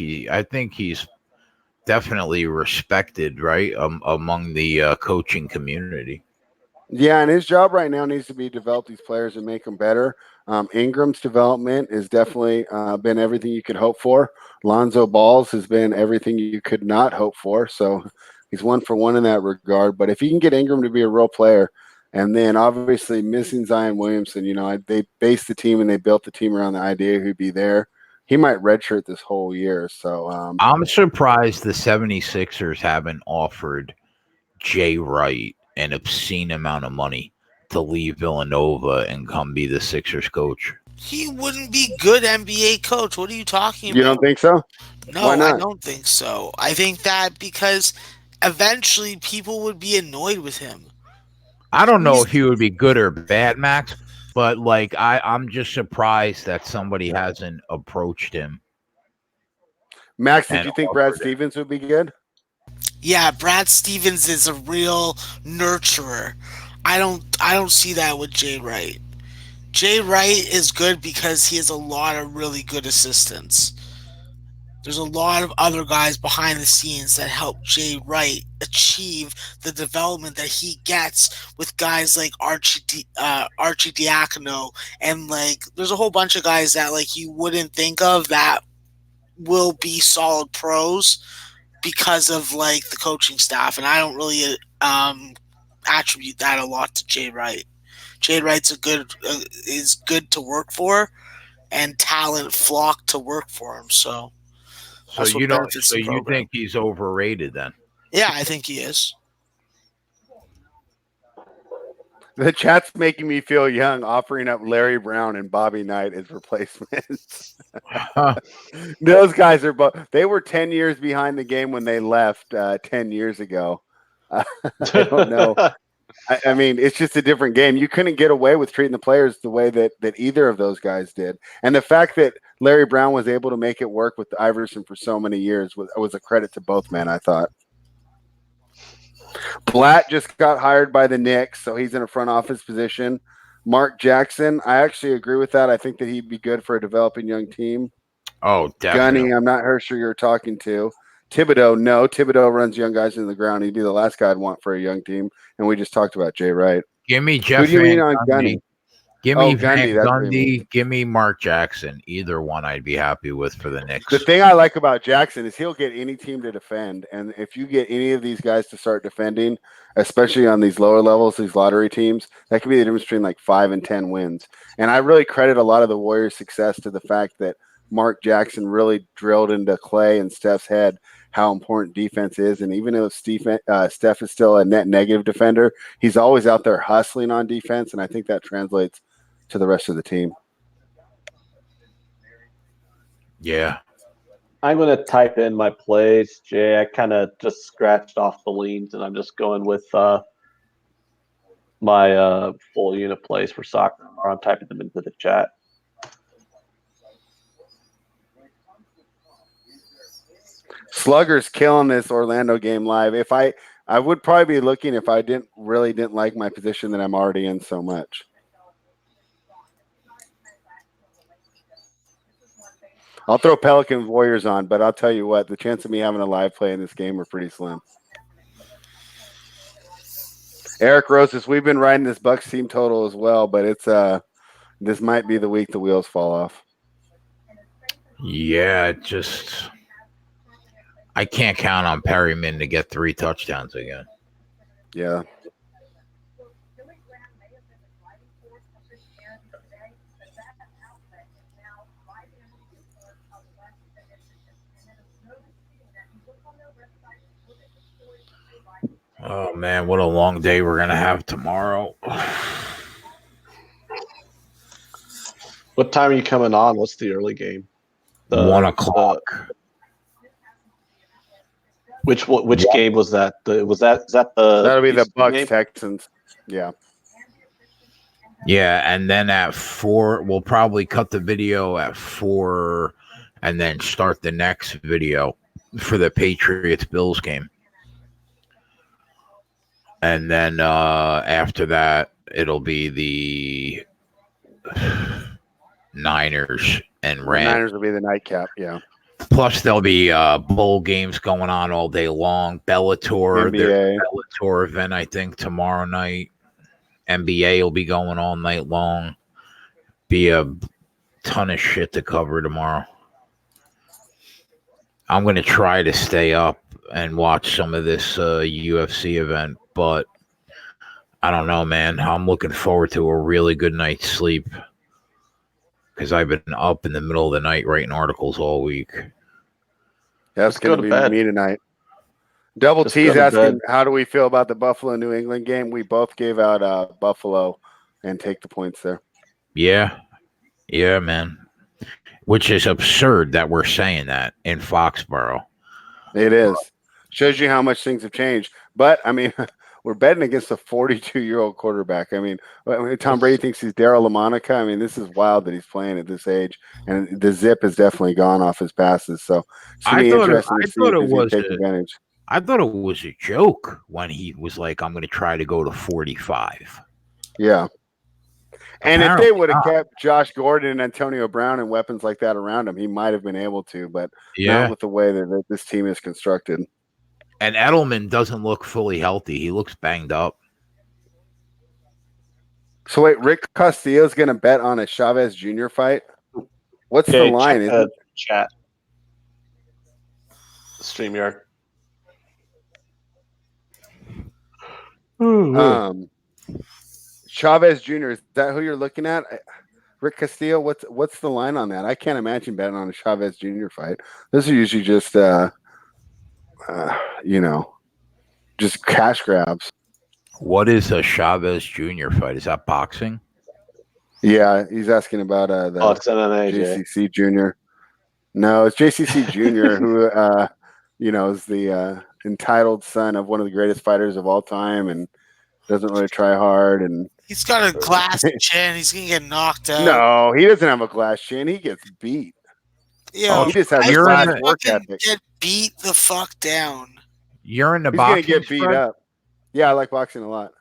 A: he's definitely respected, right, among the coaching community.
C: Yeah, and his job right now needs to be develop these players and make them better. Ingram's development has definitely been everything you could hope for. Lonzo Ball's has been everything you could not hope for. So he's 1 for 1 in that regard. But if you can get Ingram to be a real player, and then obviously missing Zion Williamson, they based the team and they built the team around the idea who'd be there. He might redshirt this whole year. So
A: I'm surprised the 76ers haven't offered Jay Wright an obscene amount of money to leave Villanova and come be the Sixers coach.
D: He wouldn't be good NBA coach. What are you talking about?
C: You don't think so?
D: No, I don't think so. I think that because eventually people would be annoyed with him.
A: I don't know if he would be good or bad, Max, but like I'm just surprised that somebody hasn't approached him.
C: Max, did you think Brad Stevens would be good?
D: Yeah, Brad Stevens is a real nurturer. I don't see that with Jay Wright. Jay Wright is good because he has a lot of really good assistants. There's a lot of other guys behind the scenes that help Jay Wright achieve the development that he gets with guys like Archie Diacono, and like there's a whole bunch of guys that like you wouldn't think of that will be solid pros because of like the coaching staff, and I don't really attribute that a lot to Jay Wright. Jay Wright's is good to work for, and talent flock to work for him. So
A: you think he's overrated then?
D: Yeah, I think he is.
C: The chat's making me feel young, offering up Larry Brown and Bobby Knight as replacements. Those guys they were 10 years behind the game when they left 10 years ago. I don't know. I mean, it's just a different game. You couldn't get away with treating the players the way that either of those guys did. And the fact that Larry Brown was able to make it work with Iverson for so many years was a credit to both men, I thought. Blatt just got hired by the Knicks, so he's in a front office position. Mark Jackson, I actually agree with that. I think that he'd be good for a developing young team.
A: Oh, definitely.
C: Gunny, I'm not sure you're talking to. Thibodeau, no. Thibodeau runs young guys into the ground. He'd be the last guy I'd want for a young team. And we just talked about Jay Wright.
A: Give me Jeff.
C: Who do you mean on Gunny?
A: Give me Gundy. Give me Mark Jackson. Either one I'd be happy with for the Knicks.
C: The thing I like about Jackson is he'll get any team to defend. And if you get any of these guys to start defending, especially on these lower levels, these lottery teams, that could be the difference between like 5 and 10 wins. And I really credit a lot of the Warriors' success to the fact that Mark Jackson really drilled into Clay and Steph's head how important defense is. And even though Steph is still a net negative defender, he's always out there hustling on defense. And I think that translates to the rest of the team.
A: Yeah.
B: I'm going to type in my plays, Jay. I kind of just scratched off the leans, and I'm just going with my full unit plays for soccer. Or I'm typing them into the chat.
C: Slugger's killing this Orlando game live. If I would probably be looking if I didn't like my position that I'm already in so much. I'll throw Pelicans Warriors on, but I'll tell you what, the chance of me having a live play in this game are pretty slim. Eric Roses, we've been riding this Bucks team total as well, but it's this might be the week the wheels fall off.
A: Yeah, I can't count on Perryman to get 3 touchdowns again.
C: Yeah.
A: Oh man, what a long day we're gonna have tomorrow.
B: What time are you coming on? What's the early game?
A: 1 o'clock.
B: Which game was that? Is that the?
C: That'll be the Bucks
B: game?
C: Texans. Yeah.
A: Yeah, and then at 4, we'll probably cut the video at 4, and then start the next video for the Patriots Bills game. And then after that, it'll be the Niners and Rams.
C: The Niners will be the nightcap, yeah.
A: Plus, there'll be bowl games going on all day long. Bellator, there's a Bellator event, I think, tomorrow night. NBA will be going all night long. Be a ton of shit to cover tomorrow. I'm going to try to stay up and watch some of this UFC event, but I don't know, man. I'm looking forward to a really good night's sleep because I've been up in the middle of the night writing articles all week.
C: That's going to be me tonight. Double T's asking, how do we feel about the Buffalo-New England game? We both gave out Buffalo and take the points there.
A: Yeah. Yeah, man. Which is absurd that we're saying that in Foxborough.
C: It is. Shows you how much things have changed. But, I mean, we're betting against a 42-year-old quarterback. I mean, Tom Brady thinks he's Daryl LaMonica. I mean, this is wild that he's playing at this age. And the zip has definitely gone off his passes. So it's going to be interesting to see if he can take advantage.
A: I thought it was a joke when he was like, I'm going to try to go to 45.
C: Yeah. And if they would have kept Josh Gordon and Antonio Brown and weapons like that around him, he might have been able to, but not with the way that this team is constructed.
A: And Edelman doesn't look fully healthy. He looks banged up.
C: So wait, Rick Castillo's going to bet on a Chavez Jr. fight? What's the line? Is it
B: chat? StreamYard.
C: Chavez Jr., is that who you're looking at? Rick Castillo, what's the line on that? I can't imagine betting on a Chavez Jr. fight. Those are usually just just cash grabs.
A: What is a Chavez Jr. fight? Is that boxing?
C: Yeah, he's asking about the
B: it's MMA,
C: JCC Jr. No, it's JCC Jr. who is the entitled son of one of the greatest fighters of all time and doesn't really try hard. And
D: he's got a glass chin. He's gonna get knocked out.
C: No, he doesn't have a glass chin. He gets beat.
D: Yeah,
C: he just has glass work ethic.
D: Get beat the fuck down.
A: You're in the boxing.
C: He's gonna get beat up. Yeah, I like boxing a lot.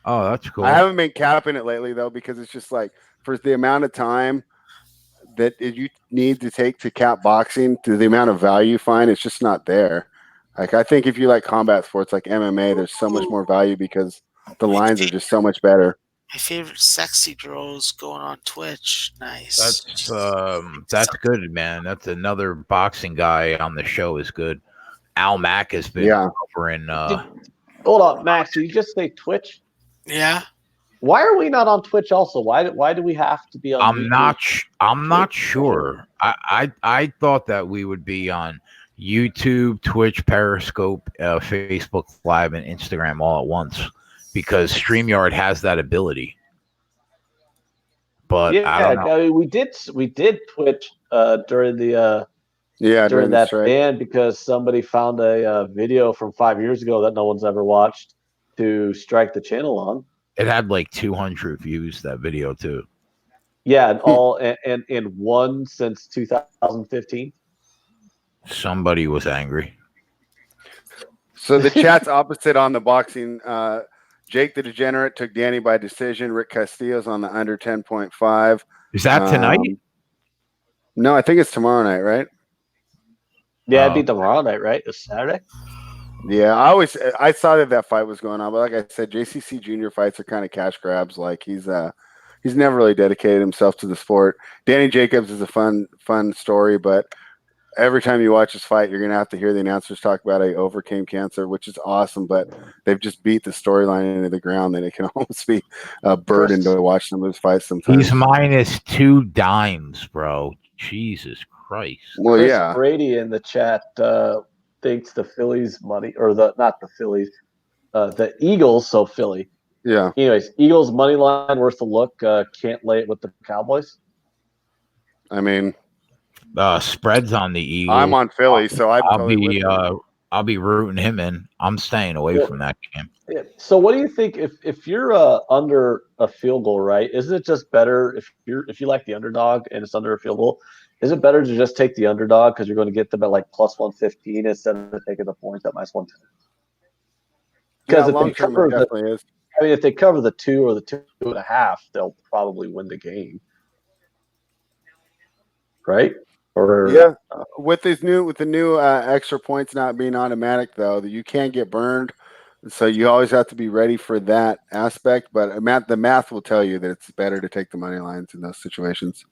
A: Oh, that's cool.
C: I haven't been capping it lately though because it's just like for the amount of time that you need to take to cap boxing to the amount of value you find, it's just not there. Like I think if you like combat sports like MMA, there's so much more value because the lines are just so much better.
D: My favorite sexy girls going on Twitch. Nice.
A: That's good, man. That's another boxing guy on the show is good. Al Mack has been over in.
B: Hold on, Max. Did you just say Twitch?
D: Yeah.
B: Why are we not on Twitch? Also, why do we have to be on?
A: I'm not sure. I thought that we would be on YouTube, Twitch, Periscope, Facebook Live, and Instagram all at once because StreamYard has that ability. But I don't know.
B: We did Twitch during the during that ban because somebody found a video from 5 years ago that no one's ever watched to strike the channel on.
A: It had like 200 views, that video too.
B: Yeah, and one since 2015.
A: Somebody was angry.
C: So the chat's opposite on the boxing. Jake the Degenerate took Danny by decision. Rick Castillo's on the under 10.5.
A: Is that tonight?
C: No, I think it's tomorrow night, right?
B: Yeah, it'd be tomorrow night, right? It's Saturday.
C: Yeah, I saw that fight was going on, but like I said, JCC Junior fights are kind of cash grabs. Like he's never really dedicated himself to the sport. Danny Jacobs is a fun story, but every time you watch this fight, you're gonna have to hear the announcers talk about he overcame cancer, which is awesome. But they've just beat the storyline into the ground, that it can almost be a burden to watch some of those fights sometimes.
A: He's minus 2 dimes, bro. Jesus Christ.
C: Well,
B: Chris
C: yeah.
B: Brady in the chat thinks the Phillies money, or not the Phillies, the Eagles. So Philly.
C: Yeah.
B: Anyways, Eagles money line worth a look. Can't lay it with the Cowboys.
C: I mean,
A: spreads on the Eagles.
C: I'm on Philly, so
A: I'll be rooting him in. I'm staying away from that game.
B: Yeah. So what do you think if you're under a field goal, right? Isn't it just better if you like the underdog and it's under a field goal? Is it better to just take the underdog because you're going to get them at like plus 115 instead of taking the points at minus 110? Because
C: long term it definitely is.
B: I mean, if they cover the 2 or the 2.5, they'll probably win the game, right? Or
C: yeah, with the new extra points not being automatic, though, that you can get burned. So you always have to be ready for that aspect. But the math will tell you that it's better to take the money lines in those situations.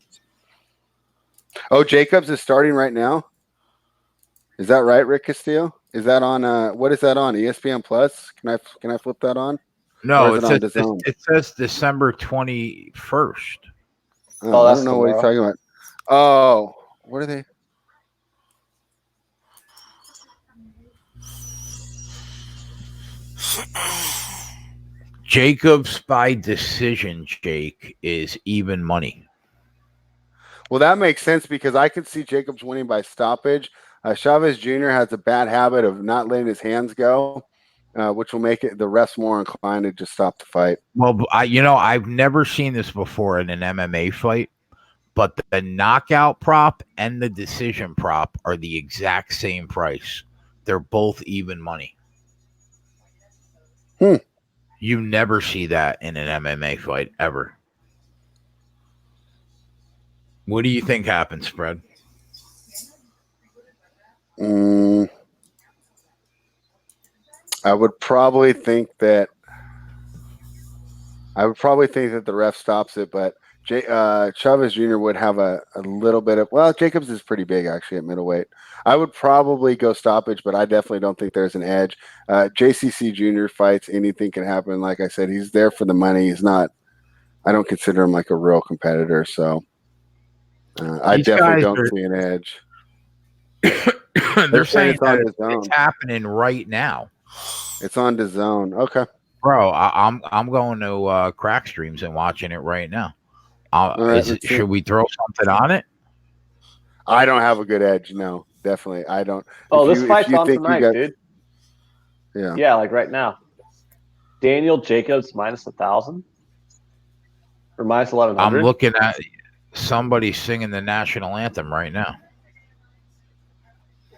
C: Oh, Jacobs is starting right now. Is that right, Rick Castillo? Is that on? What is that on? ESPN Plus? Can I flip that on?
A: No, it says December 21st.
C: Oh, I don't know what he's talking about. Oh, what are they?
A: Jacobs by decision, Jake, is even money.
C: Well, that makes sense because I could see Jacobs winning by stoppage. Chavez Jr. has a bad habit of not letting his hands go, which will make the refs more inclined to just stop the fight.
A: Well, I've never seen this before in an MMA fight, but the knockout prop and the decision prop are the exact same price. They're both even money. You never see that in an MMA fight ever. What do you think happens, Fred?
C: I would probably think that the ref stops it, but Chavez Jr. would have a little bit of. Well, Jacobs is pretty big actually at middleweight. I would probably go stoppage, but I definitely don't think there's an edge. JCC Jr. fights, anything can happen. Like I said, he's there for the money. He's not. I don't consider him like a real competitor, so I definitely don't see an edge.
A: They're saying that it's happening right now.
C: It's on DAZN. Okay.
A: Bro, I'm going to Crack Streams and watching it right now. Should we throw something on it?
C: I don't have a good edge. No, definitely. I don't.
B: This fight's on tonight, dude.
C: Yeah.
B: Yeah, like right now. Daniel Jacobs minus 1,000 or minus 1,100.
A: I'm looking at somebody singing the national anthem right now.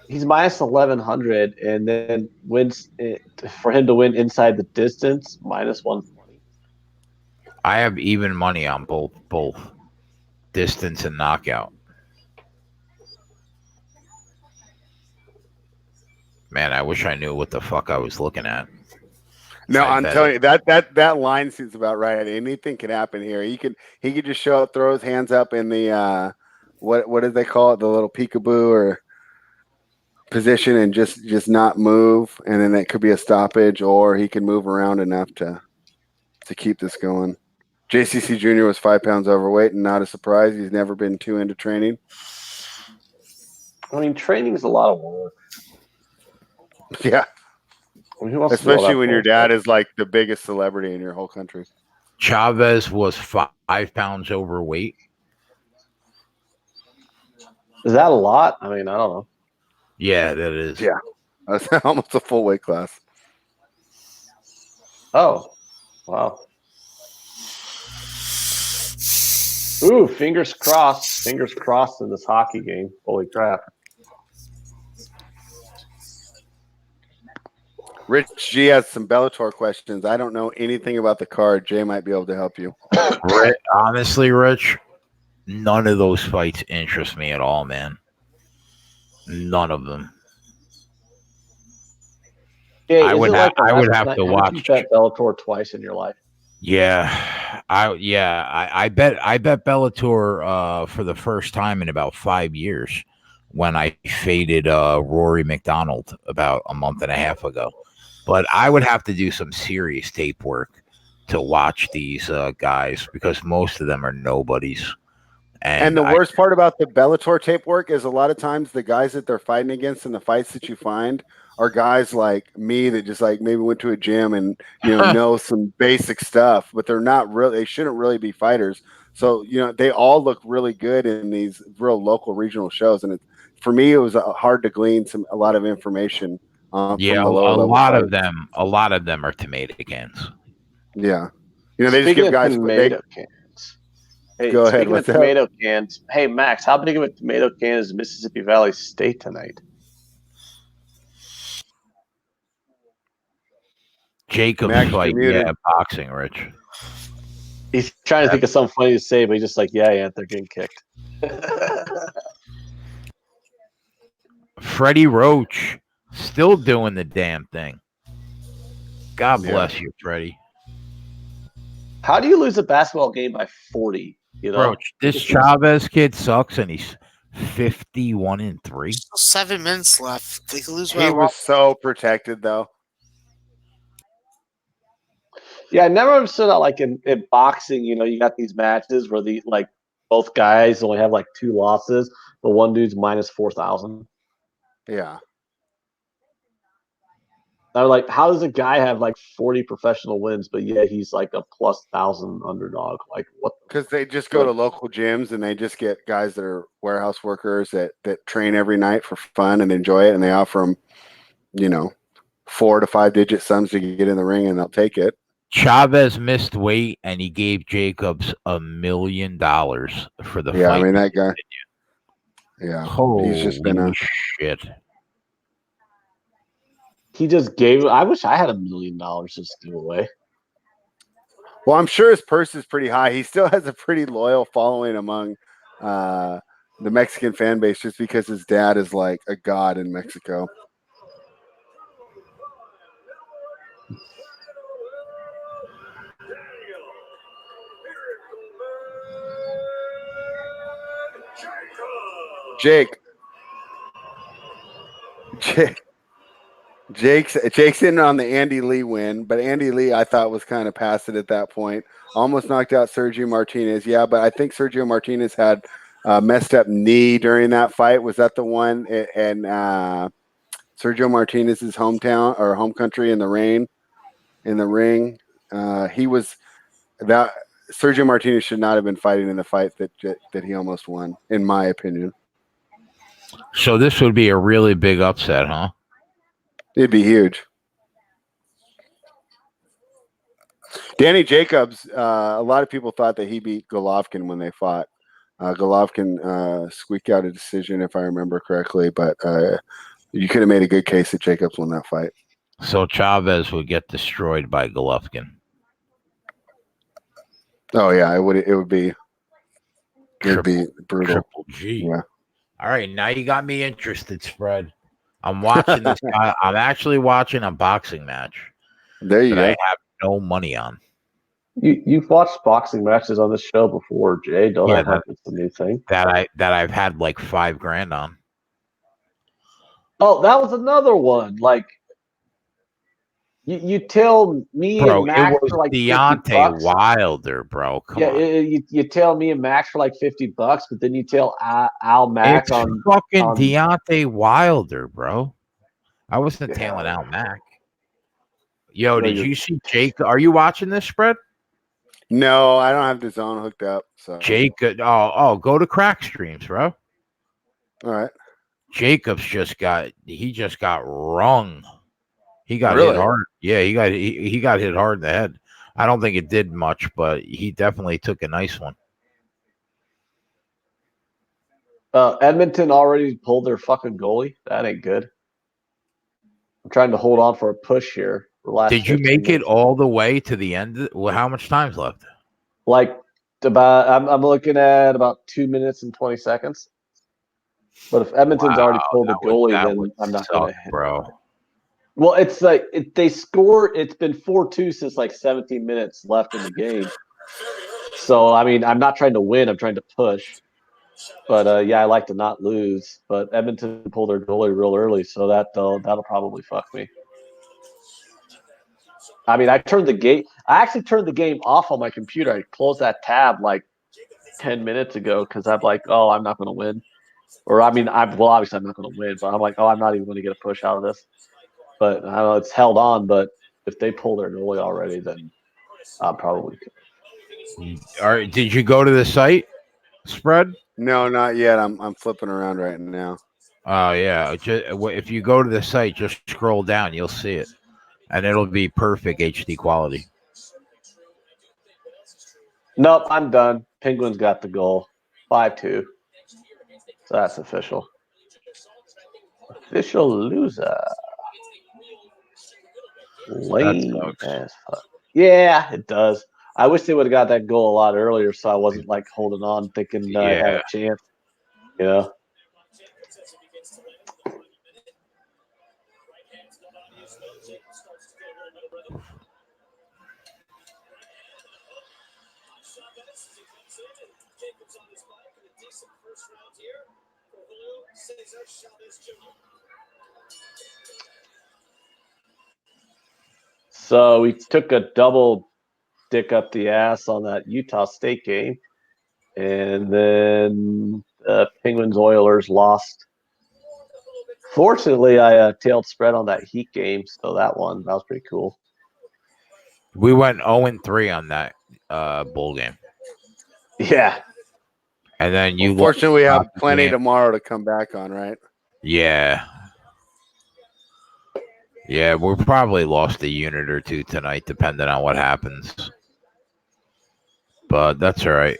B: He's minus 1,100, and then wins for him to win inside the distance minus 120.
A: I have even money on both distance and knockout. Man, I wish I knew what the fuck I was looking at.
C: No, I'm telling you that line seems about right. Anything can happen here. He could just show up, throw his hands up in the what did they call it, the little peekaboo or position, and just not move, and then it could be a stoppage, or he can move around enough to keep this going. JCC Jr. was 5 pounds overweight, and not a surprise. He's never been too into training.
B: I mean, training is a lot of work.
C: Yeah. I mean, especially when your dad is like the biggest celebrity in your whole country.
A: Chavez was 5 pounds overweight.
B: Is that a lot? I mean, I don't know.
A: Yeah, that is.
C: Yeah. That's almost a full weight class.
B: Oh, wow. Ooh, fingers crossed. Fingers crossed in this hockey game. Holy crap.
C: Rich G has some Bellator questions. I don't know anything about the card. Jay might be able to help you.
A: Honestly, Rich, none of those fights interest me at all, man. None of them.
B: Jay,
A: I would have to watch.
B: You bet Bellator twice in your life.
A: Yeah, I bet Bellator for the first time in about 5 years when I faded Rory McDonald about a month and a half ago. But I would have to do some serious tape work to watch these guys because most of them are nobodies.
C: And the worst part about the Bellator tape work is a lot of times the guys that they're fighting against in the fights that you find are guys like me that just like maybe went to a gym and know some basic stuff, but they're not really. They shouldn't really be fighters. So they all look really good in these real local regional shows, and for me it was hard to glean a lot of information. From the lower level
A: a lot of them are tomato cans.
C: Yeah, they just give guys
B: tomato cans. Hey,
C: go ahead.
B: Speaking of tomato cans, hey Max, how big of a tomato can is Mississippi Valley State tonight?
A: Jacob's fight, boxing, Rich.
B: He's trying to think of something funny to say, but he's just like, yeah, they're getting kicked.
A: Freddie Roach still doing the damn thing. God bless you, Freddie.
B: How do you lose a basketball game by 40?
A: Bro, this Chavez kid sucks, and he's 51-3.
D: Still 7 minutes left. They could lose.
C: He was so protected, though.
B: Yeah, I never understood that. Like in boxing, you got these matches where both guys only have 2 losses, but one dude's minus 4,000.
C: Yeah.
B: I'm like, how does a guy have 40 professional wins, but he's a plus 1,000 underdog? Like what?
C: Because they just go to local gyms and they just get guys that are warehouse workers that train every night for fun and enjoy it, and they offer them, 4 to 5 digit sums to get in the ring, and they'll take it.
A: Chavez missed weight, and he gave Jacobs $1 million for the fight.
C: Yeah, I mean that guy. Yeah,
A: holy
C: he's just been
A: shit.
B: He just gave. I wish I had $1 million just to give away.
C: Well, I'm sure his purse is pretty high. He still has a pretty loyal following among the Mexican fan base, just because his dad is like a god in Mexico. Jake's in on the Andy Lee win, but Andy Lee I thought was kind of past it at that point. Almost knocked out Sergio Martinez. Yeah, but I think Sergio Martinez had a messed up knee during that fight. Was that the one? And Sergio Martinez's hometown or home country in the ring. He was that. Sergio Martinez should not have been fighting in the fight that he almost won, in my opinion.
A: So this would be a really big upset, huh?
C: It'd be huge. Danny Jacobs, a lot of people thought that he beat Golovkin when they fought. Golovkin squeaked out a decision, if I remember correctly, but you could have made a good case that Jacobs won that fight.
A: So Chavez would get destroyed by Golovkin.
C: Oh yeah, it would be brutal.
A: Triple G.
C: Yeah.
A: All right, now you got me interested, Spread. I'm watching this. I'm actually watching a boxing match.
C: There you go.
A: I have no money on.
B: You've watched boxing matches on this show before, Jay. Don't act like it's a new thing.
A: That I've had like $5,000 on.
B: Oh, that was another one. Like you tell me
A: bro,
B: and Max
A: it was
B: for like
A: Deontay Wilder, bro. Come on.
B: You tell me and Max for like $50, but then you tell Al Mac
A: it's
B: on
A: fucking Deontay Wilder, bro. I wasn't tailing Al Mac. Yo, did you see Jake? Are you watching this, Spread?
C: No, I don't have the zone hooked up. So
A: Jake, go to Crack Streams, bro.
C: All right.
A: Jacobs just got rung. He got hit hard. Yeah, he got hit hard in the head. I don't think it did much, but he definitely took a nice one.
B: Edmonton already pulled their fucking goalie. That ain't good. I'm trying to hold on for a push here.
A: Did you make it all the way to the end? Well, how much time's left?
B: Like I'm looking at about 2 minutes and 20 seconds. But if Edmonton's already pulled the goalie, then I'm not going to hit.
A: Bro.
B: Well, it's like they score. It's been 4-2 since like 17 minutes left in the game. So I mean, I'm not trying to win. I'm trying to push. But yeah, I like to not lose. But Edmonton pulled their goalie real early, so that'll probably fuck me. I mean, I actually turned the game off on my computer. I closed that tab like 10 minutes ago because I'm like, oh, I'm not going to win. Or I mean, obviously I'm not going to win, but I'm like, oh, I'm not even going to get a push out of this. But I know it's held on. But if they pull their goalie already, then I'm probably.
A: Did you go to the site spread?
C: No, not yet. I'm flipping around right now.
A: Oh yeah. If you go to the site, just scroll down, you'll see it, and it'll be perfect HD quality.
B: Nope, I'm done. Penguins got the goal, 5-2. So that's official. Official loser. Lame as fuck. Yeah, it does. I wish they would have got that goal a lot earlier, so I wasn't like holding on, thinking I had a chance. You know. So we took a double dick up the ass on that Utah State game, and then the Penguins Oilers lost. Fortunately, I tailed spread on that Heat game, so that was pretty cool.
A: We went 0-3 on that bowl game.
B: Yeah.
A: And then
C: fortunately, we have plenty tomorrow to come back on, right?
A: Yeah. Yeah, we'll probably lost a unit or two tonight, depending on what happens. But that's all right.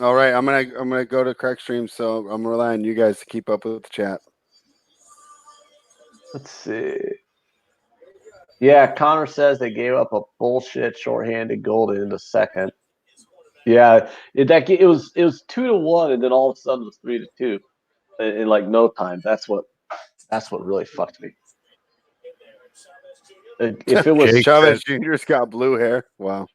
C: All right, I'm gonna go to Crack Stream, so I'm relying on you guys to keep up with the chat.
B: Let's see. Yeah, Connor says they gave up a bullshit shorthanded goal to end a second. Yeah, it was 2-1, and then all of a sudden it was 3-2 in like no time. That's what really fucked me. If it was
C: Chavez Jr.'s got blue hair. Wow.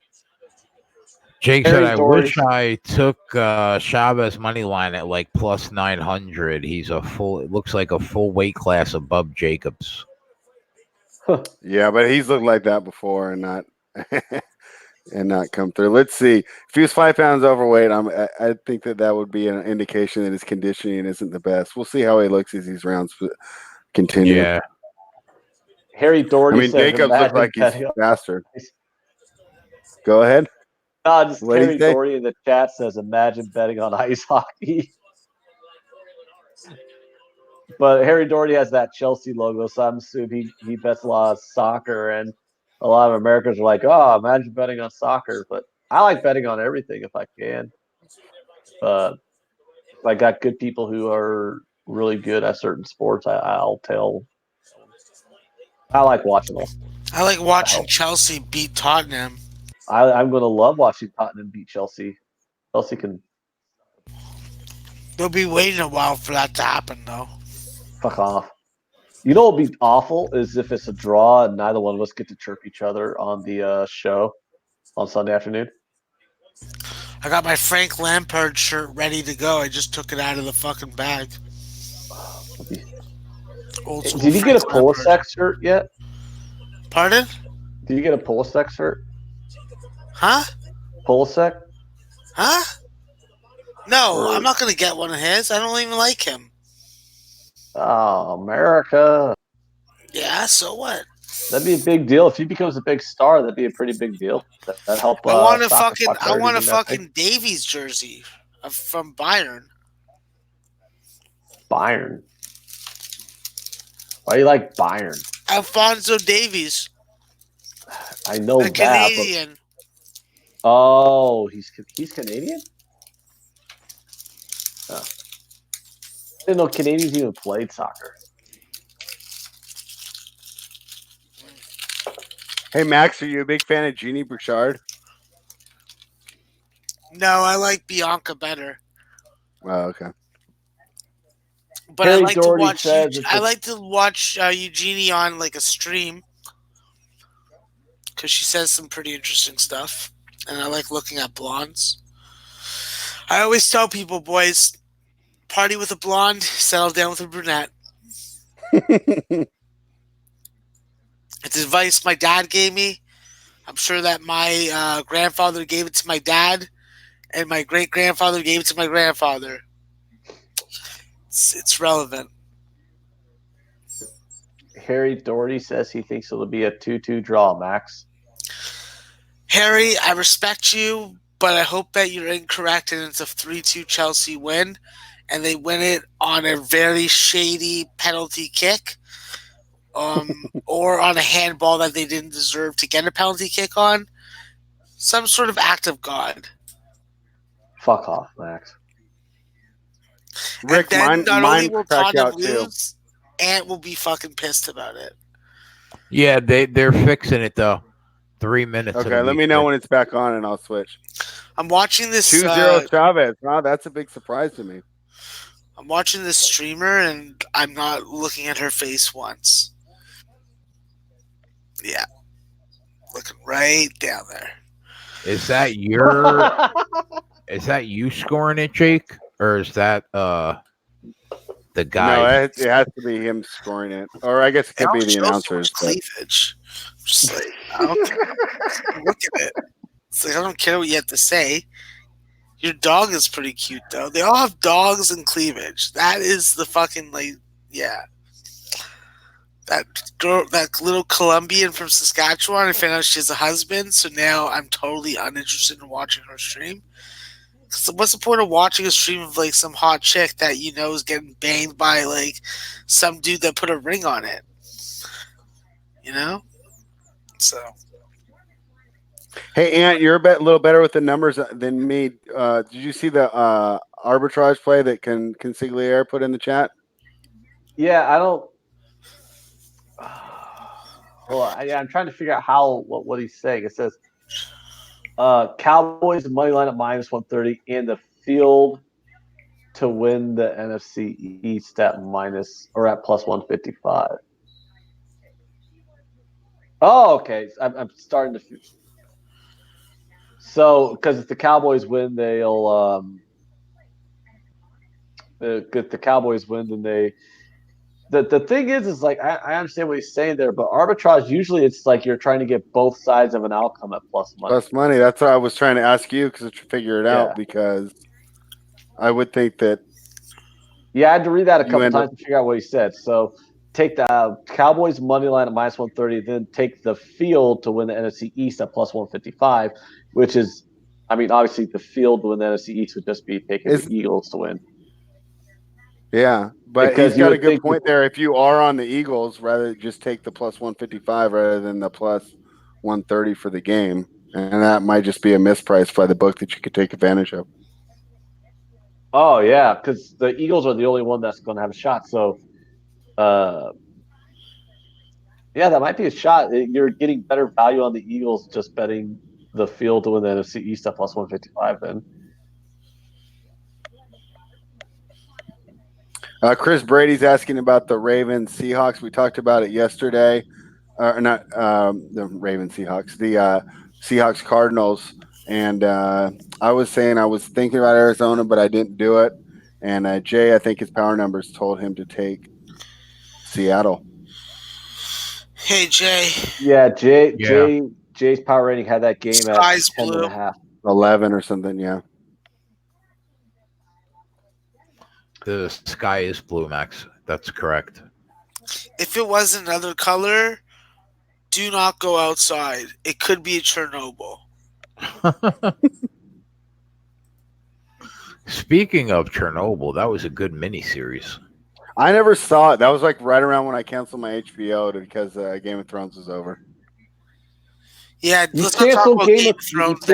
A: Jake said, I wish I took Chavez money line at like plus 900. It looks like a full weight class above Jacobs.
C: Yeah, but he's looked like that before and not come through. Let's see. If he was 5 pounds overweight, I think that would be an indication that his conditioning isn't the best. We'll see how he looks as these rounds continue.
A: Yeah.
B: Harry Doherty.
C: I mean, Jacobs looks like he's faster. Go ahead.
B: Just Harry Doherty in the chat says, "Imagine betting on ice hockey." But Harry Doherty has that Chelsea logo, so I'm assuming he bets a lot of soccer, and a lot of Americans are like, "Oh, imagine betting on soccer." But I like betting on everything if I can. If I got good people who are really good at certain sports, I'll tell. I like watching them.
D: I like watching Chelsea beat Tottenham.
B: I'm going to love watching Tottenham beat Chelsea. Chelsea can.
D: They'll be waiting a while for that to happen, though.
B: Fuck off. You know what would be awful is if it's a draw and neither one of us get to chirp each other on the show on Sunday afternoon.
D: I got my Frank Lampard shirt ready to go. I just took it out of the fucking bag.
B: Did you get a Pulisic shirt yet?
D: Pardon?
B: Did you get a Pulisic shirt?
D: Huh?
B: Pulisic?
D: Huh? No, I'm not going to get one of his. I don't even like him.
B: Oh, America.
D: Yeah, so what?
B: That'd be a big deal. If he becomes a big star, that'd be a pretty big deal. That'd help.
D: I want a fucking Davies jersey from Bayern.
B: Bayern. Why do you like Bayern?
D: Alphonso Davies.
B: I know that.
D: Canadian.
B: Oh, he's Canadian? Oh. didn't know Canadians even played soccer.
C: Hey, Max, are you a big fan of Jeannie Bouchard?
D: No, I like Bianca better.
C: Oh, okay.
D: But
B: Harry
D: I like
B: Doherty
D: to watch.
B: says
D: I like to watch Eugenie on like a stream because she says some pretty interesting stuff, and I like looking at blondes. I always tell people, boys, party with a blonde, settle down with a brunette. It's advice my dad gave me. I'm sure that my grandfather gave it to my dad, and my great grandfather gave it to my grandfather. It's relevant.
B: Harry Doherty says he thinks it'll be a 2-2 draw, Max.
D: Harry, I respect you, but I hope that you're incorrect and it's a 3-2 Chelsea win, and they win it on a very shady penalty kick, or on a handball that they didn't deserve to get a penalty kick on. Some sort of act of God.
B: Fuck off, Max.
C: Rick,
D: and then not only will
C: crack
D: Tottenham
C: out too.
D: lose, Ant will be fucking pissed about it.
A: Yeah, they're fixing it though. 3 minutes.
C: Okay, let me know when it's back on and I'll switch.
D: I'm watching this
C: 2-0 Chavez. Wow, that's a big surprise to me.
D: I'm watching this streamer and I'm not looking at her face once. Yeah. Looking right down there.
A: Is that you scoring it, Jake? Or is that the guy?
C: No, it has to be him scoring it. Or I guess it could be the announcers.
D: Cleavage. Just like, I don't care. Look at it. It's like, I don't care what you have to say. Your dog is pretty cute, though. They all have dogs and cleavage. That is the fucking, like, yeah. That girl, that little Colombian from Saskatchewan, I found out she has a husband, so now I'm totally uninterested in watching her stream. Because what's the point of watching a stream of, like, some hot chick that you know is getting banged by, like, some dude that put a ring on it? You know? So.
C: Hey, Ant, you're a little better with the numbers than me. Did you see the arbitrage play that Consigliere put in the chat?
B: Yeah, I don't. Hold on. I'm trying to figure out what he's saying. It says Cowboys money line at -130 in the field to win the NFC East at +155. Oh, okay. I'm starting to. So, because if the Cowboys win, they'll. If the Cowboys win, then they. The thing is like I understand what he's saying there, but arbitrage usually it's like you're trying to get both sides of an outcome at plus money.
C: Plus money. That's what I was trying to ask you to figure it out, because I would think that.
B: Yeah, I had to read that a couple times to figure out what he said. So take the Cowboys money line at -130, then take the field to win the NFC East at +155, which is, I mean, obviously the field to win the NFC East would just be taking the Eagles to win.
C: Yeah, but he's got a good point there. If you are on the Eagles, rather just take the +155 rather than the +130 for the game, and that might just be a misprice by the book that you could take advantage of.
B: Oh yeah, because the Eagles are the only one that's going to have a shot. So, yeah, that might be a shot. You're getting better value on the Eagles just betting the field to win the NFC East at +155. Then.
C: Chris Brady's asking about the Ravens Seahawks. We talked about it yesterday, not the Ravens Seahawks, the Seahawks Cardinals. And I was saying I was thinking about Arizona, but I didn't do it. And Jay, I think his power numbers told him to take Seattle.
D: Hey Jay.
B: Yeah, Jay's power rating had that game at 10.5,
C: 11 or something. Yeah.
A: The sky is blue, Max. That's correct.
D: If it was another color, do not go outside. It could be a Chernobyl.
A: Speaking of Chernobyl, that was a good miniseries.
C: I never saw it. That was like right around when I canceled my HBO because Game of Thrones was over.
D: Yeah, let's not talk about Game of Thrones.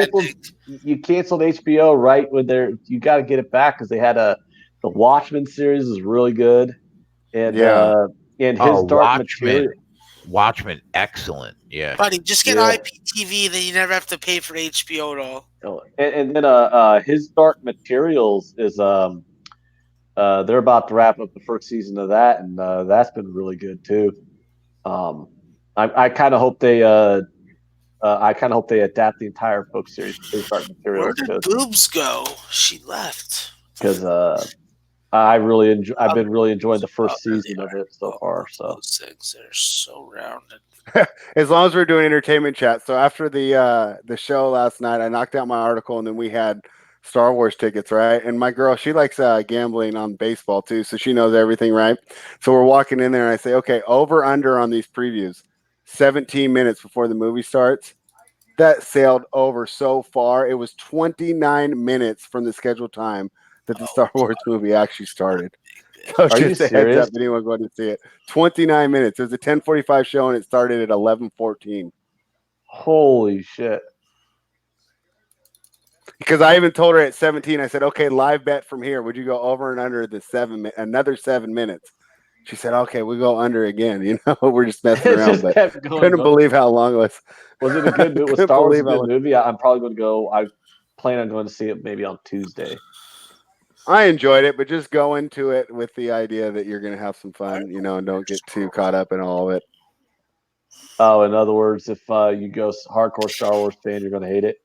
B: You canceled HBO right when you got to get it back because they had a The Watchmen series is really good, and his Dark Material.
A: Watchmen, excellent. Yeah,
D: buddy, just get IPTV, then you never have to pay for HBO at all.
B: And then his Dark Materials is they're about to wrap up the first season of that, and that's been really good too. I kind of hope they adapt the entire book series to his Dark Materials.
D: Where did Boobs go? She left.
B: Because I've been really enjoying the first season of it so far. So
D: those things are so rounded.
C: As long as we're doing entertainment chat. So after the show last night, I knocked out my article, and then we had Star Wars tickets, right? And my girl, she likes gambling on baseball too, so she knows everything, right? So we're walking in there, and I say, okay, over under on these previews, 17 minutes before the movie starts. That sailed over so far. It was 29 minutes from the scheduled time that the Star Wars movie actually started. So
B: are you serious?
C: Heads up, anyone going to see it? 29 minutes. It was a 10:45 show, and it started at 11:14.
B: Holy shit!
C: Because I even told her at 17, I said, "Okay, live bet from here. Would you go over and under the another 7 minutes?" She said, "Okay, we go under again." You know, we're just messing around, but couldn't believe how long it was.
B: Was it a good movie? Was Star Wars a good movie? I'm probably going to go. I plan on going to see it maybe on Tuesday.
C: I enjoyed it, but just go into it with the idea that you're going to have some fun, you know, and don't get too caught up in all of it.
B: Oh, in other words, if you go hardcore Star Wars fan, you're going to hate it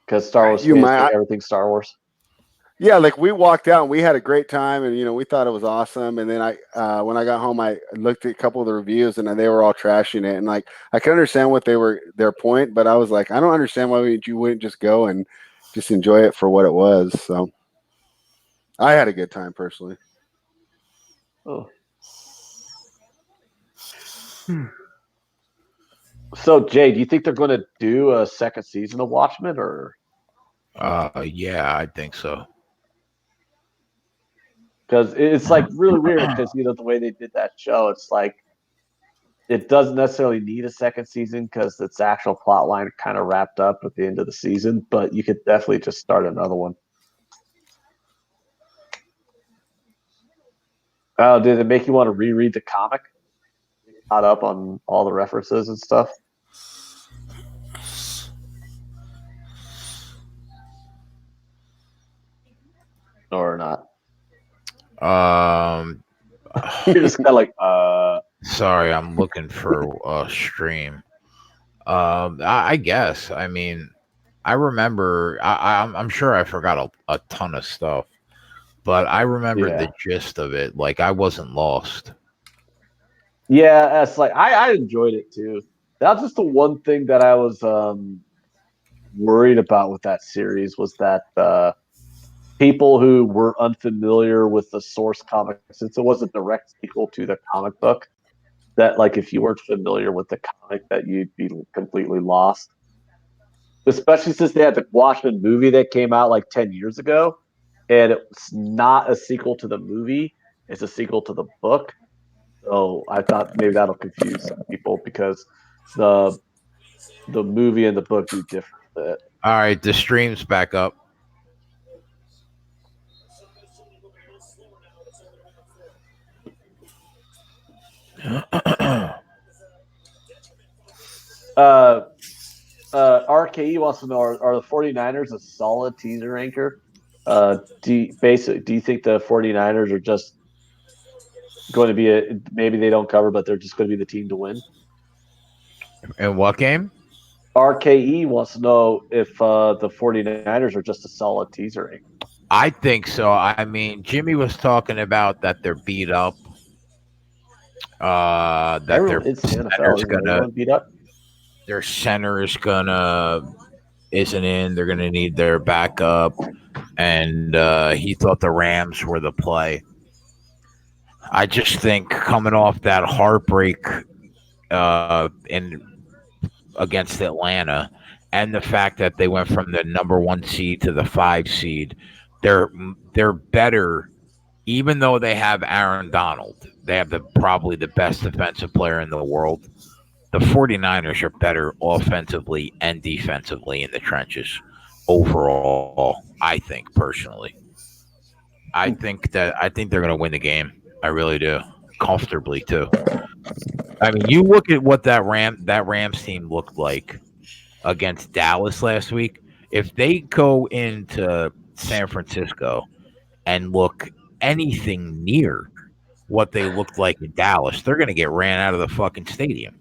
B: because Star Wars fans hate everything Star Wars.
C: Yeah, like we walked out and we had a great time, and you know we thought it was awesome. And then when I got home, I looked at a couple of the reviews, and they were all trashing it. And like I can understand what their point, but I was like, I don't understand why you wouldn't just go and just enjoy it for what it was. So I had a good time personally.
B: Oh. So Jay, do you think they're going to do a second season of Watchmen, or?
A: Yeah, I think so.
B: Because it's like really weird because the way they did that show, it's like it doesn't necessarily need a second season because its actual plot line kind of wrapped up at the end of the season, but you could definitely just start another one. Oh, did it make you want to reread the comic? Caught up on all the references and stuff? Or not? You're just kind of like,
A: Sorry, I'm looking for a stream. I guess. I mean, I remember. I'm sure I forgot a ton of stuff, but I remember the gist of it. Like I wasn't lost.
B: Yeah, that's like I enjoyed it too. That's just the one thing that I was worried about with that series was that people who were unfamiliar with the source comic, since it was a direct sequel to the comic book, that like if you weren't familiar with the comic, that you'd be completely lost. Especially since they had the Watchmen movie that came out like 10 years ago, and it's not a sequel to the movie; it's a sequel to the book. So I thought maybe that'll confuse some people because the movie and the book do different.
A: All right, the stream's back up.
B: RKE wants to know: Are the 49ers a solid teaser anchor? Do you think the 49ers are just going to be maybe they don't cover, but they're just going to be the team to win?
A: In what game?
B: RKE wants to know if the 49ers are just a solid teaser anchor.
A: I think so. I mean, Jimmy was talking about that they're beat up. That their center is gonna isn't in. They're gonna need their backup, and he thought the Rams were the play. I just think coming off that heartbreak against Atlanta, and the fact that they went from the number 1 seed to the 5 seed, they're better. Even though they have Aaron Donald, they have probably the best defensive player in the world. The 49ers are better offensively and defensively in the trenches overall, I think, personally. I think they're going to win the game. I really do, comfortably too. I mean, you look at what that Rams team looked like against Dallas last week. If they go into San Francisco and look anything near what they looked like in Dallas, they're going to get ran out of the fucking stadium.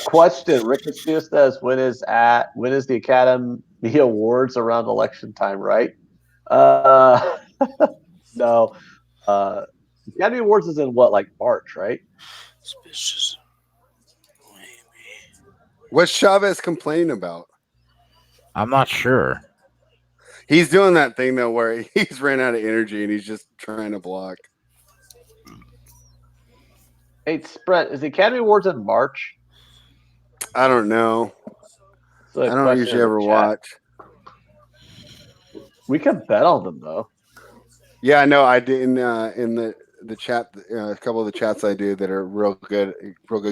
B: Question: Rick Castillo says, "When is the Academy Awards around election time?" Right? No. Academy Awards is in what, like March, right?
C: What's Chavez complaining about?
A: I'm not sure.
C: He's doing that thing though where he's ran out of energy and he's just trying to block.
B: Hey, Brent, is the Academy Awards in March?
C: I don't know. I don't usually ever watch.
B: We can bet on them though.
C: Yeah, no, I did in the chat. A couple of the chats I do that are real good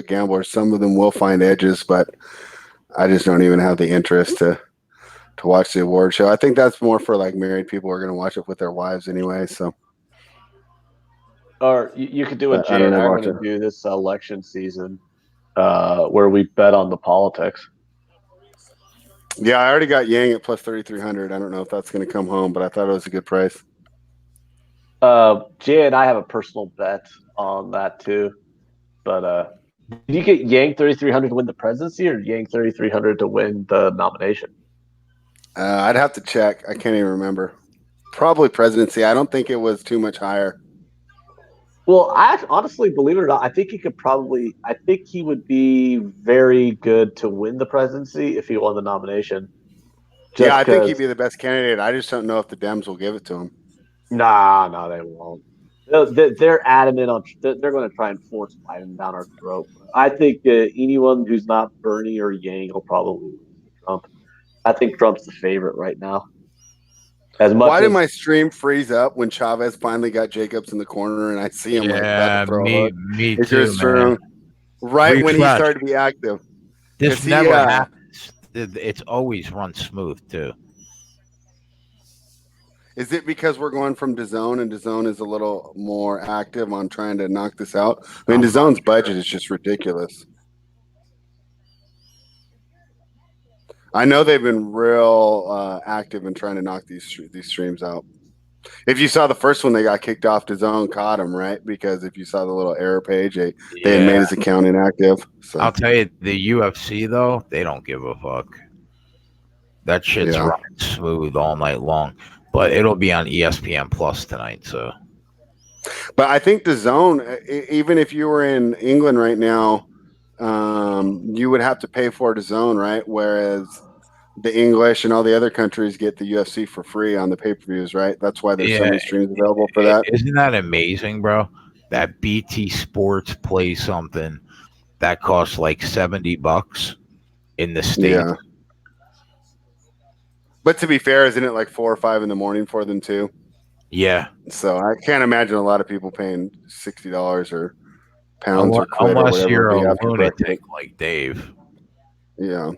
C: gamblers. Some of them will find edges, but I just don't even have the interest to watch the award show. I think that's more for like married people who are going to watch it with their wives anyway. So,
B: or you could do what Jay and I are going to do this election season, where we bet on the politics.
C: Yeah, I already got Yang at plus 3,300. I don't know if that's going to come home, but I thought it was a good price.
B: Jay and I have a personal bet on that too. But did you get Yang 3,300 to win the presidency, or Yang 3,300 to win the nomination?
C: I'd have to check. I can't even remember. Probably presidency. I don't think it was too much higher.
B: Well, I honestly, believe it or not, I think he would be very good to win the presidency if he won the nomination.
C: Yeah, I think he'd be the best candidate. I just don't know if the Dems will give it to him.
B: Nah, they won't. They're adamant on. They're going to try and force Biden down our throat. I think anyone who's not Bernie or Yang will probably lose to Trump. I think Trump's the favorite right now.
C: Why did my stream freeze up when Chavez finally got Jacobs in the corner and I see him like about to throw a hook?
A: Me too, man.
C: Right when he started to be active.
A: This never happens. It's always run smooth too.
C: Is it because we're going from DAZN and DAZN is a little more active on trying to knock this out? I mean, DAZN's budget is just ridiculous. I know they've been real active in trying to knock these streams out. If you saw the first one, they got kicked off. DAZN caught him, right? Because if you saw the little error page, they had made his account inactive. So.
A: I'll tell you, the UFC, though, they don't give a fuck. That shit's running smooth all night long. But it'll be on ESPN Plus tonight. So,
C: but I think DAZN, even if you were in England right now, you would have to pay for DAZN, right? Whereas the English and all the other countries get the UFC for free on the pay-per-views, right? That's why there's so many streams available for that.
A: Isn't that amazing, bro? That BT Sports plays something that costs like $70 in the States.
C: Yeah. But to be fair, isn't it like 4 or 5 in the morning for them too?
A: Yeah.
C: So I can't imagine a lot of people paying $60 or pounds or quid
A: unless
C: or whatever.
A: You're a lunatic like Dave.
C: Yeah.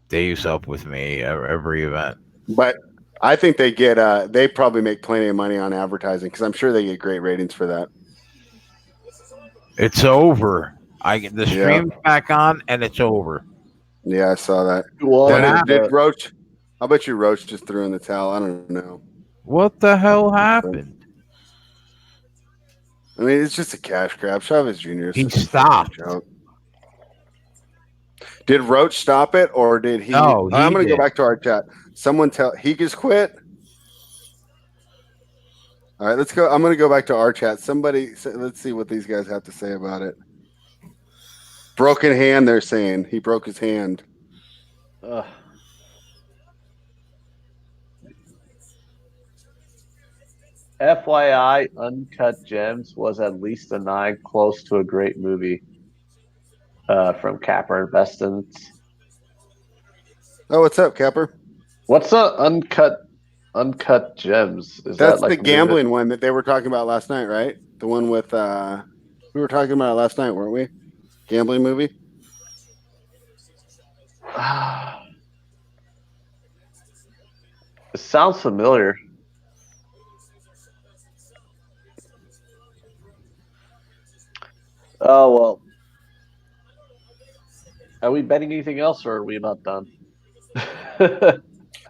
A: Dave's up with me every event.
C: But I think they get they probably make plenty of money on advertising because I'm sure they get great ratings for that.
A: It's over. The stream's back on and it's over.
C: Yeah, I saw that. Did Roach? I bet you Roach just threw in the towel. I don't know.
A: What the hell happened?
C: I mean, it's just a cash grab. Chavez Jr.
A: He stopped.
C: Did Roach stop it or did he?
A: No,
C: I'm going to go back to our chat. Someone he just quit. All right, let's go. I'm going to go back to our chat. Let's see what these guys have to say about it. Broken hand, they're saying. He broke his hand.
B: FYI, Uncut Gems was at least a 9, close to a great movie. From Capper Investments.
C: Oh, what's up, Capper?
B: What's Uncut Gems?
C: That's the gambling one that they were talking about last night, right? The one with we were talking about it last night, weren't we? Gambling movie.
B: It sounds familiar. Oh well. Are we betting anything else, or are we about done?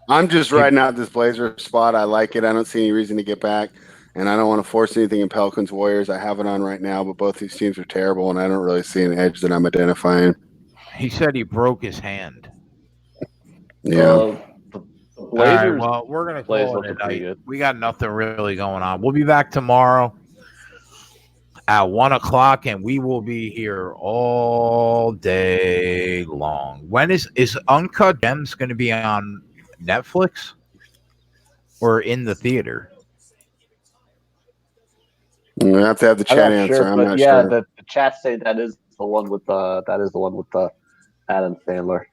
C: I'm just riding out this Blazer spot. I like it. I don't see any reason to get back, and I don't want to force anything in Pelicans Warriors. I have it on right now, but both these teams are terrible, and I don't really see an edge that I'm identifying.
A: He said he broke his hand.
C: Yeah.
B: The
A: All right,
B: Blazers.
A: well, we're gonna
B: Blazers
A: call it a
B: looking pretty
A: night.
B: good.
A: We got nothing really going on. We'll be back tomorrow at 1:00, and we will be here all day long. When is Uncut Gems going to be on Netflix or in the theater?
C: We have to have the
B: I'm
C: chat
B: not
C: answer.
B: sure,
C: I'm
B: but
C: not
B: yeah,
C: sure.
B: the chat say that is the one with Adam Sandler.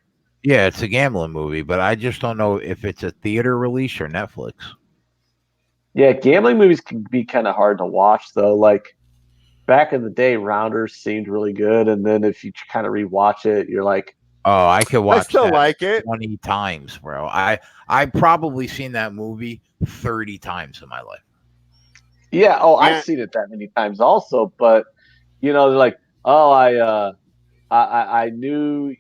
A: Yeah, it's a gambling movie, but I just don't know if it's a theater release or Netflix.
B: Yeah, gambling movies can be kind of hard to watch though. Like back in the day, Rounders seemed really good, and then if you kind of rewatch it, you're like,
A: Oh, I could watch
C: I still
A: that
C: like it.
A: 20 times, bro. I probably seen that movie 30 times in my life.
B: yeah, I've seen it that many times also, but they're like, oh, I knew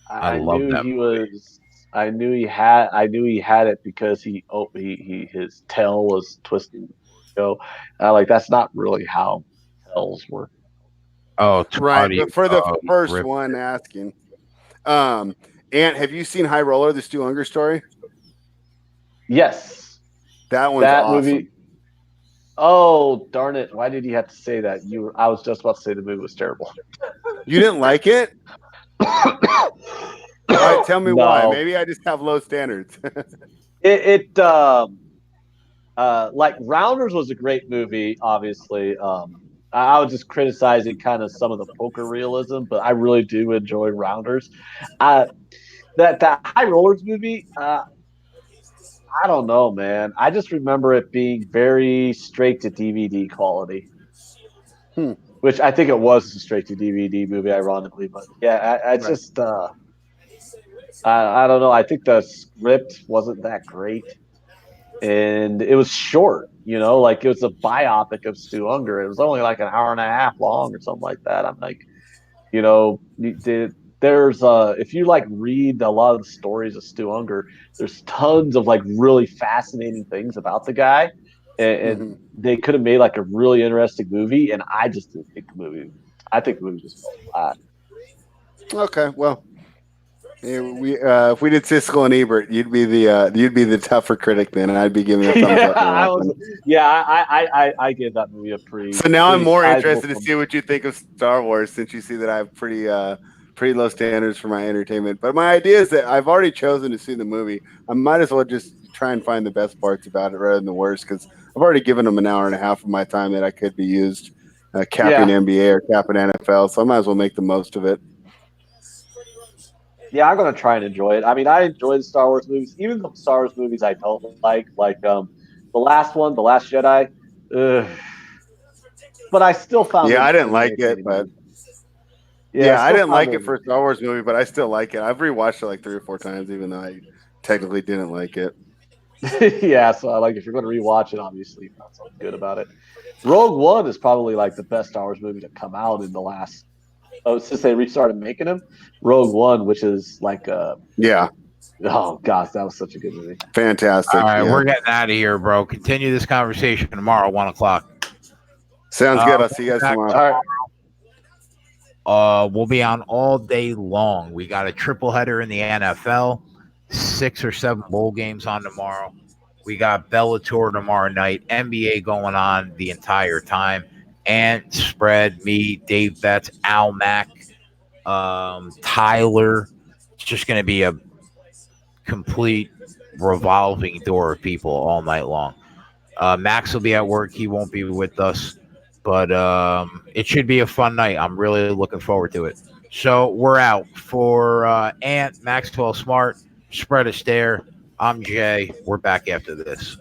A: I love that
B: he
A: movie.
B: was I knew he had it because he his tail was twisting. Like that's not really how tails work.
A: Oh,
C: Right,
A: Toddy.
C: but for the first
A: Rip.
C: one, asking, Ant, have you seen High Roller, the Stu Unger story?
B: Yes,
C: That one's
B: that
C: awesome.
B: movie. Oh darn it! Why did you have to say that? I was just about to say the movie was terrible.
C: You didn't like it? All right, tell me why. Maybe I just have low standards.
B: Like Rounders was a great movie, obviously. I was just criticizing kind of some of the poker realism, but I really do enjoy Rounders. That High Rollers movie, I don't know, man. I just remember it being very straight to DVD quality, which I think it was a straight to DVD movie, ironically. But yeah, I just I don't know. I think the script wasn't that great, and it was short. Like it was a biopic of Stu Unger. It was only like an hour and a half long or something like that. I'm like, there's if you like read a lot of the stories of Stu Unger, there's tons of like really fascinating things about the guy, and they could have made like a really interesting movie. And I just didn't think the movie. I think the movie just fell flat.
C: Okay, well, yeah, if we did Siskel and Ebert, you'd be the tougher critic then, and I'd be giving a thumbs up more often.
B: I gave that movie a pretty.
C: So now I'm more
B: sizable
C: interested to see what you think of Star Wars, since you see that I have pretty low standards for my entertainment. But my idea is that I've already chosen to see the movie. I might as well just try and find the best parts about it rather than the worst, because I've already given them an hour and a half of my time that I could be used capping NBA or capping NFL. So I might as well make the most of it.
B: Yeah, I'm gonna try and enjoy it. I mean, I enjoy the Star Wars movies, even the Star Wars movies I don't like the last one, The Last Jedi. Ugh. But I still found it.
C: I didn't like it, but I didn't like it for a Star Wars movie, but I still like it. I've rewatched it like 3 or 4 times, even though I technically didn't like it.
B: Yeah, so like if you're going to rewatch it, obviously you found something good about it. Rogue One is probably like the best Star Wars movie to come out in the last since they restarted making them. Rogue One, which is like oh gosh, that was such a good movie.
C: Fantastic.
A: All right, we're getting out of here, bro. Continue this conversation tomorrow, 1:00.
C: Sounds good. I'll see you guys tomorrow.
B: All right.
A: We'll be on all day long. We got a triple header in the NFL, 6 or 7 bowl games on tomorrow. We got Bellator tomorrow night, NBA going on the entire time. Ant, Spread, me, Dave Betts, Al Mack, Tyler. It's just going to be a complete revolving door of people all night long. Max will be at work. He won't be with us. But it should be a fun night. I'm really looking forward to it. So we're out for Ant, Maxwell Smart, Spread a Stare. I'm Jay. We're back after this.